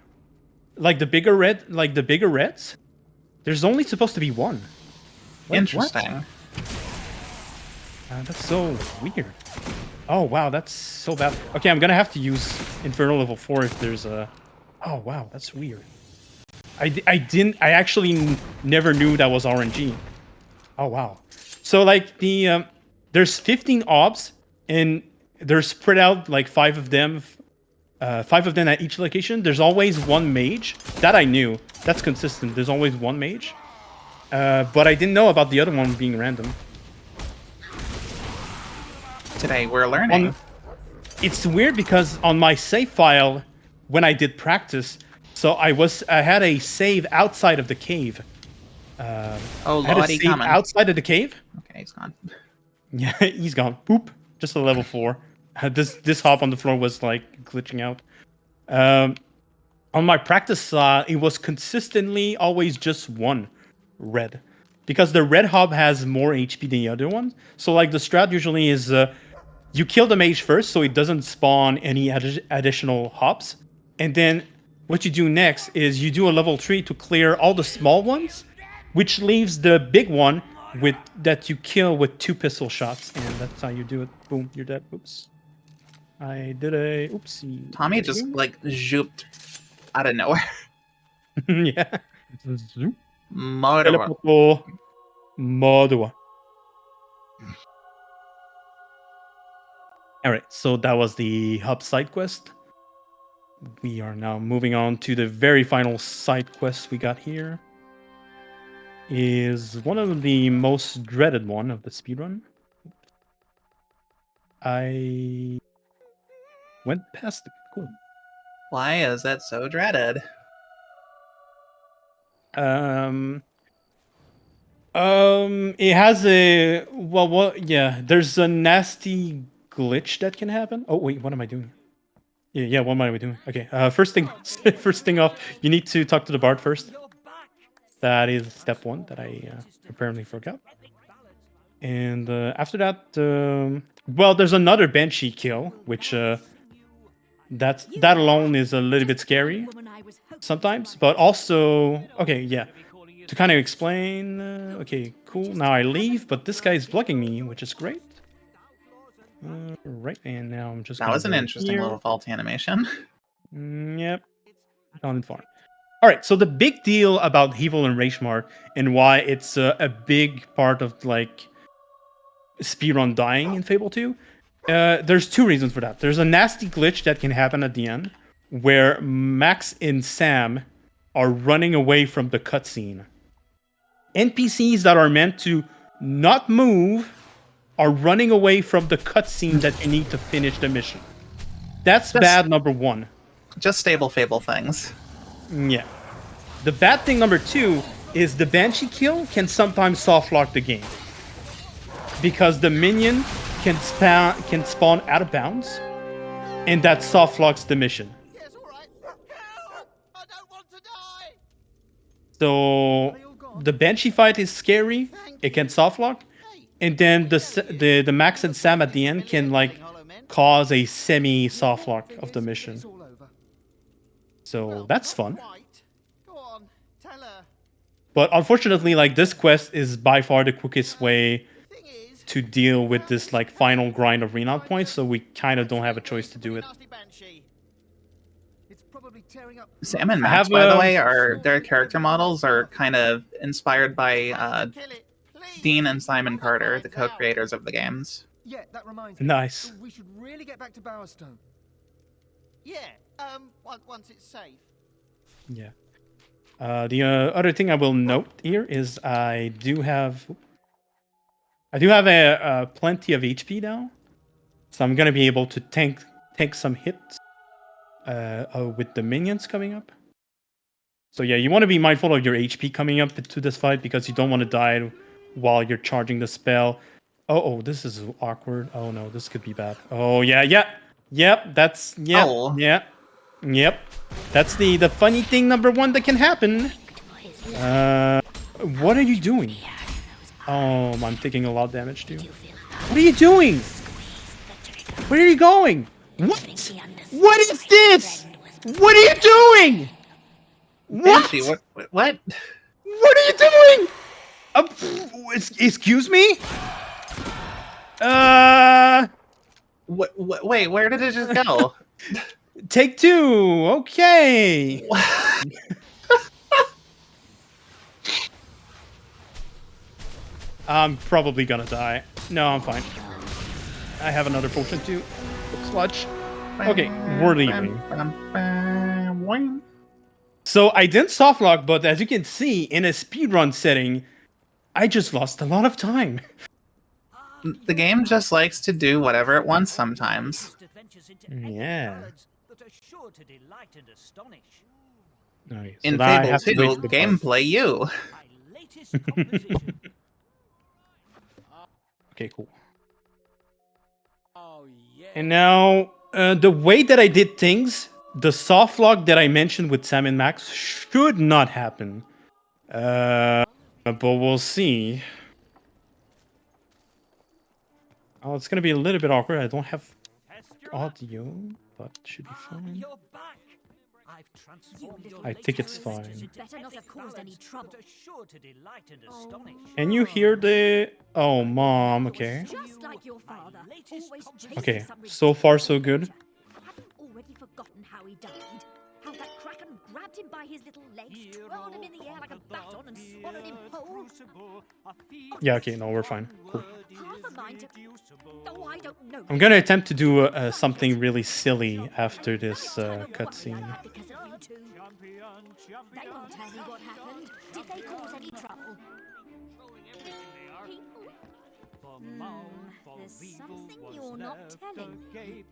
like the bigger reds. There's only supposed to be one. Wait, Interesting. That's so weird. Oh wow, that's so bad. Okay, I'm gonna have to use Inferno level 4 if there's a. Oh wow, that's weird. I actually never knew that was RNG. Oh wow. So like there's 15 obs and they're spread out like 5 of them at each location. There's always one mage. That I knew. That's consistent. There's always one mage. But I didn't know about the other one being random. Today we're learning. It's weird because on my save file, when I did practice, so I had a save outside of the cave. Oh, I had a Lottie save coming. outside of the cave. Okay, he's gone. Yeah, he's gone. Boop. Just a level 4. This hop on the floor was like glitching out. On my practice, it was consistently always just one red, because the red hop has more HP than the other one. So like the strat usually is you kill the mage first, so it doesn't spawn any additional hops, and then what you do next is you do a level 3 to clear all the small ones, which leaves the big one that you kill with 2 pistol shots, and that's how you do it. Boom, you're dead. Oops. I did a oopsie. Tommy just like zooped out of nowhere. Yeah. Murderer. Murderer. Alright, so that was the hub side quest. We are now moving on to the very final side quest we got here. Is one of the most dreaded one of the speedrun. I went past it. Cool. Why is that so dreaded? It has a yeah. There's a nasty glitch that can happen. Oh wait, what am I doing? Yeah. What am I doing? Okay. First thing off, you need to talk to the bard first. That is step 1 that I apparently forgot. And after that, well, there's another banshee kill, which that alone is a little bit scary sometimes. But also, okay, yeah. to kind of explain. Okay, cool. Now I leave, but this guy is blocking me, which is great. Right, and now I'm just. That was an interesting little faulty animation. Yep. On farm. All right, so the big deal about Evil and Rage Mart and why it's a big part of like speedrun dying in Fable 2. There's two reasons for that. There's a nasty glitch that can happen at the end where Max and Sam are running away from the cutscene. NPCs that are meant to not move are running away from the cutscene that you need to finish the mission. That's bad number one. Just stable Fable things. Yeah. The bad thing number two is the Banshee kill can sometimes soft lock the game. Because the minion can spawn out of bounds, and that soft locks the mission. So the Banshee fight is scary. It can soft lock, and then the Max and Sam at the end can like cause a semi soft lock of the mission. So that's fun. But unfortunately, like this quest is by far the quickest way to deal with this like final grind of renown points, so we kind of don't have a choice to do it. Sam and Max, by the way, their character models are kind of inspired by Dean and Simon Carter, the co-creators of the games. Yeah, that reminds me. Nice. We should really get back to Bowerstone. Yeah, once it's safe. Yeah. The other thing I will note here is I do have a plenty of HP now, so I'm gonna be able to take some hits with the minions coming up. So yeah, you want to be mindful of your HP coming up to this fight because you don't want to die while you're charging the spell. Oh, this is awkward. Oh no, this could be bad. Oh yeah. That's Yep. That's the funny thing number one that can happen. What are you doing? Oh, I'm taking a lot of damage too. What are you doing? Where are you going? What? What is this? What are you doing? What? Banshee, what? What are you doing? Excuse me? Wait, where did it just go? Take two. Okay. I'm probably gonna die. No, I'm fine. I have another potion too. Clutch. Okay, we're leaving. So I didn't softlock, but as you can see, in a speedrun setting, I just lost a lot of time. The game just likes to do whatever it wants sometimes. Yeah. Okay, so in Fable 2, gameplay you. Okay, cool. And now, the way that I did things, the soft lock that I mentioned with Sam and Max should not happen. But we'll see. Oh, it's gonna be a little bit awkward. I don't have audio, but should be fine. I think it's fine. Can you hear the... Oh, Mom, okay. Okay, so far so good. Already forgotten how he died? How that kraken grabbed him by his little legs, twirled him in the air like a baton, and swallowed him whole? Yeah, okay, no, we're fine. Cool. Half a mind to... Oh, I don't know. I'm gonna attempt to do something really silly after this cutscene. They won't tell me what happened. Did they cause any trouble? There's something you're not telling me.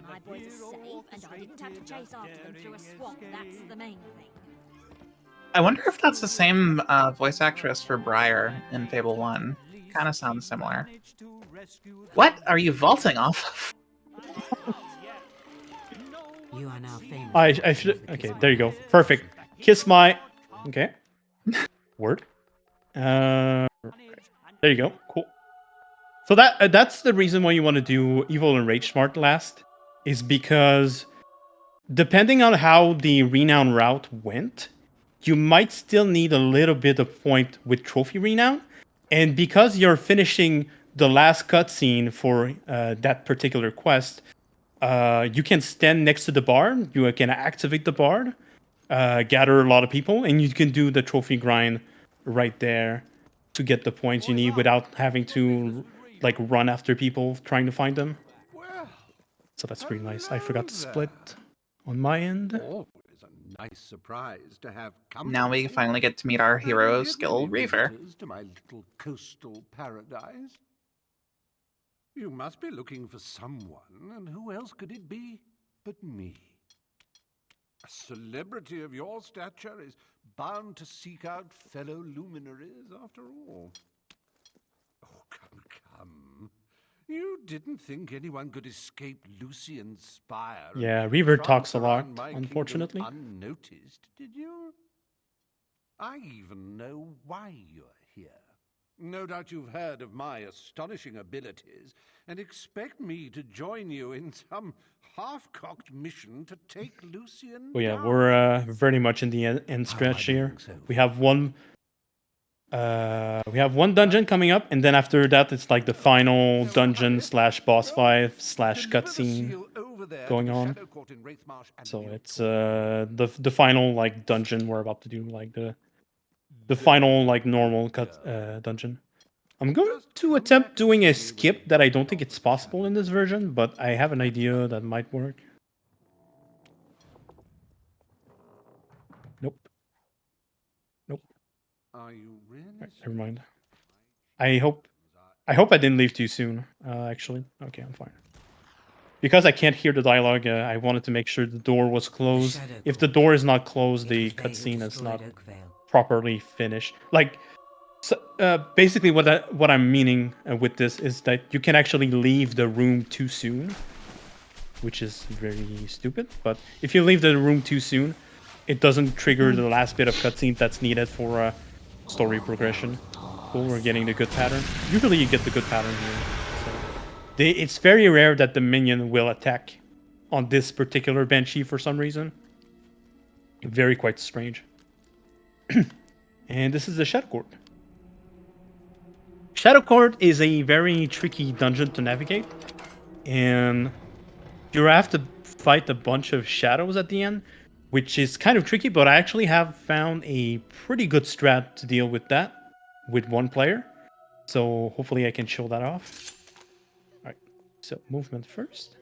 My boys are safe, and I didn't have to chase after them through a swamp. That's the main thing. I wonder if that's the same voice actress for Briar in Fable 1. Kind of sounds similar. What are you vaulting off of? You are now famous. I should... Okay, there you go. Perfect. Kiss my... Okay. Word. There you go. Cool. So that's the reason why you want to do Evil and Rage Smart last, is because depending on how the renown route went, you might still need a little bit of point with trophy renown. And because you're finishing the last cutscene for that particular quest, you can stand next to the bard. You can activate the bard, gather a lot of people, and you can do the trophy grind right there to get the points you need without having to like run after people trying to find them. So that's pretty nice. I forgot to split on my end. Always a nice surprise to have company. Now we finally get to meet our hero, Skill Reaver. Visitors to my little coastal paradise. You must be looking for someone, and who else could it be but me? A celebrity of your stature is bound to seek out fellow luminaries after all. Oh, come. You didn't think anyone could escape Lucian's spire? Yeah, Reaver talks a lot, unfortunately. Unnoticed, did you? I even know why you're here. No doubt you've heard of my astonishing abilities and expect me to join you in some half-cocked mission to take Lucian Well, yeah, down. we're very much in the end stretch here. We have one dungeon coming up, and then after that, it's like the final dungeon / boss fight / cutscene going on. So it's the final like dungeon we're about to do, like the final like normal dungeon. I'm going to attempt doing a skip that I don't think it's possible in this version, but I have an idea that might work. Nope. Are you really? Right, never mind. I hope I didn't leave too soon. Actually, okay, I'm fine. Because I can't hear the dialogue, I wanted to make sure the door was closed. If the door is not closed, the cutscene is not properly finished. Like, so, basically, what I'm meaning with this is that you can actually leave the room too soon, which is very stupid. But if you leave the room too soon, it doesn't trigger the last bit of cutscene that's needed for story progression. Cool, we're getting the good pattern. Usually you get the good pattern here. So it's very rare that the minion will attack on this particular Banshee for some reason. Very quite strange. And this is the Shadow Court. Shadow Court is a very tricky dungeon to navigate. And you have to fight a bunch of shadows at the end, which is kind of tricky, but I actually have found a pretty good strat to deal with that with one player. So hopefully I can show that off. All right, so movement first.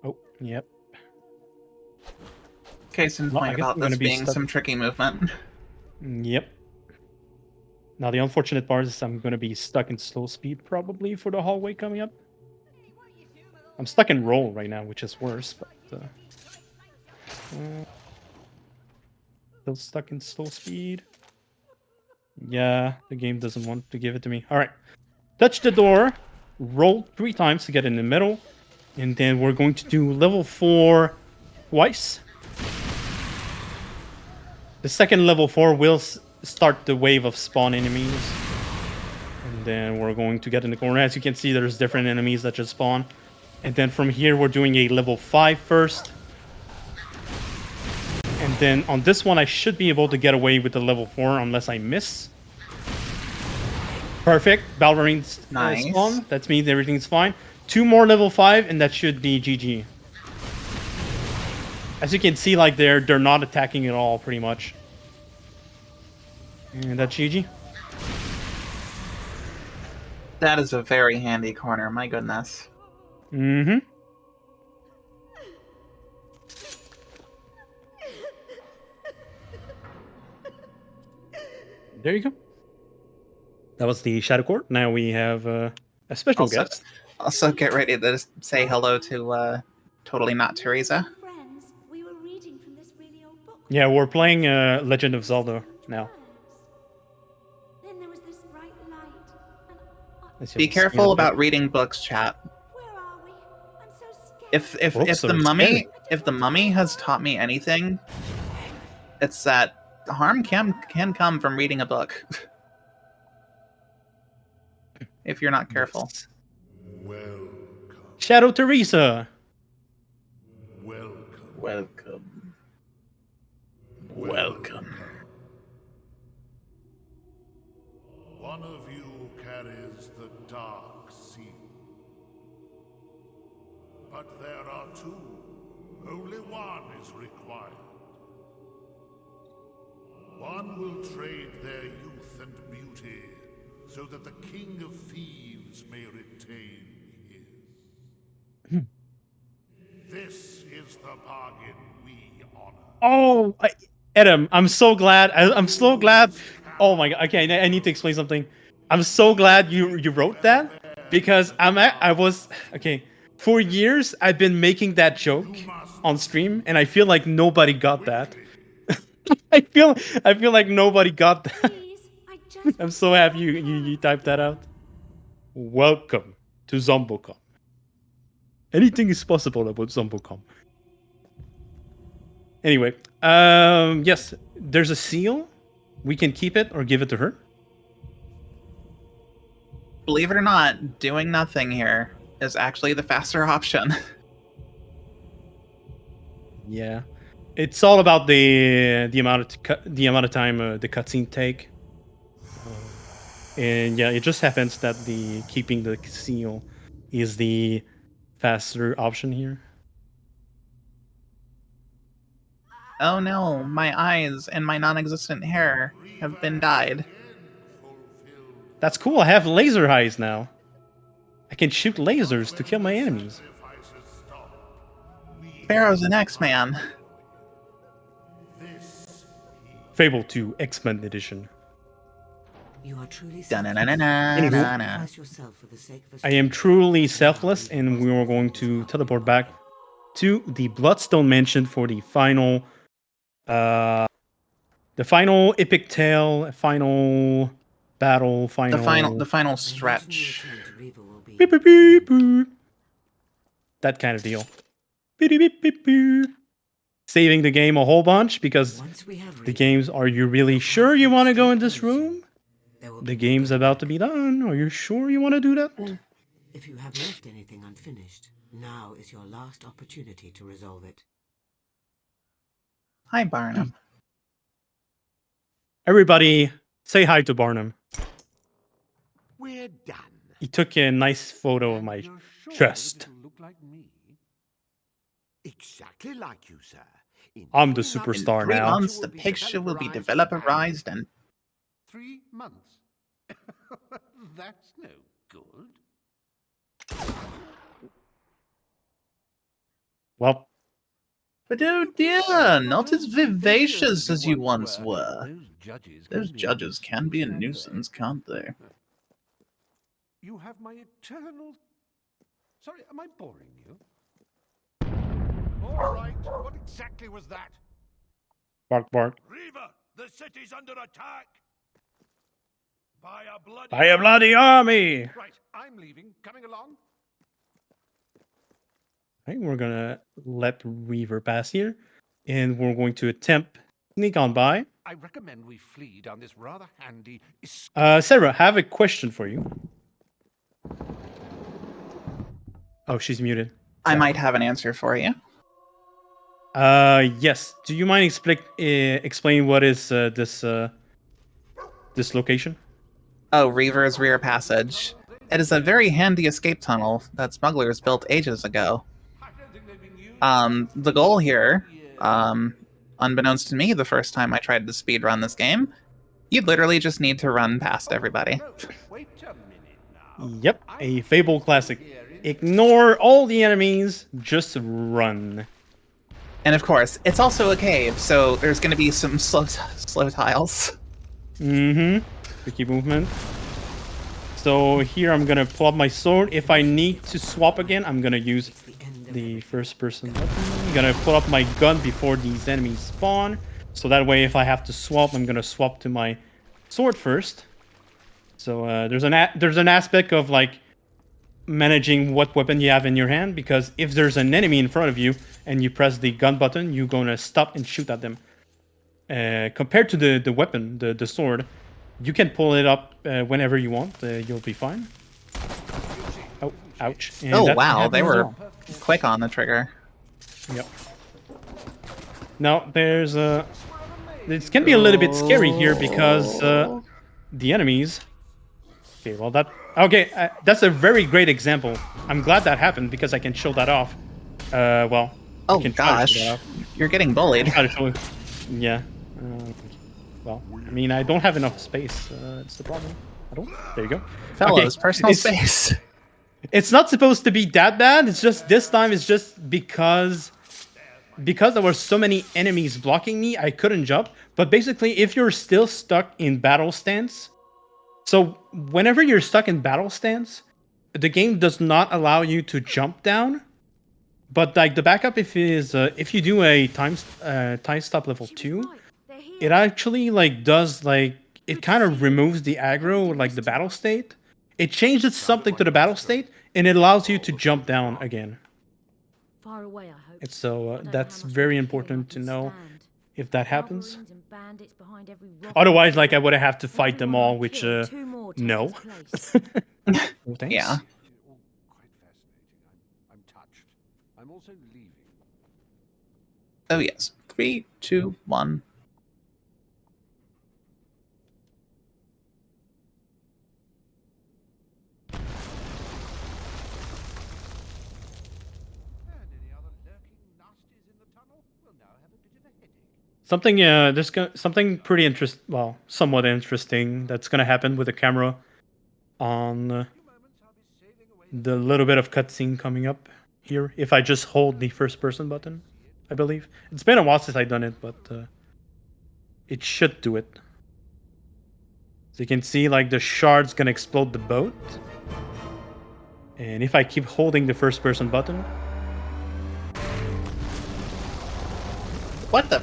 Oh, yep. Case in point about this being some tricky movement. Yep. Now the unfortunate part is I'm going to be stuck in slow speed probably for the hallway coming up. I'm stuck in roll right now, which is worse, but still stuck in slow speed. Yeah, the game doesn't want to give it to me. All right, touch the door, roll 3 times to get in the middle, and then we're going to do level 4 twice. The second level 4 will start the wave of spawn enemies. And then we're going to get in the corner. As you can see, there's different enemies that just spawn. And then from here, we're doing a level 5 first. And then on this one, I should be able to get away with the level 4 unless I miss. Perfect. Balverine's spawn. That means everything's fine. 2 more level 5, and that should be GG. As you can see, like they're not attacking at all, pretty much. And that's GG. That is a very handy corner, my goodness. Mm-hmm. There you go. That was the Shadow Court. Now we have a special guest. Also, get ready to say hello to Totally Not Teresa. Yeah, we're playing Legend of Zelda now. Be careful about reading books, chat. If the mummy has taught me anything, it's that harm can come from reading a book. If you're not careful. Shadow Teresa. Welcome. Welcome. One of you carries the dark seal. But there are two. Only one is required. One will trade their youth and beauty so that the King of Thieves may retain his. This is the bargain we honor. Oh, Adam, I'm so glad. I'm so glad. Oh my god. Okay, I need to explain something. I'm so glad you wrote that because I was okay. For years, I've been making that joke on stream, and I feel like nobody got that. I feel like nobody got that. I'm so happy you typed that out. Welcome to Zombocom. Anything is possible about Zombocom. Anyway, yes, there's a seal. We can keep it or give it to her. Believe it or not, doing nothing here is actually the faster option. Yeah, it's all about the amount of time the cutscene take. And yeah, it just happens that the keeping the seal is the faster option here. Oh no, my eyes and my non-existent hair have been dyed. That's cool. I have laser eyes now. I can shoot lasers to kill my enemies. Pharaoh's an X-Man. Fable II X-Men Edition. You are truly I am truly selfless, and we are going to teleport back to the Bloodstone Mansion for the final epic tale, final battle, The final stretch. Beep, beep, beep, beep. That kind of deal. Beep, beep, beep, beep. Saving the game a whole bunch because the games. Are you really sure you want to go in this room? The game's about to be done. Are you sure you want to do that? If you have left anything unfinished, now is your last opportunity to resolve it. Hi, Barnum. Everybody, say hi to Barnum. We're done. He took a nice photo of my chest. Look like me. Exactly like you, sir. I'm the superstar In 3 now. months, the picture will be developerized and 3 months. That's no good. Well, but oh dear, not as vivacious as you once were. Those judges can be a nuisance, can't they? You have my eternal... Sorry, am I boring you? All right, what exactly was that? Bark, bark. Reaver, the city's under attack. By By a bloody army! Right, I'm leaving. Coming along? Right, we're gonna let Reaver pass here, and we're going to attempt sneak on by. I recommend we flee down this rather handy... Sarah, I have a question for you. Oh, she's muted. I might have an answer for you. Yes. Do you mind explain what is this location? Oh, Reaver's Rear Passage. It is a very handy escape tunnel that smugglers built ages ago. The goal here, unbeknownst to me the first time I tried to speedrun this game, you literally just need to run past everybody. Yep, a Fable classic. Ignore all the enemies, just run. And of course, it's also a cave, so there's going to be some slow tiles. Mm-hmm. Tricky movement. So here I'm gonna pull up my sword. If I need to swap again, I'm gonna use the first person button. I'm gonna pull up my gun before these enemies spawn. So that way, if I have to swap, I'm gonna swap to my sword first. So there's an aspect of like managing what weapon you have in your hand, because if there's an enemy in front of you and you press the gun button, you're gonna stop and shoot at them. Compared to the weapon, the sword, you can pull it up whenever you want. You'll be fine. Oh, ouch. And oh wow, they were quick on the trigger. Yep. Now there's this can be a little bit scary here because the enemies. Okay, well that's a very great example. I'm glad that happened because I can show that off. Well. Oh I can try to show gosh, that off. you're getting bullied. Try to show it. Yeah. Well, I mean, I don't have enough space. It's the problem. I don't. There you go. Fellows, personal space. It's not supposed to be that bad. It's just this time. It's just because there were so many enemies blocking me, I couldn't jump. But basically, if you're still stuck in battle stance, so whenever you're stuck in battle stance, the game does not allow you to jump down. But like the backup, if you do a time stop level 2, it actually like does like it kind of removes the aggro, like the battle state. It changes something to the battle state, and it allows you to jump down again. Far away, I hope. And so that's very important to know if that happens. Otherwise, like I would have to fight them all, which no. No thanks. Yeah. I'm also leaving. Oh yes. 3, 2, 1. Something there's something pretty somewhat interesting that's gonna happen with the camera on the little bit of cutscene coming up here. If I just hold the first person button, I believe it's been a while since I've done it, but it should do it. So you can see like the shard's gonna explode the boat, and if I keep holding the first person button, what the?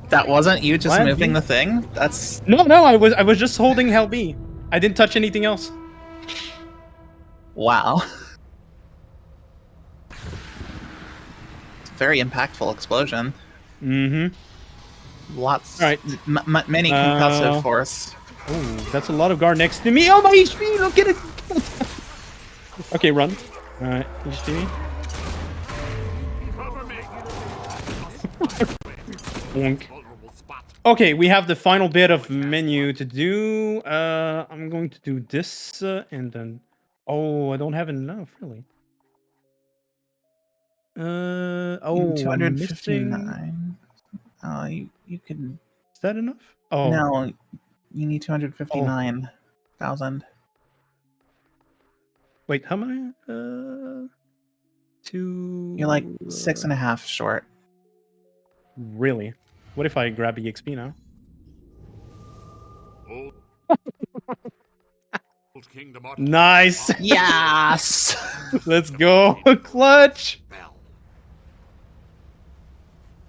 That wasn't you just moving the thing? That's no. I was just holding Hell B. I didn't touch anything else. Wow. Very impactful explosion. Mm-hmm. Lots. All right. Many concussive force. Oh, that's a lot of guard next to me. Oh my HP! Look at it. Okay, run. All right, HP. Bonk. Okay, we have the final bit of menu to do. I'm going to do this and then. Oh, I don't have enough really. Oh, 259. You can. Is that enough? Oh no, you need 259,000. Wait, how many? Two. You're like 6.5 short. Really? What if I grab EXP now? Nice. Yes. Let's go. Clutch.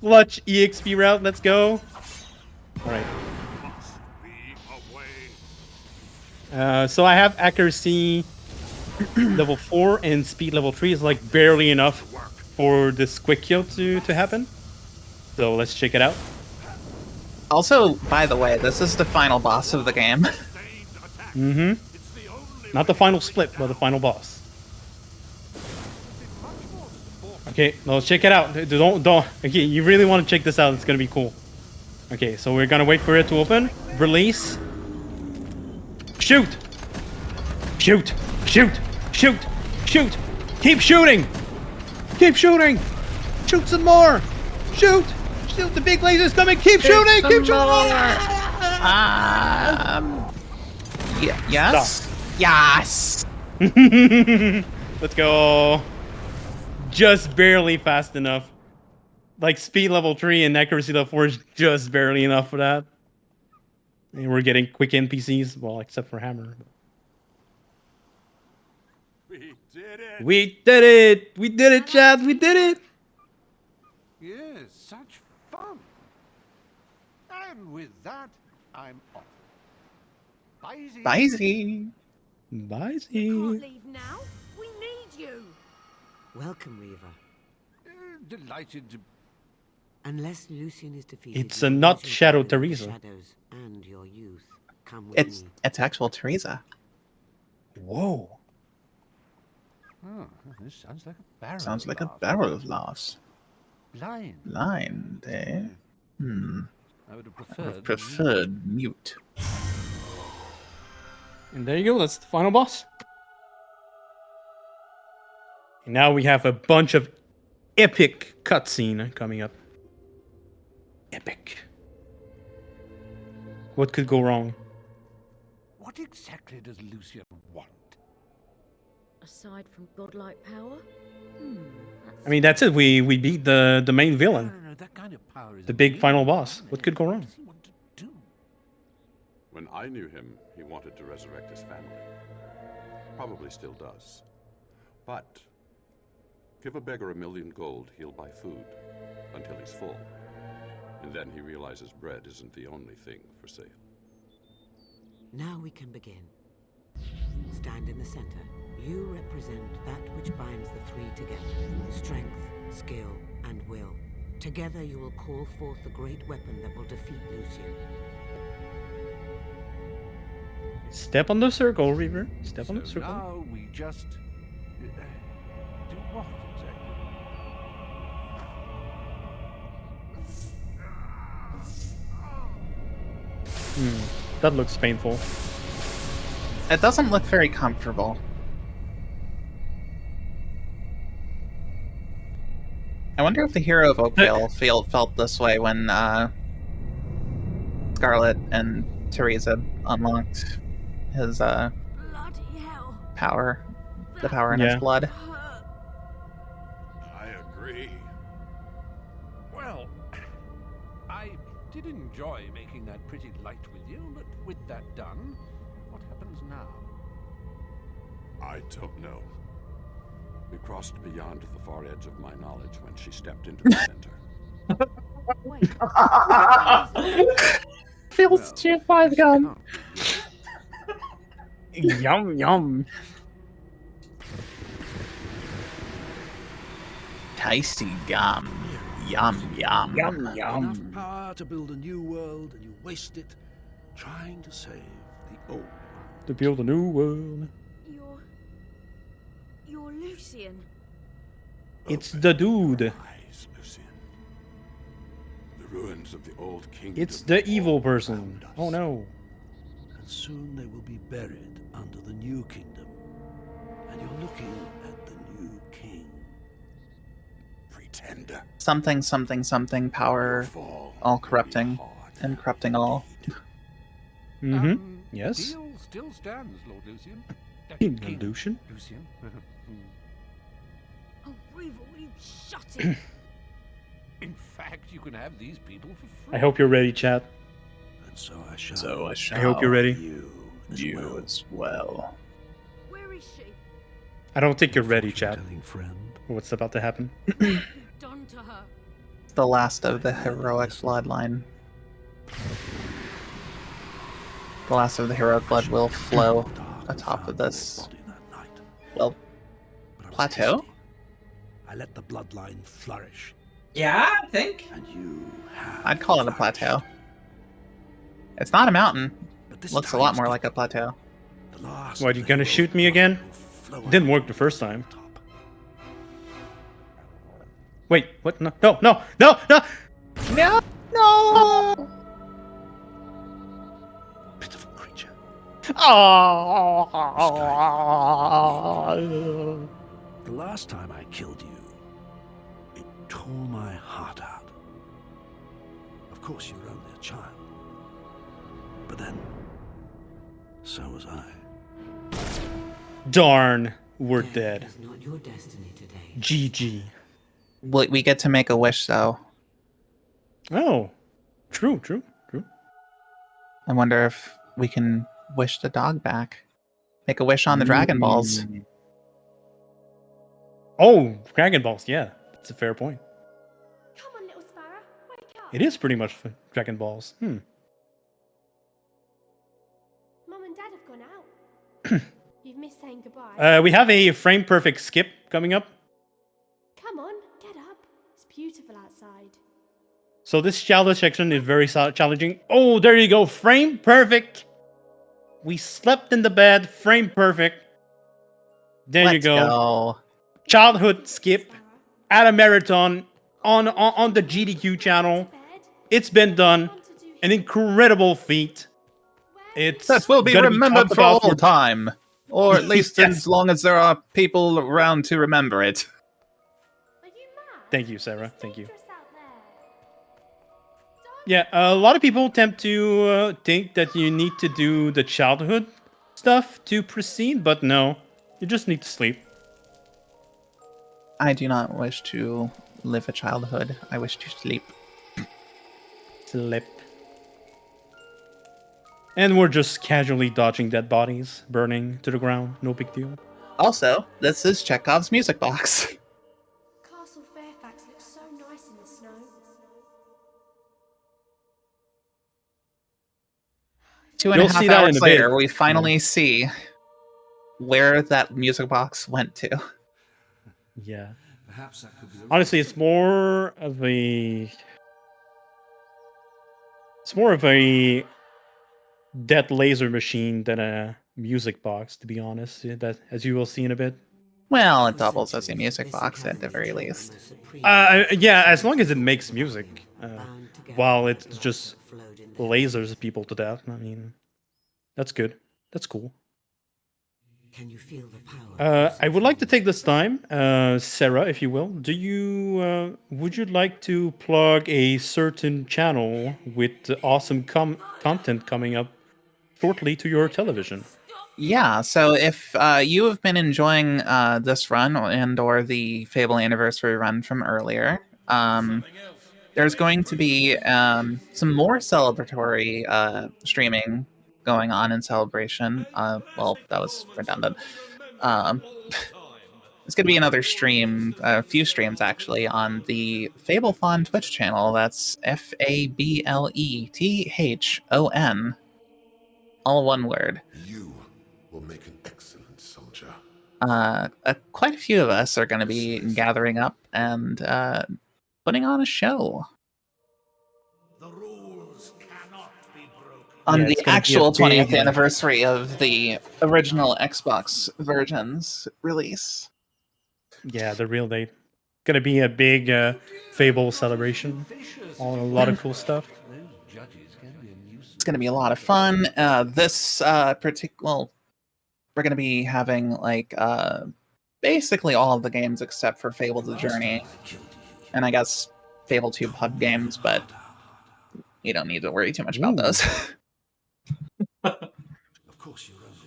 Clutch EXP route. Let's go. All right. So I have accuracy level 4 and speed level 3 is like barely enough for this quick kill to happen. So let's check it out. Also, by the way, this is the final boss of the game. Mm-hmm. Not the final split, but the final boss. Okay, let's check it out. Don't. Okay, you really want to check this out. It's gonna be cool. Okay, so we're gonna wait for it to open. Release. Shoot! Shoot! Shoot! Shoot! Shoot! Keep shooting! Keep shooting! Shoot some more! Shoot! Shoot! The big laser's coming! Keep shooting! Keep shooting! Yes? Stop. Yes! Let's go. Just barely fast enough. Like speed level 3 and accuracy level 4 is just barely enough for that. And we're getting quick NPCs, well, except for Hammer. We did it! We did it! We did it, Chad! We did it! Yes, such fun! And with that, I'm off. Bye-zy. Bye-zy. Bye-zy. You can't leave now. We need you. Welcome, Reaver. Delighted to... Unless Lucian is defeated, It's not Shadow Teresa. Shadows and your youth. Come with me. It's actual Teresa. Whoa. Oh, this sounds like a barrel. Sounds of like a laughs. barrel of laughs. Blind. Blind, eh? I would have I would have preferred. preferred mute. And there you go. That's the final boss. And now we have a bunch of epic cutscene coming up. Epic. What could go wrong? What exactly does Lucian want? Aside from godlike power? I mean, that's it. We beat the main villain. No, that kind of power is The big final boss. What could go wrong? When I knew him, he wanted to resurrect his family. Probably still does. But give a beggar 1,000,000 gold, he'll buy food until he's full. And then he realizes bread isn't the only thing for sale. Now we can begin. Stand in the center. You represent that which binds the three together. Strength, skill, and will. Together you will call forth the great weapon that will defeat Lucian. Step on the circle, Reaver. Step on the So circle. now we just do what exactly? That looks painful. It doesn't look very comfortable. I wonder if the hero of Oakville felt this way when Scarlet and Teresa unlocked his power, the power in his blood. I agree. Well, I did enjoy making that pretty light with you, but with that done, what happens now? I don't know. We crossed beyond the far edge of my knowledge when she stepped into the center. Feels too 5 gum. Yum yum. Tasty gum. Yum yum. Yum Enough power to build a new world, and you waste it trying to save the old. To build a new world. You're Lucian. It's the dude. Eyes, Lucian. The ruins of the old kingdom. It's the evil person. Oh no. And soon they will be buried under the new kingdom. And you're looking at the new king. Pretender. Something, something, something, power, all corrupting, and corrupting all. Yes. Deal still stands, Lord Lucian. King Lucian. Lucian. Oh, Reaver, will you shut it? In fact, you can have these people for free. I hope you're ready, chat. And so I shall. So I shall. I hope you're ready. You as well. Where is she? I don't think you're ready, chat. Friend. What's about to happen? Done to her. The last of the heroic bloodline. The last of the heroic blood will flow atop of this, well, plateau? I let the bloodline flourish. Yeah, I think. And you have. I'd call it a plateau. It's not a mountain. Looks a lot more like a plateau. What, you gonna shoot me again? Didn't work the first time. Wait, what? No, no, no, no, no! No! No! Pitiful creature. Oh. The last time I killed you, it tore my heart out. Of course, you were only a child. But then, so was I. Darn, we're dead. It's not your destiny today. GG. We get to make a wish, though. Oh, true, true, true. I wonder if we can wish the dog back. Make a wish on the Dragon Balls. Oh, Dragon Balls, yeah. That's a fair point. Come on, little sparrow, wake up. It is pretty much Dragon Balls. Mum and Dad have gone out. You've missed saying goodbye. We have a frame perfect skip coming up. Come on, get up. It's beautiful outside. So this challenge section is very challenging. Oh, there you go. Frame perfect. We slept in the bed. Frame perfect. There you Let's go. Childhood skip at a marathon on the GDQ channel. It's been done. An incredible feat. It's That will be gonna remembered talked for about all time. Or at least Yes. as long as there are people around to remember it. Thank you, Sarah. Thank you. Yeah, a lot of people tend to think that you need to do the childhood stuff to proceed, but no. You just need to sleep. I do not wish to live a childhood. I wish to sleep. Sleep. And we're just casually dodging dead bodies, burning to the ground. No big deal. Also, this is Chekhov's music box. Castle Fairfax looks so nice in the snow. Two and a You'll half see that in hours a later, bit. we finally see where that music box went to. Yeah. Perhaps that could be Honestly, it's more of a dead laser machine than a music box, to be honest. That, as you will see in a bit. Well, it doubles as a music box at the very least. Yeah, as long as it makes music, while it just lasers people to death. I mean, that's good. That's cool. Can you feel the power? I would like to take this time, Sarah, if you will. Would you like to plug a certain channel with awesome content coming up shortly to your television? Yeah, so if you have been enjoying this run and/or the Fable Anniversary run from earlier, there's going to be some more celebratory streaming going on in celebration. Well, that was redundant. It's going to be another stream, a few streams actually, on the Fablethon Twitch channel. That's FableThon. All one word. You will make an excellent soldier. Quite a few of us are going to be gathering up and putting on a show. On the actual 20th anniversary of the original Xbox version's release. Yeah, the real date. Gonna be a big Fable celebration. A lot of cool stuff. It's going to be a lot of fun. This well, we're going to be having like basically all of the games except for Fable the Journey, and I guess Fable 2 pub games, but you don't need to worry too much about those.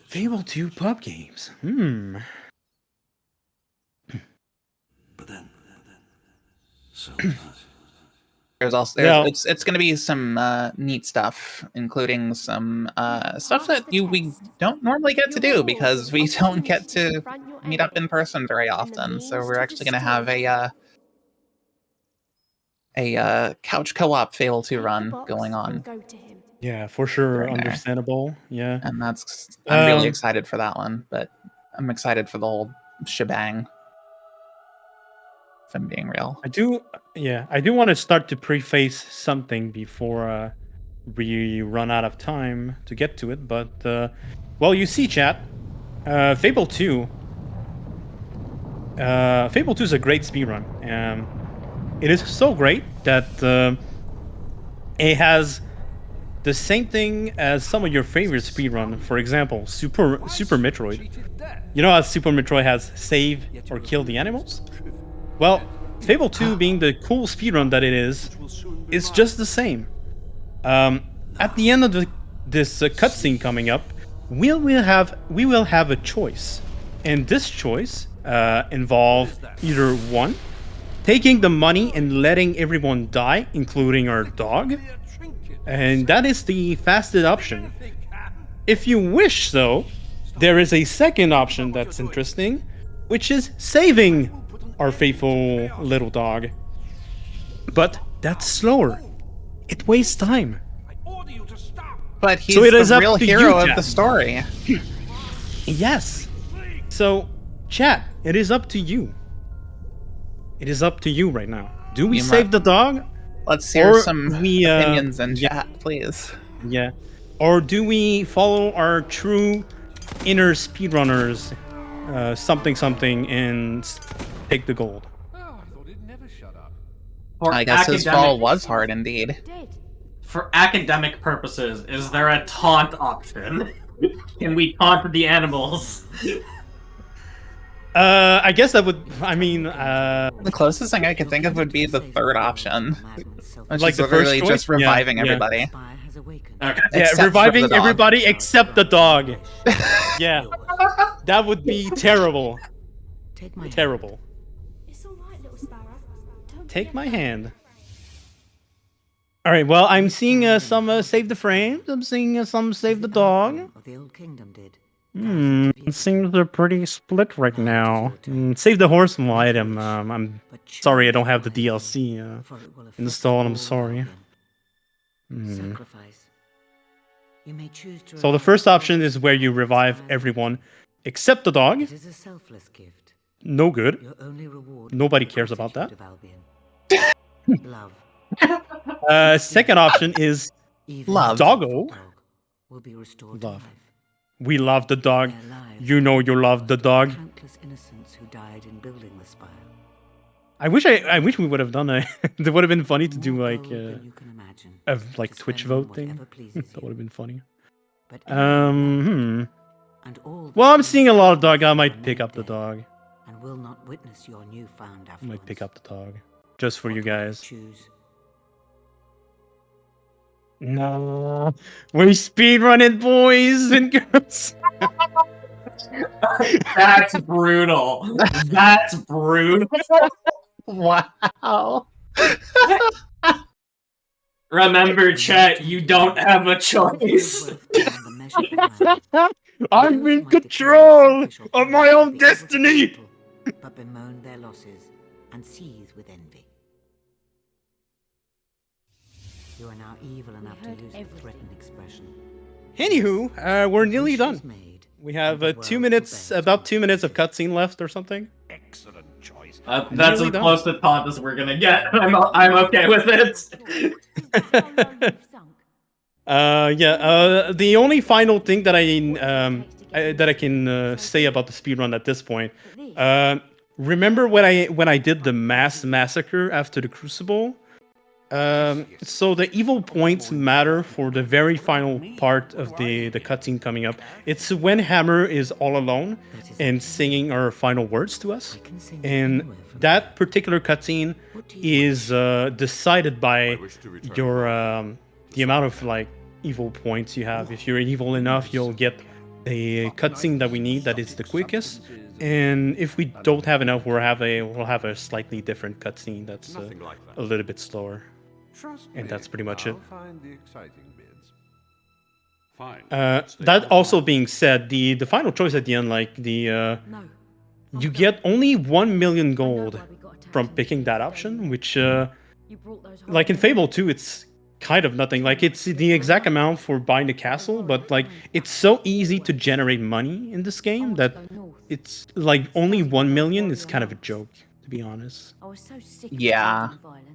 Fable 2 pub games. But then so There's also it's going to be some neat stuff, including some stuff that we don't normally get to do because we don't get to meet up in person very often. So we're actually going to have a couch co-op Fable 2 run going on. Yeah, for sure. Understandable. Yeah. And I'm really excited for that one, but I'm excited for the whole shebang. If I'm being real. I do want to start to preface something before we run out of time to get to it, but well, you see, chat, Fable 2 is a great speedrun. It is so great that it has the same thing as some of your favorite speedrun. For example, Super Metroid. You know how Super Metroid has save or kill the animals? Well, Fable 2 being the cool speedrun that it is, it's just the same. At the end of this cutscene coming up, we will have a choice, and this choice involve either one, taking the money and letting everyone die, including our dog, and that is the fastest option. If you wish, though, there is a second option that's interesting, which is saving our faithful little dog. But that's slower. It wastes time. But he's the real hero of the story. Yes. So, chat, it is up to you. It is up to you right now. Do we save the dog? Let's hear some opinions in chat, please. Yeah. Or do we follow our true inner speedrunners something something and take the gold. Oh, I thought it'd never shut up. For I guess his fall was hard indeed. For academic purposes, is there a taunt option? Can we taunt the animals? I guess that would. I mean, the closest thing I could think of would be the third option, which like is the first literally choice? just reviving Yeah, yeah. everybody. Okay. Yeah, Except for reviving the dog. everybody except the dog. Yeah, that would be terrible. Terrible. It's all right, little sparrow. Don't Take my hand. All right. Well, I'm seeing some save the frames. I'm seeing some save the dog. The old kingdom did. It seems they're pretty split right now. Save the horse item. I'm sorry I don't have the DLC installed. I'm sorry. Sacrifice. You may choose to So the first option is where you revive everyone except the dog. It is a selfless gift. No good. Your only reward Nobody cares about that. of Albion. Love. Second option is love. Doggo. Will be restored Love. to life. We love the dog. You know you love the dog. Countless innocents who died in building the spire. I wish we would have done a. It would have been funny to do like a like Twitch vote thing. That would have been funny. Well, I'm seeing a lot of dog. I might pick up the dog. And will not witness your newfound I affluence. might pick up the dog just for you guys. Choose. No, we're speedrunning, boys and girls. That's brutal. That's brutal. Wow. Remember, chat, you don't have a choice. I'm in control of my own destiny. But bemoan their losses and seethe with envy. You are now evil enough to use the threatened expression. Anywho, we're nearly done. We have 2 minutes, about 2 minutes of cutscene left or something. Excellent choice. That's Nearly as done. close to taunt as we're gonna get. I'm okay with it. The only final thing that I can say about the speedrun at this point. Remember when I did the mass massacre after the Crucible? So the evil points matter for the very final part of the cutscene coming up. It's when Hammer is all alone and singing our final words to us. And that particular cutscene is decided by your the amount of like evil points you have. If you're evil enough, you'll get the cutscene that we need that is the quickest. And if we don't have enough, we'll have a slightly different cutscene that's a little bit slower. And that's pretty much it. Find the exciting bits. Fine. That also being said, the final choice at the end, like you get only 1 million gold from picking that option, which like in Fable 2, it's kind of nothing. Like it's the exact amount for buying the castle, but like it's so easy to generate money in this game that it's like only 1 million is kind of a joke, to be honest. I was so sick of Yeah. violence.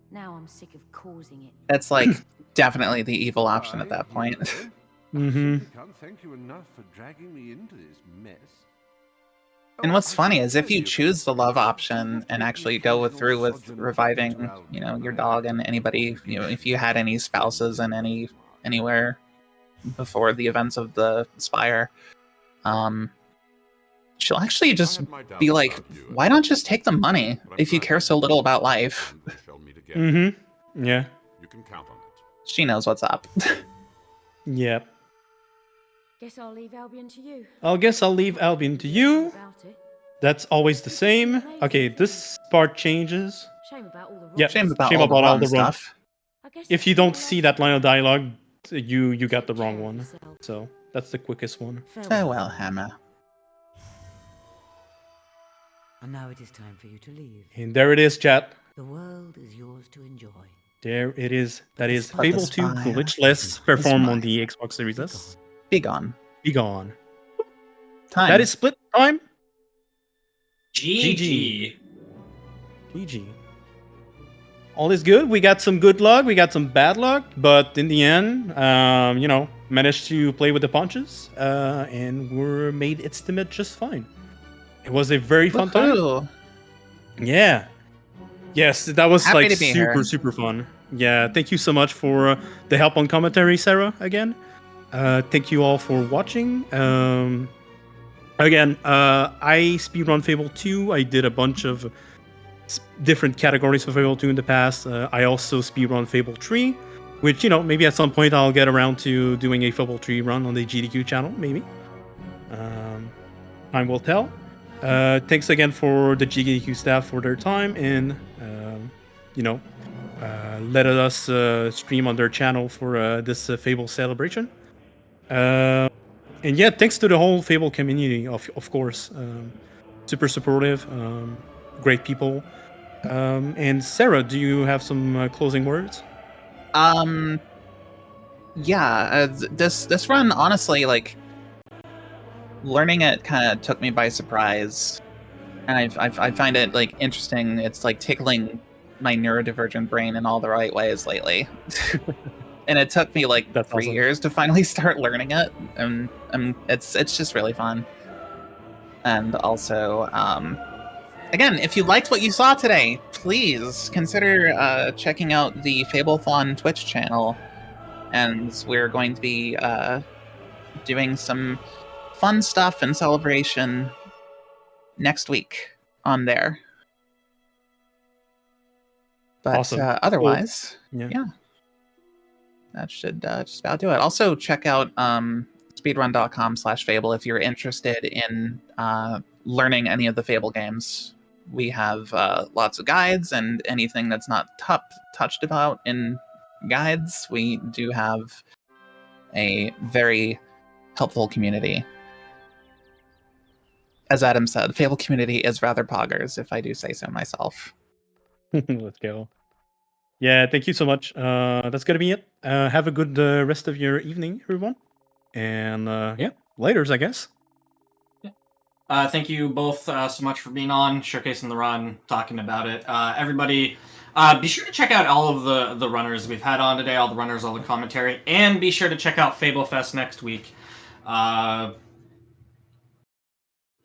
Now I'm sick of causing it. That's like definitely the evil option at that point. Mm-hmm. Can't thank you enough for dragging me into this mess. And what's funny is if you choose the love option and actually go through with reviving, you know, your dog and anybody, you know, if you had any spouses in anywhere before the events of the Spire, she'll actually just be like, why not just take the money if you care so little about life? Mm-hmm. Yeah. You can count on it. She knows what's up. Yep. Guess I'll leave Albion to you. I'll leave Albion to you. About it. That's always the same. Okay, this part changes. Shame about all the Yeah, Shame about shame all about the all wrong the wrong stuff. If you don't see that line of dialogue, you got the wrong one. So that's the quickest one. Farewell, Hammer. And now it is time for you to leave. And there it is, chat. The world is yours to enjoy. There it is. That is But the Fable 2 Spire glitchless performed on the Xbox Series S. Be gone. Be gone. Time. That is split time. GG. GG. All is good. We got some good luck. We got some bad luck. But in the end, you know, managed to play with the punches, and were made estimate just fine. It was a very fun time. Woohoo. Yeah. Yes, that was Happy like to be super, here. super fun. Yeah, thank you so much for the help on commentary, Sarah, again. Thank you all for watching. Again, I speedrun Fable 2. I did a bunch of different categories for Fable 2 in the past. I also speedrun Fable 3, which, maybe at some point I'll get around to doing a Fable 3 run on the GDQ channel, maybe. Time will tell. Thanks again for the GDQ staff for their time and, let us stream on their channel for this Fable celebration. And yeah, thanks to the whole Fable community, of course. Super supportive, great people. And Sarah, do you have some closing words? Yeah, this run, honestly, like, learning it kind of took me by surprise, and I find it like interesting. It's like tickling my neurodivergent brain in all the right ways lately. And it took me like That's 3 awesome. years to finally start learning it, and it's just really fun. And also, again, if you liked what you saw today, please consider checking out the Fablethon Twitch channel, and we're going to be doing some fun stuff and celebration next week on there. But Awesome. otherwise, Cool. yeah, that should just about do it. Also, check out speedrun.com/Fable if you're interested in learning any of the Fable games. We have lots of guides, and anything that's not touched about in guides, we do have a very helpful community. As Adam said, the Fable community is rather poggers, if I do say so myself. Let's go. Yeah, thank you so much. That's gonna be it. Have a good rest of your evening, everyone. And yeah, laters, I guess. Thank you both so much for being on, showcasing the run, talking about it. Everybody, be sure to check out all of the runners we've had on today, all the runners, all the commentary, and be sure to check out Fable Fest next week.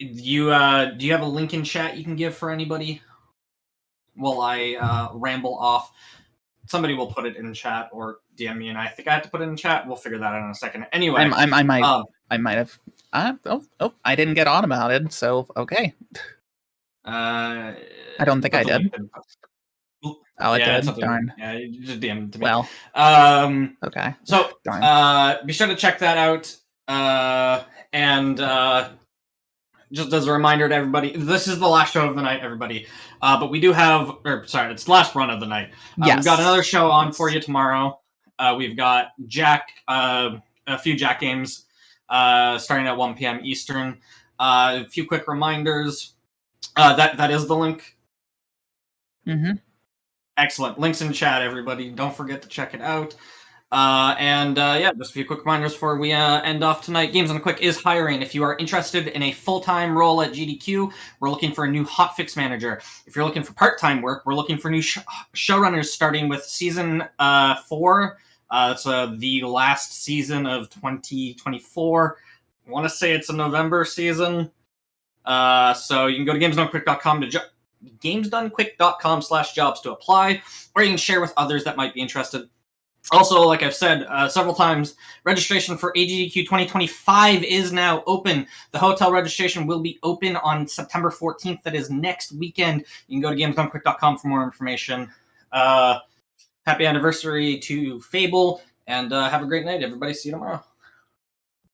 Do you have a link in chat you can give for anybody while I ramble off? Somebody will put it in chat or DM me, and I think I have to put it in chat. We'll figure that out in a second. Anyway, I might have. I didn't get automated, so okay. I don't think I did. Oh, it yeah, did. Darn. Yeah, you just DM it to me. Well. Okay. So, be sure to check that out. And just as a reminder to everybody, this is the last show of the night, everybody. But we do have, it's the last run of the night. Yes. We've got another show on for you tomorrow. We've got Jack, a few Jack games starting at 1 p.m. Eastern. A few quick reminders. That is the link. Mm-hmm. Excellent. Links in chat, everybody. Don't forget to check it out. Yeah, just a few quick reminders before we end off tonight. Games on the Quick is hiring. If you are interested in a full-time role at GDQ, we're looking for a new hotfix manager. If you're looking for part-time work, we're looking for new showrunners starting with season 4. It's the last season of 2024. I want to say it's a November season. So you can go to gamesdonequick.com to gamesdonequick.com/jobs to apply, or you can share with others that might be interested. Also, like I've said several times, registration for AGDQ 2025 is now open. The hotel registration will be open on September 14th. That is next weekend. You can go to gamesdonequick.com for more information. Happy anniversary to Fable, and have a great night, everybody. See you tomorrow.